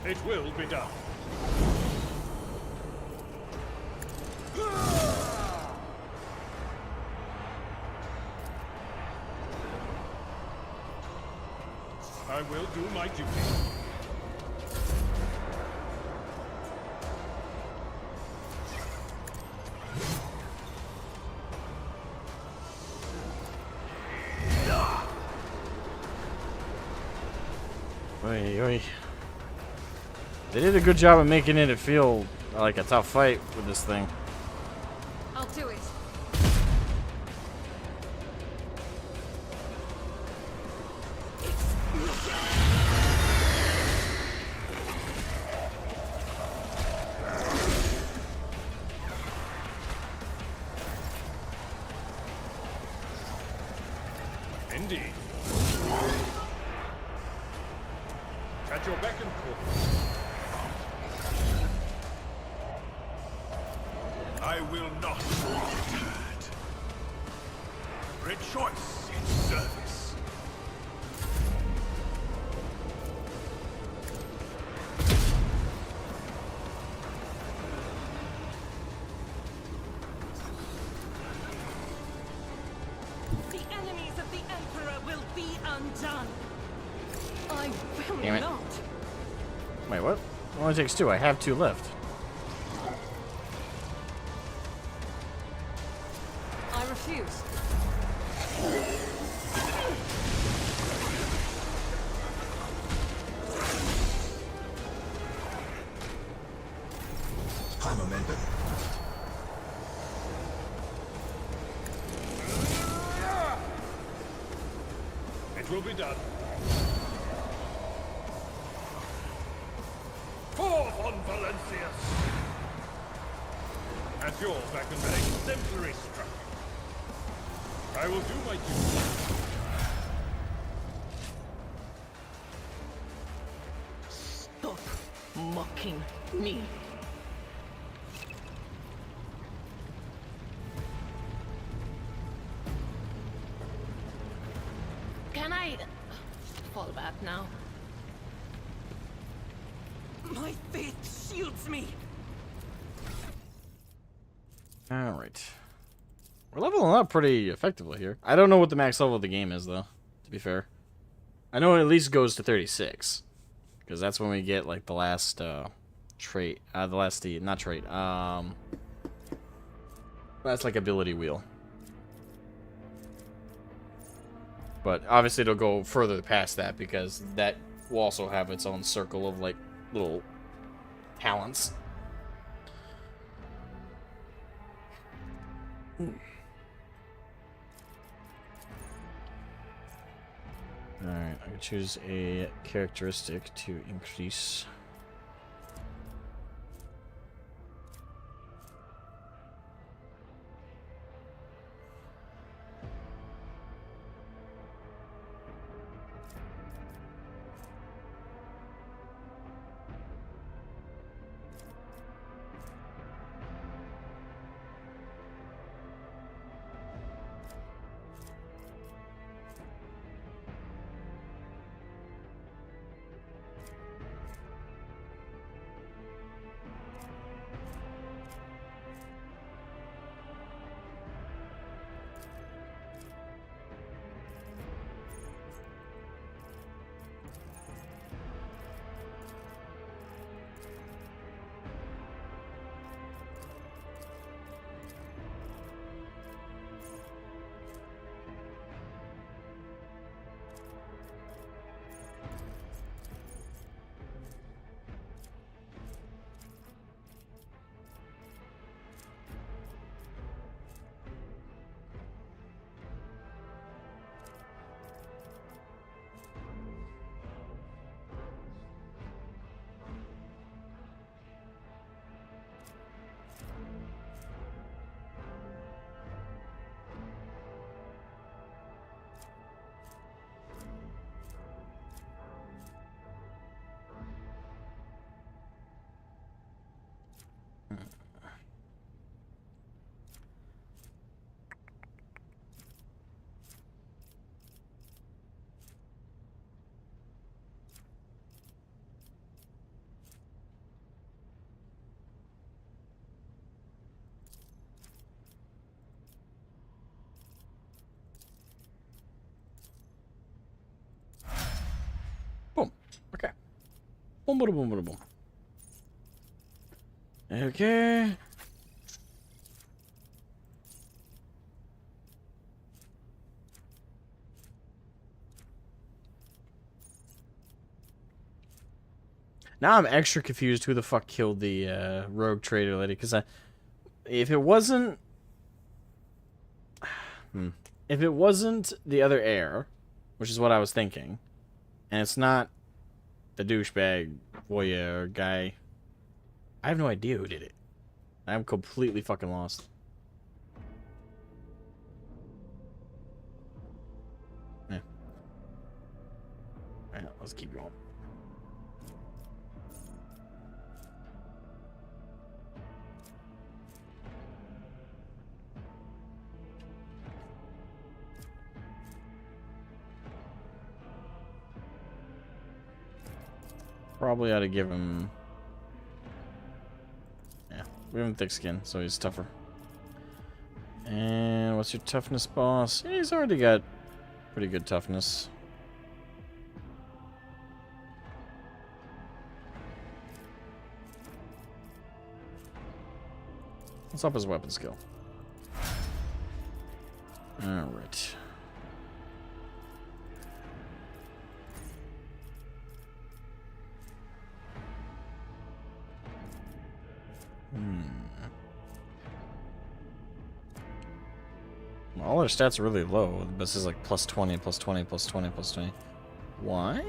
S3: It will be done. I will do my duty.
S1: Oy, oy. They did a good job of making it feel like a tough fight with this thing.
S5: I'll do it.
S3: indeed. At your beck and call.
S2: I will not be deterred. Rejoice in service.
S5: The enemies of the Emperor will be undone. I will
S1: Damn it.
S5: not.
S1: Wait, what? It only takes 2. I have 2 left.
S5: I refuse.
S8: High momentum.
S3: It will be done. Forth on Valencius! At your back and an exemplary struck. I will do my duty.
S7: Stop mocking me. Can I fall back now?
S5: My faith shields me.
S1: Alright. We're leveling up pretty effectively here. I don't know what the max level of the game is, though, to be fair. I know it at least goes to 36. Because that's when we get, like, the last, trait. Not trait. That's, like, ability wheel. But, obviously, it'll go further past that, because that will also have its own circle of, like, little talents. Alright, I can choose a characteristic to increase. Boom. Okay. Boom, boom, boom, boom, boom. Okay. Now I'm extra confused who the fuck killed the rogue trader lady, because if it wasn't if it wasn't the other heir, which is what I was thinking, and it's not the douchebag voyeur guy, I have no idea who did it. I'm completely fucking lost. Yeah. Let's keep going. Probably ought to give him... Yeah, we have him thick skin, so he's tougher. And what's your toughness, boss? Yeah, he's already got pretty good toughness. Let's up his weapon skill. Alright. All our stats are really low. This is like plus 20, plus 20, plus 20, plus 20. Why?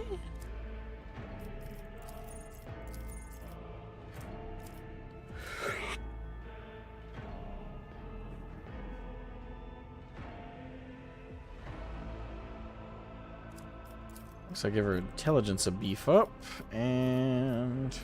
S1: Looks like I give her intelligence a beef up, and...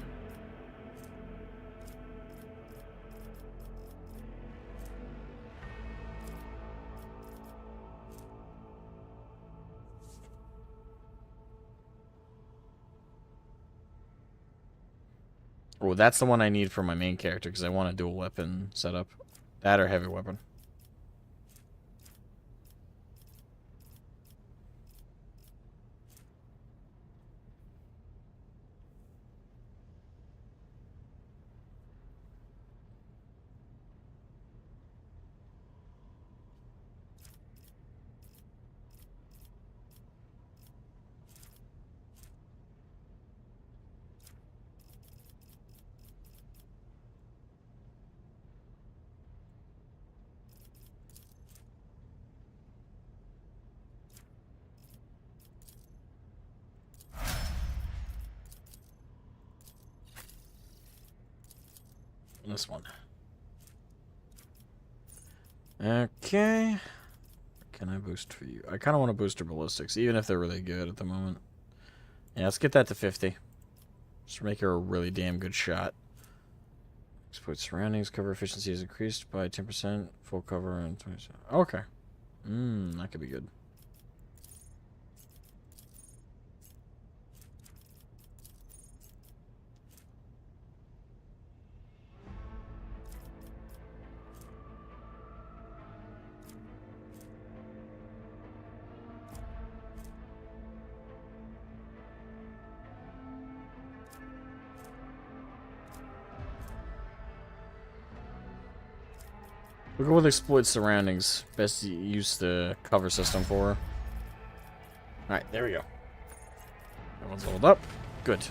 S1: Oh, that's the one I need for my main character, because I want a dual weapon setup. That or heavy weapon. This one. Okay. Can I boost for you? I kind of want to boost her ballistics, even if they're really good at the moment. Yeah, let's get that to 50. Just make her a really damn good shot. Exploit surroundings. Cover efficiency is increased by 10%. Full cover and 20%. Okay. That could be good. We'll go with exploit surroundings. Best to use the cover system for her. Alright, there we go. That one's leveled up. Good.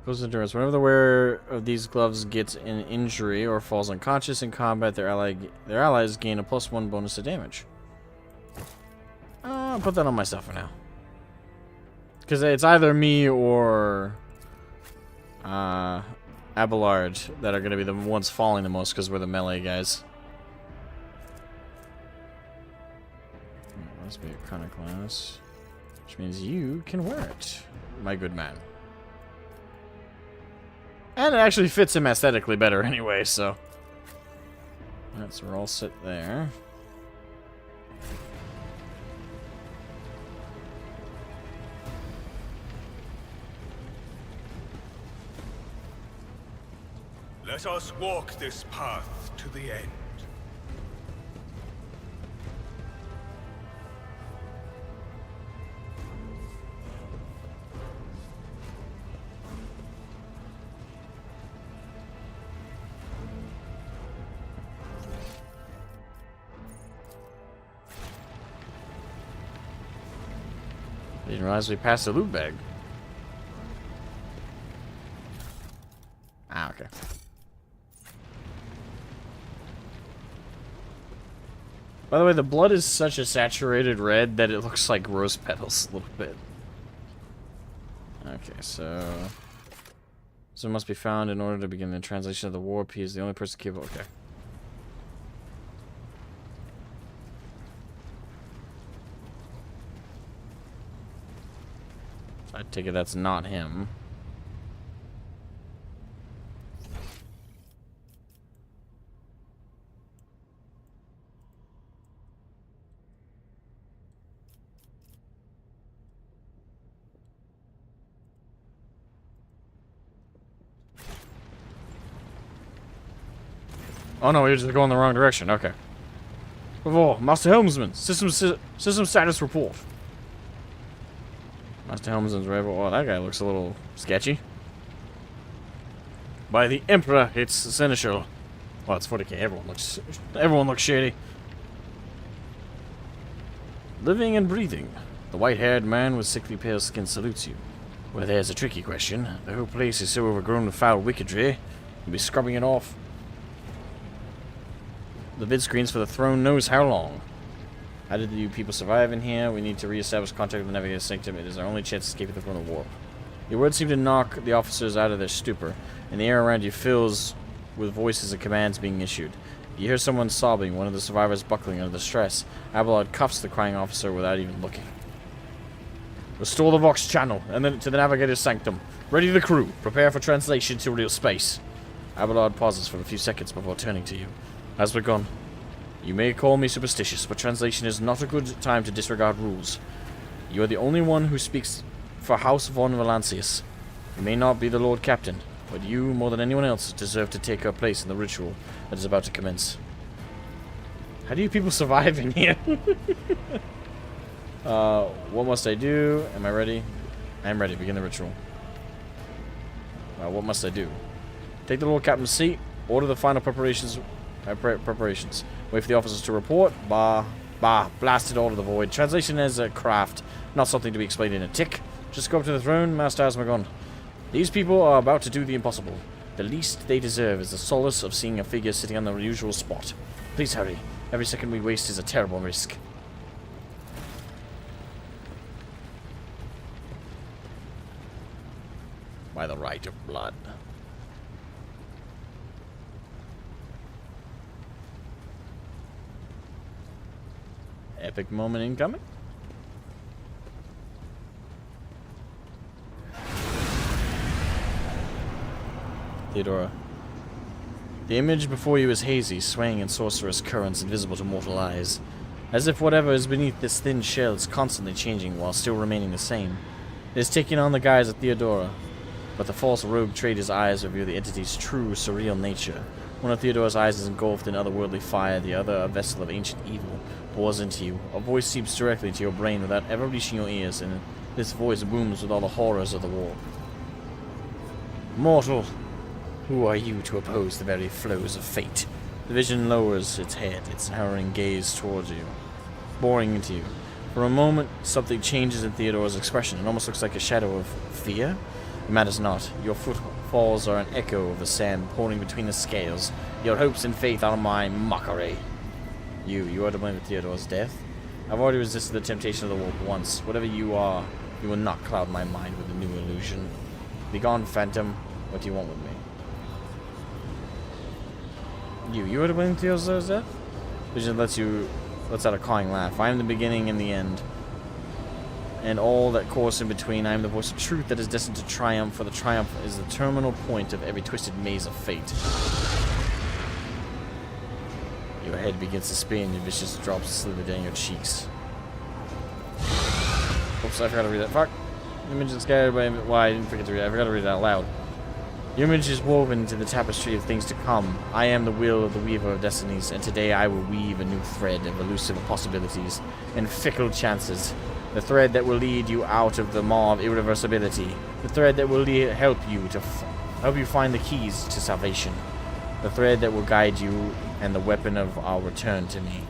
S1: Close endurance. Whenever the wearer of these gloves gets an injury or falls unconscious in combat, their allies gain a +1 bonus to damage. I'll put that on myself for now. Because it's either me or Abelard that are going to be the ones falling the most because we're the melee guys. Must be a chronic class. Which means you can wear it, my good man. And it actually fits him aesthetically better anyway, so. Alright, so we're all set there.
S2: Let us walk this path to the end.
S1: Didn't realize we passed the loot bag. Ah, okay. By the way, the blood is such a saturated red that it looks like rose petals a little bit. Okay, so it must be found in order to begin the translation of the war piece. The only person capable. Okay. I take it that's not him. Oh no, we're just going the wrong direction. Okay. Before, Master Helmsman, system status report. Master Helmsman's rival. Oh, that guy looks a little sketchy. By the Emperor, it's seneschal. Well, it's 40k. Everyone looks shady. Living and breathing. The white-haired man with sickly pale skin salutes you. Well, there's a tricky question. The whole place is so overgrown with foul wickedry. You'll be scrubbing it off. The vid screens for the throne knows how long. How did you people survive in here? We need to re-establish contact with the Navigator's Sanctum. It is our only chance to escape the throne of warp. Your words seem to knock the officers out of their stupor, and the air around you fills with voices and commands being issued. You hear someone sobbing, one of the survivors buckling under the stress. Abelard cuffs the crying officer without even looking. Restore the Vox channel, and then to the Navigator's Sanctum. Ready the crew. Prepare for translation to real space. Abelard pauses for a few seconds before turning to you. Asmogan, you may call me superstitious, but translation is not a good time to disregard rules. You are the only one who speaks for House von Valancius. You may not be the Lord Captain, but you, more than anyone else, deserve to take your place in the ritual that is about to commence. How do you people survive in here? What must I do? Am I ready? I am ready. Begin the ritual. What must I do? Take the Lord Captain's seat. Order the final preparations. Wait for the officers to report. Blast it all to the void. Translation is a craft, not something to be explained in a tick. Just go up to the throne, Master Asmogan. These people are about to do the impossible. The least they deserve is the solace of seeing a figure sitting on the usual spot. Please hurry. Every second we waste is a terrible risk. By the right of blood. Epic moment incoming. Theodora. The image before you is hazy, swaying in sorcerous currents invisible to mortal eyes. As if whatever is beneath this thin shell is constantly changing while still remaining the same. It is taking on the guise of Theodora, but the false rogue trader's eyes reveal the entity's true, surreal nature. One of Theodora's eyes is engulfed in otherworldly fire, the other a vessel of ancient evil, pours into you. A voice seeps directly to your brain without ever reaching your ears, and this voice booms with all the horrors of the war. Mortal, who are you to oppose the very flows of fate? The vision lowers its head, its harrowing gaze towards you, boring into you. For a moment, something changes in Theodora's expression. It almost looks like a shadow of fear. It matters not. Your footfalls are an echo of the sand pouring between the scales. Your hopes and faith are my mockery. You are to blame for Theodora's death. I've already resisted the temptation of the warp once. Whatever you are, you will not cloud my mind with a new illusion. Begone, phantom. What do you want with me? You are to blame for Theodora's death? Vision lets out a cawing laugh. I am the beginning and the end, and all that course in between. I am the voice of truth that is destined to triumph, for the triumph is the terminal point of every twisted maze of fate. Your head begins to spin, your vicious drops slither down your cheeks. Oops, I forgot to read that. Fuck. Image is scattered by... Well, I didn't forget to read it. I forgot to read it out loud. Your image is woven into the tapestry of things to come. I am the will of the weaver of destinies, and today I will weave a new thread of elusive possibilities and fickle chances. The thread that will lead you out of the maw of irreversibility. The thread that will help you find the keys to salvation. The thread that will guide you and the weapon of our return to me.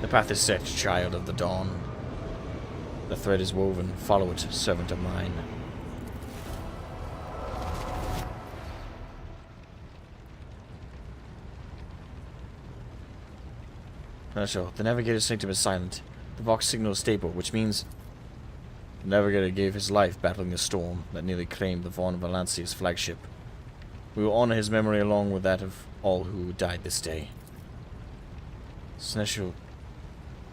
S1: The path is set, child of the dawn. The thread is woven. Follow it, servant of mine. Sure. The Navigator's Sanctum is silent. the Vox signal stable, which means the navigator gave his life battling the storm that nearly claimed the Von Valancia's flagship. We will honor his memory along with that of all who died this day. Seneschal,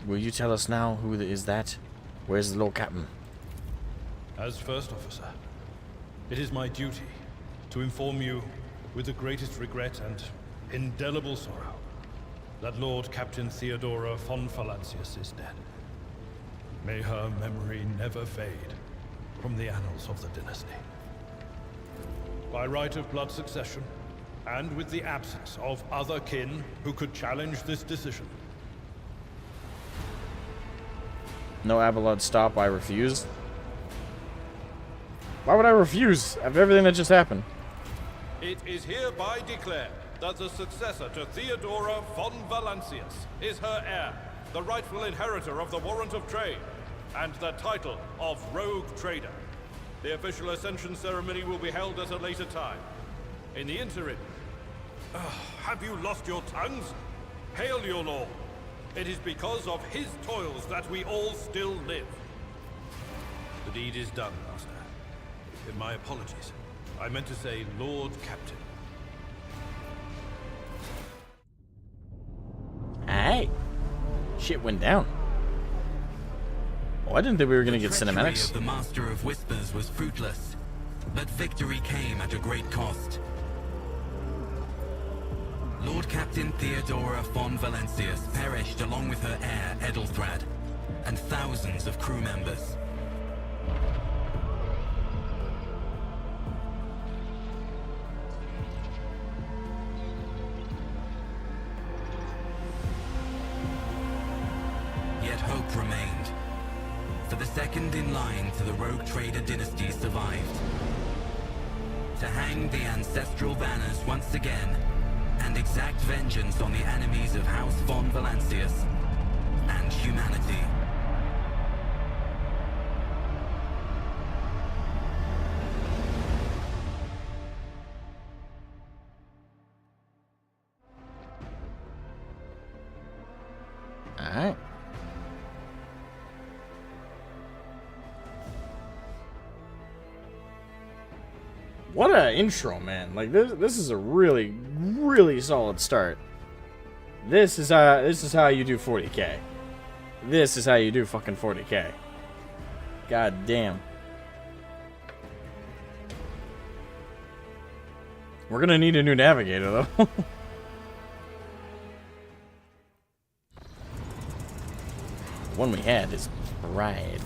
S1: will you tell us now who is that? Where's the Lord Captain?
S3: As First Officer, it is my duty to inform you with the greatest regret and indelible sorrow that Lord Captain Theodora von Valancius is dead. May her memory never fade from the annals of the dynasty. By right of blood succession, and with the absence of other kin who could challenge this decision.
S1: No Abelard stop, I refuse. Why would I refuse after everything that just happened?
S3: It is hereby declared that the successor to Theodora von Valancius is her heir, the rightful inheritor of the warrant of trade, and the title of Rogue Trader. The official ascension ceremony will be held at a later time. In the interim, have you lost your tongues? Hail your lord. It is because of his toils that we all still live. The deed is done, Master. My apologies. I meant to say Lord Captain.
S1: Alright. Shit went down. Oh, I didn't think we were going to get cinematics.
S9: The Master of Whispers was fruitless, but victory came at a great cost. Lord Captain Theodora von Valancius perished along with her heir, Edelthrad, and thousands of crew members. Yet hope remained, for the second in line to the Rogue Trader dynasty survived. To hang the ancestral banners once again, and exact vengeance on the enemies of House von Valancius and humanity.
S1: Alright. What a intro, man. Like this is a really, really solid start. This is how you do 40k. This is how you do fucking 40k. God damn. We're gonna need a new navigator though. The one we had is Bride.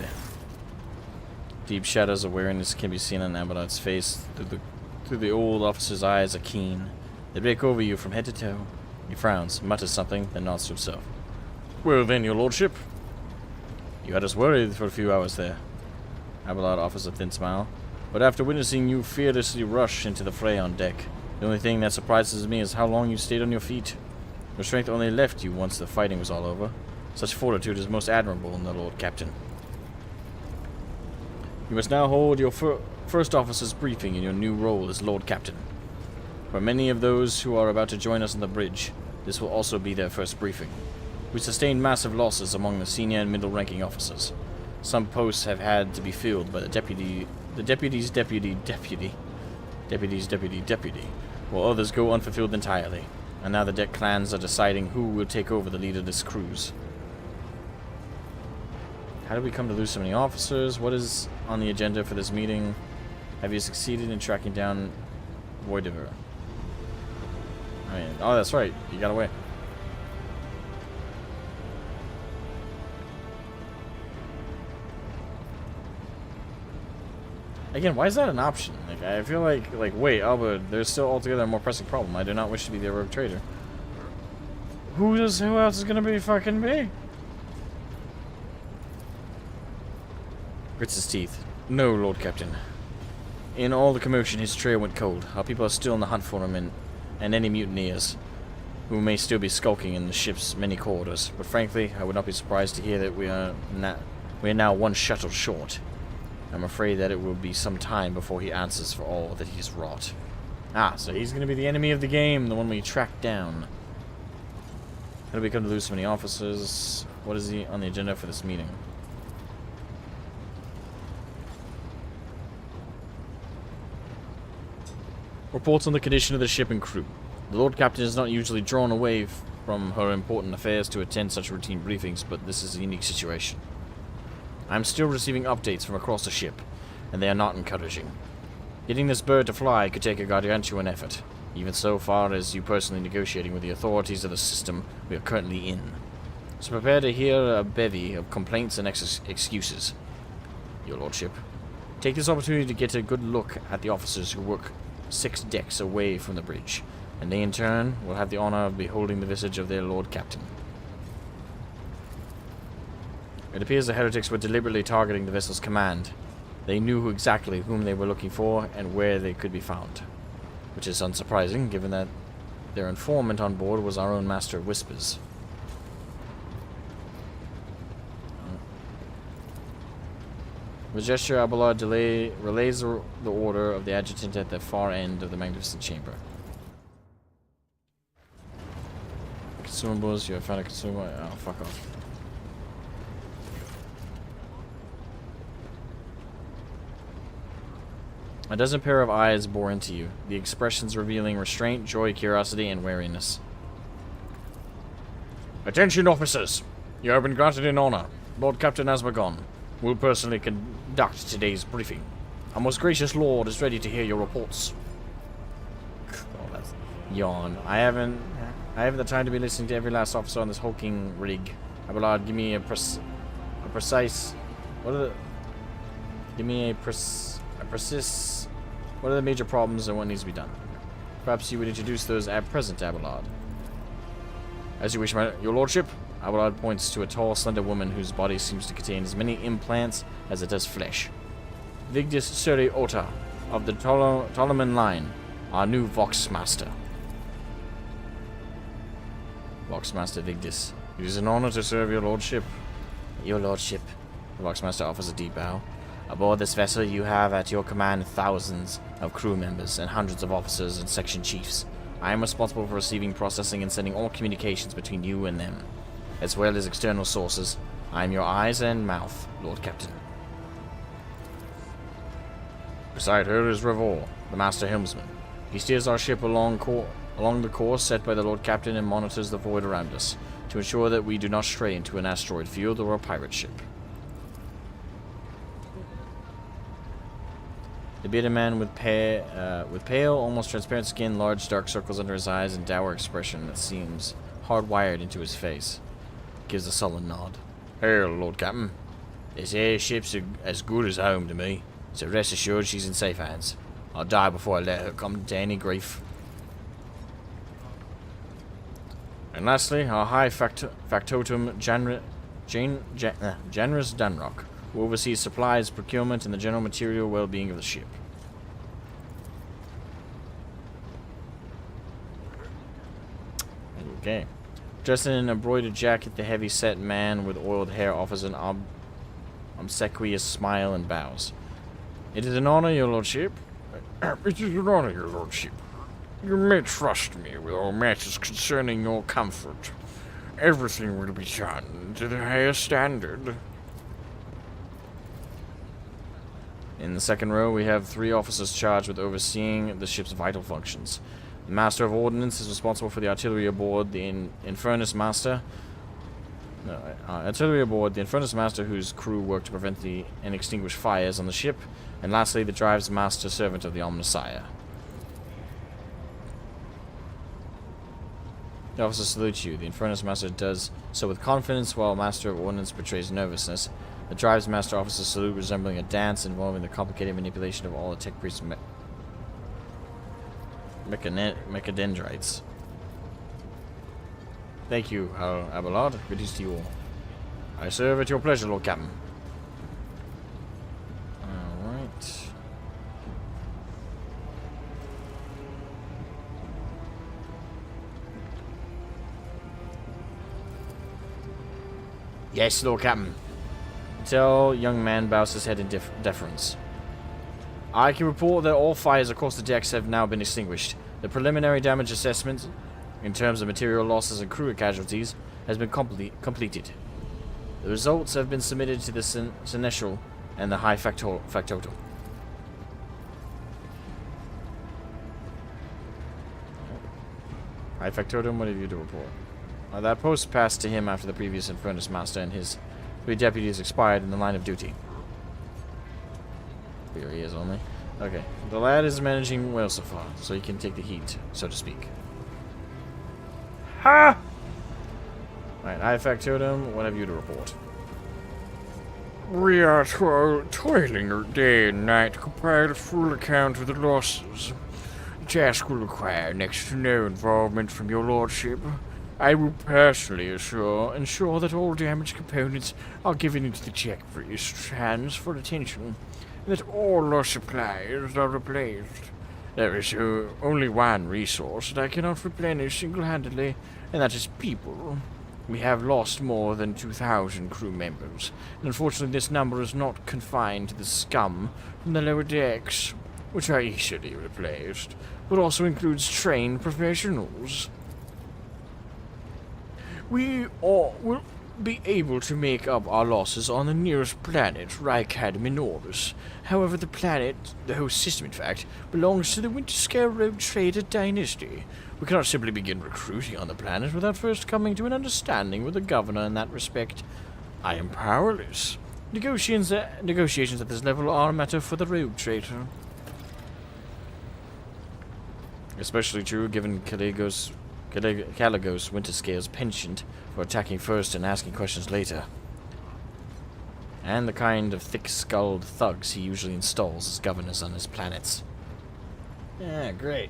S1: Deep shadows of weariness can be seen on Abaddon's face. Through the old officer's eyes are keen. They break over you from head to toe. He frowns, mutters something, then nods to himself. Well then, your lordship. You had us worried for a few hours there. Abelard offers a thin smile. But after witnessing you fearlessly rush into the fray on deck, the only thing that surprises me is how long you stayed on your feet. Your strength only left you once the fighting was all over. Such fortitude is most admirable in the Lord Captain. You must now hold your first officer's briefing in your new role as Lord Captain. For many of those who are about to join us on the bridge, this will also be their first briefing. We sustained massive losses among the senior and middle-ranking officers. Some posts have had to be filled by the deputy's deputy, while others go unfulfilled entirely. And now the deck clans are deciding who will take over the leaderless cruise. How did we come to lose so many officers? What is on the agenda for this meeting? Have you succeeded in tracking down Voidiver? I mean, oh, that's right. You got away. Again, why is that an option? Like, I feel like wait, oh, but there's still altogether a more pressing problem. I do not wish to be the rogue trader. Who else is gonna be fucking me? Grits his teeth. No, Lord Captain. In all the commotion, his trail went cold. Our people are still in the hunt for him and any mutineers who may still be skulking in the ship's many corridors. But frankly, I would not be surprised to hear that we are now one shuttle short. I'm afraid that it will be some time before he answers for all that he has wrought. Ah, so he's going to be the enemy of the game, the one we tracked down. How did we come to lose so many officers? What is on the agenda for this meeting? Reports on the condition of the ship and crew. The Lord Captain is not usually drawn away from her important affairs to attend such routine briefings, but this is a unique situation. I am still receiving updates from across the ship, and they are not encouraging. Getting this bird to fly could take a gargantuan effort, even so far as you personally negotiating with the authorities of the system we are currently in. So prepare to hear a bevy of complaints and excuses, Your Lordship. Take this opportunity to get a good look at the officers who work 6 decks away from the bridge, and they in turn will have the honor of beholding the visage of their Lord Captain. It appears the heretics were deliberately targeting the vessel's command. They knew exactly whom they were looking for and where they could be found, which is unsurprising given that their informant on board was our own Master of Whispers. With gesture, Abelard relays the order of the adjutant at the far end of the magnificent chamber. Consumables, you have found a consumable. Oh, fuck off. A dozen pair of eyes bore into you, the expressions revealing restraint, joy, curiosity, and wariness. Attention, officers! You have been granted an honor. Lord Captain Asmogan will personally conduct today's briefing. Our most gracious lord is ready to hear your reports. Oh, that's yawn. I haven't the time to be listening to every last officer on this hulking rig. Abelard, give me a precise. What are the? Give me a precise. What are the major problems and what needs to be done? Perhaps you would introduce those at present, Abelard. As you wish, your lordship. Abelard points to a tall, slender woman whose body seems to contain as many implants as it does flesh. Vigdis Suri Ota of the Ptoleman line, our new Vox Master. Vox Master Vigdis. It is an honor to serve your lordship. Your lordship. The Vox Master offers a deep bow. Aboard this vessel, you have at your command thousands of crew members and hundreds of officers and section chiefs. I am responsible for receiving, processing, and sending all communications between you and them, as well as external sources. I am your eyes and mouth, Lord Captain. Beside her is Revor, the Master Helmsman. He steers our ship along the course set by the Lord Captain and monitors the void around us, to ensure that we do not stray into an asteroid field or a pirate ship. The bearded man with pale, almost transparent skin, large dark circles under his eyes, and dour expression that seems hardwired into his face, gives a sullen nod. Hail, Lord Captain. This airship's as good as home to me, so rest assured she's in safe hands. I'll die before I let her come to any grief. And lastly, our high factotum Janris Danrock, who oversees supplies, procurement, and the general material well-being of the ship. Okay. Dressed in an embroidered jacket, the heavy-set man with oiled hair offers an obsequious smile and bows. It is an honor, your lordship.
S13: It is an honor, your lordship. You may trust me with all matters concerning your comfort. Everything will be done to the highest standard.
S1: In the second row, we have 3 officers charged with overseeing the ship's vital functions. The Master of Ordnance is responsible for the artillery aboard, the Infernus Master. Artillery aboard, the Infernus Master, whose crew work to prevent and extinguish fires on the ship, and lastly, the Drives Master, servant of the Omnissiah. The officer salutes you. The Infernus Master does so with confidence, while Master of Ordnance betrays nervousness. The Drives Master offers a salute resembling a dance involving the complicated manipulation of all the tech priest's mechadendrites. Thank you, Abelard. Greetings to you all. I serve at your pleasure, Lord Captain. Alright. Yes, Lord Captain. Tell young man bows his head in deference. I can report that all fires across the decks have now been extinguished. The preliminary damage assessment, in terms of material losses and crew casualties, has been completed. The results have been submitted to the Seneschal and the High Factotum. High Factotum, what have you to report? That post passed to him after the previous Infernus Master and his 3 deputies expired in the line of duty. Here he is only. Okay. The lad is managing well so far, so he can take the heat, so to speak. Ha! Alright, High Factotum, what have you to report?
S13: We are toiling day and night to compile a full account of the losses. The task will require next to no involvement from your lordship. I will personally ensure that all damaged components are given into the check priest's hands for attention, and that all lost supplies are replaced. There is only one resource that I cannot replenish single-handedly, and that is people. We have lost more than 2,000 crew members, and unfortunately this number is not confined to the scum from the lower decks, which are easily replaced, but also includes trained professionals. We will be able to make up our losses on the nearest planet, Rykad Minoris. However, the host system in fact, belongs to the Winterscale Road Trader dynasty. We cannot simply begin recruiting on the planet without first coming to an understanding with the governor in that respect. I am powerless. Negotiations at this level are a matter for the Road Trader. Especially true given Caligos Winterscale's penchant for attacking first and asking questions later. And the kind of thick-skulled thugs he usually installs as governors on his planets. Yeah, great.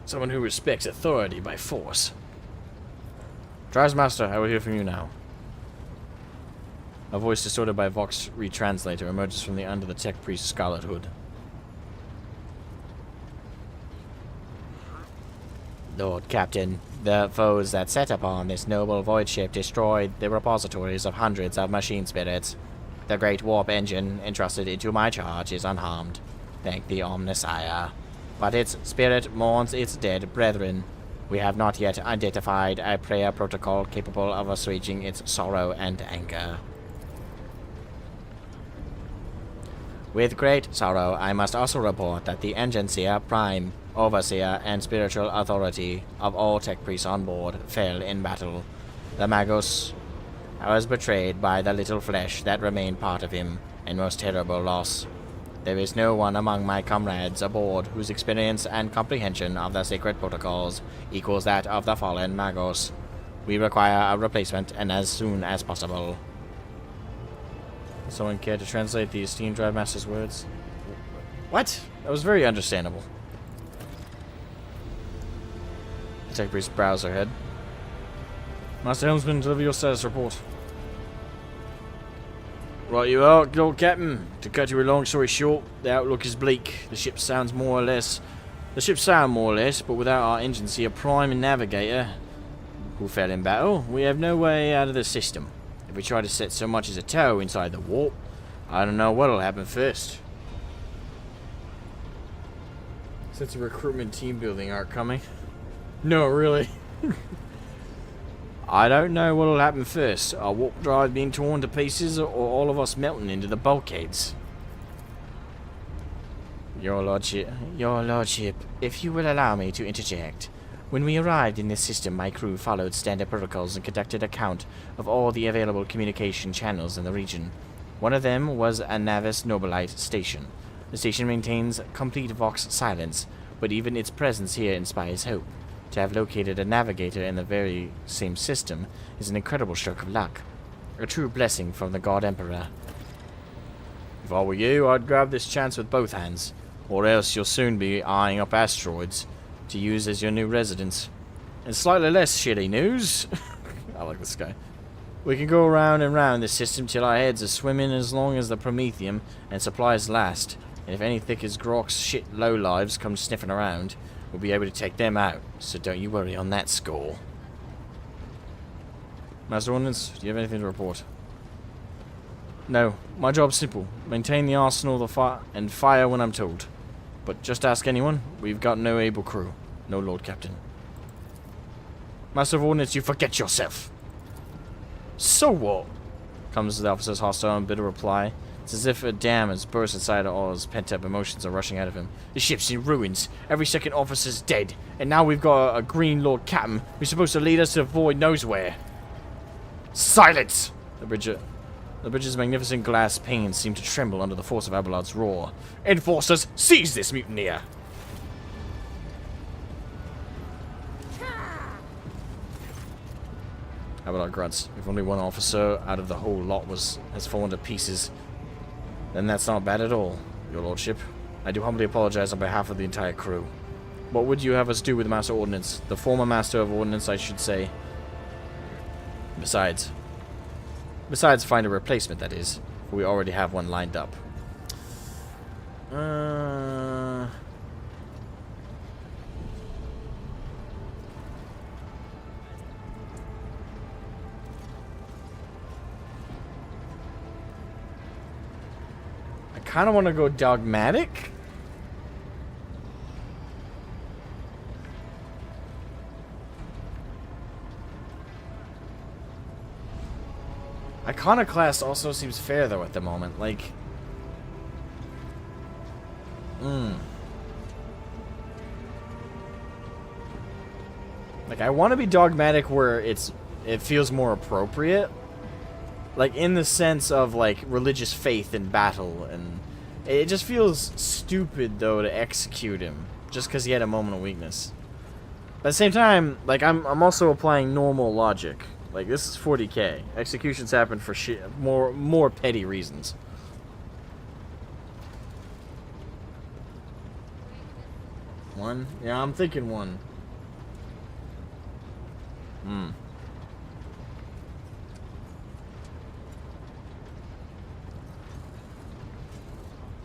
S13: Someone who respects authority by force. Master, I will hear from you now. A voice distorted by Vox retranslator emerges from under the tech priest's scarlet hood. Lord Captain, the foes that set upon this noble void ship destroyed the repositories of hundreds of machine spirits. The great warp engine entrusted into my charge is unharmed, thank the Omnissiah. But its spirit mourns its dead brethren. We have not yet identified a prayer protocol capable of assuaging its sorrow and anger. With great sorrow, I must also report that the Engineer Prime, Overseer, and Spiritual Authority of all tech priests on board fell in battle. The Magus was betrayed by the little flesh that remained part of him, and most terrible loss. There is no one among my comrades aboard whose experience and comprehension of the sacred protocols equals that of the fallen Magus. We require a replacement, and as soon as possible. Someone care to translate the esteemed Drive Master's words? What? That was very understandable. The tech priest bows her head. Master Helmsman, deliver your status report. Right you are, Lord Captain. To cut you a long story short, the outlook is bleak. The ships sound more or less, but without our Engineer Prime and Navigator, who fell in battle, we have no way out of the system. If we try to set so much as a toe inside the warp, I don't know what'll happen first. Since the recruitment team building aren't coming. No, really. I don't know what'll happen first. Our warp drive being torn to pieces, or all of us melting into the bulkheads. Your Lordship, if you will allow me to interject. When we arrived in this system, my crew followed standard protocols and conducted a count of all the available communication channels in the region. One of them was a Navis Nobilite station. The station maintains complete Vox silence, but even its presence here inspires hope. To have located a navigator in the very same system is an incredible stroke of luck. A true blessing from the God Emperor. If I were you, I'd grab this chance with both hands, or else you'll soon be eyeing up asteroids to use as your new residence. And slightly less shitty news. I like this guy. We can go round and round this system till our heads are swimming as long as the Promethium and supplies last. And if any thick as Grok's shit lowlives come sniffing around, we'll be able to take them out. So don't you worry on that score. Master Ordnance, do you have anything to report? No, my job's simple. Maintain the arsenal and fire when I'm told. But just ask anyone, we've got no able crew. No, Lord Captain. Master of Ordnance, you forget yourself. So what?
S1: Comes the officer's hostile and bitter reply. It's as if a dam has burst inside and all his pent-up emotions are rushing out of him. The ship's in ruins. Every second officer's dead. And now we've got a Green Lord Captain who's supposed to lead us to the void knows where. Silence! The bridge's magnificent glass panes seem to tremble under the force of Abelard's roar. Enforcers, seize this mutineer! Abelard grunts. If only one officer out of the whole lot has fallen to pieces, then that's not bad at all, your lordship. I do humbly apologize on behalf of the entire crew. What would you have us do with Master Ordnance? The former Master of Ordnance, I should say. Besides find a replacement, that is. For we already have one lined up. I kind of want to go dogmatic. Iconoclast also seems fair, though, at the moment. Like... Like, I want to be dogmatic where it feels more appropriate. Like, in the sense of, like, religious faith in battle. And it just feels stupid, though, to execute him. Just because he had a moment of weakness. But at the same time, like, I'm also applying normal logic. Like, this is 40k. Executions happen for more petty reasons. One? Yeah, I'm thinking one.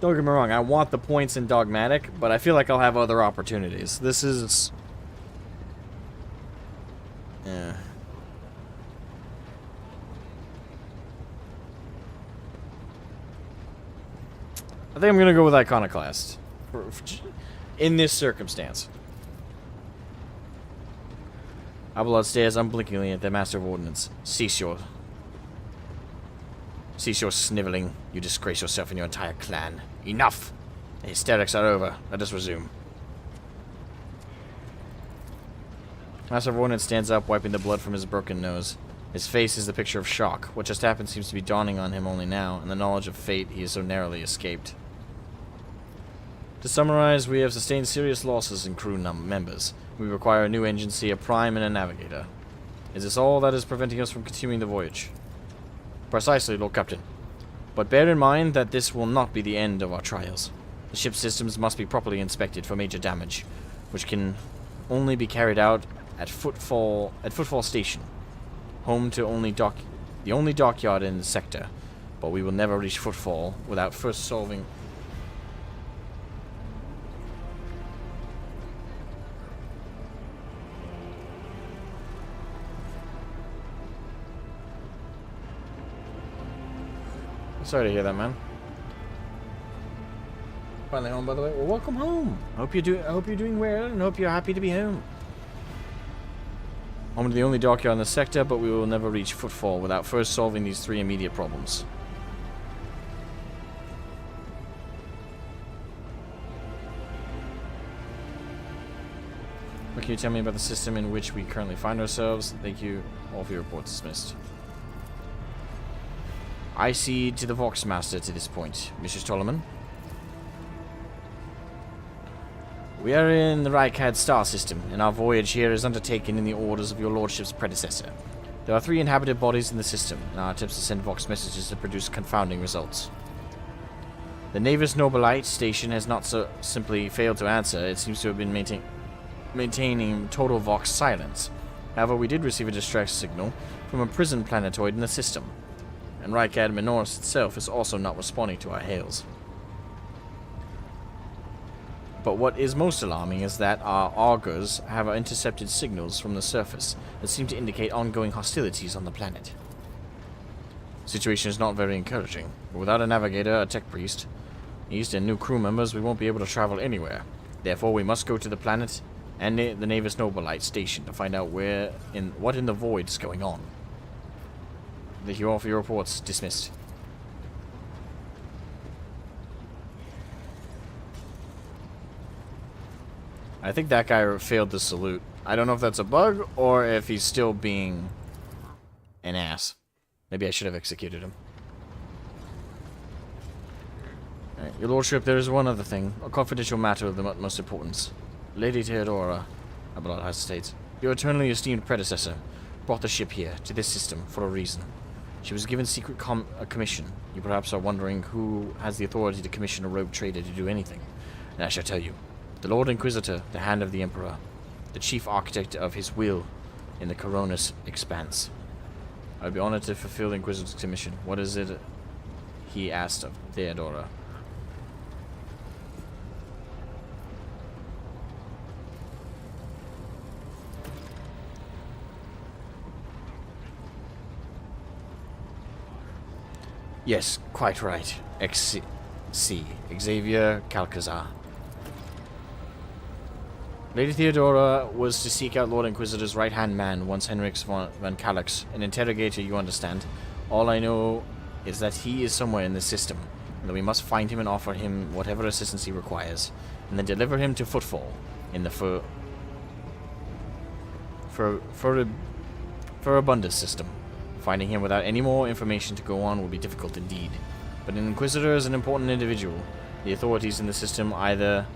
S1: Don't get me wrong, I want the points in dogmatic, but I feel like I'll have other opportunities. This is... Yeah. I think I'm going to go with Iconoclast. In this circumstance. Abelard stares unblinkingly at the Master of Ordnance. Cease your sniveling. You disgrace yourself and your entire clan. Enough! The hysterics are over. Let us resume. Master of Ordnance stands up, wiping the blood from his broken nose. His face is the picture of shock. What just happened seems to be dawning on him only now, and the knowledge of fate he has so narrowly escaped. To summarize, we have sustained serious losses in crew members. We require a new agency, a prime, and a navigator. Is this all that is preventing us from continuing the voyage? Precisely, Lord Captain. But bear in mind that this will not be the end of our trials. The ship's systems must be properly inspected for major damage, which can only be carried out at Footfall Station, home to the only dockyard in the sector. But we will never reach Footfall without first solving... Sorry to hear that, man. Finally home, by the way. Well, welcome home. I hope you're doing well, and hope you're happy to be home. Home to the only dockyard in the sector, but we will never reach Footfall without first solving these 3 immediate problems. What can you tell me about the system in which we currently find ourselves? Thank you. All of your reports dismissed. I cede to the Voxmaster to this point, Mrs. Tollerman. We are in the Rykad star system, and our voyage here is undertaken in the orders of your lordship's predecessor. There are 3 inhabited bodies in the system, and our attempts to send Vox messages have produced confounding results. The Navis Nobilite station has not so simply failed to answer, it seems to have been maintaining total Vox silence. However, we did receive a distress signal from a prison planetoid in the system. And Rykad Minoris itself is also not responding to our hails. But what is most alarming is that our augurs have intercepted signals from the surface that seem to indicate ongoing hostilities on the planet. The situation is not very encouraging, but without a navigator, a tech priest, East, and new crew members, we won't be able to travel anywhere. Therefore, we must go to the planet and the Navis Nobilite station to find out what in the void is going on.
S13: Thank you all for your reports. Dismissed. I think that guy failed the salute. I don't know if that's a bug or if he's still being an ass. Maybe I should have executed him. Right, your lordship, there is one other thing. A confidential matter of the utmost importance. Lady Theodora, Abelard hesitates, your eternally esteemed predecessor, brought the ship here, to this system, for a reason. She was given secret commission. You perhaps are wondering who has the authority to commission a rogue trader to do anything. And I shall tell you. The Lord Inquisitor, the hand of the Emperor, the chief architect of his will in the Coronis expanse. I would be honored to fulfill the Inquisitor's commission. What is it? He asked of Theodora. Yes, quite right. XC. Xavier Calcazar. Lady Theodora was to seek out Lord Inquisitor's right-hand man, once Henrik van Calix, an interrogator, you understand. All I know is that he is somewhere in this system, and that we must find him and offer him whatever assistance he requires, and then deliver him to Footfall in the Furibundus system. Finding him without any more information to go on will be difficult indeed. But an Inquisitor is an important individual. The authorities in the system, either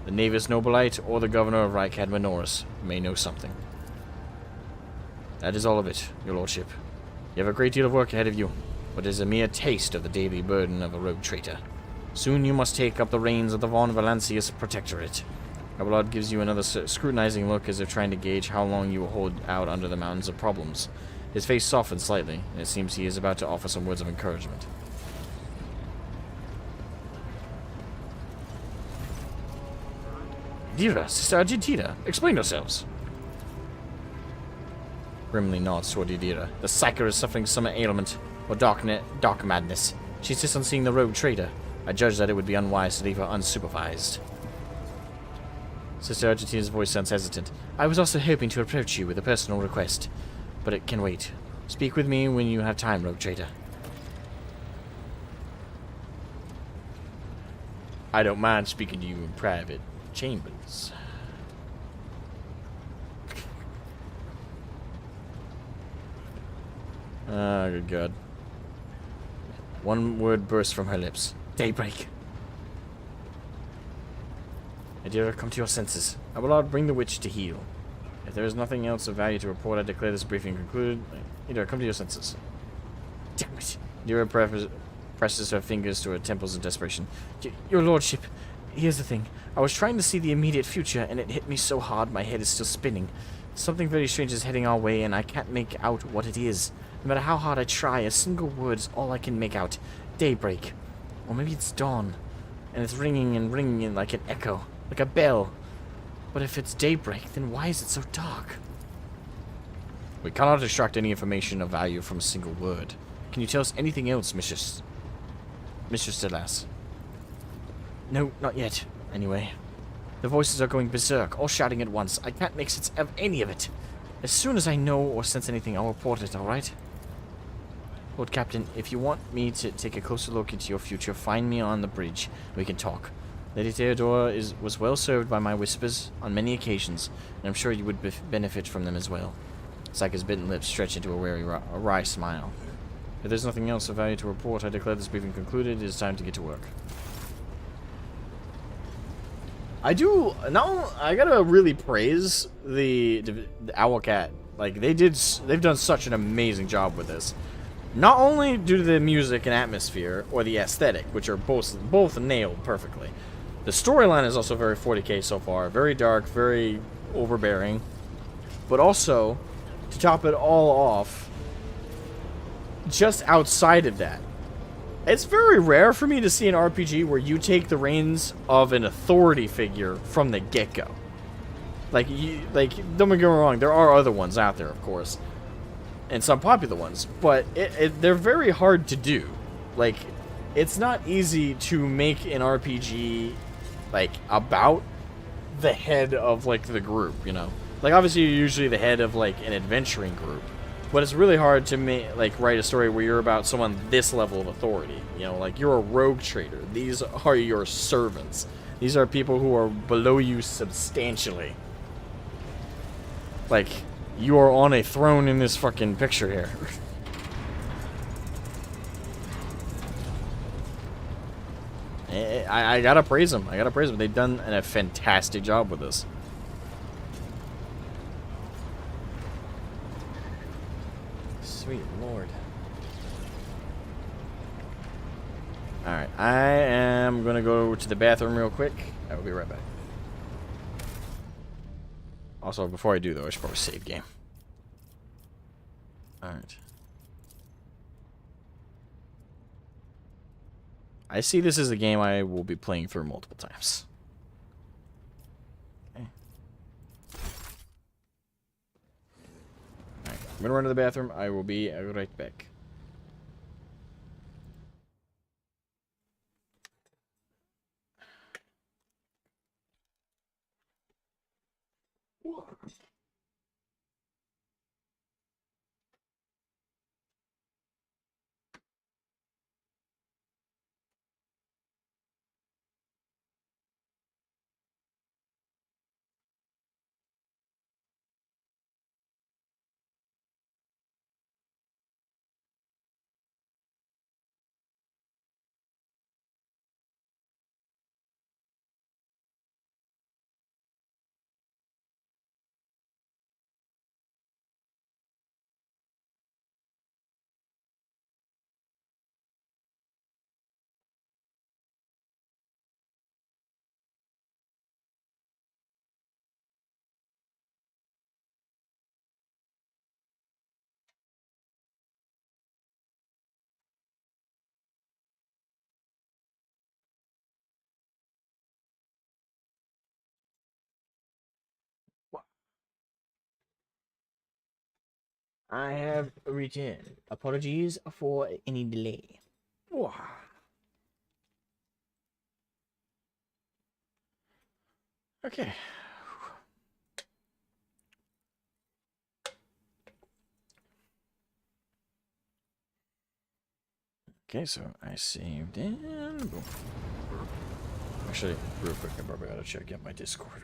S13: the Navis Nobilite or the Governor of Rykad Minoris, may know something. That is all of it, your lordship. You have a great deal of work ahead of you, but it is a mere taste of the daily burden of a rogue traitor. Soon you must take up the reins of the Von Valancius Protectorate. Abelard gives you another scrutinizing look as if trying to gauge how long you will hold out under the mountains of problems. His face softens slightly, and it seems he is about to offer some words of encouragement. Dira, Sister Argentina, explain yourselves. Grimly nods toward Dira. The Psyker is suffering some ailment, or dark madness. She insists on seeing the rogue trader. I judge that it would be unwise to leave her unsupervised. Sister Argentina's voice sounds hesitant. I was also hoping to approach you with a personal request, but it can wait. Speak with me when you have time, rogue trader. I don't mind speaking to you in private chambers. Ah, good God. One word burst from her lips. Daybreak. Adira, come to your senses. I will not bring the witch to heal. If there is nothing else of value to report, I declare this briefing concluded. Adira, come to your senses. Damn it. Adira presses her fingers to her temples in desperation. Your lordship, here's the thing. I was trying to see the immediate future, and it hit me so hard my head is still spinning. Something very strange is heading our way, and I can't make out what it is. No matter how hard I try, a single word is all I can make out. Daybreak. Or maybe it's dawn. And it's ringing and ringing like an echo. Like a bell. But if it's daybreak, then why is it so dark? We cannot extract any information of value from a single word. Can you tell us anything else, Mistress Delas? No, not yet. Anyway. The voices are going berserk, all shouting at once. I can't make sense of any of it. As soon as I know or sense anything, I'll report it, alright? Lord Captain, if you want me to take a closer look into your future, find me on the bridge. We can talk. Lady Theodora was well served by my whispers on many occasions, and I'm sure you would benefit from them as well. Saiga's bitten lips stretch into a wry smile. If there's nothing else of value to report, I declare this briefing concluded. It is time to get to work. I gotta really praise the Owl Cat. Like, they've done such an amazing job with this. Not only due to the music and atmosphere, or the aesthetic, which are both nailed perfectly. The storyline is also very 40k so far. Very dark, very overbearing. But also, to top it all off, just outside of that, it's very rare for me to see an RPG where you take the reins of an authority figure from the get-go. Like, don't get me wrong, there are other ones out there, of course. And some popular ones. But they're very hard to do. Like, it's not easy to make an RPG, like, about the head of, like, the group, you know? Like, obviously, you're usually the head of, like, an adventuring group.
S1: But it's really hard to like write a story where you're about someone this level of authority. You know, like you're a rogue trader. These are your servants. These are people who are below you substantially. Like, you are on a throne in this fucking picture here. I gotta praise them. I gotta praise them. They've done a fantastic job with this. Sweet Lord. Alright, I am gonna go to the bathroom real quick. I will be right back. Also, before I do though, I should probably save game. Alright. I see this as a game I will be playing through multiple times. Okay. Alright, I'm gonna run to the bathroom. I will be right back. I have returned. Apologies for any delay. Okay. Okay, so I saved and boom. Actually, real quick, I probably gotta check out my Discord.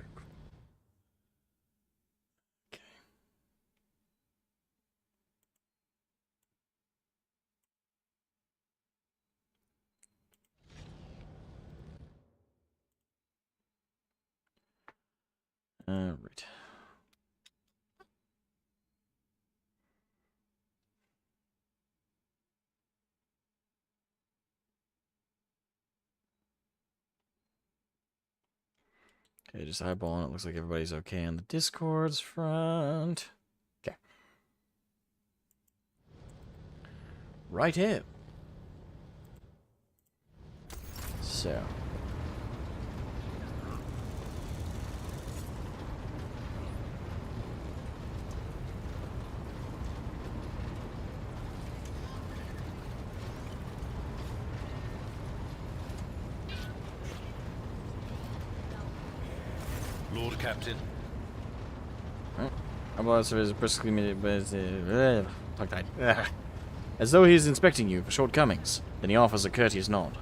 S1: Alright. Okay, just eyeballing. It looks like everybody's okay on the Discord's front. Okay. Right here. So.
S3: Lord Captain.
S1: Ambulance is briskly minute, but as though he is inspecting you for shortcomings. Then he offers a courteous nod.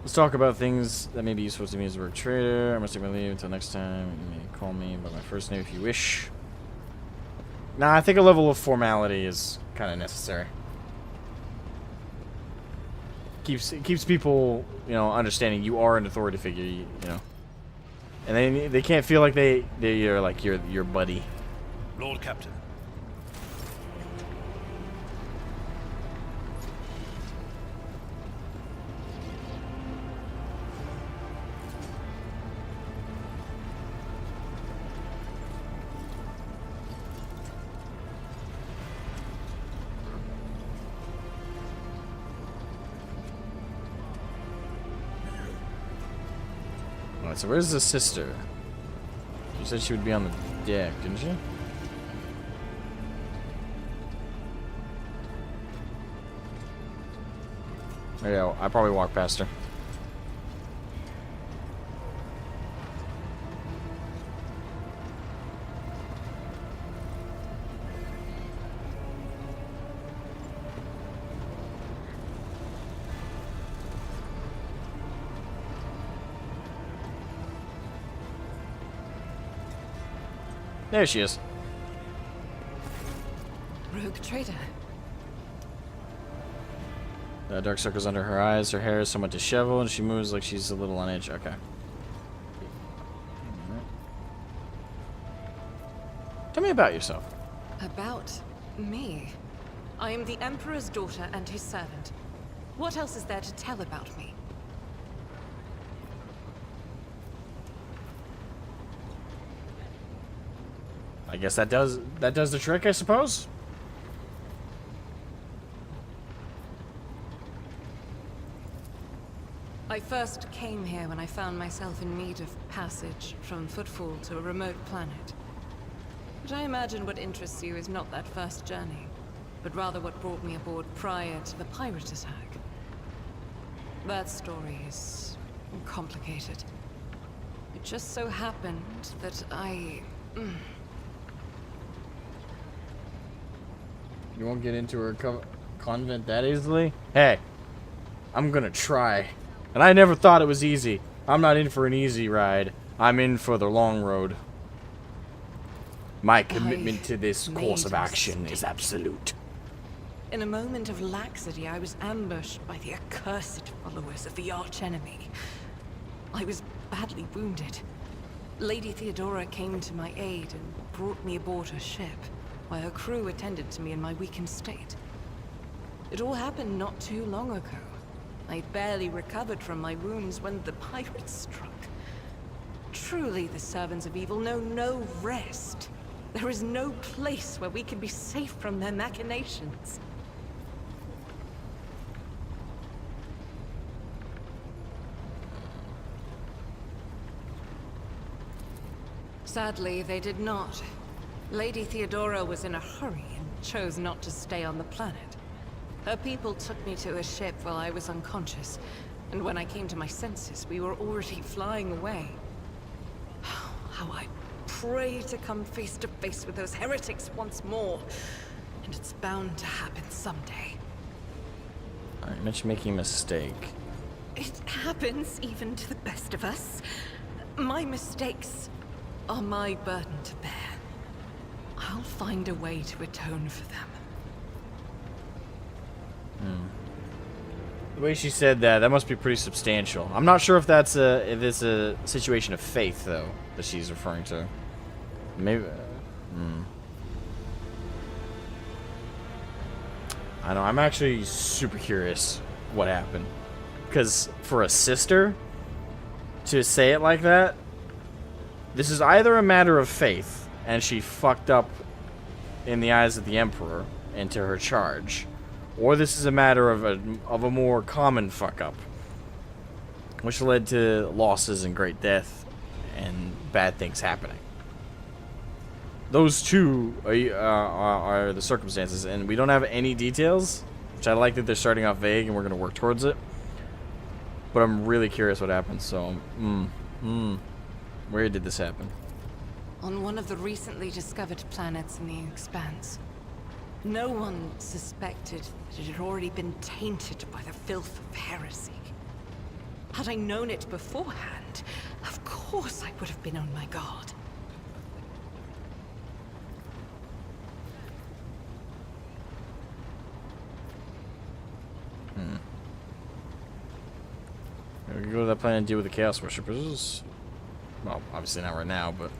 S1: Let's talk about things that may be useful to me as a rogue trader. I must take my leave until next time. You may call me by my first name if you wish. Nah, I think a level of formality is kind of necessary. Keeps people, you know, understanding you are an authority figure, you know. And they can't feel like they're like your buddy.
S3: Lord Captain.
S1: Alright, so where's the sister? You said she would be on the deck, didn't you? There you go. I probably walked past her. There she is.
S5: Rogue trader.
S1: Dark circles under her eyes. Her hair is somewhat disheveled, and she moves like she's a little on edge. Okay. Tell me about yourself.
S5: About me? I am the Emperor's daughter and his servant. What else is there to tell about me?
S1: I guess that does the trick, I suppose.
S5: I first came here when I found myself in need of passage from Footfall to a remote planet. But I imagine what interests you is not that first journey, but rather what brought me aboard prior to the pirate attack. That story is complicated. It just so happened that
S1: You won't get into her convent that easily? Hey, I'm gonna try. And I never thought it was easy. I'm not in for an easy ride. I'm in for the long road. My commitment to this course of action is absolute.
S5: In a moment of laxity, I was ambushed by the accursed followers of the archenemy. I was badly wounded. Lady Theodora came to my aid and brought me aboard her ship, while her crew attended to me in my weakened state. It all happened not too long ago. I barely recovered from my wounds when the pirates struck. Truly, the servants of evil know no rest. There is no place where we can be safe from their machinations. Sadly, they did not. Lady Theodora was in a hurry and chose not to stay on the planet. Her people took me to a ship while I was unconscious, and when I came to my senses, we were already flying away. How I pray to come face to face with those heretics once more, and it's bound to happen someday.
S1: Alright, Mitch making a mistake.
S5: It happens even to the best of us. My mistakes are my burden to bear. I'll find a way to atone for them.
S1: The way she said that must be pretty substantial. I'm not sure if it's a situation of faith though that she's referring to. Maybe. I know. I'm actually super curious what happened, because for a sister to say it like that, this is either a matter of faith and she fucked up in the eyes of the Emperor into her charge, or this is a matter of a more common fuck-up, which led to losses and great death and bad things happening. Those two are the circumstances, and we don't have any details, which I like that they're starting off vague and we're going to work towards it. But I'm really curious what happened, so, where did this happen?
S5: On one of the recently discovered planets in the Expanse. No one suspected that it had already been tainted by the filth of heresy. Had I known it beforehand, of course I would have been on my guard.
S1: We can go to that planet and deal with the Chaos Worshippers. Well, obviously not right now, but...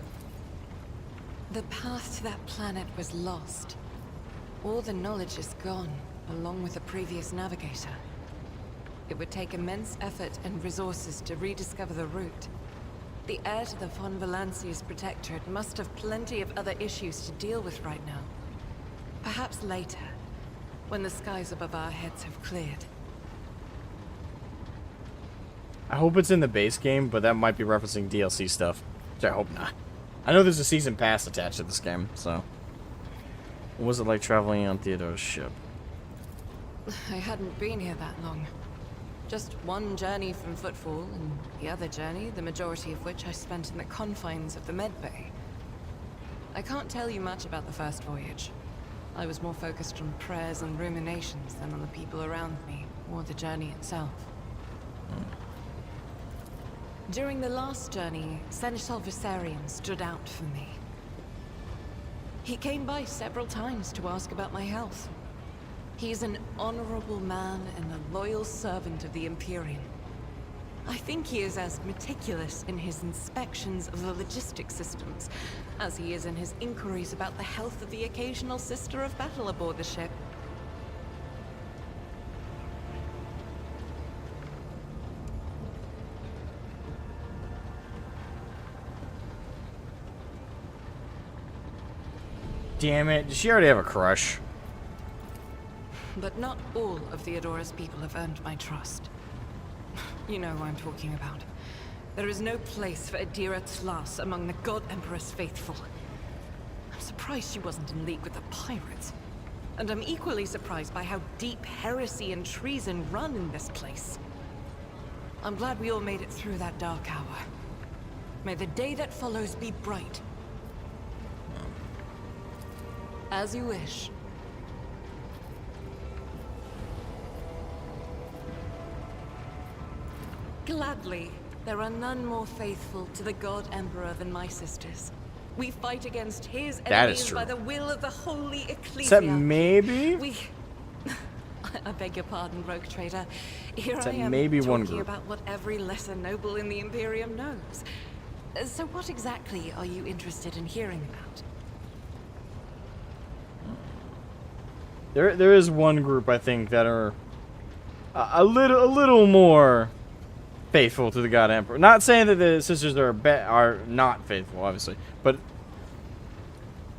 S5: The path to that planet was lost. All the knowledge is gone, along with the previous navigator. It would take immense effort and resources to rediscover the route. The heir to the Von Valancius Protectorate must have plenty of other issues to deal with right now. Perhaps later, when the skies above our heads have cleared.
S1: I hope it's in the base game, but that might be referencing DLC stuff, which I hope not. I know there's a season pass attached to this game, so... What was it like traveling on Theodore's ship?
S5: I hadn't been here that long. Just one journey from Footfall, and the other journey, the majority of which I spent in the confines of the Medbay. I can't tell you much about the first voyage. I was more focused on prayers and ruminations than on the people around me, or the journey itself. During the last journey, Seneschal Viserion stood out for me. He came by several times to ask about my health. He's an honorable man and a loyal servant of the Imperium. I think he is as meticulous in his inspections of the logistic systems as he is in his inquiries about the health of the occasional sister of battle aboard the ship.
S1: Damn it, does she already have a crush?
S5: But not all of Theodora's people have earned my trust. You know who I'm talking about. There is no place for Adira Tlas among the God Emperor's faithful. I'm surprised she wasn't in league with the pirates. And I'm equally surprised by how deep heresy and treason run in this place. I'm glad we all made it through that dark hour. May the day that follows be bright. As you wish. Gladly. There are none more faithful to the God Emperor than my sisters. We fight against his enemies by the will of the Holy Ecclesia.
S1: Except maybe?
S5: We... I beg your pardon, rogue trader. Here
S1: Except
S5: I am
S1: maybe
S5: talking
S1: one group.
S5: about what every lesser noble in the Imperium knows. So what exactly are you interested in hearing about?
S1: There is one group I think that are a little more faithful to the God Emperor. Not saying that the sisters are not faithful, obviously, but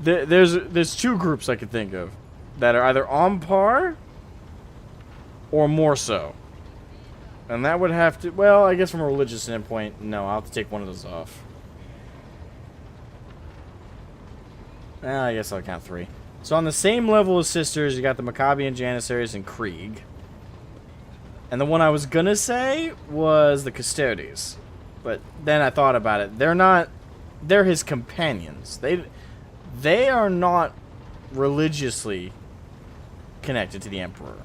S1: there's two groups I could think of that are either on par or more so, and that would have to. Well, I guess from a religious standpoint, no, I'll have to take one of those off. I guess I'll count 3. So on the same level as sisters, you got the Maccabean Janissaries and Krieg. And the one I was gonna say was the Custodes. But then I thought about it. They're his companions. They are not religiously connected to the Emperor.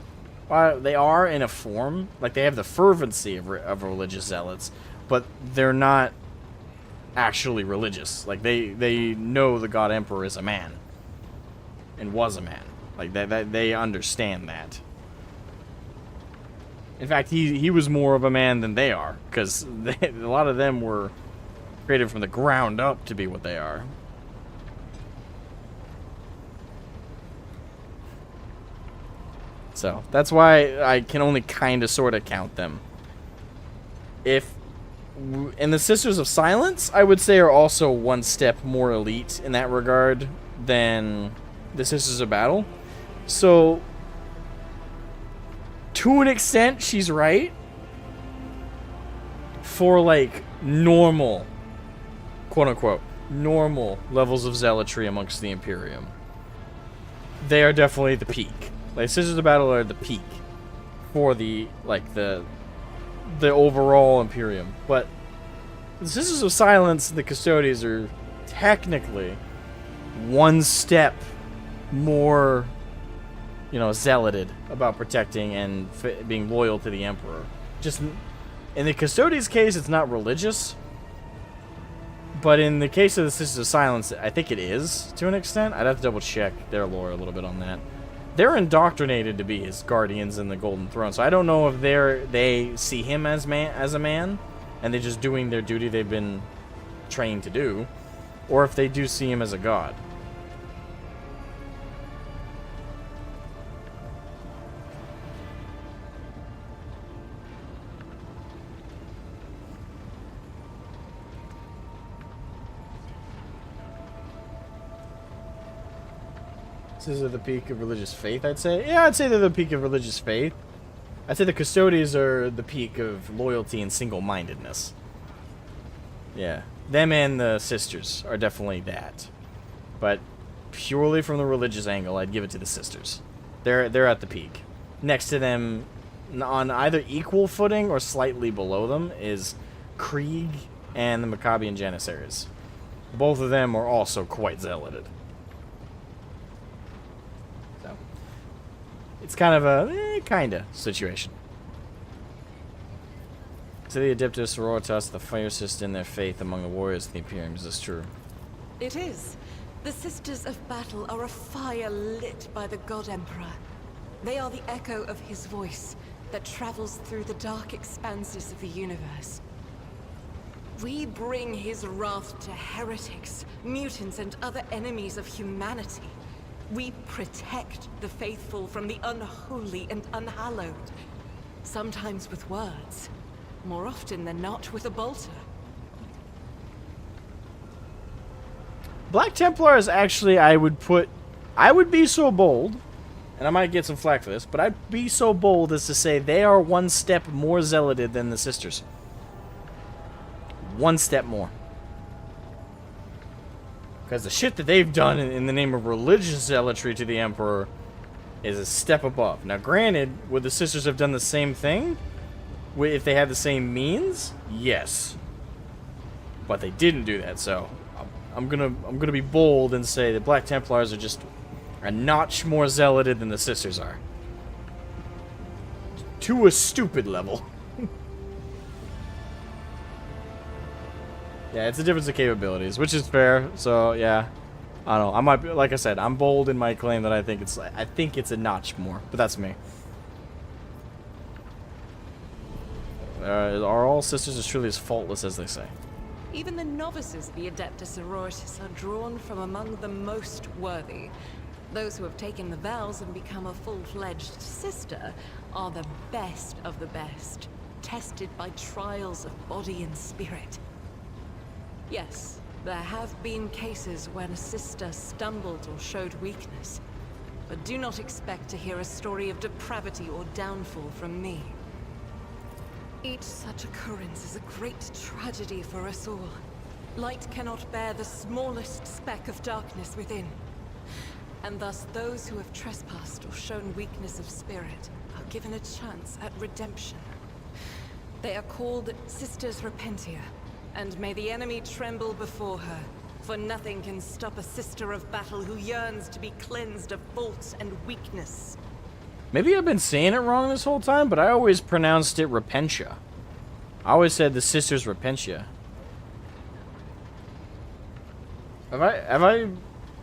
S1: Well, they are in a form. Like, they have the fervency of religious zealots. But they're not actually religious. Like, they know the God Emperor is a man. And was a man. Like, they understand that. In fact, he was more of a man than they are, because a lot of them were created from the ground up to be what they are. So, that's why I can only kind of sort of count them. And the Sisters of Silence, I would say, are also one step more elite in that regard than the Sisters of Battle. So, to an extent, she's right. For, like, normal, quote-unquote, normal levels of zealotry amongst the Imperium, they are definitely the peak. Like, Sisters of Battle are the peak for the, like, the overall Imperium. But the Sisters of Silence, the Custodes, are technically one step more, you know, zealoted about protecting and being loyal to the Emperor. Just in the Custodes' case, it's not religious, but in the case of the Sisters of Silence, I think it is to an extent. I'd have to double check their lore a little bit on that. They're indoctrinated to be his guardians in the Golden Throne, so I don't know if they see him as a man, and they're just doing their duty they've been trained to do, or if they do see him as a god. This is at the peak of religious faith, I'd say. Yeah, I'd say they're the peak of religious faith. I'd say the Custodes are the peak of loyalty and single-mindedness. Yeah. Them and the sisters are definitely that. But purely from the religious angle, I'd give it to the sisters. They're at the peak. Next to them, on either equal footing or slightly below them, is Krieg and the Maccabean Janissaries. Both of them are also quite zealoted. It's kind of a, kinda situation. To the Adeptus Sororitas, the fiercest in their faith among the warriors of the Imperium. Is this true?
S5: It is. The Sisters of Battle are a fire lit by the God Emperor. They are the echo of his voice that travels through the dark expanses of the universe. We bring his wrath to heretics, mutants, and other enemies of humanity. We protect the faithful from the unholy and unhallowed. Sometimes with words, more often than not with a bolter.
S1: Black Templars, actually, I would be so bold, and I might get some flack for this, but I'd be so bold as to say they are one step more zealoted than the Sisters. One step more. Because the shit that they've done in the name of religious zealotry to the Emperor is a step above. Now, granted, would the Sisters have done the same thing if they had the same means? Yes. But they didn't do that, so I'm gonna be bold and say that Black Templars are just a notch more zealoted than the Sisters are. To a stupid level. Yeah, it's a difference in capabilities, which is fair. So yeah, I don't know. I might be, like I said, I'm bold in my claim that I think it's a notch more, but that's me. Are all Sisters as truly as faultless as they say?
S5: Even the novices of the Adeptus Sororitas are drawn from among the most worthy. Those who have taken the vows and become a full-fledged sister are the best of the best, tested by trials of body and spirit. Yes, there have been cases when a sister stumbled or showed weakness, but do not expect to hear a story of depravity or downfall from me. Each such occurrence is a great tragedy for us all. Light cannot bear the smallest speck of darkness within. And thus those who have trespassed or shown weakness of spirit are given a chance at redemption. They are called Sisters Repentia, and may the enemy tremble before her, for nothing can stop a Sister of Battle who yearns to be cleansed of fault and weakness.
S1: Maybe I've been saying it wrong this whole time, but I always pronounced it Repentia. I always said the Sisters Repentia.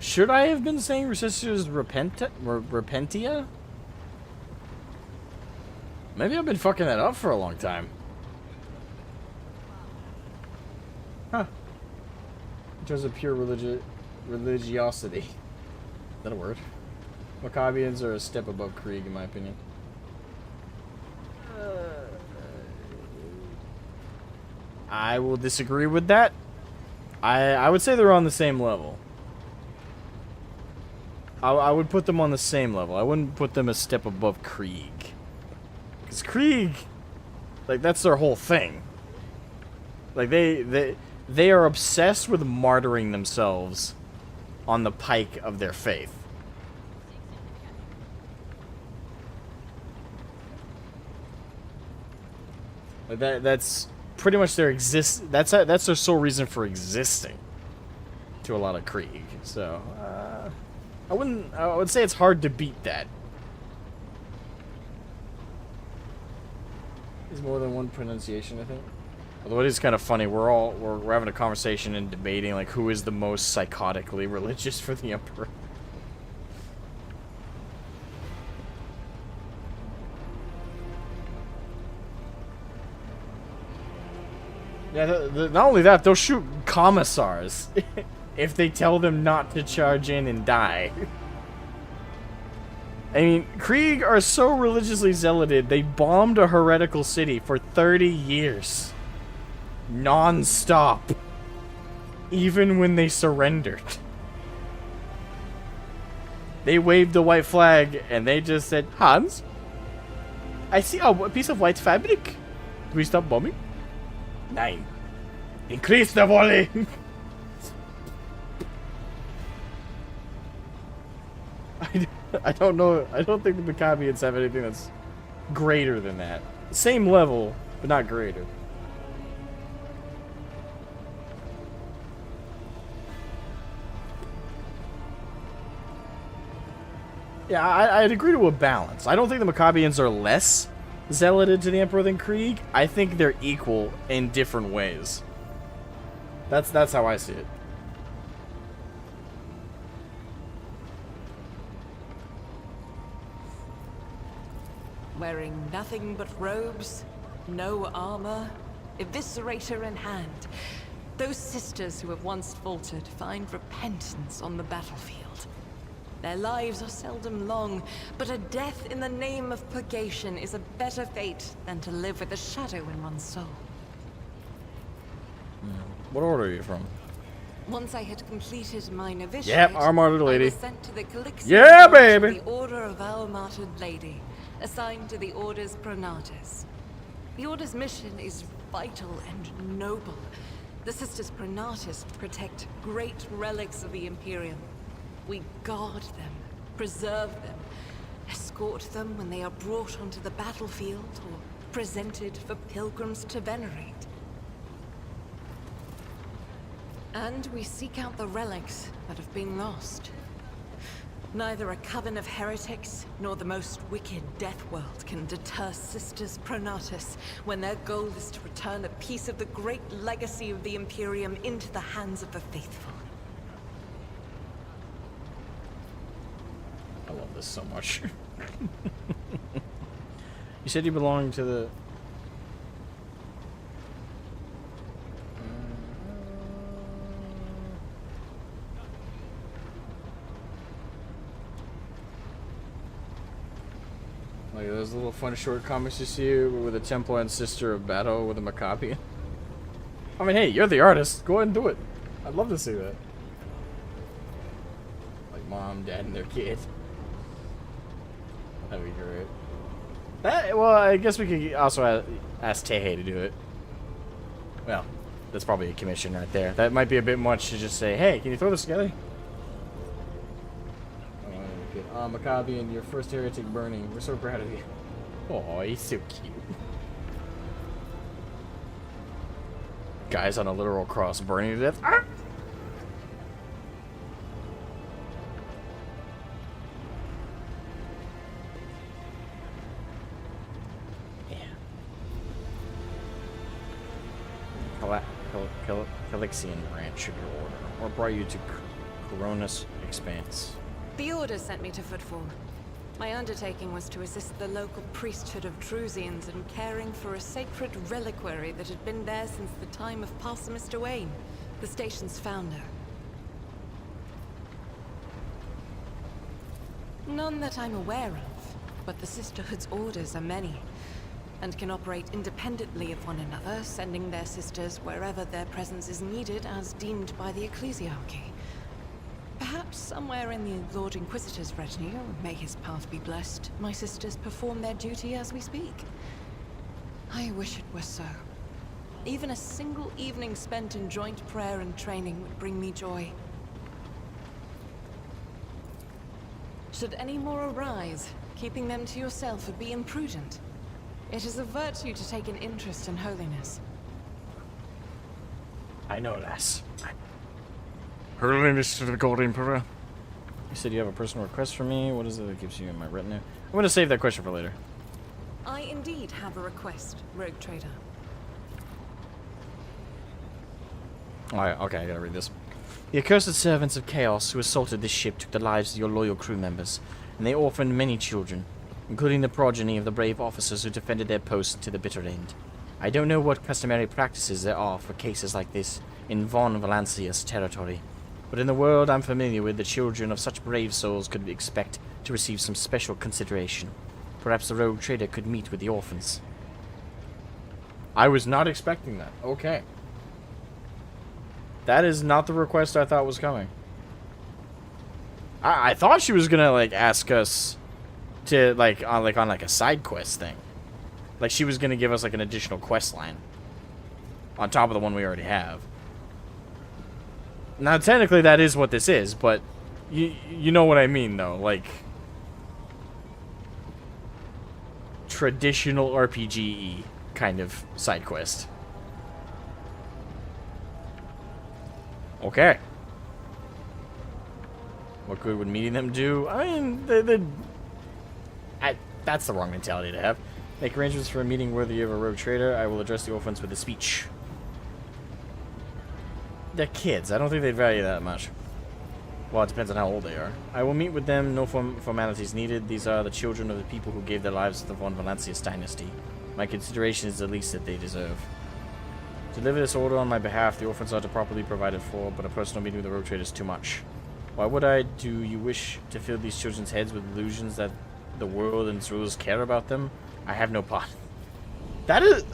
S1: Should I have been saying Sisters Repentia? Maybe I've been fucking that up for a long time. Huh. In terms of pure religiosity. Is that a word? Maccabians are a step above Krieg, in my opinion. I will disagree with that. I would say they're on the same level. I would put them on the same level. I wouldn't put them a step above Krieg. Because Krieg, like, that's their whole thing. Like, they are obsessed with martyring themselves on the pike of their faith. Like that's pretty much their that's their sole reason for existing to a lot of Krieg. So I would say it's hard to beat that. There's more than one pronunciation, I think. Although it is kind of funny, we're having a conversation and debating like who is the most psychotically religious for the Emperor. Yeah, not only that, they'll shoot commissars if they tell them not to charge in and die. I mean, Krieg are so religiously zealoted, they bombed a heretical city for 30 years. Non-stop. Even when they surrendered. They waved the white flag and they just said, Hans, I see a piece of white fabric. Do we stop bombing? 9. Increase the volley! I don't know. I don't think the Maccabians have anything that's greater than that. Same level, but not greater. Yeah, I'd agree to a balance. I don't think the Maccabians are less zealoted to the Emperor than Krieg. I think they're equal in different ways. That's how I see it.
S5: wearing nothing but robes, no armor, eviscerator in hand. Those sisters who have once faltered find repentance on the battlefield. Their lives are seldom long, but a death in the name of purgation is a better fate than to live with a shadow in one's soul.
S1: What order are you from?
S5: Once I had completed my novitiate,
S1: Yep, our martyred lady.
S5: I was sent to the Calixian
S1: Yeah,
S5: Lodge of
S1: baby.
S5: the Order of our Martyred Lady, assigned to the Order's Pronatus. The Order's mission is vital and noble. The Sisters Pronatus protect great relics of the Imperium. We guard them, preserve them, escort them when they are brought onto the battlefield or presented for pilgrims to venerate. And we seek out the relics that have been lost. Neither a coven of heretics nor the most wicked death world can deter Sisters Pronatus when their goal is to return a piece of the great legacy of the Imperium into the hands of the faithful.
S1: I love this so much. You said you belong to the... Like those little fun short comics you see with a Templar and Sister of Battle with a Maccabi. I mean, hey, you're the artist. Go ahead and do it. I'd love to see that. Like mom, dad, and their kid. That'd be great. Well, I guess we could also ask Tehe to do it. Well, that's probably a commission right there. That might be a bit much to just say, hey, can you throw this together? Maccabi and your first heretic burning. We're so proud of you. Oh, he's so cute. Guys on a literal cross burning to death. Ah! Calixian branch of your order, or brought you to Coronis Expanse.
S5: The Order sent me to Footfall. My undertaking was to assist the local priesthood of Drusians in caring for a sacred reliquary that had been there since the time of Mr. Wayne, the station's founder. None that I'm aware of, but the Sisterhood's orders are many, and can operate independently of one another, sending their sisters wherever their presence is needed as deemed by the Ecclesiarchy. Perhaps somewhere in the Lord Inquisitor's retinue, may his path be blessed, my sisters perform their duty as we speak. I wish it were so. Even a single evening spent in joint prayer and training would bring me joy. Should any more arise, keeping them to yourself would be imprudent. It is a virtue to take an interest in holiness.
S1: I know, lass. Holiness to the Gold Emperor. You said you have a personal request for me. What is it that gives you in my retinue? I'm going to save that question for later.
S5: I indeed have a request, Rogue Trader.
S1: Alright, okay, I gotta read this. The accursed servants of Chaos who assaulted this ship took the lives of your loyal crew members, and they orphaned many children, including the progeny of the brave officers who defended their posts to the bitter end. I don't know what customary practices there are for cases like this in Von Valancia's territory, but in the world I'm familiar with, the children of such brave souls could expect to receive some special consideration. Perhaps the Rogue Trader could meet with the orphans. I was not expecting that. Okay. That is not the request I thought was coming. I thought she was gonna, like, ask us to, on a side quest thing. Like, she was gonna give us, like, an additional quest line. On top of the one we already have. Now, technically, that is what this is, but you know what I mean, though. Like, traditional RPG kind of side quest. Okay. What good would meeting them do? I mean, that's the wrong mentality to have. Make arrangements for a meeting worthy of a rogue trader. I will address the orphans with a speech. They're kids. I don't think they'd value that much. Well, it depends on how old they are. I will meet with them, no formalities needed. These are the children of the people who gave their lives to the von Valancius dynasty. My consideration is the least that they deserve. Deliver this order on my behalf. The orphans are to properly provided for, but a personal meeting with the rogue trader is too much. Why would I? Do you wish to fill these children's heads with illusions that the world and its rulers care about them? I have no part. That is,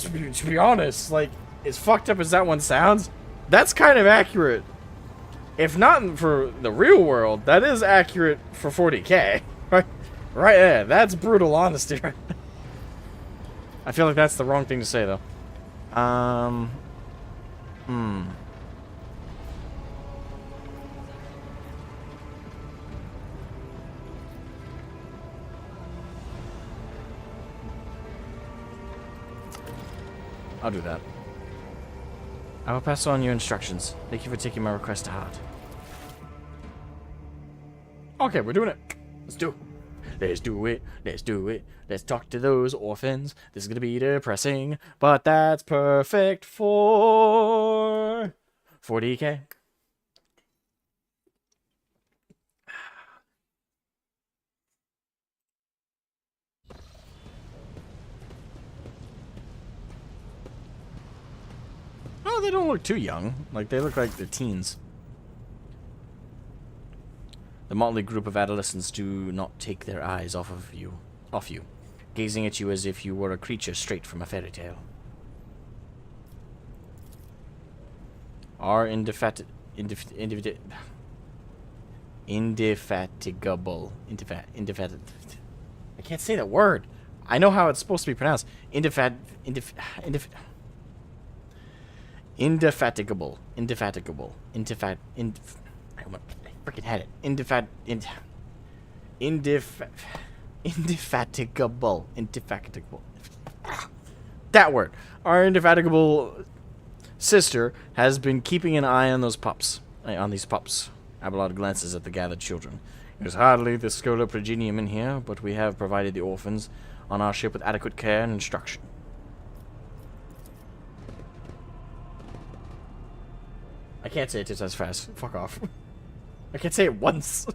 S1: to be honest, like, as fucked up as that one sounds, that's kind of accurate. If not for the real world, that is accurate for 40k. Right there. That's brutal honesty. Right? I feel like that's the wrong thing to say, though. I'll do that. I will pass on your instructions. Thank you for taking my request to heart. Okay, we're doing it. Let's do it. Let's do it. Let's do it. Let's talk to those orphans. This is gonna be depressing, but that's perfect for 40k. Oh, they don't look too young. Like, they look like they're teens. The motley group of adolescents do not take their eyes off you, gazing at you as if you were a creature straight from a fairy tale. Are indefatigable. I can't say that word. I know how it's supposed to be pronounced. Indefatigable. I freaking had it. Indefatigable. That word. Our indefatigable sister has been keeping an eye on those pups. On these pups. Abelard glances at the gathered children. There's hardly the Scola Progenium in here, but we have provided the orphans on our ship with adequate care and instruction. I can't say it just as fast. Fuck off. I can't say it once.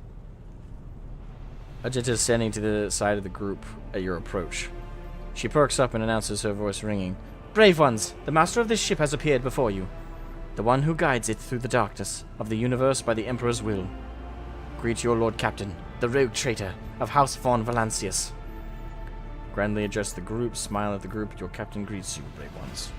S1: Ajita is standing to the side of the group at your approach. She perks up and announces, her voice ringing. Brave ones, the master of this ship has appeared before you. The one who guides it through the darkness of the universe by the Emperor's will. Greet your Lord Captain, the rogue traitor of House von Valancius. Grandly address the group, smile at the group. Your captain greets you, brave ones.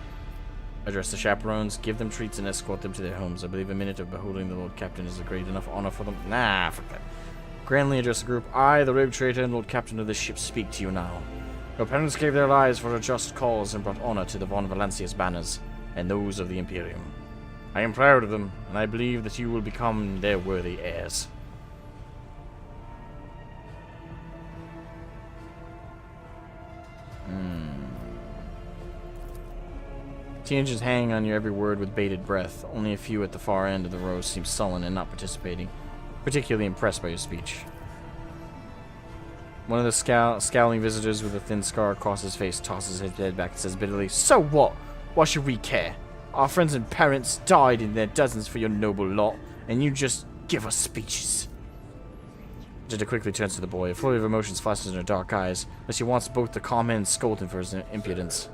S1: Address the chaperones, give them treats, and escort them to their homes. I believe a minute of beholding the Lord Captain is a great enough honor for them. Nah, fuck that. Grandly address the group. I, the rogue traitor and Lord Captain of this ship, speak to you now. Your parents gave their lives for a just cause and brought honor to the von Valancius banners, and those of the Imperium. I am proud of them, and I believe that you will become their worthy heirs. Teenagers hang on your every word with bated breath. Only a few at the far end of the row seem sullen and not participating, particularly impressed by your speech. One of the scowling visitors with a thin scar across his face tosses his head back and says bitterly, "So what? Why should we care? Our friends and parents died in their dozens for your noble lot, and you just give us speeches." Jetta quickly turns to the boy. A flurry of emotions flashes in her dark eyes, as she wants both to calm him and scold him for his impudence.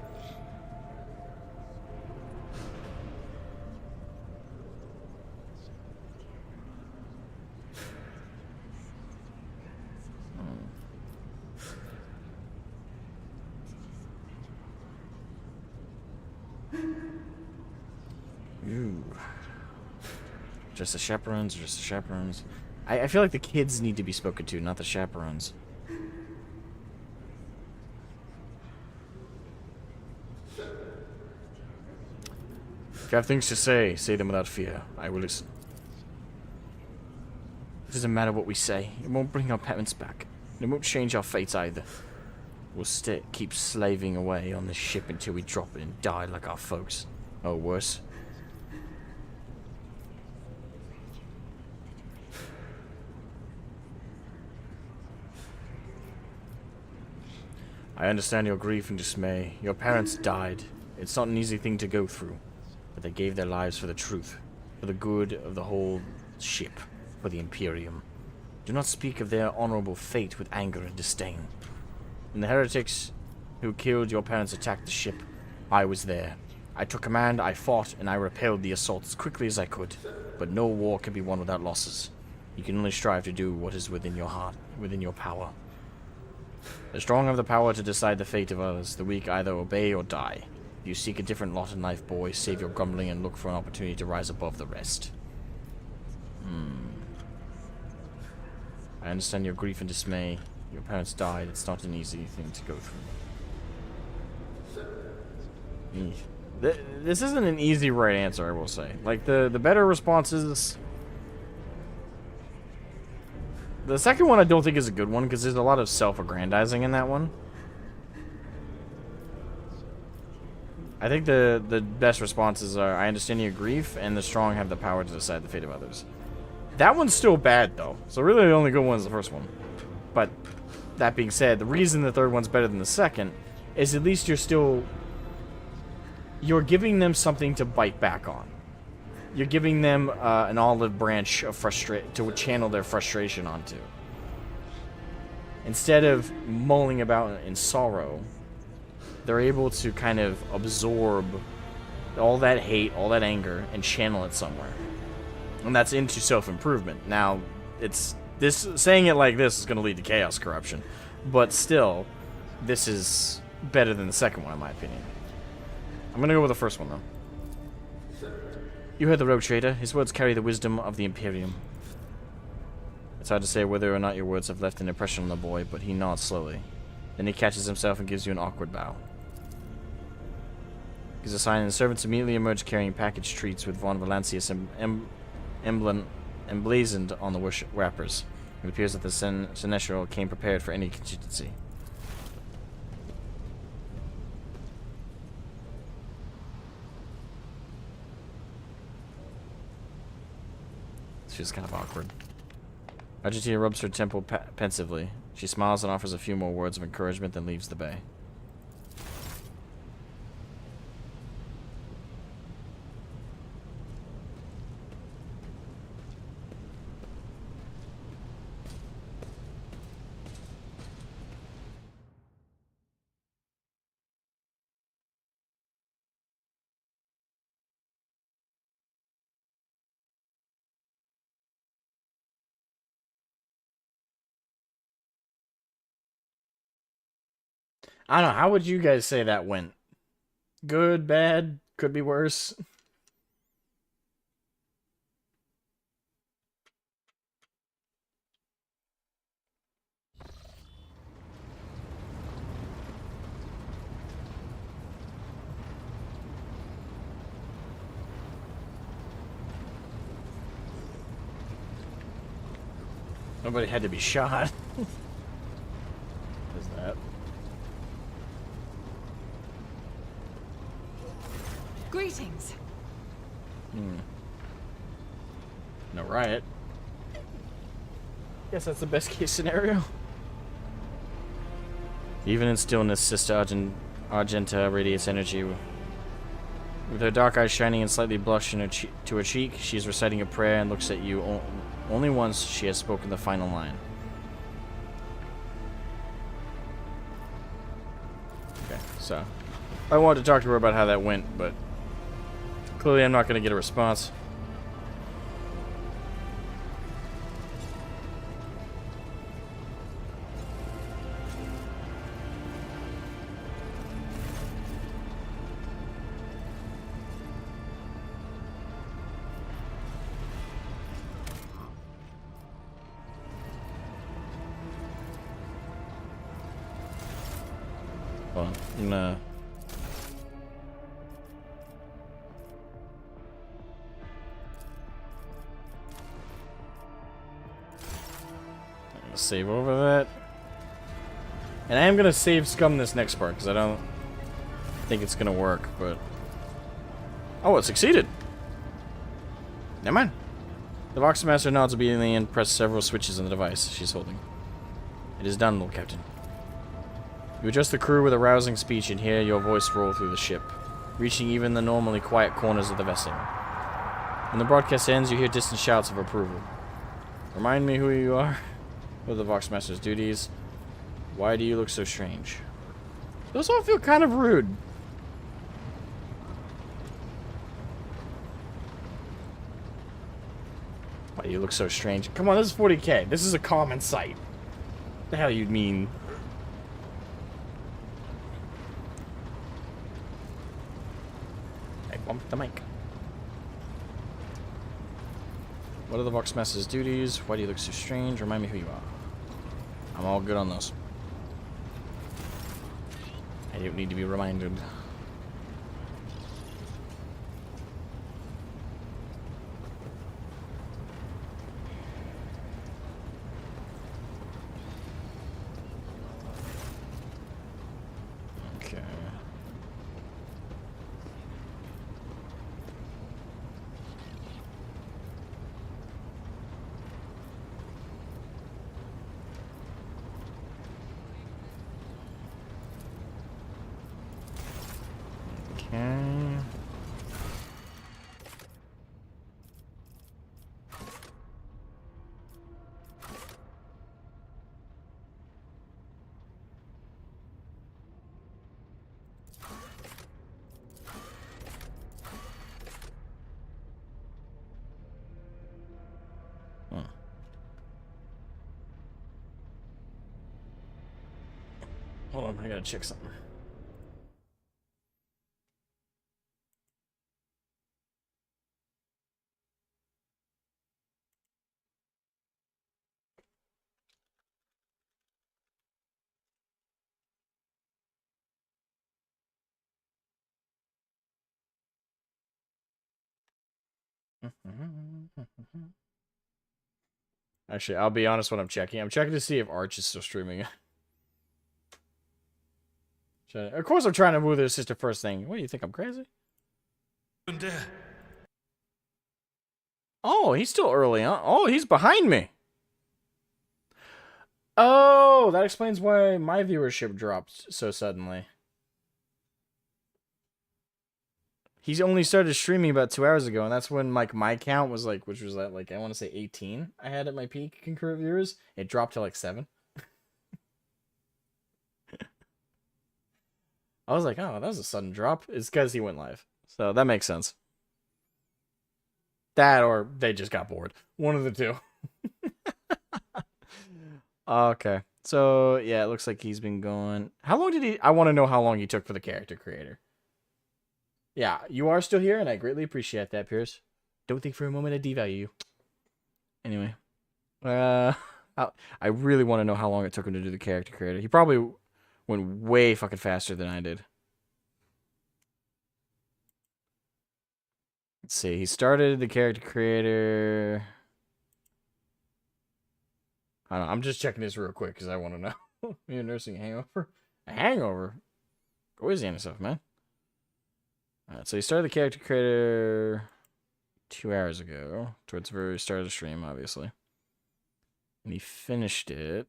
S1: Ooh. Just the chaperones, just the chaperones. I feel like the kids need to be spoken to, not the chaperones. If you have things to say them without fear. I will listen. It doesn't matter what we say. It won't bring our parents back. And it won't change our fates either. We'll keep slaving away on this ship until we drop it and die like our folks. Or worse. I understand your grief and dismay. Your parents died. It's not an easy thing to go through. But they gave their lives for the truth. For the good of the whole ship.
S13: for the Imperium. Do not speak of their honorable fate with anger and disdain. When the heretics who killed your parents attacked the ship, I was there. I took command, I fought, and I repelled the assault as quickly as I could. But no war can be won without losses. You can only strive to do what is within your heart, within your power. The strong have the power to decide the fate of others. The weak either obey or die. If you seek a different lot in life, boy, save your grumbling and look for an opportunity to rise above the rest. I understand your grief and dismay. Your parents died. It's not an easy thing to go through. This isn't an easy right answer, I will say. Like, the better response is... The second one I don't think is a good one, because there's a lot of self-aggrandizing in that one. I think the best responses are, I understand your grief, and the strong have the power to decide the fate of others. That one's still bad, though. So really the only good one is the first one. But, that being said, the reason the third one's better than the second is at least you're giving them something to bite back on. You're giving them an olive branch of to channel their frustration onto. Instead of mulling about in sorrow, they're able to kind of absorb all that hate, all that anger, and channel it somewhere. And that's into self-improvement. Now, saying it like this is going to lead to chaos corruption. But still, this is better than the second one, in my opinion. I'm going to go with the first one, though. You heard the rogue trader. His words carry the wisdom of the Imperium. It's hard to say whether or not your words have left an impression on the boy, but he nods slowly. Then he catches himself and gives you an awkward bow. Gives a sign, and the servants immediately emerge carrying packaged treats with Von Valancius emblazoned on the wrappers. It appears that the Seneschal came prepared for any contingency. This feels kind of awkward. Argentina rubs her temple pensively. She smiles and offers a few more words of encouragement, then leaves the bay. I don't know, how would you guys say that went? Good, bad, could be worse? Nobody had to be shot. What is that?
S5: Greetings.
S1: No riot. Guess that's the best case scenario. Even in stillness, Sister Argenta radiates energy. With her dark eyes shining and slightly blush to her cheek, she is reciting a prayer and looks at you. Only once she has spoken the final line. Okay, so I wanted to talk to her about how that went, but clearly I'm not going to get a response. Hold on, I'm gonna... save over that. And I am going to save scum this next part, because I don't think it's going to work, but... Oh, it succeeded! Never mind. The Voxmaster nods obediently and presses several switches on the device she's holding. It is done, Lord Captain. You address the crew with a rousing speech and hear your voice roll through the ship, reaching even the normally quiet corners of the vessel. When the broadcast ends, you hear distant shouts of approval. Remind me who you are. What are the Voxmaster's duties? Why do you look so strange? Those all feel kind of rude. Why do you look so strange? Come on, this is 40K. This is a common sight. What the hell you mean? I bumped the mic. What are the Voxmaster's duties? Why do you look so strange? Remind me who you are. I'm all good on those. I don't need to be reminded. Okay. Okay. Hold on, I gotta check something. Actually, I'll be honest when I'm checking. I'm checking to see if Arch is still streaming. Of course I'm trying to woo their sister first thing. What do you think, I'm crazy? Oh, he's still early, huh? Oh, he's behind me. Oh, that explains why my viewership dropped so suddenly. He's only started streaming about 2 hours ago, and that's when like my count was like, which was at like, I want to say 18 I had at my peak concurrent viewers. It dropped to like 7. I was like, oh, that was a sudden drop. It's because he went live. So that makes sense. That or they just got bored. One of the two. Okay. So, yeah, it looks like he's been going... How long did he... I want to know how long he took for the character creator. Yeah, you are still here, and I greatly appreciate that, Pierce. Don't think for a moment I devalue you. Anyway. I really want to know how long it took him to do the character creator. He probably went way fucking faster than I did. Let's see. He started the character creator... I don't know, I'm just checking this real quick because I want to know. Me nursing a hangover? A hangover? Go easy on yourself, man. Alright, so he started the character creator 2 hours ago. Towards the very start of the stream, obviously. And he finished it.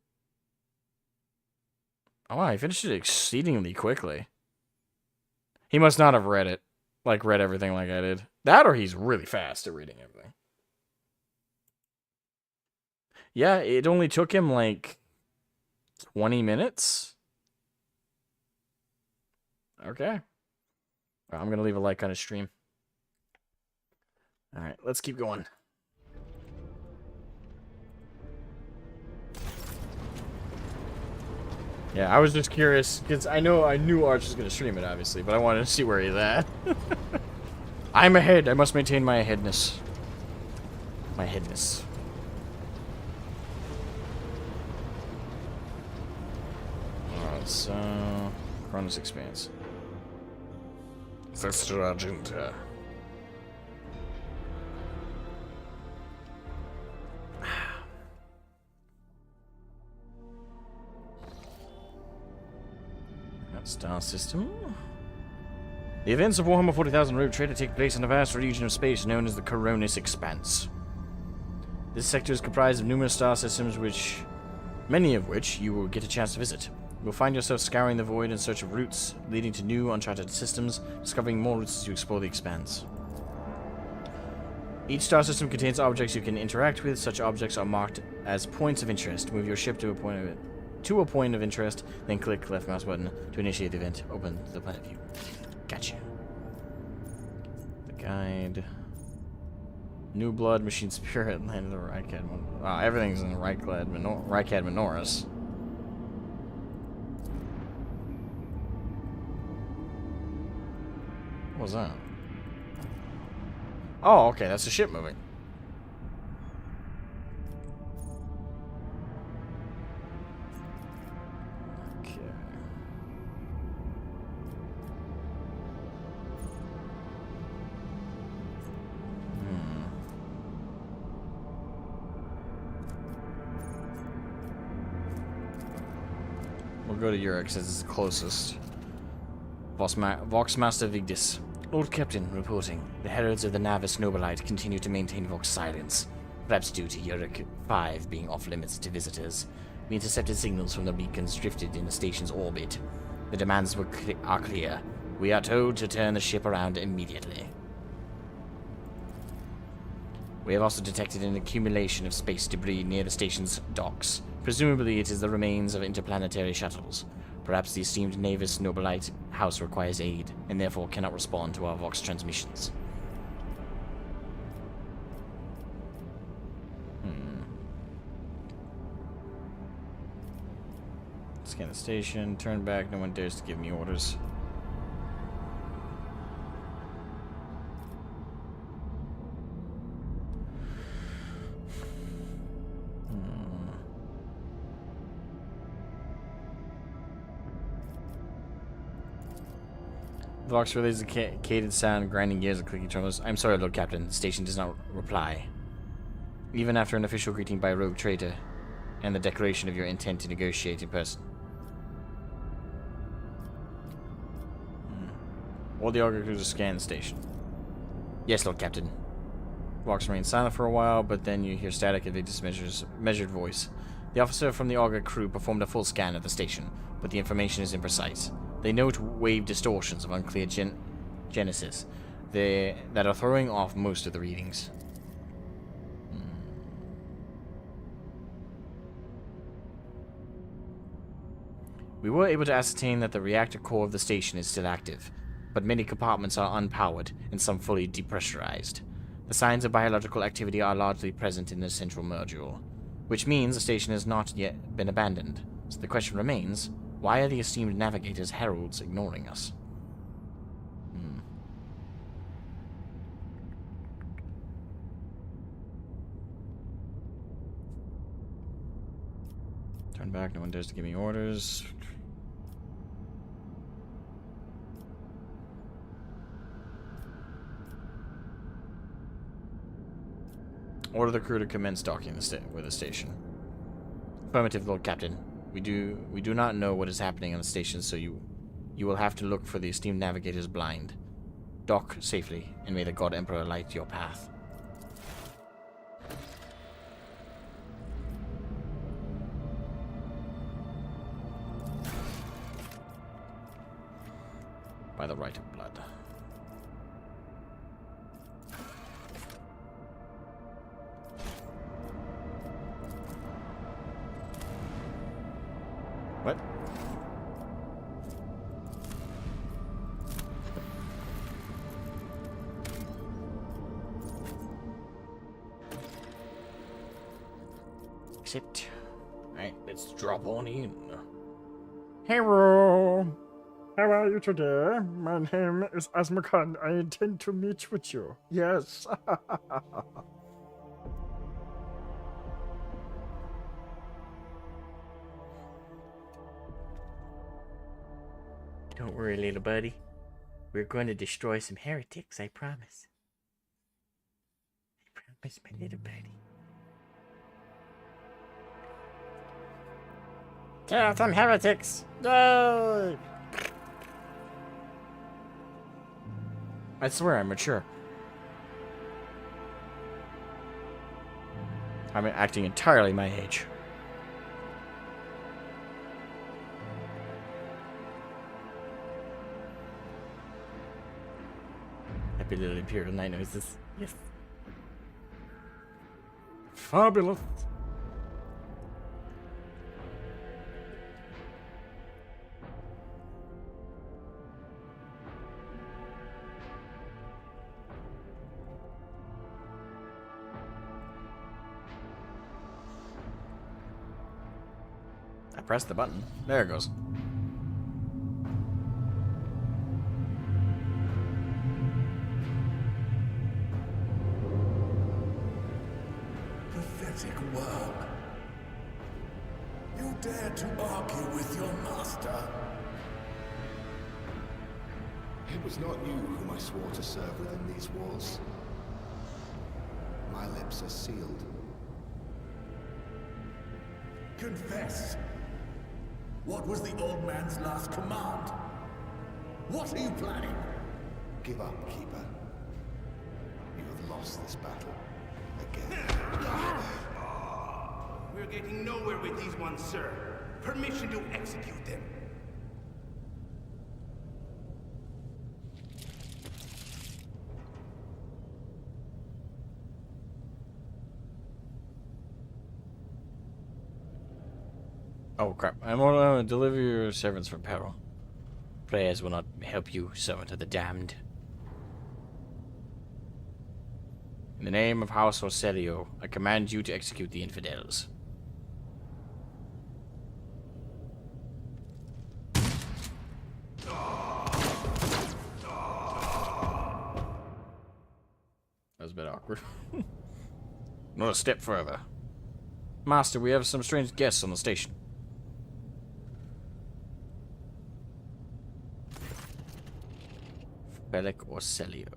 S1: Oh, wow, he finished it exceedingly quickly. He must not have read it. Like, read everything like I did. That or he's really fast at reading everything. Yeah, it only took him like 20 minutes. Okay. I'm going to leave a like on his stream. Alright, let's keep going. Yeah, I was just curious, because I knew Arch was going to stream it, obviously, but I wanted to see where he's at. I'm ahead. I must maintain my aheadness. My headness. Alright, so... Cronus Expanse. Sister Argenta. Star system. The events of Warhammer 40,000 Rogue Trader take place in a vast region of space known as the Cronus Expanse. This sector is comprised of numerous star systems, many of which you will get a chance to visit. You will find yourself scouring the void in search of routes leading to new uncharted systems, discovering more routes as you explore the Expanse.
S13: Each star system contains objects you can interact with. Such objects are marked as points of interest. Move your ship to a point of interest, then click left mouse button to initiate the event. Open the planet view. Gotcha. The guide. New Blood, Machine Spirit, landed on Rykad. Wow, everything's in Rykad Minoris. What was that? Oh, okay, that's the ship moving. Okay. We'll go to Urix as it's closest. Voxmaster Vigdis. Lord Captain, reporting. The heralds of the Navis Nobilite continue to maintain Vox silence, perhaps due to Urix 5 being off-limits to visitors. We intercepted signals from the beacons drifted in the station's orbit. The demands are clear. We are told to turn the ship around immediately. We have also detected an accumulation of space debris near the station's docks. Presumably it is the remains of interplanetary shuttles. Perhaps the esteemed Navis Nobilite house requires aid, and therefore cannot respond to our Vox transmissions. Scan the station, turn back, no one dares to give me orders. The Vox relays a cadent sound, grinding gears and clicking terminals. I'm sorry, Lord Captain. The station does not reply. Even after an official greeting by a rogue traitor, and the declaration of your intent to negotiate in person. All the Augur crews scan the station. Yes, Lord Captain. Vox remains silent for a while, but then you hear static and Vigdis' measured voice. The officer from the Augur crew performed a full scan of the station, but the information is imprecise. They note wave distortions of unclear genesis that are throwing off most of the readings. We were able to ascertain that the reactor core of the station is still active, but many compartments are unpowered and some fully depressurized. The signs of biological activity are largely present in the central module, which means the station has not yet been abandoned. So the question remains, why are the esteemed navigators' heralds ignoring us? Turn back, no one dares to give me orders. Order the crew to commence docking with the station. Affirmative, Lord Captain. We do not know what is happening on the station, so you will have to look for the esteemed navigators blind. Dock safely, and may the God Emperor light your path. By the right of blood. What? Accept. Alright, let's drop on in.
S14: Hello. How are you today? My name is Asmogan. I intend to meet with you. Yes.
S13: Don't worry, little buddy. We're going to destroy some heretics, I promise. I promise, my little buddy.
S14: Kill some heretics! Yay!
S13: I swear I'm mature. I'm acting entirely my age. Happy little Imperial Night noises. Yes.
S14: Fabulous.
S1: I pressed the button. There it goes.
S2: Pathetic worm. You dare to argue with your master?
S8: It was not you whom I swore to serve within these walls. My lips are sealed.
S2: Confess. What was the old man's last command? What are you planning?
S8: Give up, Keeper. You have lost this battle. Again.
S15: We're getting nowhere with these ones, sir. Permission to execute them.
S1: Oh crap. I'm going to deliver your servants from peril. Prayers will not help you, servant of the damned. In the name of House Orselio, I command you to execute the infidels. That was a bit awkward. Not a step further. Master, we have some strange guests on the station. Felic Orselio.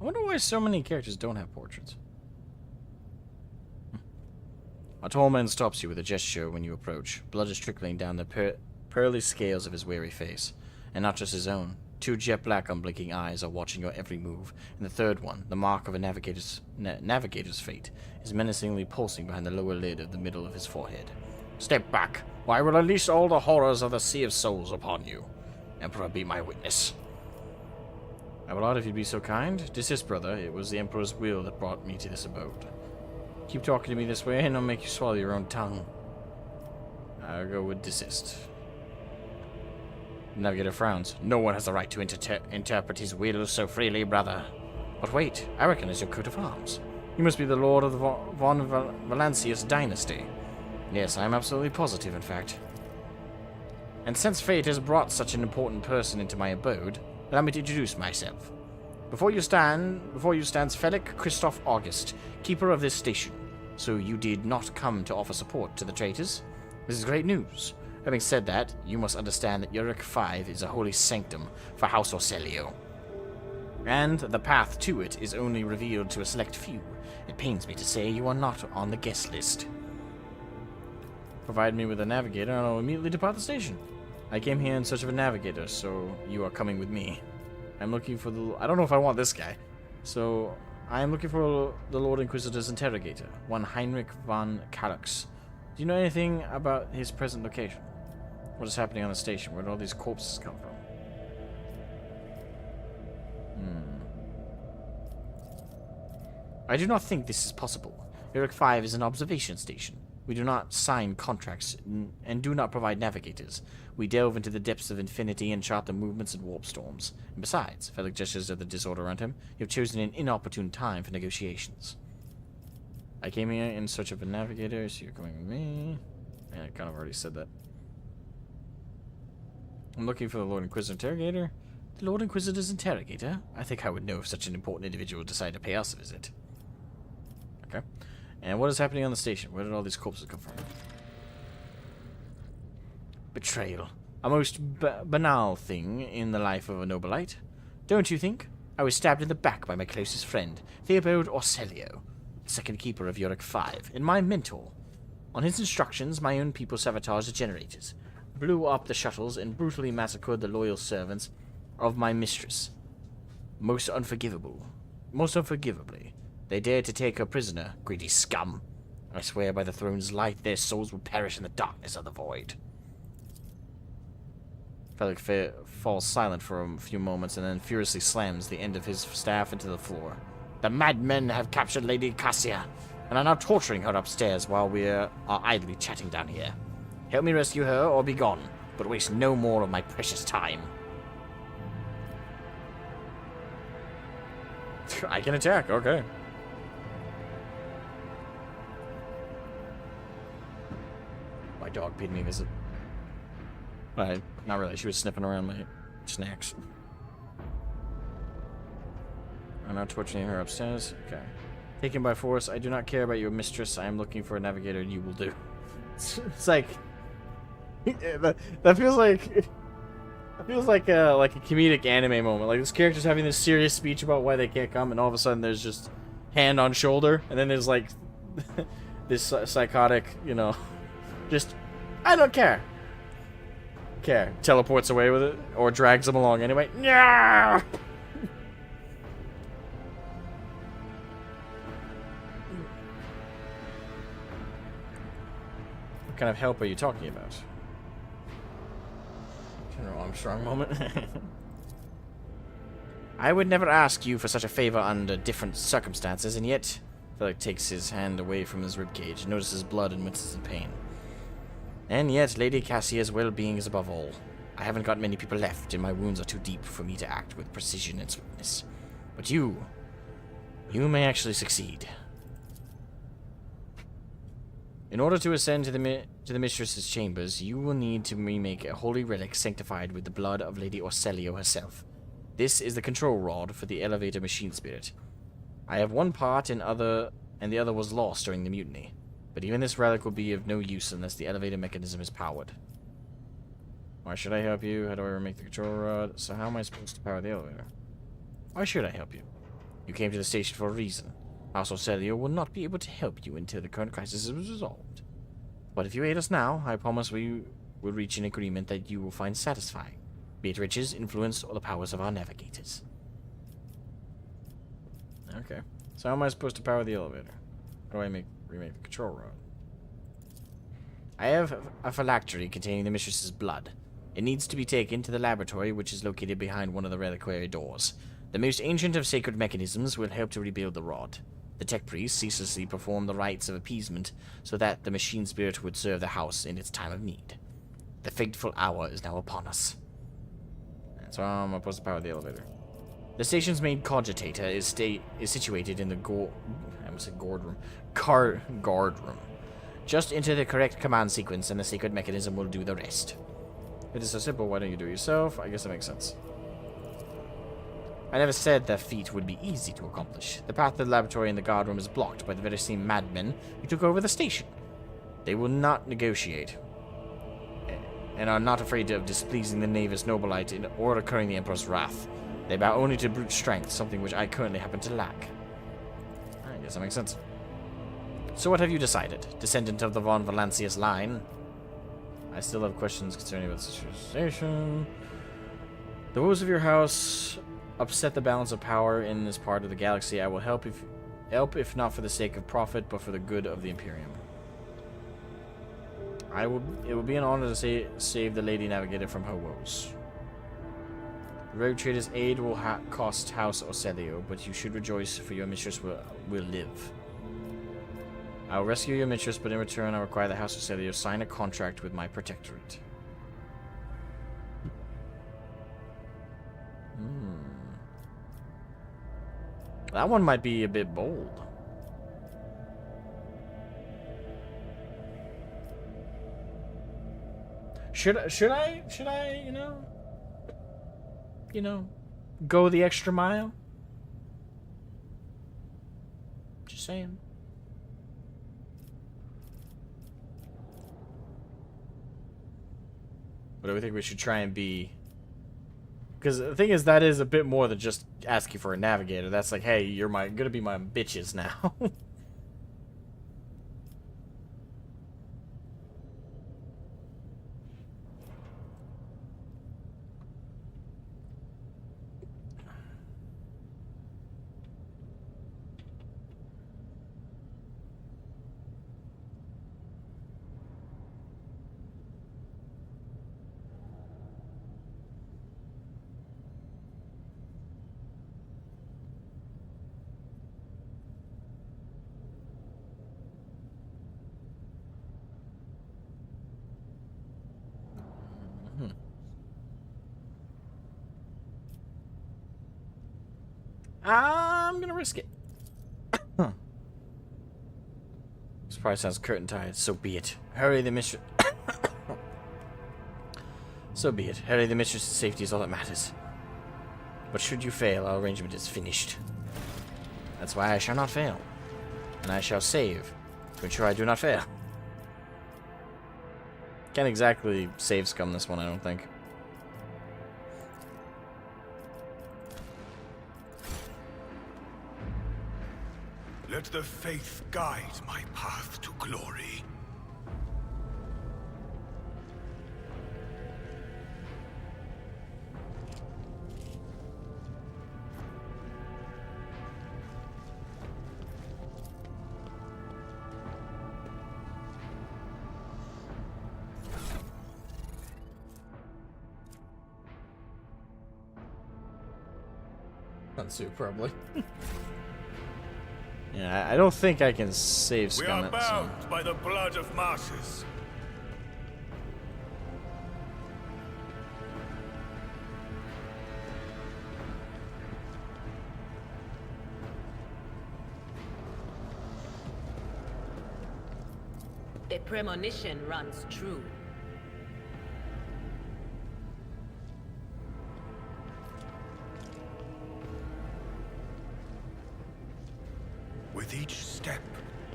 S1: I wonder why so many characters don't have portraits. A tall man stops you with a gesture when you approach. Blood is trickling down the pearly scales of his weary face. And not just his own. Two jet black unblinking eyes are watching your every move, and the third one, the mark of a navigator's fate, is menacingly pulsing behind the lower lid of the middle of his forehead. Step back, or I will unleash all the horrors of the Sea of Souls upon you. Emperor, be my witness. I would if you'd be so kind. Desist, brother. It was the Emperor's will that brought me to this abode. Keep talking to me this way, and I'll make you swallow your own tongue. I'll go with desist. The Navigator frowns. No one has the right to interpret his will so freely, brother. But wait, I recognize your coat of arms. You must be the lord of the von Valancius dynasty. Yes, I am absolutely positive, in fact. And since fate has brought such an important person into my abode, allow me to introduce myself. Before you stands Felic Christoph August, keeper of this station. So you did not come to offer support to the traitors? This is great news. Having said that, you must understand that Uric 5 is a holy sanctum for House Orselio. And the path to it is only revealed to a select few. It pains me to say you are not on the guest list. Provide me with a navigator and I'll immediately depart the station. I came here in search of a navigator, so you are coming with me. I'm looking for the... I don't know if I want this guy. So, I am looking for the Lord Inquisitor's interrogator, one Heinrich von Kalux. Do you know anything about his present location? What is happening on the station? Where did all these corpses come from? I do not think this is possible. Uric 5 is an observation station. We do not sign contracts and do not provide navigators. We delve into the depths of infinity and chart the movements and warp storms. And besides, Felic gestures at the disorder around him, you have chosen an inopportune time for negotiations. I came here in search of a navigator, so you're coming with me. Yeah, I kind of already said that. I'm looking for the Lord Inquisitor interrogator. The Lord Inquisitor's interrogator? I think I would know if such an important individual decided to pay us a visit. Okay. And what is happening on the station? Where did all these corpses come from? Betrayal. A most banal thing in the life of a nobleite. Don't you think? I was stabbed in the back by my closest friend, Theobald Orselio, second keeper of Uric 5, and my mentor. On his instructions, my own people sabotaged the generators, blew up the shuttles, and brutally massacred the loyal servants of my mistress. Most unforgivably, they dared to take her prisoner, greedy scum. I swear by the throne's light, their souls will perish in the darkness of the void. Felic falls silent for a few moments and then furiously slams the end of his staff into the floor. The madmen have captured Lady Cassia.
S13: and are now torturing her upstairs while we are idly chatting down here. Help me rescue her or be gone, but waste no more of my precious time. I can attack, okay. My dog paid me a visit. Not really, she was sniffing around my snacks. I'm not torturing her upstairs. Okay. Taken by force, I do not care about your mistress. I am looking for a navigator and you will do. It's like... that feels like... It feels like a comedic anime moment. Like, this character's having this serious speech about why they can't come, and all of a sudden there's just hand on shoulder, and then there's like this psychotic, you know, just I don't care. Teleports away with it, or drags him along anyway. Yeah. What kind of help are you talking about? General Armstrong moment. I would never ask you for such a favor under different circumstances, and yet... Felix takes his hand away from his ribcage, notices blood and winces in pain. And yet, Lady Cassia's well-being is above all. I haven't got many people left, and my wounds are too deep for me to act with precision and swiftness. But you may actually succeed. In order to ascend to the mistress's chambers, you will need to remake a holy relic sanctified with the blood of Lady Orselio herself. This is the control rod for the elevator machine spirit. I have one part and the other was lost during the mutiny. But even this relic will be of no use unless the elevator mechanism is powered. Why should I help you? How do I remake the control rod? So how am I supposed to power the elevator? Why should I help you? You came to the station for a reason. House Orselio will not be able to help you until the current crisis is resolved. But if you aid us now, I promise we will reach an agreement that you will find satisfying, be it riches, influence, or the powers of our navigators. Okay. So how am I supposed to power the elevator? How do I remake the control rod? I have a phylactery containing the mistress's blood. It needs to be taken to the laboratory, which is located behind one of the reliquary doors. The most ancient of sacred mechanisms will help to rebuild the rod. The tech priests ceaselessly perform the rites of appeasement so that the machine spirit would serve the house in its time of need. The fateful hour is now upon us. So I'm supposed to power the elevator. The station's main cogitator is situated in the guard room. Just enter the correct command sequence and the sacred mechanism will do the rest. It is so simple, why don't you do it yourself? I guess that makes sense. I never said that feat would be easy to accomplish. The path to the laboratory and the guard room is blocked by the very same madmen who took over the station. They will not negotiate, and are not afraid of displeasing the Navis Nobilite or incurring the Emperor's wrath. They bow only to brute strength, something which I currently happen to lack. I guess that makes sense. So what have you decided? Descendant of the Von Valancius line? I still have questions concerning about the situation. The woes of your house upset the balance of power in this part of the galaxy. I will help if not for the sake of profit, but for the good of the Imperium. It will be an honor to save the Lady Navigator from her woes. The rogue trader's aid will cost House Orselio, but you should rejoice, for your mistress will live. I will rescue your mistress, but in return I require the House Orselio sign a contract with my protectorate. That one might be a bit bold. Should I, you know, go the extra mile? Just saying. But do we think we should try and be? Because the thing is, that is a bit more than just asking for a navigator. That's like, hey, you're gonna be my bitches now.
S1: I'm gonna risk it. This probably sounds curtain-tied. So be it. Hurry the mistress. So be it. Hurry the mistress's safety is all that matters. But should you fail, our arrangement is finished. That's why I shall not fail. And I shall save to ensure I do not fail. Can't exactly save scum this one, I don't think.
S2: Let the faith guide my path to glory.
S1: Unsuit, probably. Yeah, I don't think I can save
S2: We
S1: scum
S2: are
S1: it,
S2: bound by the blood of martyrs.
S10: The premonition runs true.
S2: With each step,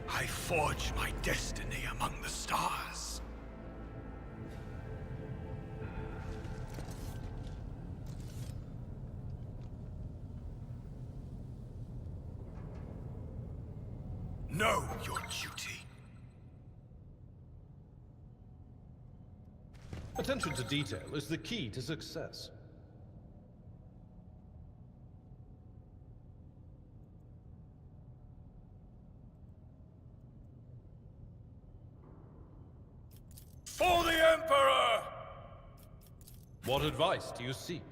S2: I forge my destiny among the stars. Know your duty.
S3: Attention to detail is the key to success.
S2: For the Emperor!
S3: What advice do you seek?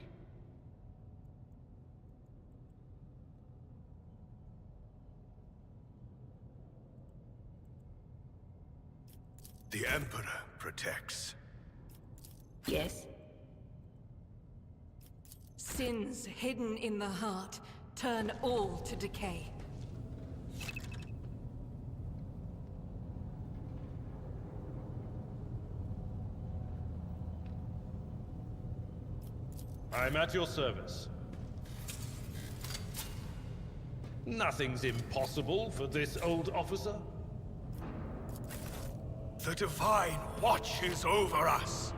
S2: The Emperor protects.
S10: Yes?
S5: Sins hidden in the heart turn all to decay.
S3: I'm at your service. Nothing's impossible for this old officer.
S2: The Divine watches over us.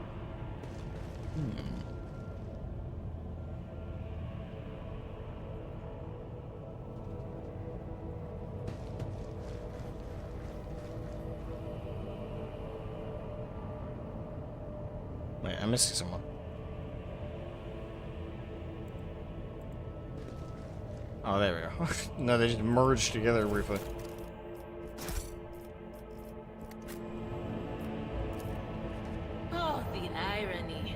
S1: Wait, I'm missing someone. Oh, there we go. No, they just merged together briefly.
S10: Oh, the irony.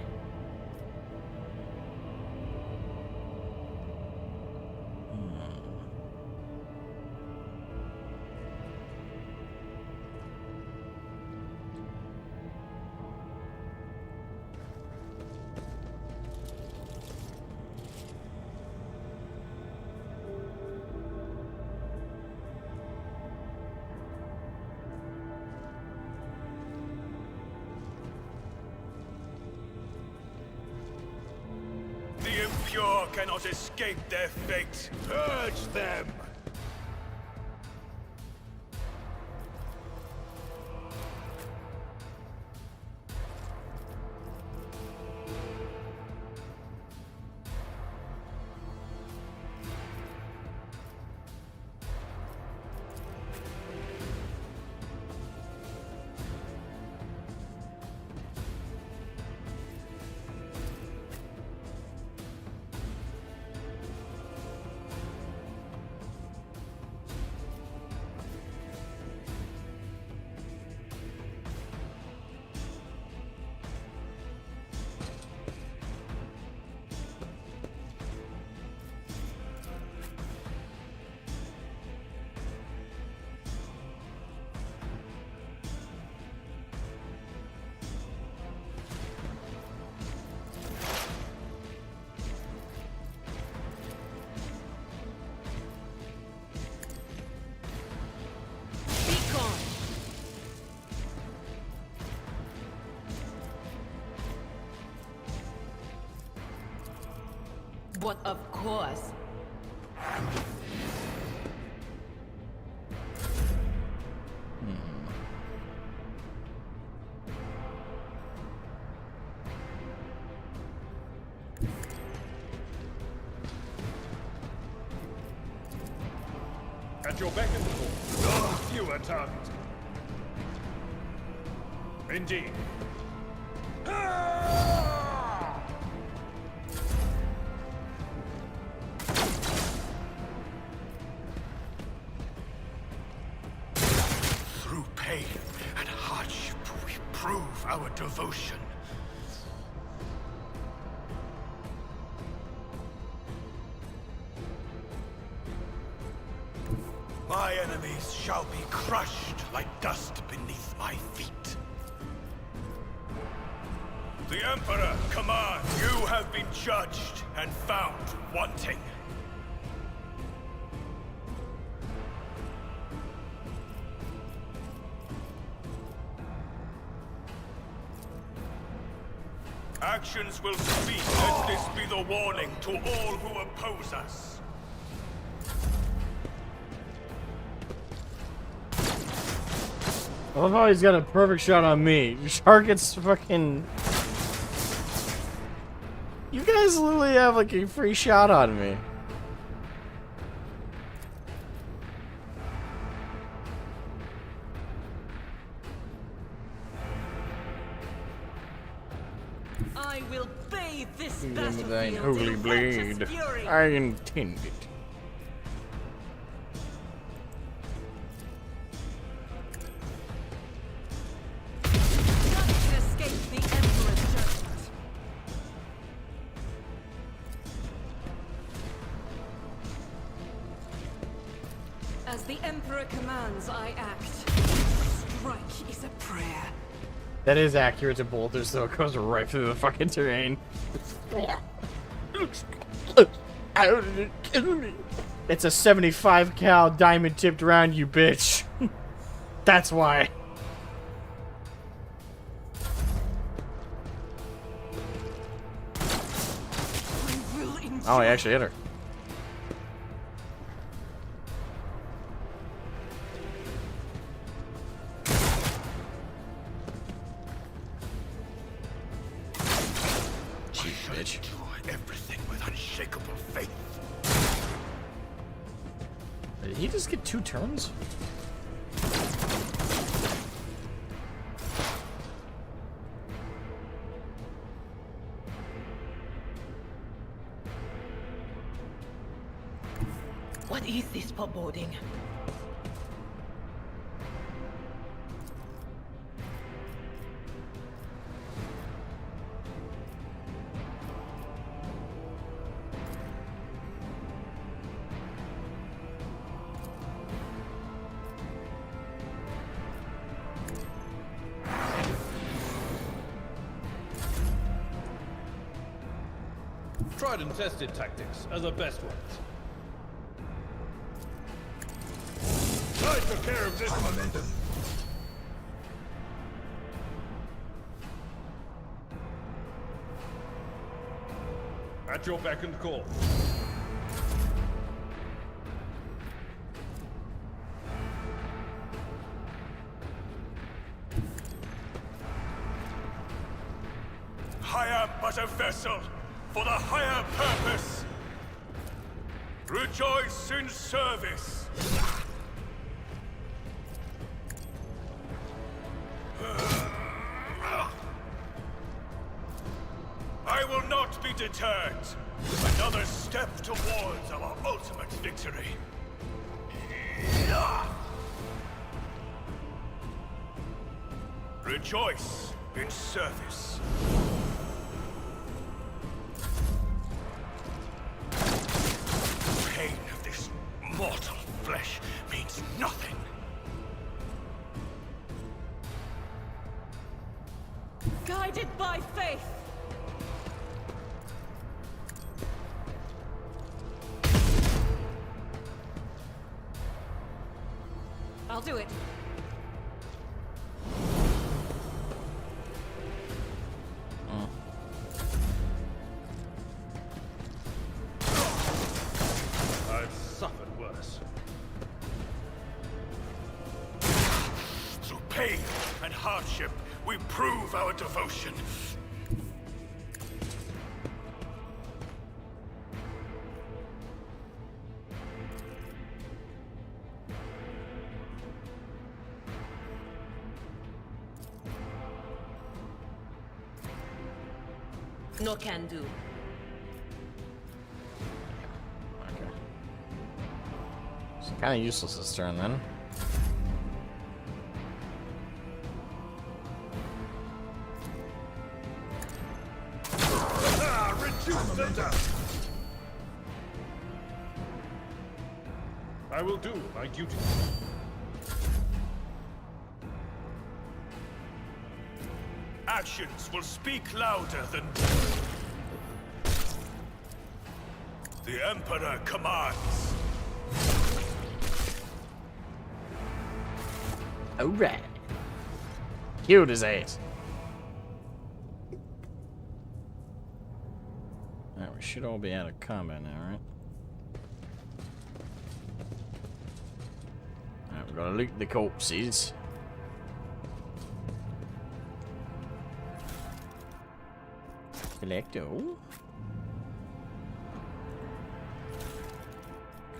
S2: The impure cannot escape their fate. Purge them!
S10: But of course.
S3: At your beck and call. No fewer targets. Indeed.
S2: Through pain and hardship, we prove our devotion. My enemies shall be crushed like dust beneath my feet. The Emperor commands. You have been judged and found wanting. Actions will speak. Let this be the warning to all who oppose us.
S1: I love how he's got a perfect shot on me. Shark gets fucking... You guys literally have like a free shot on me.
S5: I will bathe this
S1: Thine
S5: battlefield
S1: holy
S5: in
S1: blade.
S5: righteous fury.
S1: I intend it.
S5: None can escape the Emperor's judgment. As the Emperor commands, I act. Strike is a prayer.
S1: That is accurate to bolters, though. It goes right through the fucking terrain. It's a 75 cal diamond tipped round, you bitch. That's why. Oh, he actually hit her.
S2: Cheap bitch. Do everything with unshakable faith.
S1: Did he just get 2 turns?
S10: What is this foreboding?
S3: Tried and tested tactics are the best ones. I took care of this momentum. At your beck and call.
S2: I am but a vessel for the higher purpose. Rejoice in service. I will not be deterred. Another step towards our ultimate victory. Rejoice in service. The pain of this mortal flesh means nothing.
S5: Guided by faith. I'll do it.
S2: pain and hardship, we prove our devotion.
S10: No can do.
S1: Okay. It's kind of useless this turn then.
S3: Reduce them down. I will do my duty.
S2: Actions will speak louder than... The Emperor commands.
S1: Alright. Killed his ass. Alright, we should all be out of combat now, right? Alright, we're gonna loot the corpses. Collecto.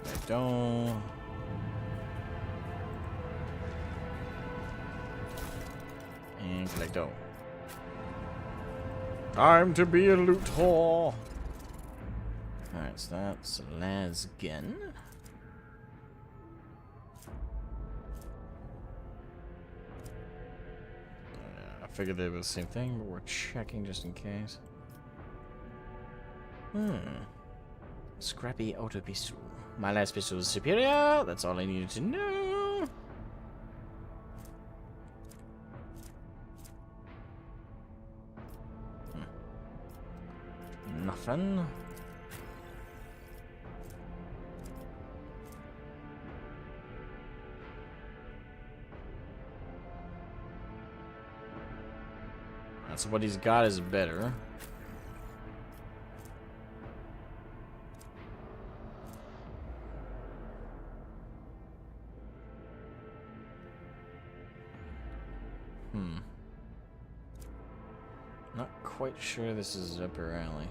S1: Collecto. And collecto. Time to be a loot whore. Alright, so that's Lasgun. I figured they were the same thing, but we're checking just in case. Scrappy auto pistol. My last pistol was superior. That's all I needed to know. Nothing. That's what he's got is better. Not quite sure this is up her alley.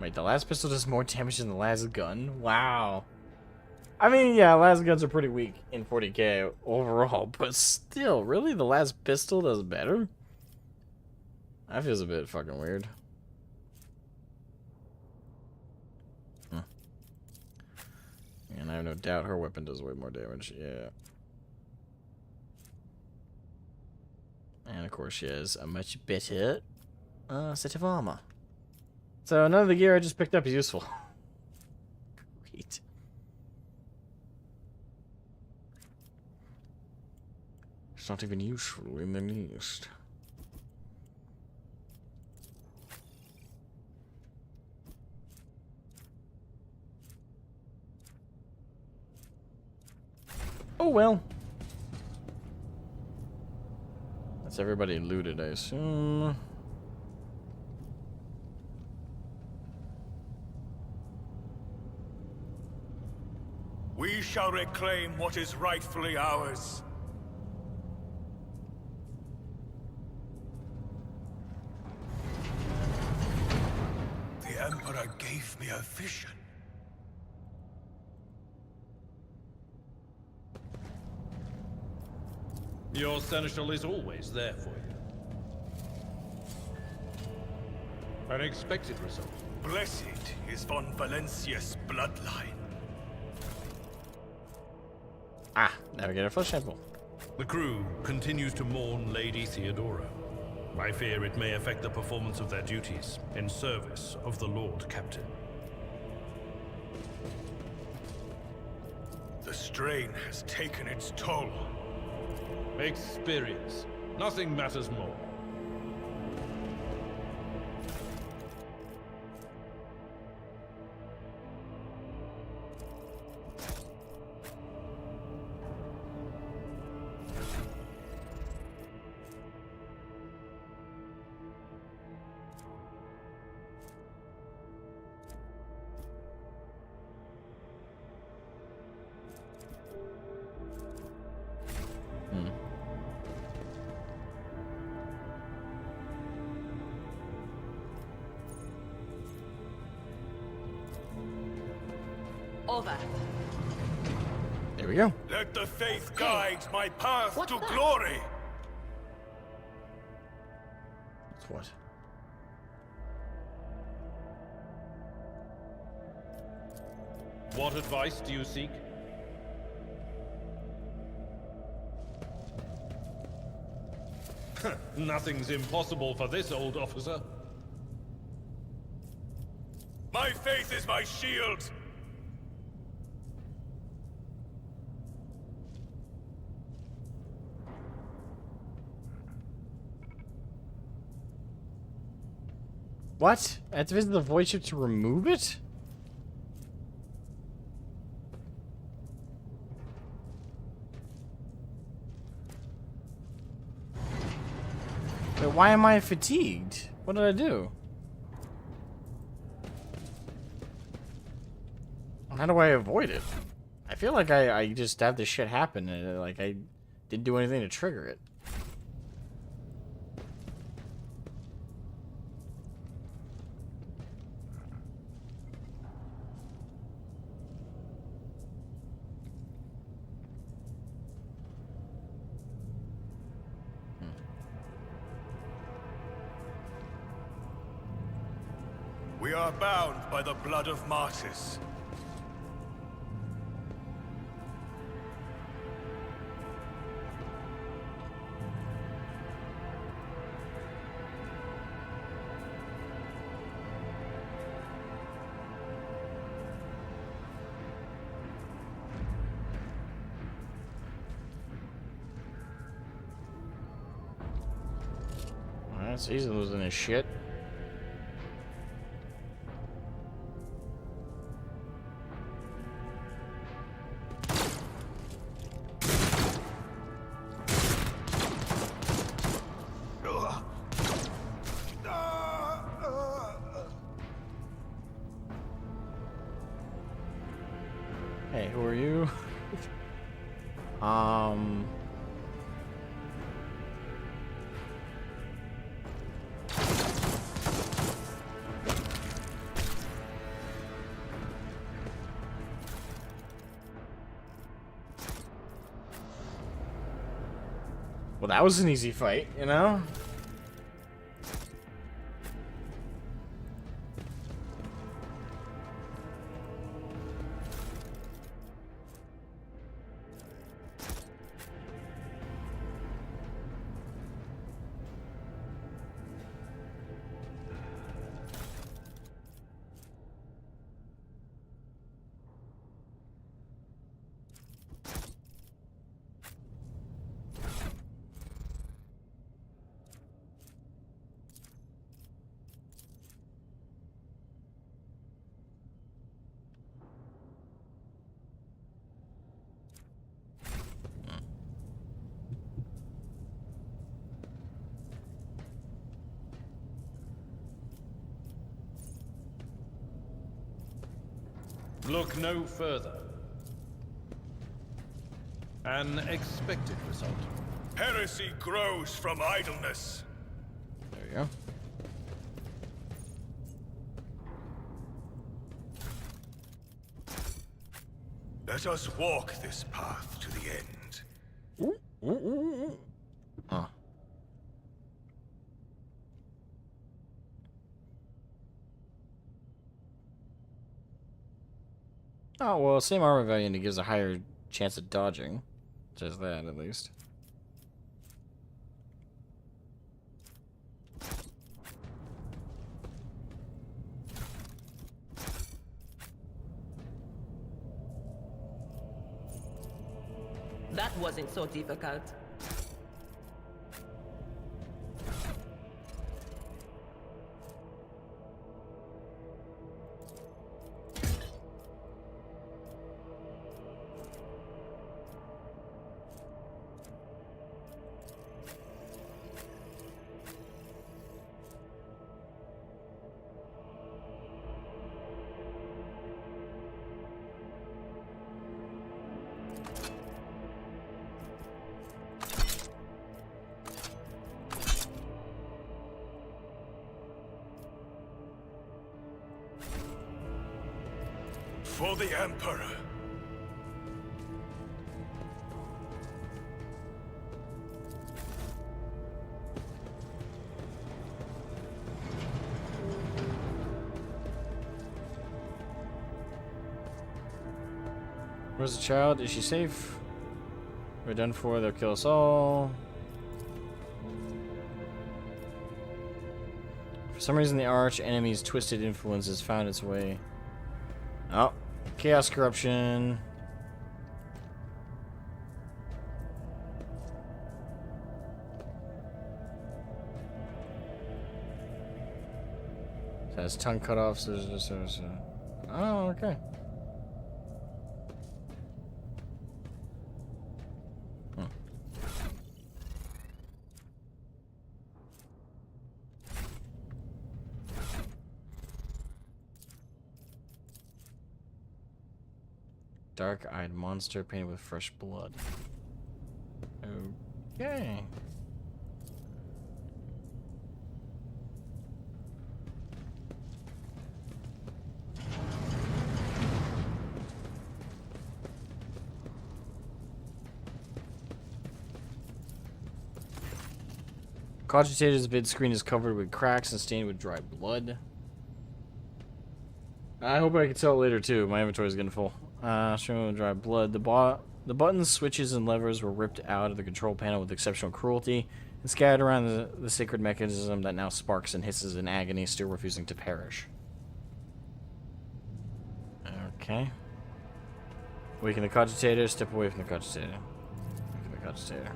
S1: Wait, the last pistol does more damage than the last gun? Wow. I mean, yeah, last guns are pretty weak in 40k overall, but still, really? The last pistol does better? That feels a bit fucking weird. And I have no doubt her weapon does way more damage, yeah. And of course she has a much better set of armor. So none of the gear I just picked up is useful. Great. It's not even useful in the least. Oh well. That's everybody looted, I assume.
S2: We shall reclaim what is rightfully ours. The Emperor gave me a vision.
S3: Your seneschal is always there for you. An expected result.
S2: Blessed is von Valencia's bloodline.
S1: Ah, now we get a flesh sample.
S3: The crew continues to mourn Lady Theodora. I fear it may affect the performance of their duties in service of the Lord Captain.
S2: The strain has taken its toll.
S3: Experience. Nothing matters more.
S10: Over.
S13: There we go.
S2: Let the faith guide my path to glory.
S13: That's what?
S3: What advice do you seek? Nothing's impossible for this old officer.
S2: My faith is my shield.
S13: What? I have to visit the void ship to remove it? Wait, why am I fatigued? What did I do? How do I avoid it? I feel like I just have this shit happen and like I didn't do anything to trigger it.
S2: We are bound by the blood of martyrs.
S13: That's easy losing his shit. Hey, who are you? Well, that was an easy fight, you know?
S3: Look no further. An expected result.
S2: Heresy grows from idleness.
S13: There you go.
S2: Let us walk this path to the end.
S13: Huh. Oh, well, same armor value and it gives a higher chance of dodging. Says that, at least.
S10: That wasn't so difficult.
S2: For the Emperor.
S1: Where's the child? Is she safe? We're done for. They'll kill us all. For some reason, the arch enemy's twisted influence has found its way. Oh, chaos corruption. So has tongue cut off. So oh, okay. Dark-eyed monster painted with fresh blood. Okay. Cogitator's vid screen is covered with cracks and stained with dry blood. I hope I can tell it later too. My inventory is getting full. Showing dry blood. The buttons, switches, and levers were ripped out of the control panel with exceptional cruelty and scattered around the sacred mechanism that now sparks and hisses in agony, still refusing to perish. Okay. Awaken the cogitator. Step away from the cogitator. Awaken the cogitator.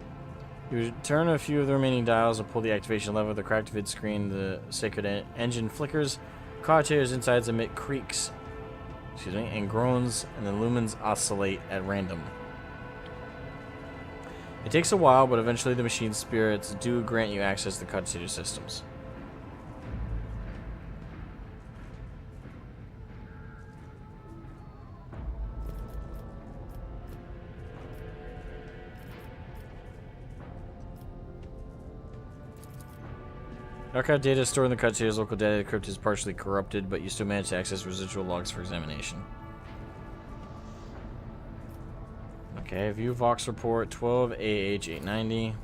S1: You turn a few of the remaining dials and pull the activation lever. The cracked vid screen, the sacred engine flickers. Cogitator's insides emit creaks, and groans, and the lumens oscillate at random. It takes a while, but eventually the machine spirits do grant you access to the cogitator systems. Archive data stored in the cogitator's local data crypt is partially corrupted, but you still manage to access residual logs for examination. Okay, view Vox report 12AH890.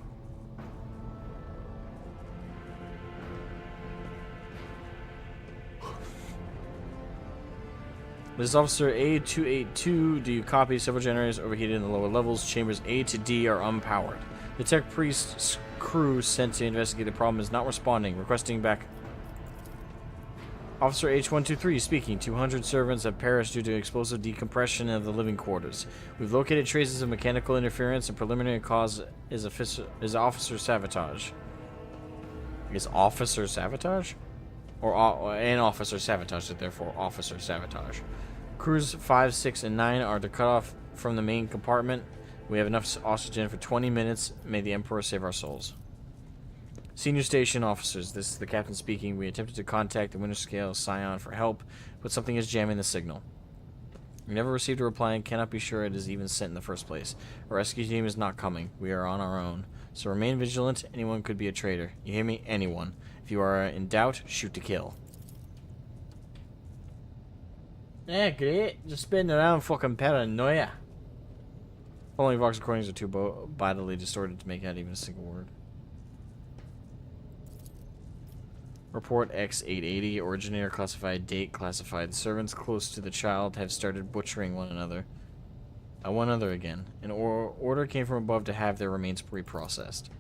S1: This is Officer A282. Do you copy? Several generators overheated in the lower levels. Chambers A to D are unpowered. The tech priest's crew sent to investigate the problem is not responding. Requesting back. Officer H123 speaking. 200 servants have perished due to explosive decompression of the living quarters. We've located traces of mechanical interference, and preliminary cause is officer sabotage. Is officer sabotage? Or an officer sabotage, so therefore officer sabotage. Crews 5, 6, and 9 are to cut off from the main compartment. We have enough oxygen for 20 minutes. May the Emperor save our souls. Senior station officers, this is the captain speaking. We attempted to contact the Winterscale Scion for help, but something is jamming the signal. We never received a reply and cannot be sure it is even sent in the first place. Our rescue team is not coming. We are on our own. So remain vigilant. Anyone could be a traitor. You hear me? Anyone. If you are in doubt, shoot to kill. Yeah, great. Just spinning around fucking paranoia. Following Vox recordings are too bodily distorted to make out even a single word. Report X880. Originator classified. Date classified. Servants close to the child have started butchering one another. One other again. An order came from above to have their remains reprocessed.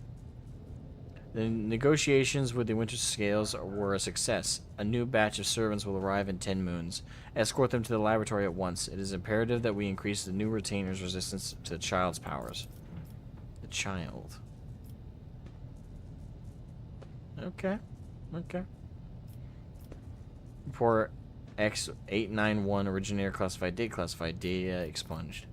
S1: The negotiations with the Winter Scales were a success. A new batch of servants will arrive in 10 moons. Escort them to the laboratory at once. It is imperative that we increase the new retainer's resistance to the child's powers. The child. Okay. Okay. Report X891. Originator classified. Date classified. Data expunged.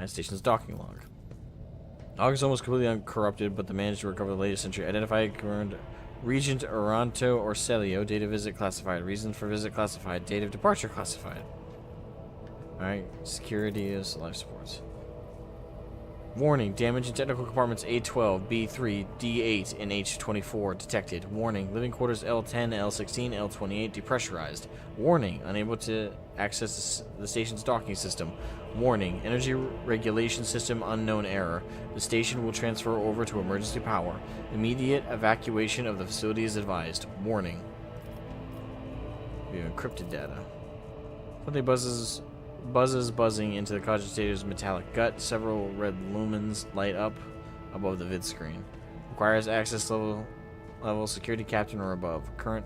S1: Station's docking log. Log is almost completely uncorrupted, but they managed to recover the latest entry. Identified Regent Oranto or Celio. Date of visit classified. Reason for visit classified. Date of departure classified. Alright. Security is life supports. Warning, damage in technical compartments A12, B3, D8, and H24 detected. Warning, living quarters L10, L16, L28 depressurized. Warning, unable to access the station's docking system. Warning, energy regulation system unknown error. The station will transfer over to emergency power. Immediate evacuation of the facility is advised. Warning. We have encrypted data. Something buzzing into the cogitator's metallic gut. Several red lumens light up above the vid screen. Requires access level security captain or above. Current.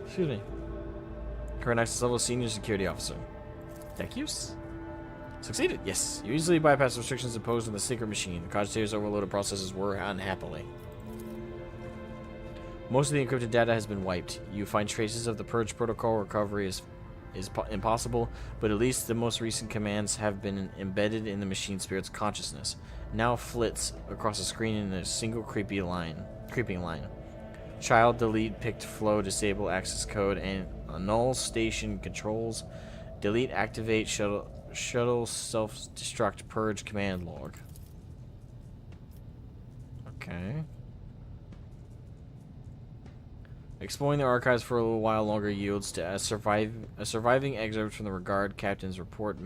S1: Excuse me. Current access level senior security officer. Deck use? Succeeded. Yes. You easily bypass restrictions imposed on the secret machine. The cogitator's overloaded processes were unhappily. Most of the encrypted data has been wiped. You find traces of the purge protocol. Recovery is impossible, but at least the most recent commands have been embedded in the machine spirit's consciousness. Now flits across the screen in a single creeping line. Child delete picked flow disable access code and annul station controls. Delete activate shuttle self-destruct purge command log. Okay. Exploring the archives for a little while longer yields to a surviving excerpt from the Regard Captain's report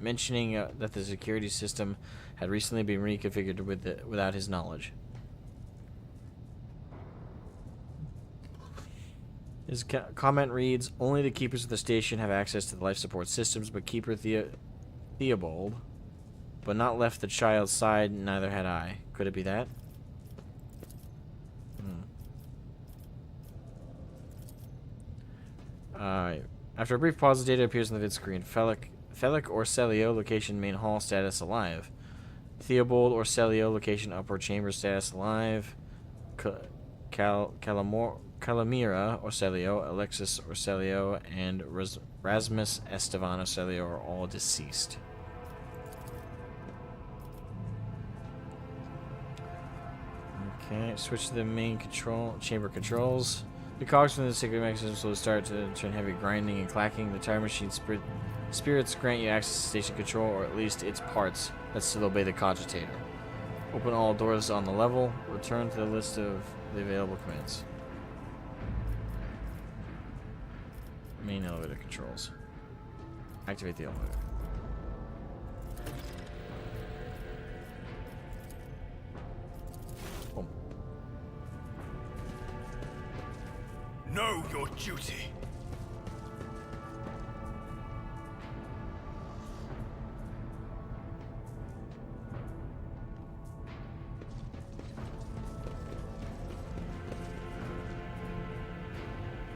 S1: mentioning that the security system had recently been reconfigured without his knowledge. His comment reads, only the keepers of the station have access to the life support systems, but Keeper Theobald, but not left the child's side, neither had I. Could it be that? After a brief pause, the data appears on the vid screen. Felic or Celio, location main hall, status alive. Theobald or Celio, location upper chamber, status alive. Calamira or Celio, Alexis or Celio, and Rasmus Estevan or Celio are all deceased. Okay, switch to the main chamber controls. The cogs from the secret mechanism will start to turn heavy grinding and clacking. The tire machine spirits grant you access to station control, or at least its parts that still obey the cogitator. Open all doors on the level. Return to the list of the available commands. Main elevator controls. Activate the elevator.
S2: Know your duty.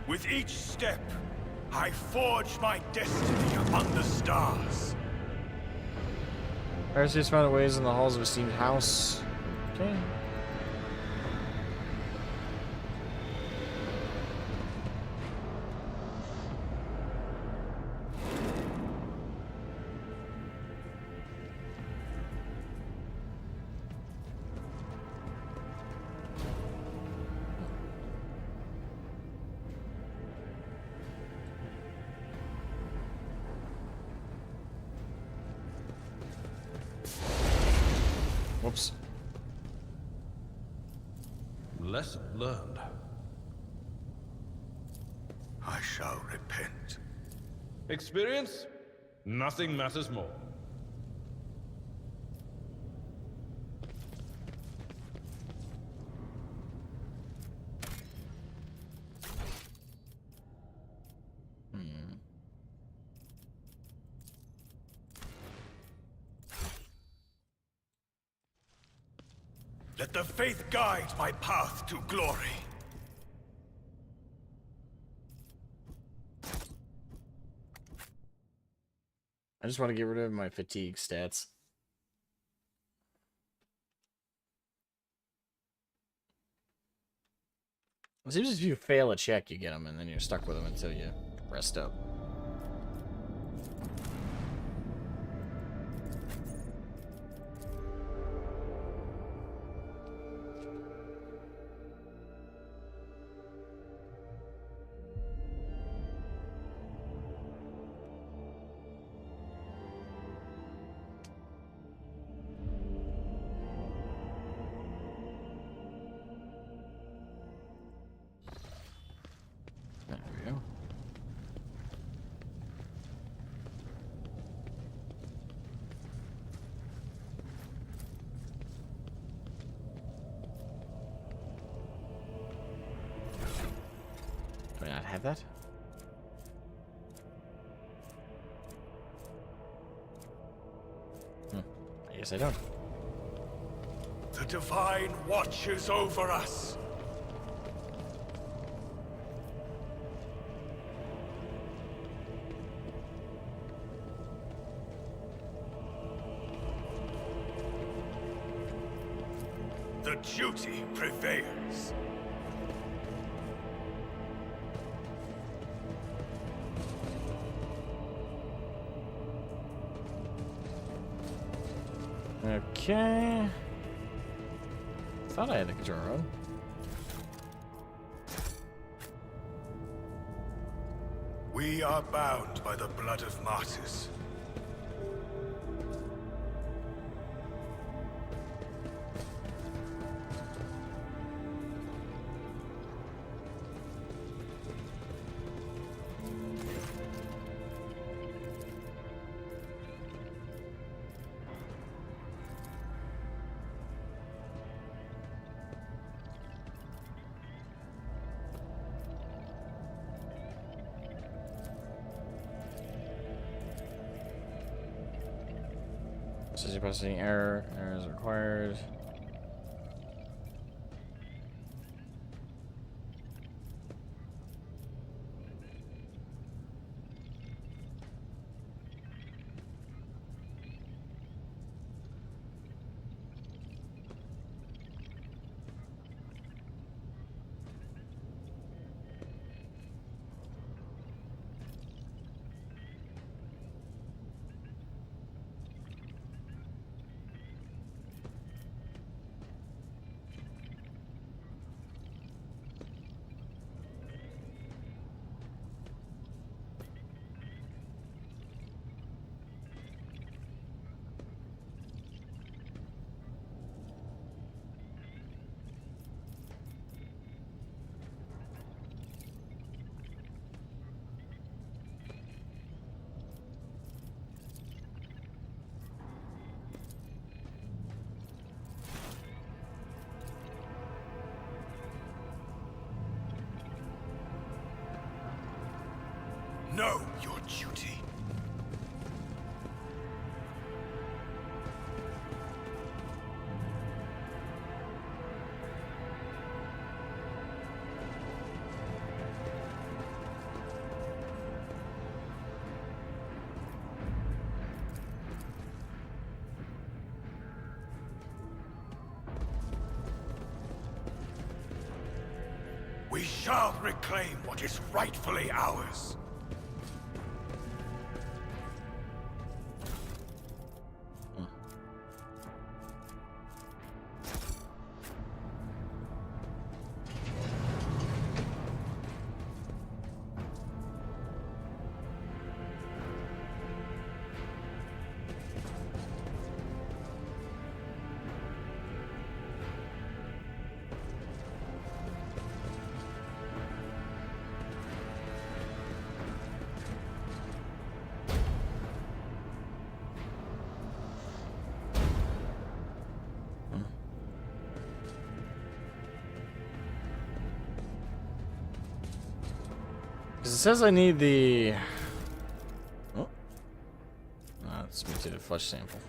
S2: With each step, I forge my destiny among the stars.
S1: Perseus found ways in the halls of esteemed house. Okay. Whoops.
S3: Lesson learned.
S2: I shall repent.
S3: Experience? Nothing matters more.
S2: Let the faith guide my path to glory.
S1: I just want to get rid of my fatigue stats. It seems if you fail a check, you get them, and then you're stuck with them until you rest up. I not have that? I guess I don't.
S2: The Divine watches over us. The duty prevails.
S1: Okay. Thought I had the control room.
S2: We are bound by the blood of martyrs.
S1: Says you're processing error. Error is required. Know your duty. We shall reclaim what is rightfully ours. Because it says I need the... Oh. It's mutated flesh sample.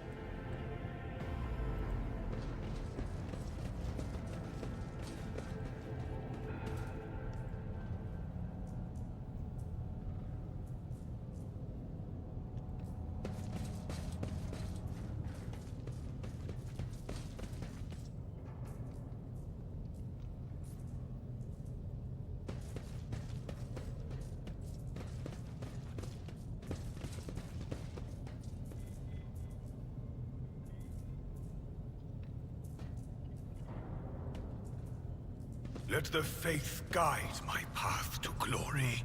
S2: Let the faith guide my path to glory.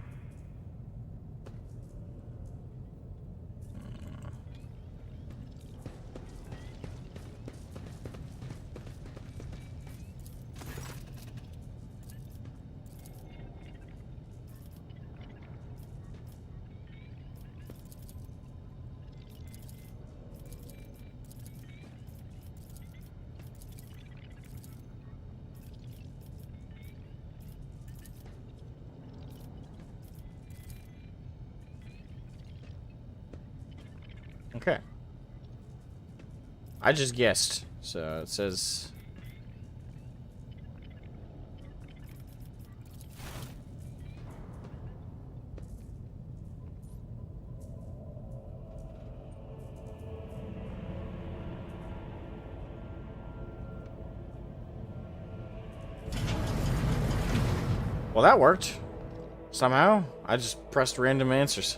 S1: Okay. I just guessed. So it says... Well, that worked. Somehow. I just pressed random answers.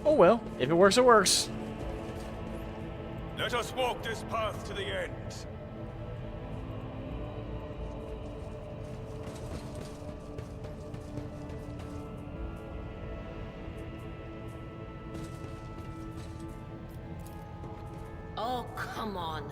S1: Oh well, if it works, it works.
S2: Let us walk this path to the end.
S7: Oh, come on.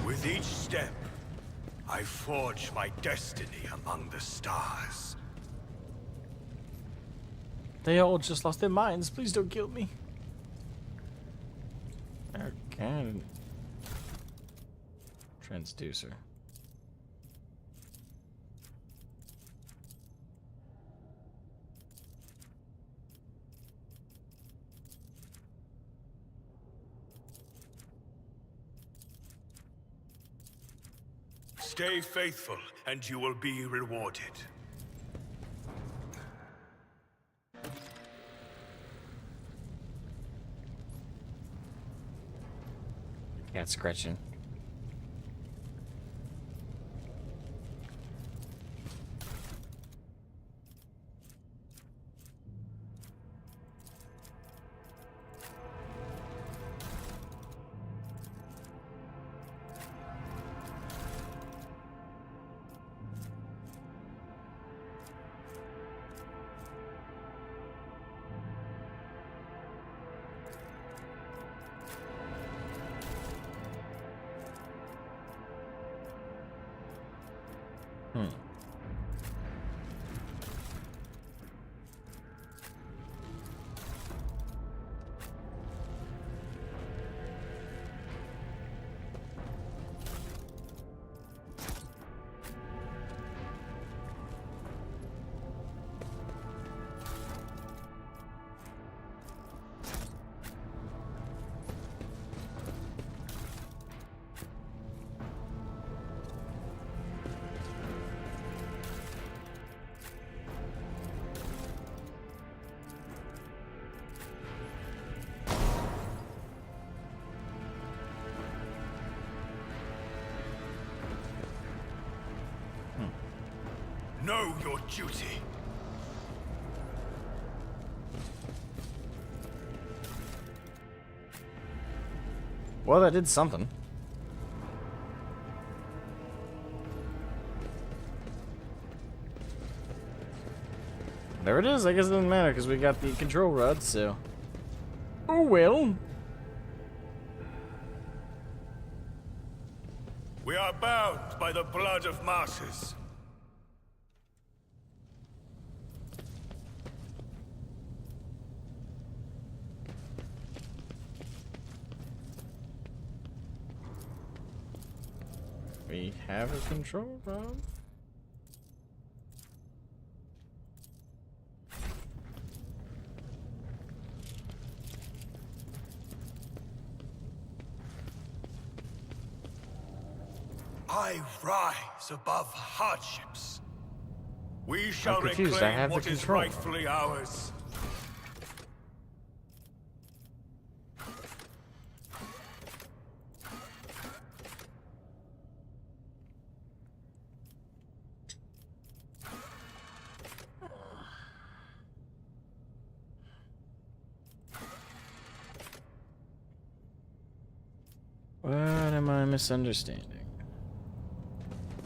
S2: With each step, I forge my destiny among the stars.
S1: They all just lost their minds. Please don't kill me. Okay. Transducer.
S2: Stay faithful, and you will be rewarded.
S1: Cat scratching.
S2: Know your duty.
S1: Well, that did something. There it is. I guess it doesn't matter because we got the control rod, so... Oh well.
S2: We are bound by the blood of martyrs.
S1: We have a control rod.
S2: I rise above hardships. We shall
S1: I'm confused. I have
S2: reclaim
S1: the
S2: what is
S1: control.
S2: rightfully ours.
S1: am I misunderstanding?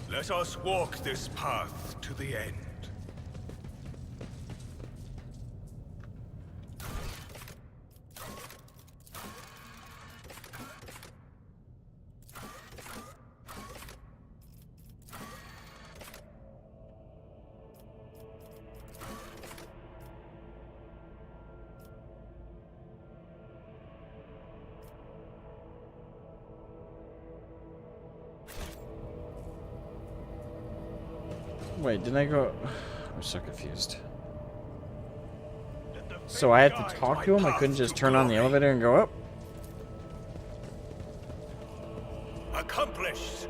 S2: Let us walk this path to the end.
S1: Wait, didn't I go... I'm so confused. So I had to talk to him? I couldn't just turn on the elevator and go up?
S2: Accomplished.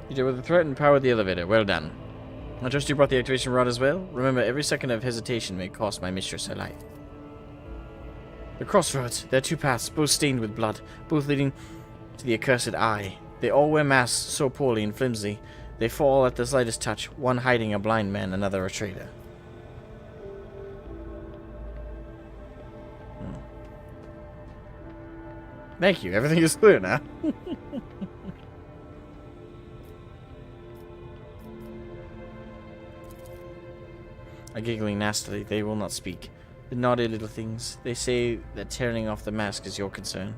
S1: You did with the threat and powered the elevator. Well done. I trust you brought the activation rod as well? Remember, every second of hesitation may cost my mistress her life. The crossroads. There are two paths, both stained with blood, both leading to the accursed eye. They all wear masks so poorly and flimsy, they fall at the slightest touch, one hiding a blind man, another a traitor. Thank you, everything is clear now. Giggling nastily, they will not speak. The naughty little things. They say that tearing off the mask is your concern.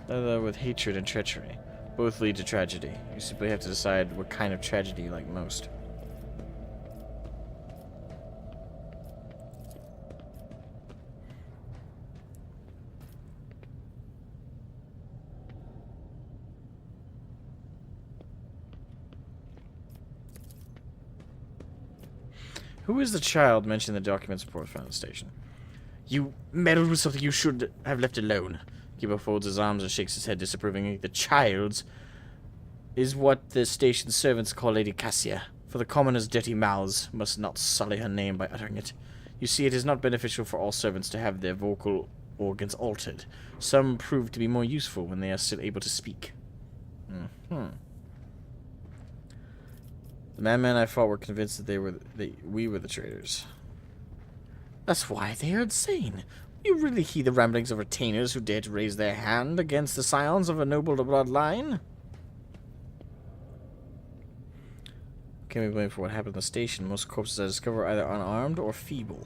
S1: Other with hatred and treachery. Both lead to tragedy. You simply have to decide what kind of tragedy you like most. Who is the child mentioned in the documents report found at the station? You meddled with something you should have left alone. Gibo folds his arms and shakes his head disapprovingly. The child's is what the station servants call Lady Cassia. For the commoners' dirty mouths must not sully her name by uttering it. You see, it is not beneficial for all servants to have their vocal organs altered. Some prove to be more useful when they are still able to speak. The madmen I fought were convinced that we were the traitors. That's why they are insane. You really heed the ramblings of retainers who dare to raise their hand against the scions of a noble bloodline? Can't be blamed for what happened in the station. Most corpses I discover are either unarmed or feeble.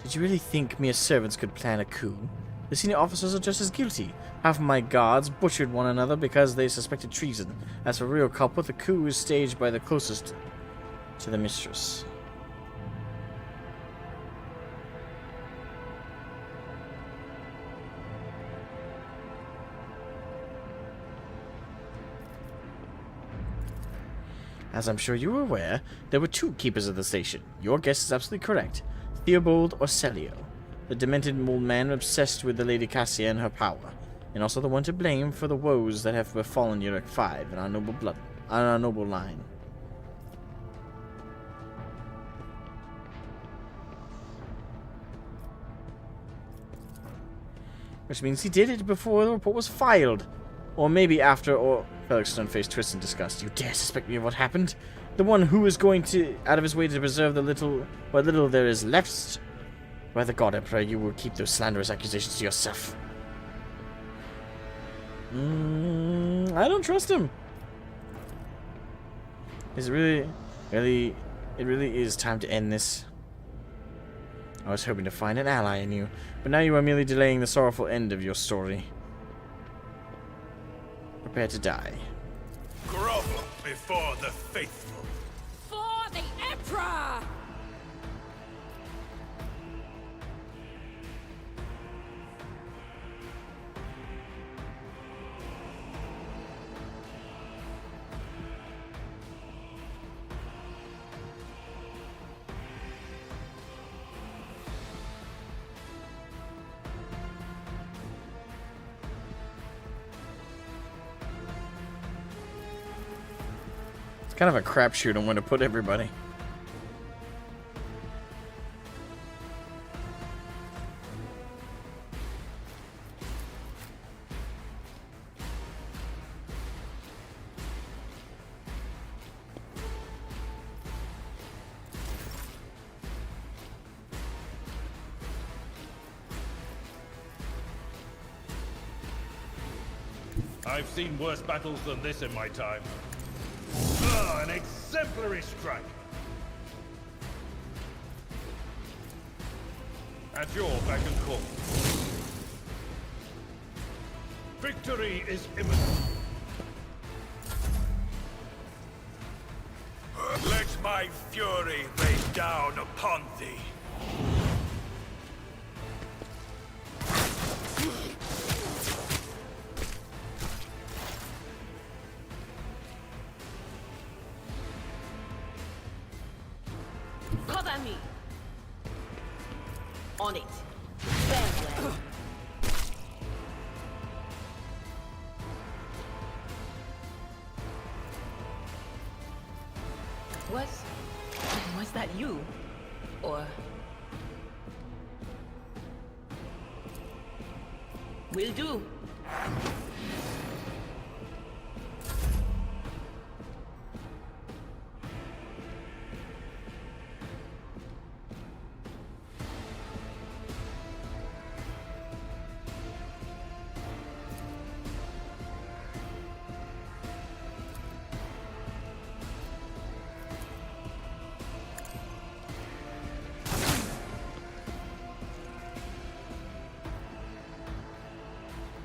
S1: Did you really think mere servants could plan a coup? The senior officers are just as guilty. Half of my guards butchered one another because they suspected treason. As for real culprit, the coup is staged by the closest to the mistress. As I'm sure you are aware, there were two keepers of the station. Your guess is absolutely correct. Theobald or Celio. The demented old man obsessed with the Lady Cassia and her power, and also the one to blame for the woes that have befallen Uruk 5 and our noble line. Which means he did it before the report was filed. Or maybe after, or... Felix's stone face twists in disgust. You dare suspect me of what happened? The one who is going out of his way to preserve what little there is left? By the God, Emperor, you will keep those slanderous accusations to yourself. I don't trust him. Is it really, it really is time to end this. I was hoping to find an ally in you, but now you are merely delaying the sorrowful end of your story. Prepare to die.
S2: Grovel before the faithful.
S5: For the Emperor!
S1: Kind of a crapshoot on when to put everybody.
S3: I've seen worse battles than this in my time. An exemplary strike. At your beck and call. Victory is imminent.
S2: Let my fury rain down upon thee.
S10: Cover me! On it. Farewell. Was that you? Or... Will do.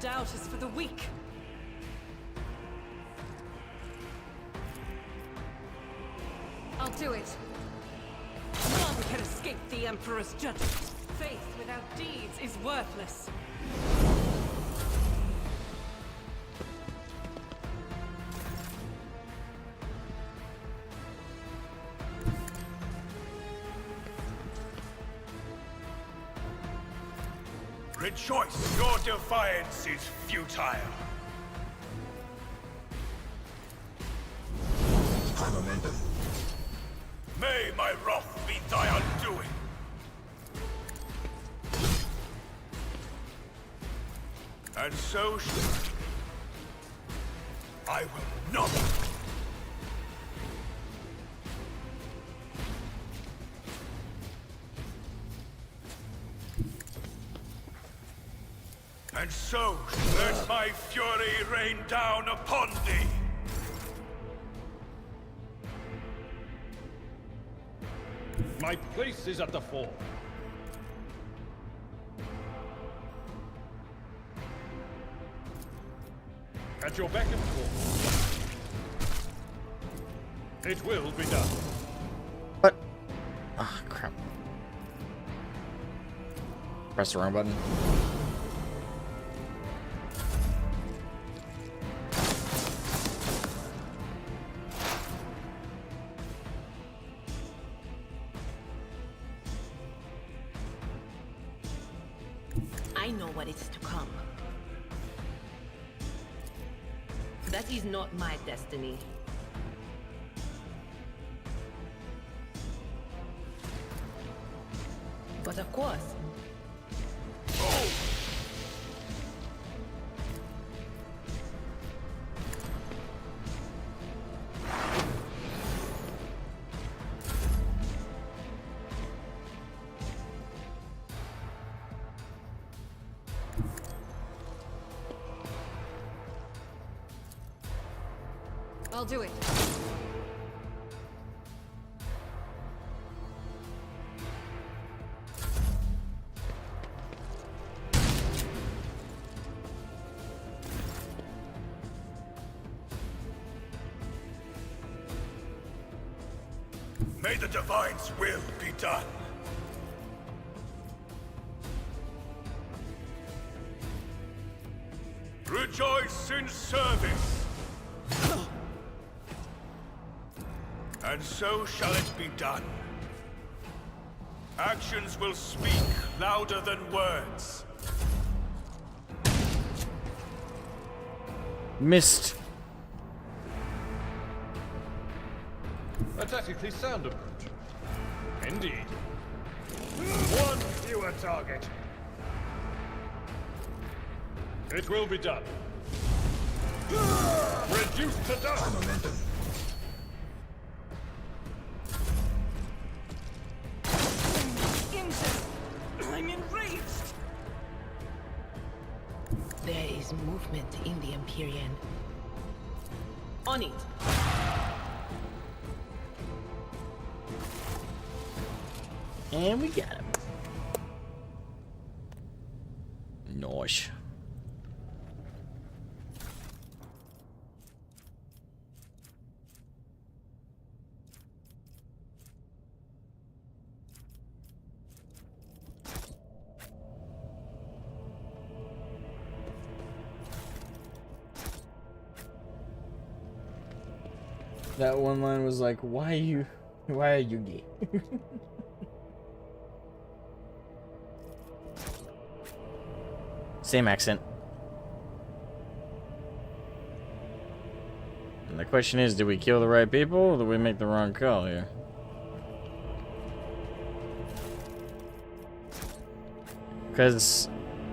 S5: Doubt is for the weak. I'll do it. None can escape the Emperor's judgment. Faith without deeds is worthless.
S2: Rejoice, your defiance is futile.
S16: High momentum.
S2: May my wrath be thy undoing. And so I will not. And so let my fury rain down upon thee.
S3: My place is at the fore. At your beck and call. It will be done.
S1: What? Ah, crap. Press the wrong button.
S10: I know what is to come. That is not my destiny. But of course.
S5: I'll do it.
S2: May the Divine's will be done. Rejoice in service. And so shall it be done. Actions will speak louder than words.
S1: Missed.
S3: A tactically sound approach. Indeed. One fewer target. It will be done. Reduced to dust.
S16: High momentum.
S5: I'm enraged.
S10: There is is movement in the Empyrean. On it.
S1: And we got him. Nice. That one line was like, why are you gay? Same accent. And the question is, did we kill the right people or did we make the wrong call here? Because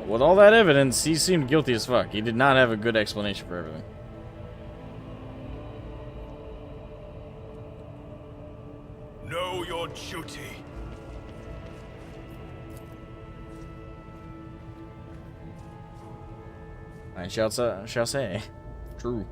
S1: with all that evidence, he seemed guilty as fuck. He did not have a good explanation for everything.
S2: Know your duty.
S1: I shall say. True.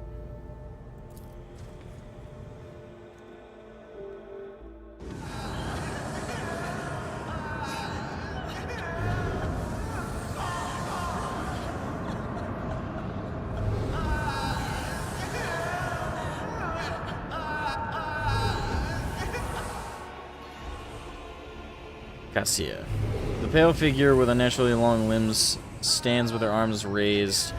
S1: Cassia. The pale figure with unnaturally long limbs stands with her arms raised,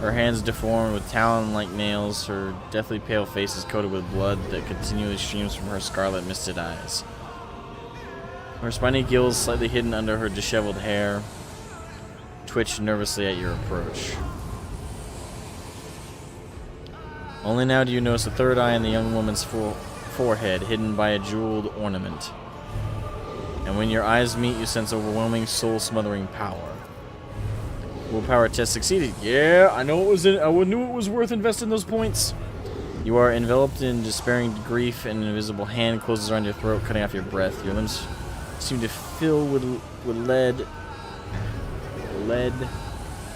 S1: her hands deformed with talon-like nails, her deathly pale face is coated with blood that continually streams from her scarlet misted eyes. Her spiny gills, slightly hidden under her disheveled hair, twitch nervously at your approach. Only now do you notice a third eye in the young woman's forehead, hidden by a jeweled ornament. And when your eyes meet, you sense overwhelming, soul-smothering power. Willpower test succeeded. Yeah, I know it was. I knew it was worth investing those points. You are enveloped in despairing grief, and an invisible hand closes around your throat, cutting off your breath. Your limbs seem to fill with lead.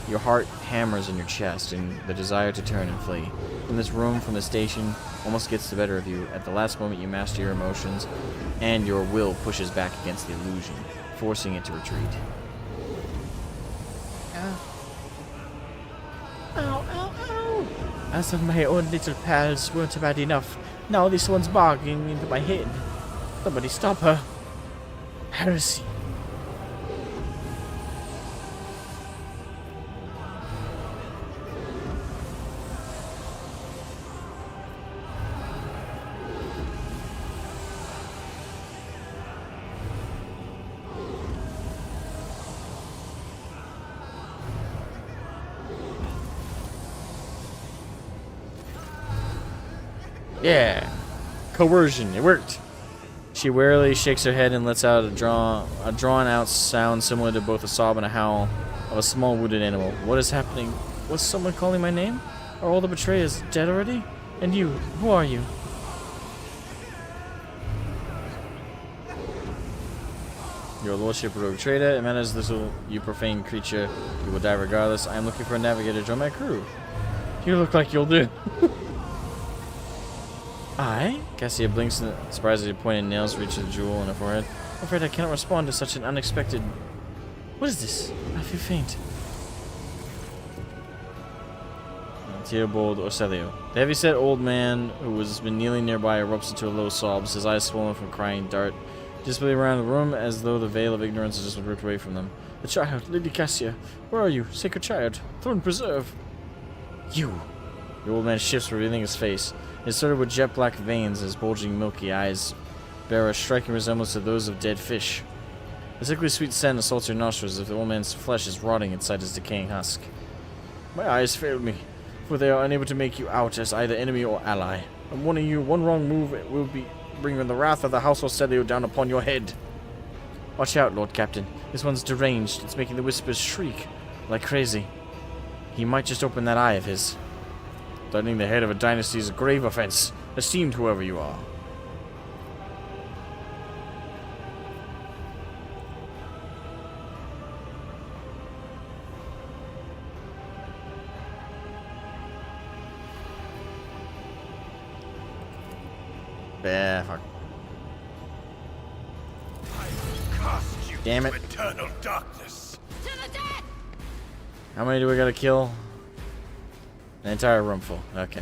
S1: Your heart hammers in your chest, and the desire to turn and flee from this room, from the station, almost gets the better of you. At the last moment, you master your emotions, and your will pushes back against the illusion, forcing it to retreat. Ow, ow, ow! As if my own little pals weren't bad enough, now this one's barging into my head. Somebody stop her. Heresy. Yeah. Coercion. It worked. She warily shakes her head and lets out a drawn-out sound similar to both a sob and a howl of a small wounded animal. What is happening? Was someone calling my name? Are all the betrayers dead already? And you, who are you? Your lordship, rogue trader. It matters little, you profane creature. You will die regardless. I am looking for a navigator to join my crew. You look like you'll do. I? Cassia blinks in surprise as your pointed nails reach the jewel in her forehead. I'm afraid I cannot respond to such an unexpected... What is this? I feel faint. Theobald Orselio. The heavy-set old man who has been kneeling nearby erupts into a low sob, his eyes swollen from crying, dart disbelief around the room as though the veil of ignorance has just been ripped away from them. The child, Lady Cassia. Where are you? Sacred child. Throne preserve. You. The old man shifts, revealing his face. It is studded with jet-black veins, his bulging, milky eyes bear a striking resemblance to those of dead fish. A sickly sweet scent assaults your nostrils as if the old man's flesh is rotting inside his decaying husk. My eyes failed me, for they are unable to make you out as either enemy or ally. I'm warning you, one wrong move will be bringing the wrath of the House of Celio down upon your head. Watch out, Lord Captain. This one's deranged. It's making the whispers shriek like crazy. He might just open that eye of his. Threatening the head of a dynasty is a grave offense, esteemed whoever you are. Fuck.
S2: Cast you
S1: Damn it.
S2: to eternal darkness.
S1: How many do we gotta kill? An entire room full. Okay.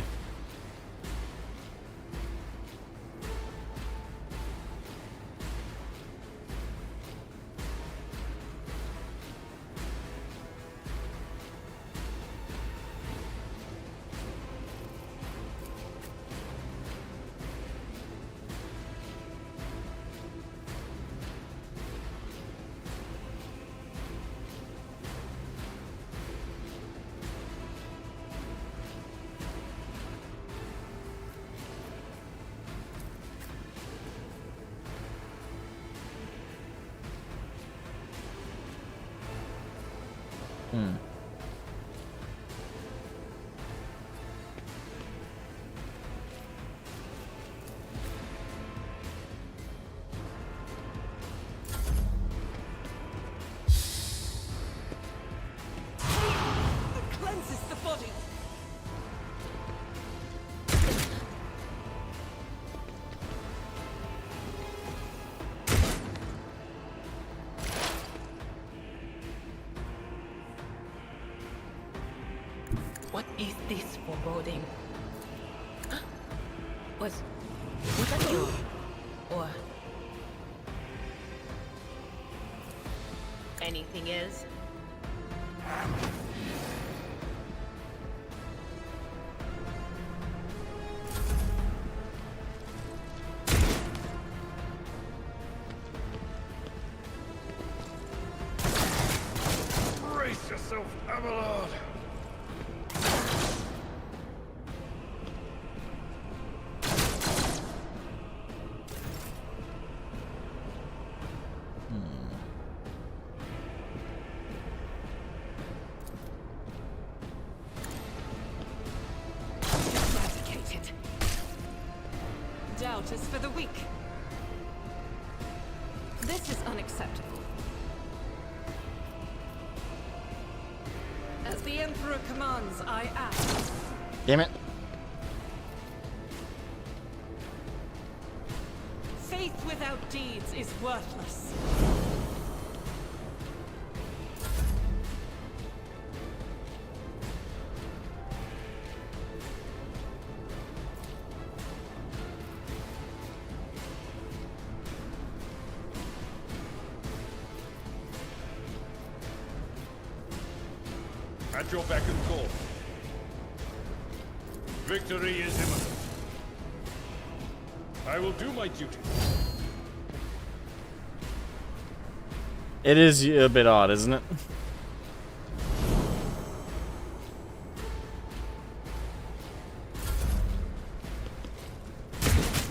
S5: Cleanses the body.
S10: What is this foreboding? Was that you? Or anything else?
S2: Brace yourself, Abelard.
S5: Eradicated. Doubt is for the weak. This is unacceptable. As the Emperor commands, I act.
S1: Damn it.
S5: Faith without deeds is worthless.
S3: At your beck and call. Victory is imminent. I will do my duty.
S1: It is a bit odd, isn't it?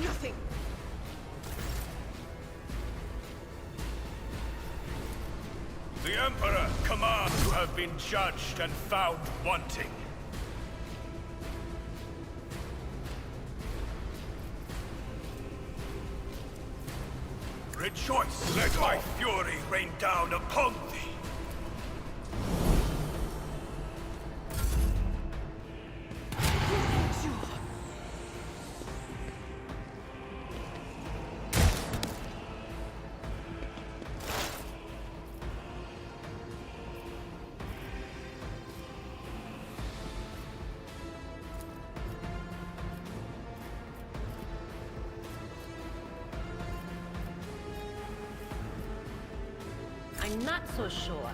S5: Nothing.
S2: The Emperor commands you have been judged and found wanting. Rejoice, let my fury rain down upon thee.
S10: I'm not so sure.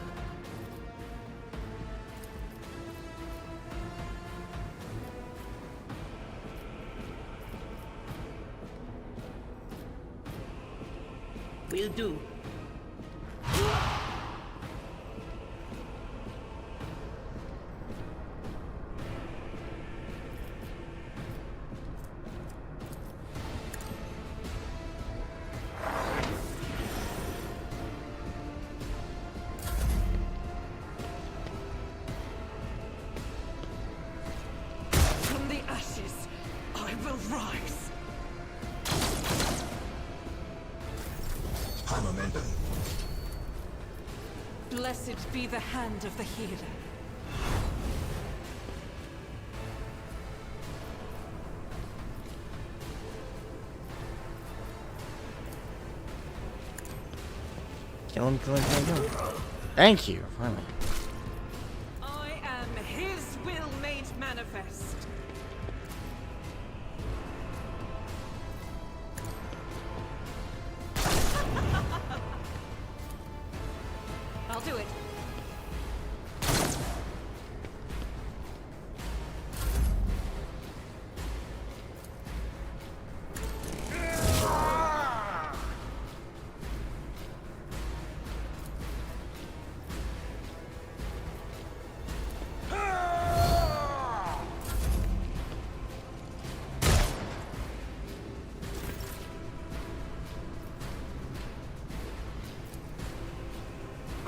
S10: Will do.
S5: From the ashes, I will rise.
S16: High momentum.
S5: Blessed be the hand of the healer.
S13: Kill him, kill him, kill him, kill him. Thank you. Finally.
S5: I am his will made manifest. I'll do it.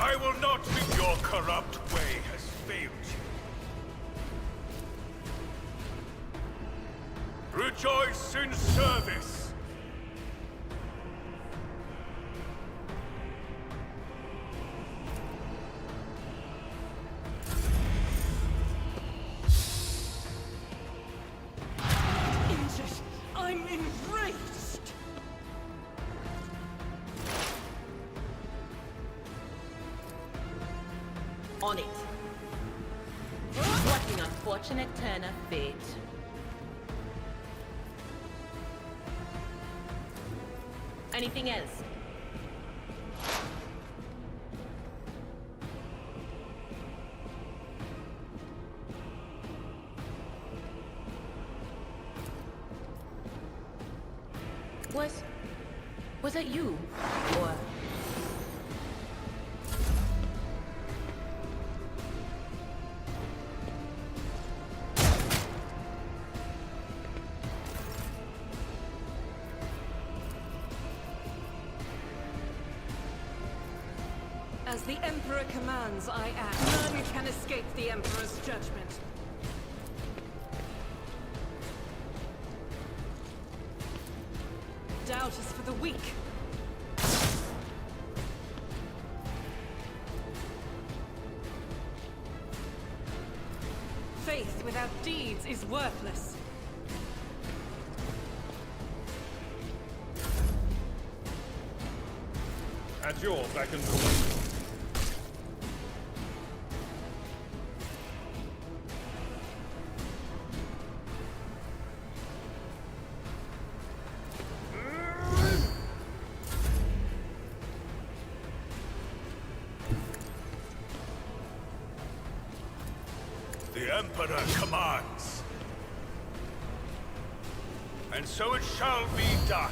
S2: I will not think your corrupt way has failed you. Rejoice in service.
S5: Injured. I'm enraged.
S10: On it. What an unfortunate turn of fate. Anything else? Was that you? Or...
S5: As the Emperor commands, I act. None can escape the Emperor's judgment. Doubt is for the weak. Faith without deeds is worthless.
S3: At your beck and call.
S2: The Emperor commands. And so it shall be done.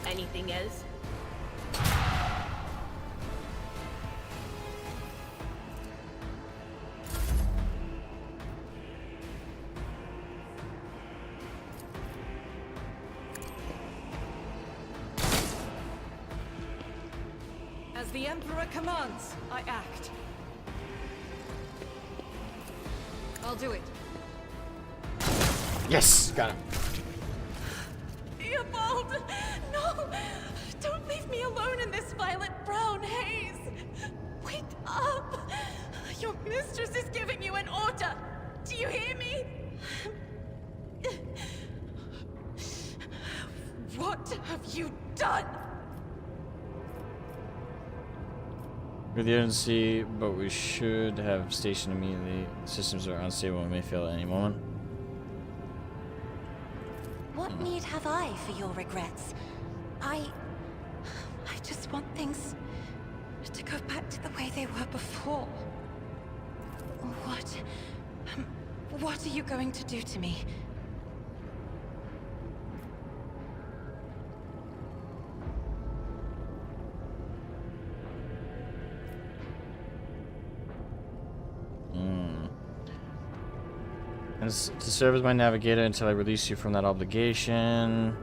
S10: Anything else?
S5: As the Emperor commands, I act. I'll do it.
S13: Yes, got him.
S5: Theobald! No! Don't leave me alone in this violet brown haze! Wake up! Your mistress is giving you an order! Do you hear me? What have you done?
S13: With the urgency, but we should have stationed immediately. Systems are unstable and may fail at any moment.
S16: What need have I for your regrets? I just want things to go back to the way they were before. What are you going to do to me?
S13: And to serve as my navigator until I release you from that obligation.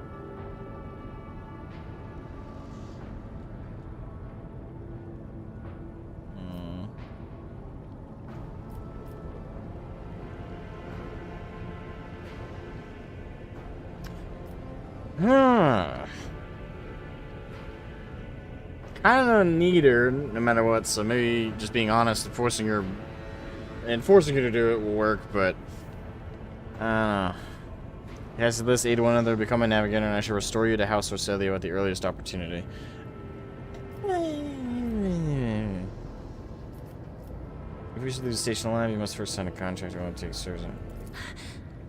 S13: Kind of need her, no matter what, so maybe just being honest and forcing her
S1: and forcing you to do it will work, but I don't know. It has to list aid one another, become a navigator, and I shall restore you to House Orcelio at the earliest opportunity. If we should leave the station alive, you must first sign a contract or won't take service.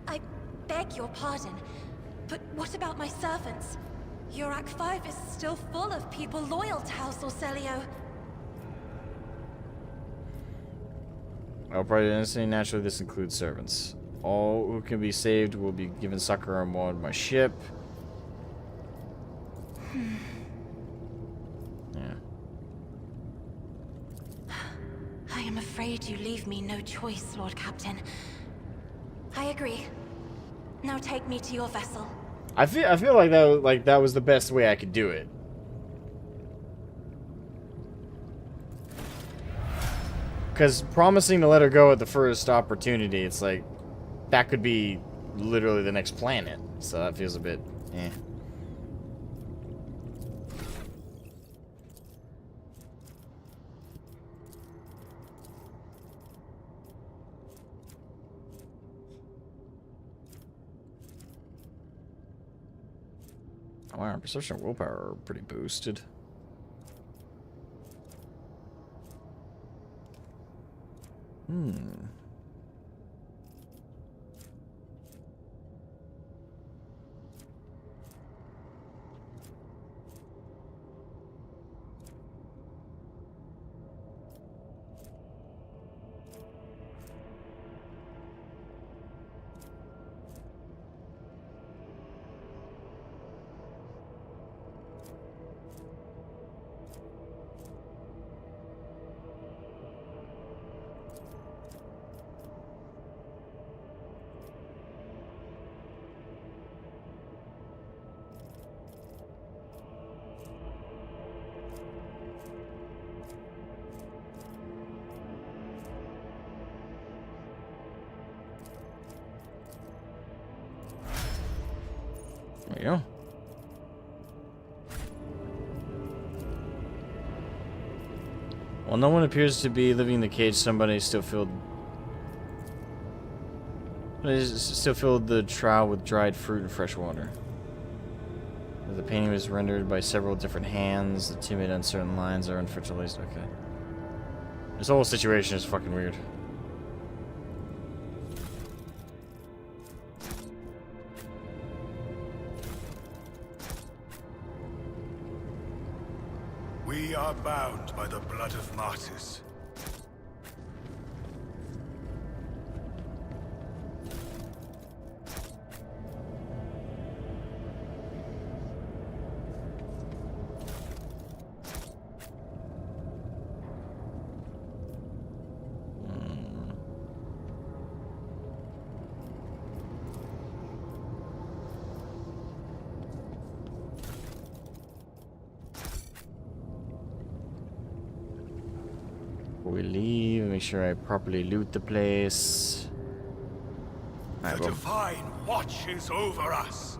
S16: I beg your pardon, but what about my servants? Your Act 5 is still full of people loyal to House Orcelio.
S1: I'll probably instantly, naturally, this includes servants. All who can be saved will be given succor on board my ship. Yeah.
S16: I am afraid you leave me no choice, Lord Captain. I agree. Now take me to your vessel.
S1: I feel like that was the best way I could do it. Because promising to let her go at the first opportunity, it's like that could be literally the next planet. So that feels a bit eh. Wow, perception and willpower are pretty boosted. There you go. While no one appears to be living in the cage, somebody still filled the trowel with dried fruit and fresh water. The painting was rendered by several different hands. The timid, uncertain lines are unfertilized. Okay. This whole situation is fucking weird.
S2: We are bound by the blood of martyrs.
S1: Before we leave, make sure I properly loot the place.
S2: The divine watches over us.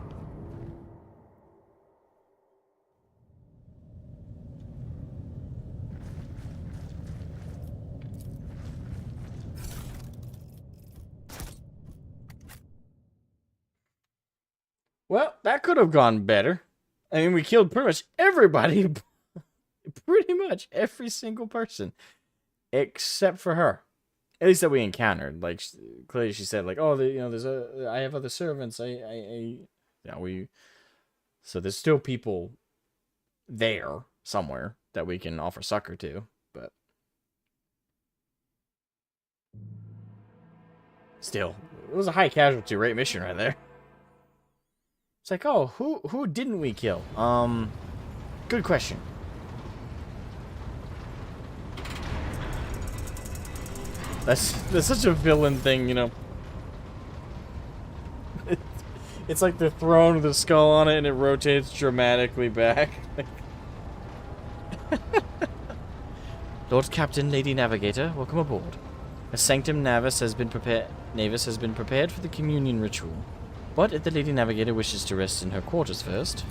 S1: Well, that could have gone better. I mean, we killed pretty much everybody. Pretty much every single person. Except for her. At least that we encountered. Like, clearly she said, like, oh, I have other servants. So there's still people there somewhere that we can offer succor to, but still, it was a high casualty rate mission right there. It's like, oh, who didn't we kill? Good question. That's such a villain thing, you know. It's like the throne with the skull on it and it rotates dramatically back.
S13: Lord Captain, Lady Navigator, welcome aboard. A Sanctum Navis has been prepared for the communion ritual. But if the Lady Navigator wishes to rest in her quarters first...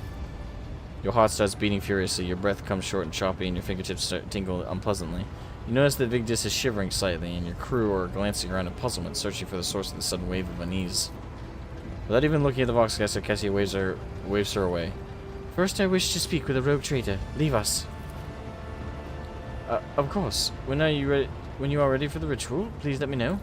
S13: Your heart starts beating furiously, your breath comes short and choppy, and your fingertips start tingle unpleasantly.
S1: You notice that Vigdis is shivering slightly, and your crew are glancing around in puzzlement, searching for the source of the sudden wave of unease. Without even looking at the Voxcaster, Cassia waves her away.
S13: First, I wish to speak with a rogue trader. Leave us.
S1: Of course. When you are ready for the ritual, please let me know.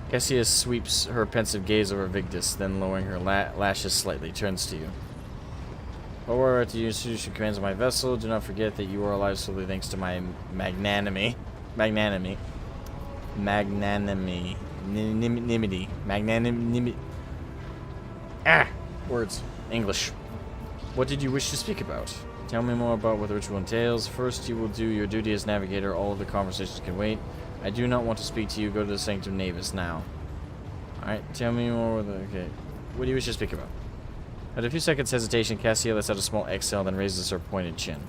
S1: Cassia sweeps her pensive gaze over Vigdis, then lowering her lashes slightly, turns to you. Or to you institution commands of my vessel, do not forget that you are alive solely thanks to my magnanimity. Words. English. What did you wish to speak about? Tell me more about what the ritual entails. First, you will do your duty as navigator. All of the conversations can wait. I do not want to speak to you. Go to the Sanctum Navis now. Alright, tell me more. Okay. What do you wish to speak about? After a few seconds hesitation, Cassia lets out a small exhale, then raises her pointed chin.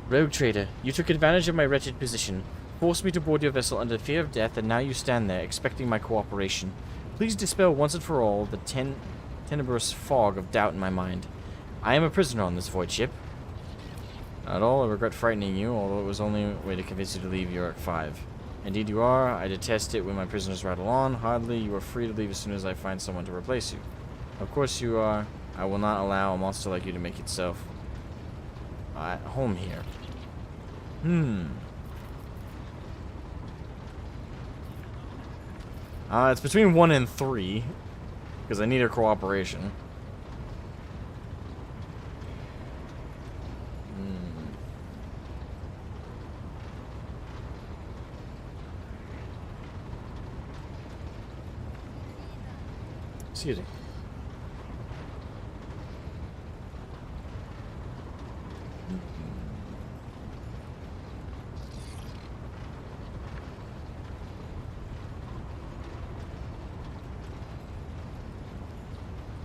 S13: Rogue trader, you took advantage of my wretched position, forced me to board your vessel under fear of death, and now you stand there, expecting my cooperation. Please dispel once and for all the tenebrous fog of doubt in my mind. I am a prisoner on this void ship. Not at all. I regret frightening you, although it was only a way to convince you to leave Yorick 5. Indeed you are. I detest it when my prisoners rattle on. Hardly. You are free to leave as soon as I find someone to replace you. Of course you are. I will not allow a monster like you to make itself at home here.
S1: It's between 1 and 3, because I need her cooperation. Excuse me.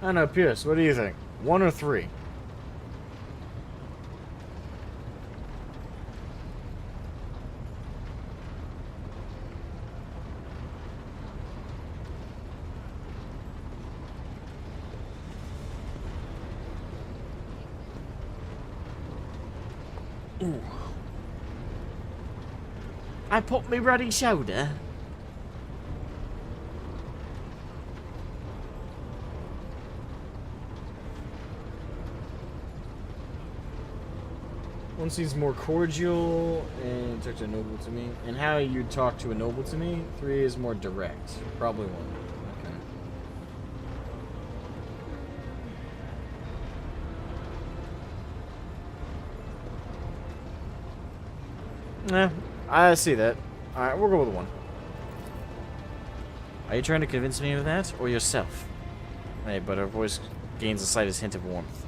S1: I don't know, Pierce, what do you think? 1 or 3?
S13: Ooh. I popped me ruddy shoulder.
S1: One seems more cordial and talk to a noble to me. And how you talk to a noble to me. 3 is more direct. Probably 1. Okay. I see that. Alright, we'll go with 1.
S13: Are you trying to convince me of that, or yourself?
S1: Hey, but her voice gains the slightest hint of warmth.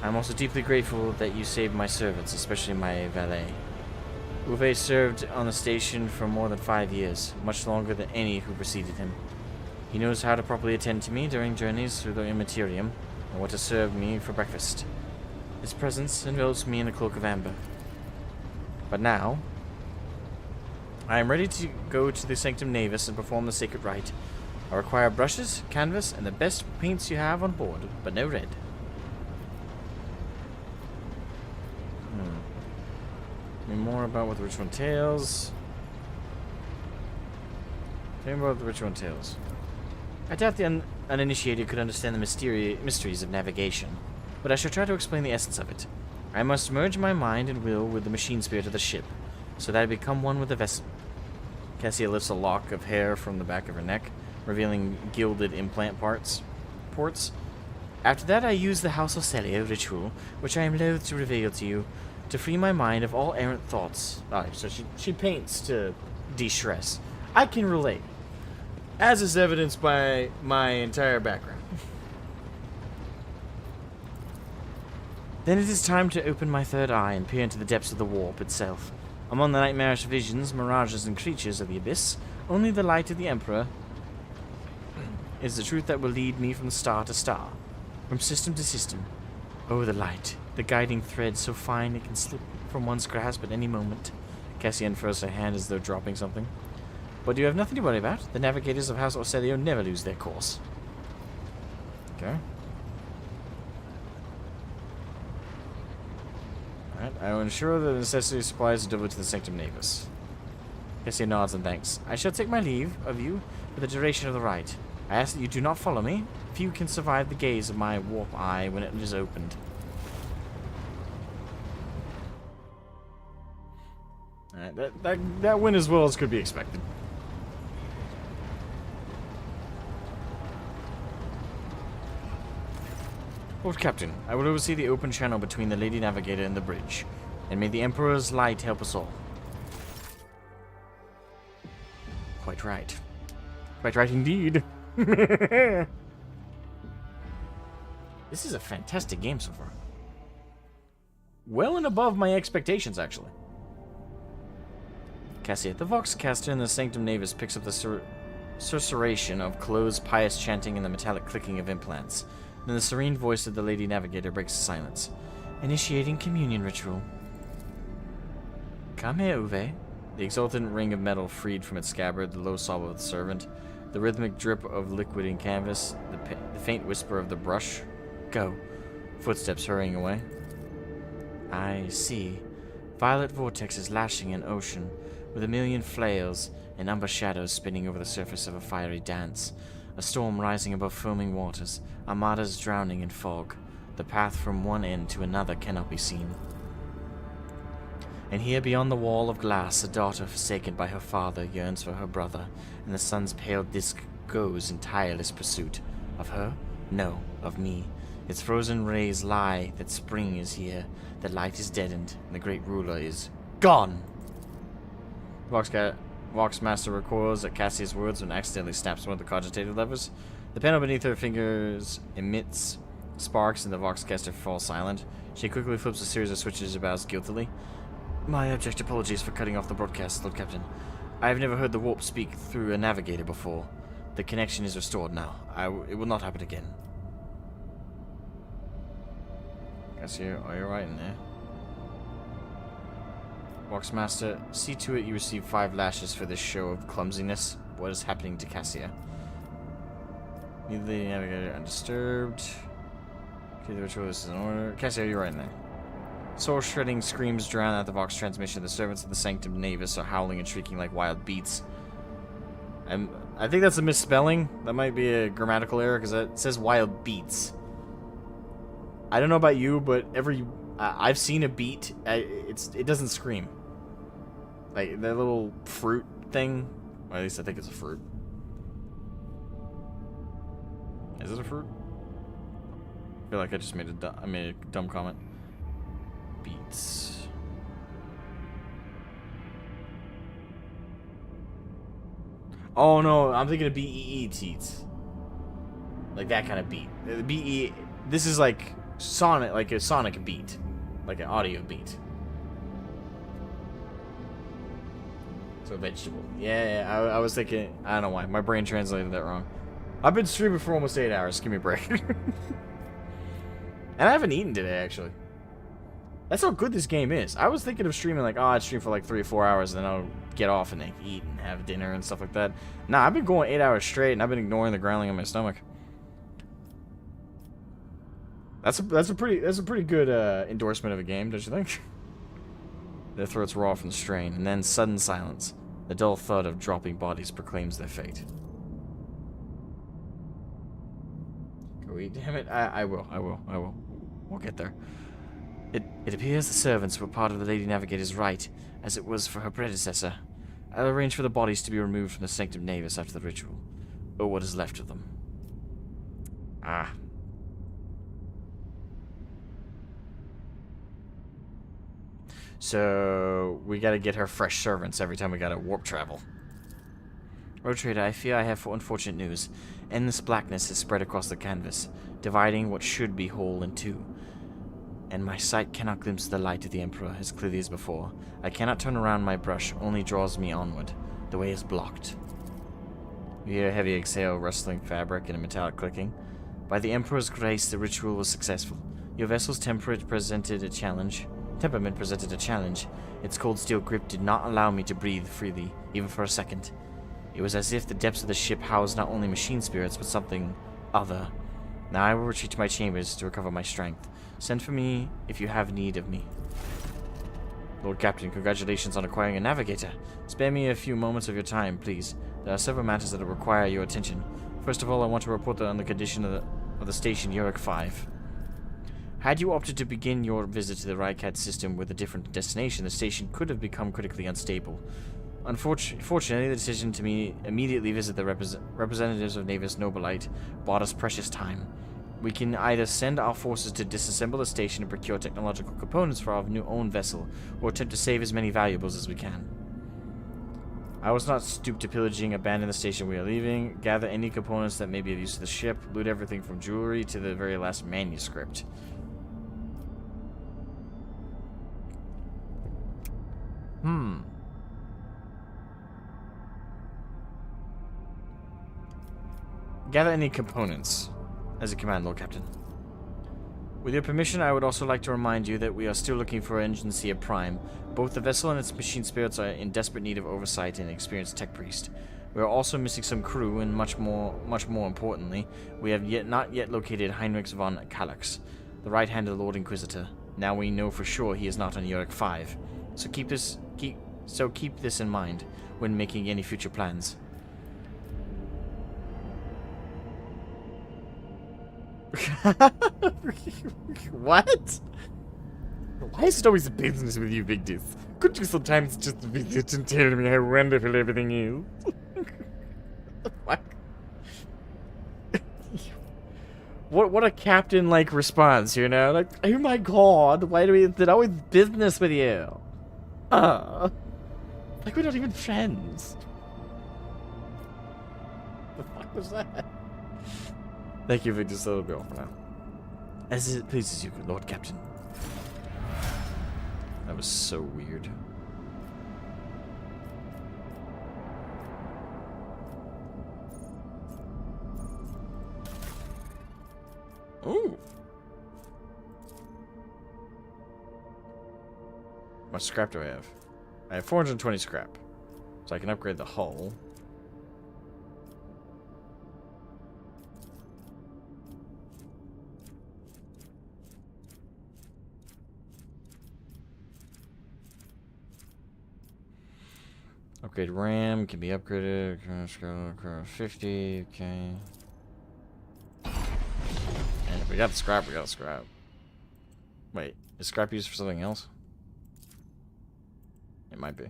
S13: I'm also deeply grateful that you saved my servants, especially my valet. Uwe served on the station for more than 5 years, much longer than any who preceded him. He knows how to properly attend to me during journeys through the Immaterium, and what to serve me for breakfast. His presence envelops me in a cloak of amber. But now, I am ready to go to the Sanctum Navis and perform the sacred rite. I require brushes, canvas, and the best paints you have on board, but no red. Tell me more about what the ritual entails. Tell me about what the ritual entails. I doubt the uninitiated could understand the mysteries of navigation, but I shall try to explain the essence of it. I must merge my mind and will with the machine spirit of the ship, so that I become one with the vessel. Cassia lifts a lock of hair from the back of her neck, revealing gilded implant ports. After that, I use the House of Celio ritual, which I am loath to reveal to you, to free my mind of all errant thoughts.
S1: Alright, so she paints to de-stress. I can relate, as is evidenced by my entire background.
S13: Then it is time to open my third eye and peer into the depths of the warp itself. Among the nightmarish visions, mirages, and creatures of the abyss, only the light of the Emperor is the truth that will lead me from star to star, from system to system. Oh, the light, the guiding thread so fine it can slip from one's grasp at any moment, Cassie unfurls her hand as though dropping something. But you have nothing to worry about. The navigators of House Orselio never lose their course. Okay. Alright, I will ensure that the necessary supplies are delivered to the Sanctum Navis. Cassie nods and thanks. I shall take my leave of you for the duration of the rite. I ask that you do not follow me. Few can survive the gaze of my warp eye when it is opened. Alright, that went as well as could be expected. Lord Captain, I will oversee the open channel between the Lady Navigator and the bridge, and may the Emperor's light help us all. Quite right. Quite right indeed. This is a fantastic game so far. Well and above my expectations, actually. Cassia, the Voxcaster in the Sanctum Navis picks up the susurration of closed pious chanting and the metallic clicking of implants. Then the serene voice of the Lady Navigator breaks the silence. Initiating communion ritual. Come here, Uwe. The exultant ring of metal freed from its scabbard, the low sob of the servant, the rhythmic drip of liquid in canvas, the faint whisper of the brush. Go. Footsteps hurrying away. I see. Violet vortexes lashing an ocean, with a million flails and umber shadows spinning over the surface of a fiery dance. A storm rising above foaming waters, armadas drowning in fog. The path from one end to another cannot be seen. And here beyond the wall of glass, a daughter forsaken by her father yearns for her brother, and the sun's pale disk goes in tireless pursuit. Of her? No, of me. Its frozen rays lie that spring is here, that light is deadened, and the great ruler is gone! Voxmaster recoils at Cassie's words and accidentally snaps one of the cogitated levers. The panel beneath her fingers emits sparks and the Voxcaster falls silent. She quickly flips a series of switches and bows guiltily. My abject apologies for cutting off the broadcast, Lord Captain. I have never heard the warp speak through a navigator before. The connection is restored now. It will not happen again. Cassie, are you right in there? Voxmaster, see to it you receive 5 lashes for this show of clumsiness. What is happening to Cassia? Neither the navigator undisturbed. Okay, the ritual is in order. Cassia, are you right in there? Soul-shredding screams drown out the Vox transmission. The servants of the Sanctum Navis are howling and shrieking like wild beasts. I think that's a misspelling. That might be a grammatical error because it says wild beats. I don't know about you, but I've seen a beat. It doesn't scream. Like that little fruit thing. Or at least I think it's a fruit. Is it a fruit? I feel like I just made a dumb comment. Beats. Oh no, I'm thinking of BEE teats. Like that kind of beat. BE. This is like Sonic, like a Sonic beat, like an audio beat. So vegetable. Yeah, I was thinking. I don't know why. My brain translated that wrong. I've been streaming for almost 8 hours. Give me a break. And I haven't eaten today, actually. That's how good this game is. I was thinking of streaming like, oh, I'd stream for like 3 or 4 hours, and then I'll get off and like, eat and have dinner and stuff like that. Nah, I've been going 8 hours straight, and I've been ignoring the growling in my stomach. That's a pretty good endorsement of a game, don't you think? Their throats raw from the strain, and then sudden silence. The dull thud of dropping bodies proclaims their fate. Go eat, damn it! I will. We'll get there. It appears the servants were part of the Lady Navigator's rite, as it was for her predecessor. I'll arrange for the bodies to be removed from the Sanctum Navis after the ritual, or what is left of them. Ah. So, we gotta get her fresh servants every time we gotta warp travel. Road Trader, I fear I have unfortunate news. Endless blackness has spread across the canvas, dividing what should be whole in two. And my sight cannot glimpse the light of the Emperor as clearly as before. I cannot turn around my brush, only draws me onward. The way is blocked. You hear a heavy exhale, rustling fabric, and a metallic clicking. By the Emperor's grace, the ritual was successful. Your vessel's temperate presented a challenge. temperament presented a challenge. Its cold steel grip did not allow me to breathe freely, even for a second. It was as if the depths of the ship housed not only machine spirits, but something other. Now I will retreat to my chambers to recover my strength. Send for me if you have need of me. Lord Captain, congratulations on acquiring a navigator. Spare me a few moments of your time, please. There are several matters that require your attention. First of all, I want to report on the condition of the station Yurik 5. Had you opted to begin your visit to the Rycat system with a different destination, the station could have become critically unstable. Fortunately, the decision to immediately visit the representatives of Navis Nobilite bought us precious time. We can either send our forces to disassemble the station and procure technological components for our new own vessel, or attempt to save as many valuables as we can. I was not stooped to pillaging. Abandon the station we are leaving. Gather any components that may be of use to the ship. Loot everything from jewelry to the very last manuscript. Gather any components. As a command, Lord Captain. With your permission, I would also like to remind you that we are still looking for Engine Seer Prime. Both the vessel and its machine spirits are in desperate need of oversight and an experienced tech priest. We are also missing some crew, and much more importantly, we have not yet located Heinrich von Kallax, the right hand of the Lord Inquisitor. Now we know for sure he is not on Yurik 5. So keep this in mind when making any future plans. What? Why is it always business with you, Big Diss? Could you sometimes just visit and tell me how wonderful everything is? What? What a captain-like response, you know? Like, oh my god, why do we did always business with you? Like we're not even friends. The fuck was that? Thank you for just a little bit for now. As it pleases you, Lord Captain. That was so weird. Ooh. How much scrap do I have? I have 420 scrap. So I can upgrade the hull. Upgrade RAM can be upgraded. 50, okay. And if we got the scrap, we got the scrap. Wait, is scrap used for something else? It might be.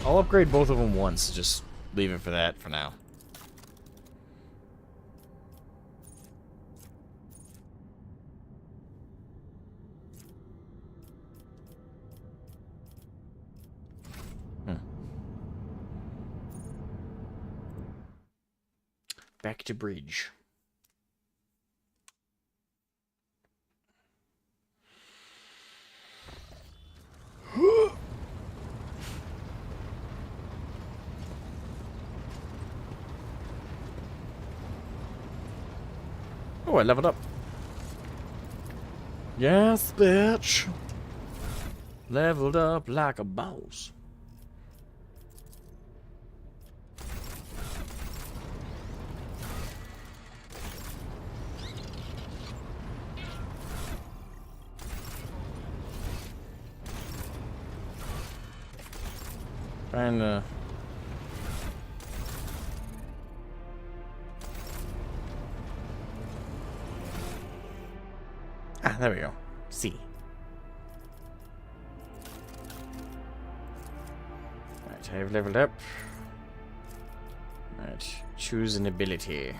S13: I'll upgrade both of them once, just leave it for that for now. Back to bridge. Oh, I leveled up. Yes, bitch. Leveled up like a boss. Trying to... Ah, there we go. C. Right, I have leveled up. Right, choose an ability.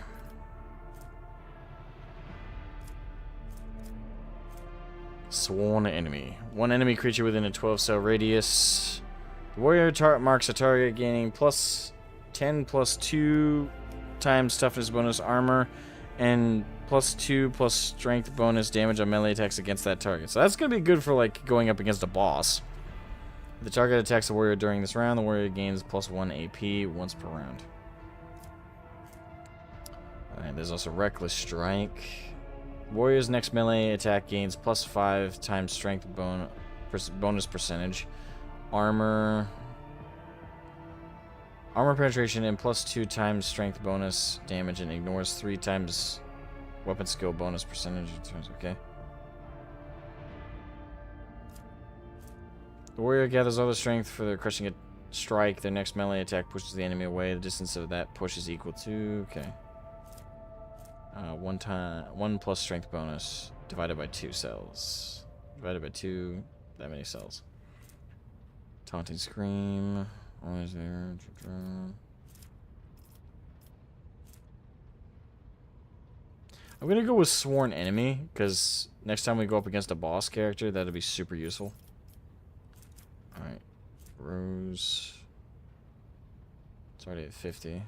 S13: Sworn enemy. One enemy creature within a 12-cell radius. The warrior marks a target gaining plus 10 plus 2 times toughness bonus armor and plus 2 plus strength bonus damage on melee attacks against that target. So that's going to be good for like going up against a boss. If the target attacks the warrior during this round, the warrior gains plus 1 AP once per round. Alright, there's also Reckless Strike.
S1: Warrior's next melee attack gains +5 times strength bonus percentage. Armor penetration and +2 times strength bonus damage and ignores 3 times weapon skill bonus percentage. Okay. The warrior gathers all the strength for their crushing strike. Their next melee attack pushes the enemy away. The distance of that push is equal to... Okay. 1 plus strength bonus divided by 2 cells. Divided by 2, that many cells. Taunting scream. Always there. I'm gonna go with sworn enemy, because next time we go up against a boss character, that'll be super useful. Alright. Rose. It's already at 50.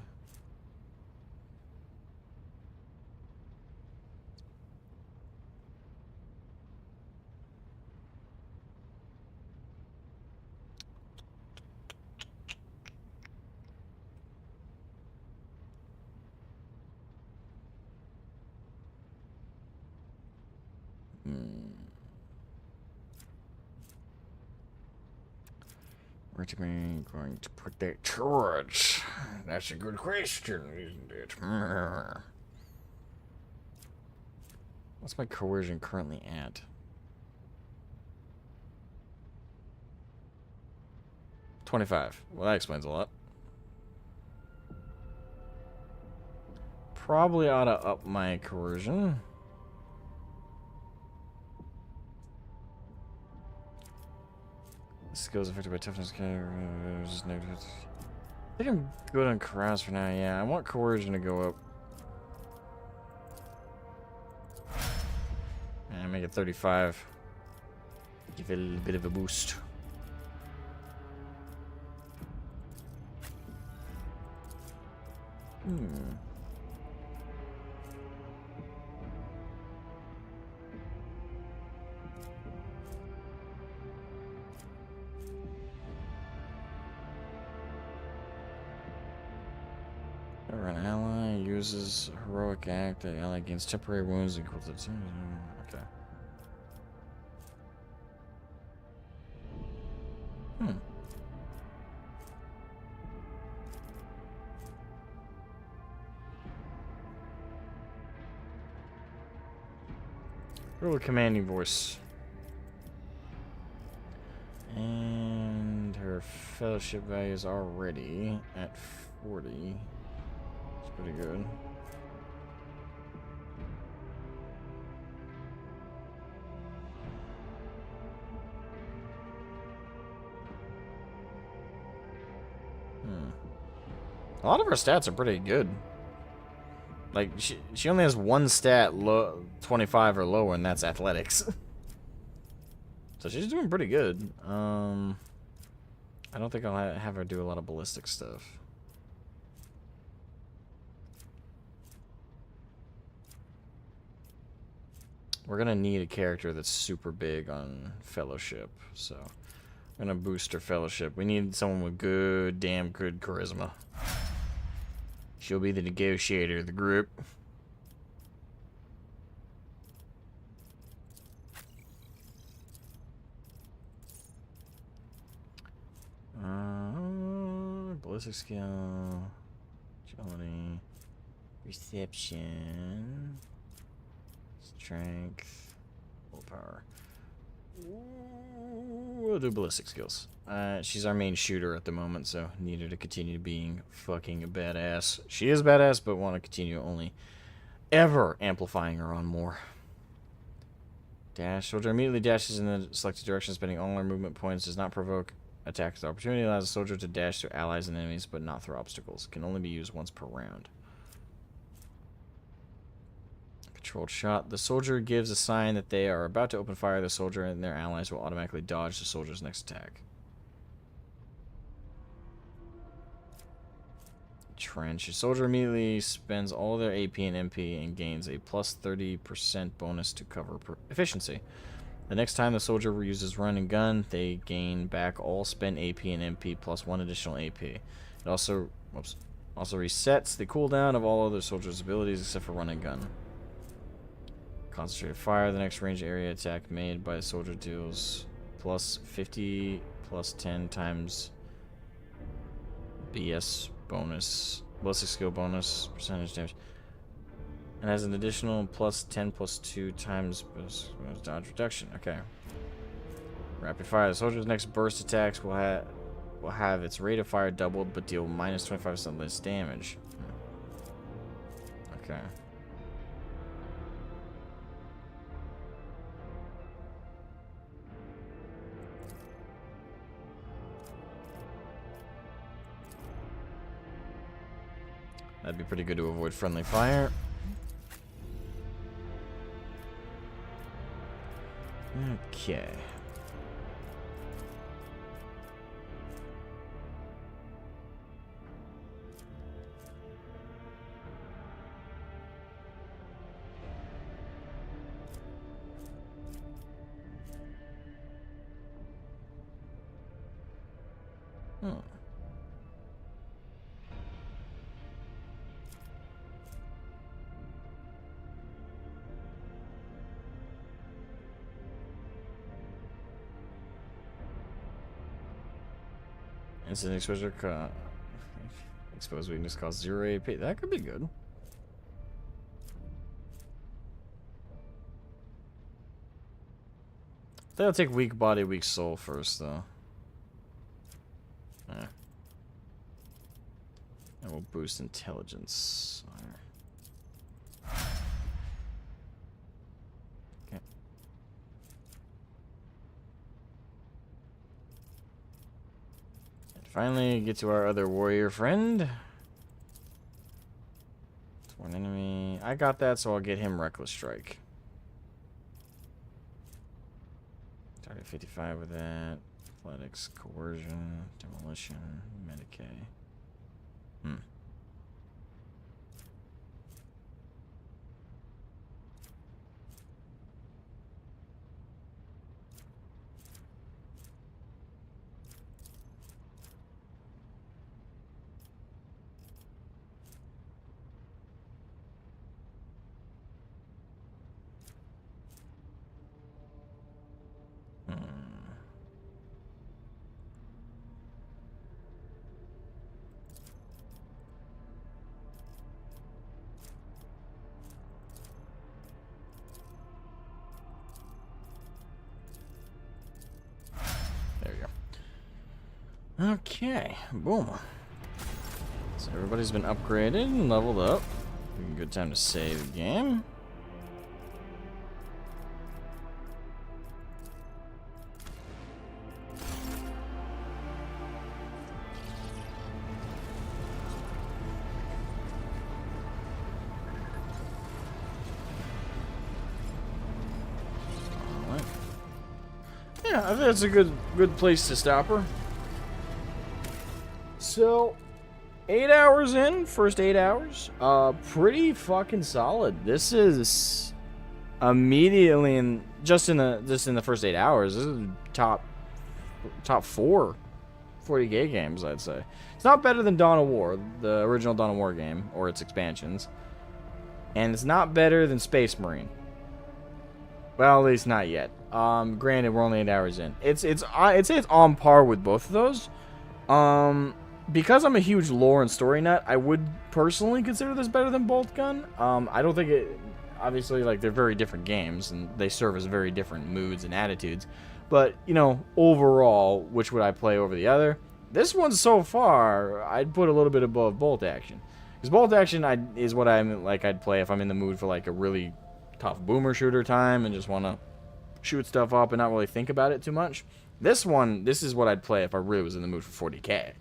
S1: Where am I going to put that torch? That's a good question, isn't it? What's my coercion currently at? $25. Well, that explains a lot. Probably ought to up my coercion. Skills affected by toughness. I think I'm good on carouse for now. Yeah, I want coercion to go up. And make it 35. Give it a little bit of a boost. Or an ally uses heroic act. The ally gains temporary wounds equal to 2. Okay. Roll a commanding voice. And her fellowship value is already at 40. It's pretty good. A lot of her stats are pretty good. Like, she only has one stat, 25 or lower, and that's athletics. So she's doing pretty good. I don't think I'll have her do a lot of ballistic stuff. We're gonna need a character that's super big on fellowship, so I'm gonna boost her fellowship. We need someone with good, damn good charisma. She'll be the negotiator of the group. Ballistic skill, agility, reception, strength, willpower. We'll do ballistic skills. She's our main shooter at the moment, so need her to continue being fucking a badass. She is badass, but want to continue only ever amplifying her on more. Dash. Soldier immediately dashes in the selected direction, spending all her movement points. Does not provoke attacks with opportunity. Allows a soldier to dash through allies and enemies, but not through obstacles. Can only be used once per round. Controlled shot. The soldier gives a sign that they are about to open fire. The soldier and their allies will automatically dodge the soldier's next attack. Trench. A soldier immediately spends all their AP and MP and gains a plus 30% bonus to cover efficiency. The next time the soldier uses run and gun, they gain back all spent AP and MP plus 1 additional AP. It also resets the cooldown of all other soldiers' abilities except for run and gun. Concentrated fire. The next range area attack made by the soldier deals plus 50 plus 10 times BS bonus. Ballistic skill bonus. Percentage damage. And has an additional plus 10 plus 2 times dodge reduction. Okay. Rapid fire. The soldier's next burst attacks will have its rate of fire doubled, but deal minus 25% less damage. Okay. That'd be pretty good to avoid friendly fire. Okay. Instant exposure exposed weakness costs 0 AP. That could be good. I think I'll take weak body, weak soul first, though. Yeah. And we'll boost intelligence. Okay. And finally, get to our other warrior friend. It's one enemy. I got that, so I'll get him Reckless Strike. Target 55 with that. Athletics, coercion, demolition, Medicaid. Okay, boom. So everybody's been upgraded and leveled up. Good time to save the game. Alright. Yeah, I think that's a good place to stop her. So, 8 hours in, first 8 hours, pretty fucking solid. This is immediately just in the first 8 hours. This is top 4 40K games, I'd say. It's not better than Dawn of War, the original Dawn of War game or its expansions, and it's not better than Space Marine. Well, at least not yet. Granted, we're only 8 hours in. I'd say it's on par with both of those. Because I'm a huge lore and story nut, I would personally consider this better than Bolt Gun. I don't think it... Obviously, like, they're very different games, and they serve as very different moods and attitudes. But, you know, overall, which would I play over the other? This one, so far, I'd put a little bit above Bolt Action. Because Bolt Action is what I'd play if I'm in the mood for, like, a really tough boomer shooter time and just want to shoot stuff up and not really think about it too much. This is what I'd play if I really was in the mood for 40K.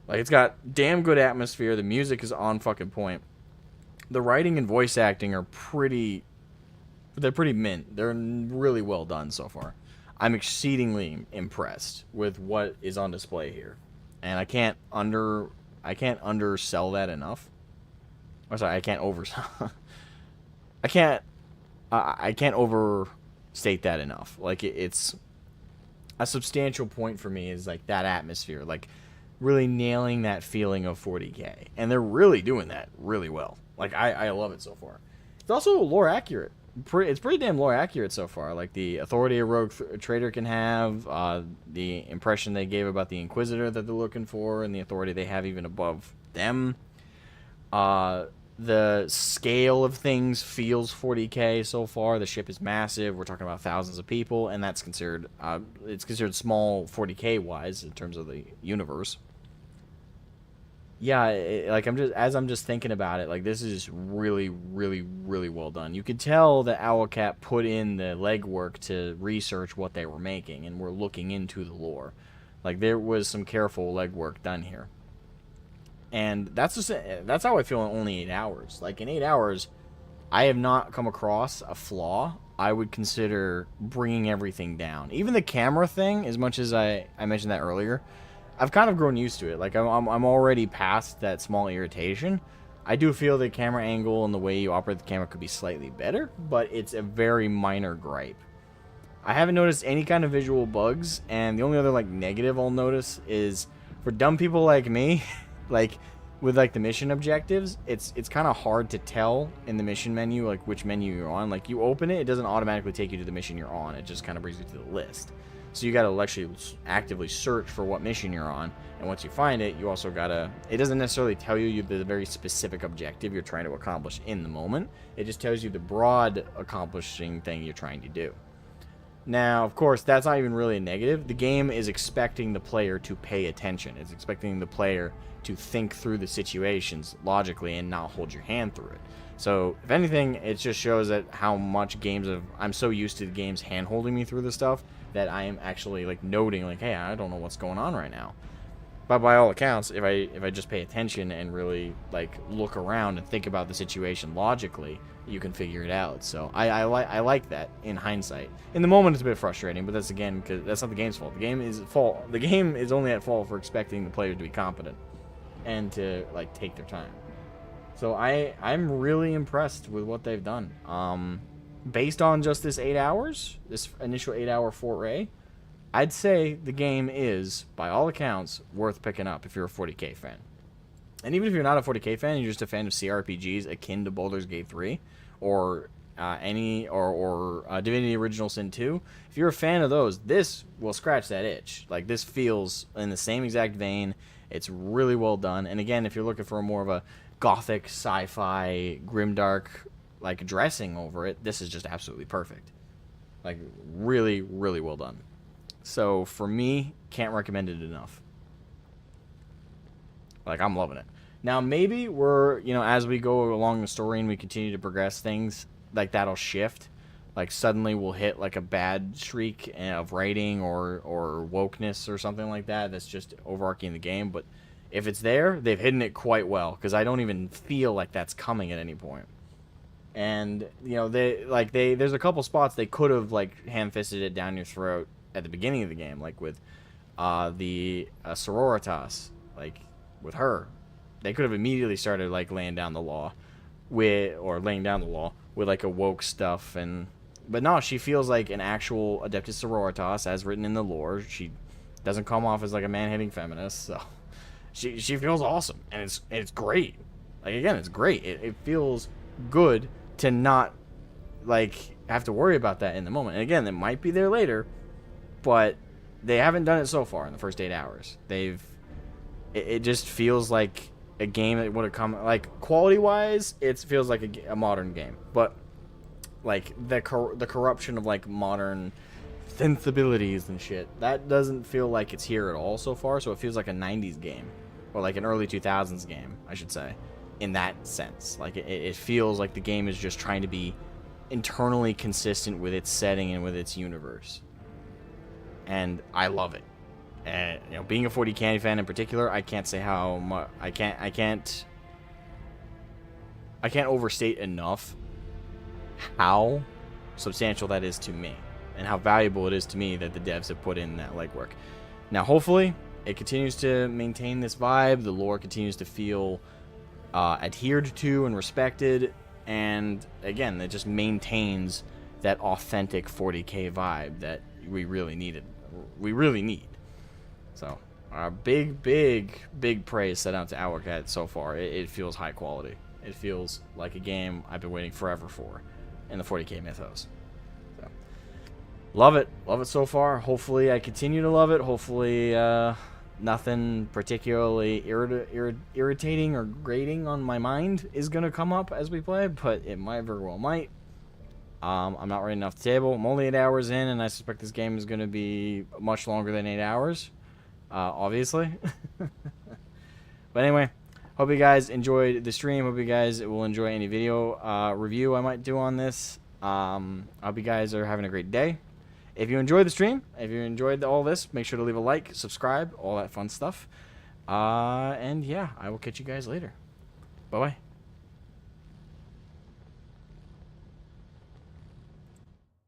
S1: Like, it's got damn good atmosphere. The music is on fucking point. The writing and voice acting are pretty... They're pretty mint. They're really well done so far. I'm exceedingly impressed with what is on display here. And I can't undersell that enough. Or sorry, I can't oversell... I can't overstate that enough. Like, it's... A substantial point for me is, like, that atmosphere. Like... really nailing that feeling of 40K. And they're really doing that really well. Like, I love it so far. It's also lore accurate. it's pretty damn lore accurate so far. Like the authority a rogue trader can have, the impression they gave about the Inquisitor that they're looking for, and the authority they have even above them. The scale of things feels 40k so far. The ship is massive. We're talking about thousands of people, and that's considered it's considered small 40k wise in terms of the universe. Yeah, like I'm just thinking about it, like this is really, really, really well done. You could tell that Owlcat put in the legwork to research what they were making, and we're looking into the lore. Like there was some careful legwork done here, and that's how I feel in only 8 hours. Like in 8 hours, I have not come across a flaw I would consider bringing everything down. Even the camera thing, as much as I mentioned that earlier. I've kind of grown used to it. Like, I'm already past that small irritation. I do feel the camera angle and the way you operate the camera could be slightly better, but it's a very minor gripe. I haven't noticed any kind of visual bugs, and the only other, like, negative I'll notice is for dumb people like me, like, with, like, the mission objectives, it's kind of hard to tell in the mission menu, like, which menu you're on. Like, you open it, it doesn't automatically take you to the mission you're on. It just kind of brings you to the list. So you got to actually actively search for what mission you're on, and once you find it, you also got to... It doesn't necessarily tell you the very specific objective you're trying to accomplish in the moment. It just tells you the broad accomplishing thing you're trying to do. Now, of course, that's not even really a negative. The game is expecting the player to pay attention. It's expecting the player to think through the situations logically and not hold your hand through it. So, if anything, it just shows that how much games of... I'm so used to the games hand-holding me through this stuff that I am actually, like, noting, like, hey, I don't know what's going on right now. But by all accounts, if I just pay attention and really, like, look around and think about the situation logically, you can figure it out. So, I like that in hindsight. In the moment, it's a bit frustrating, but that's, again, because that's not the game's fault. The game is only at fault for expecting the player to be competent and to, like, take their time. So, I'm really impressed with what they've done. Based on just this 8 hours, this initial 8-hour foray, I'd say the game is, by all accounts, worth picking up if you're a 40k fan. And even if you're not a 40k fan, you're just a fan of CRPGs akin to Baldur's Gate 3, or Divinity Original Sin 2. If you're a fan of those, this will scratch that itch. Like, this feels in the same exact vein. It's really well done. And again, if you're looking for more of a gothic, sci-fi, grimdark, like, dressing over it, this is just absolutely perfect. Like, really, really well done. So, for me, can't recommend it enough. Like, I'm loving it. Now, maybe we're, as we go along the story and we continue to progress things, like, that'll shift. Like, suddenly we'll hit, like, a bad streak of writing or wokeness or something like that that's just overarching the game. But if it's there, they've hidden it quite well, because I don't even feel like that's coming at any point. And, there's a couple spots they could have, like, ham-fisted it down your throat at the beginning of the game, like with the Sororitas, like, with her. They could have immediately started, like, laying down the law with, like, a woke stuff, but no, she feels like an actual Adeptus Sororitas, as written in the lore. She doesn't come off as, like, a man-hating feminist, so she feels awesome, and it's great. Like, again, it's great. It feels good to not, like, have to worry about that in the moment. And again, it might be there later, but they haven't done it so far in the first 8 hours. It just feels like a game that would have come, like, quality-wise, it feels like a modern game. But, like, the corruption of, like, modern sensibilities and shit, that doesn't feel like it's here at all so far, so it feels like a 90s game. Or, like, an early 2000s game, I should say. In that sense. Like, it feels like the game is just trying to be internally consistent with its setting and with its universe. And I love it. And, being a 40k fan in particular, I can't say how much... I can't overstate enough how substantial that is to me. And how valuable it is to me that the devs have put in that legwork. Now, hopefully, it continues to maintain this vibe. The lore continues to feel adhered to and respected, and again, it just maintains that authentic 40k vibe that we really need. So, big praise set out to Owlcat so far. It feels high quality. It feels like a game I've been waiting forever for. in the 40k mythos. So, love it so far. Hopefully I continue to love it. Hopefully nothing particularly irritating or grating on my mind is gonna come up as we play, but it might very well might. I'm not ready enough to table. I'm only 8 hours in, and I suspect this game is gonna be much longer than 8 hours, obviously. But anyway, hope you guys enjoyed the stream. Hope you guys will enjoy any video review I might do on this. I hope you guys are having a great day. If you enjoyed the stream, if you enjoyed all this, make sure to leave a like, subscribe, all that fun stuff. And yeah, I will catch you guys later. Bye-bye.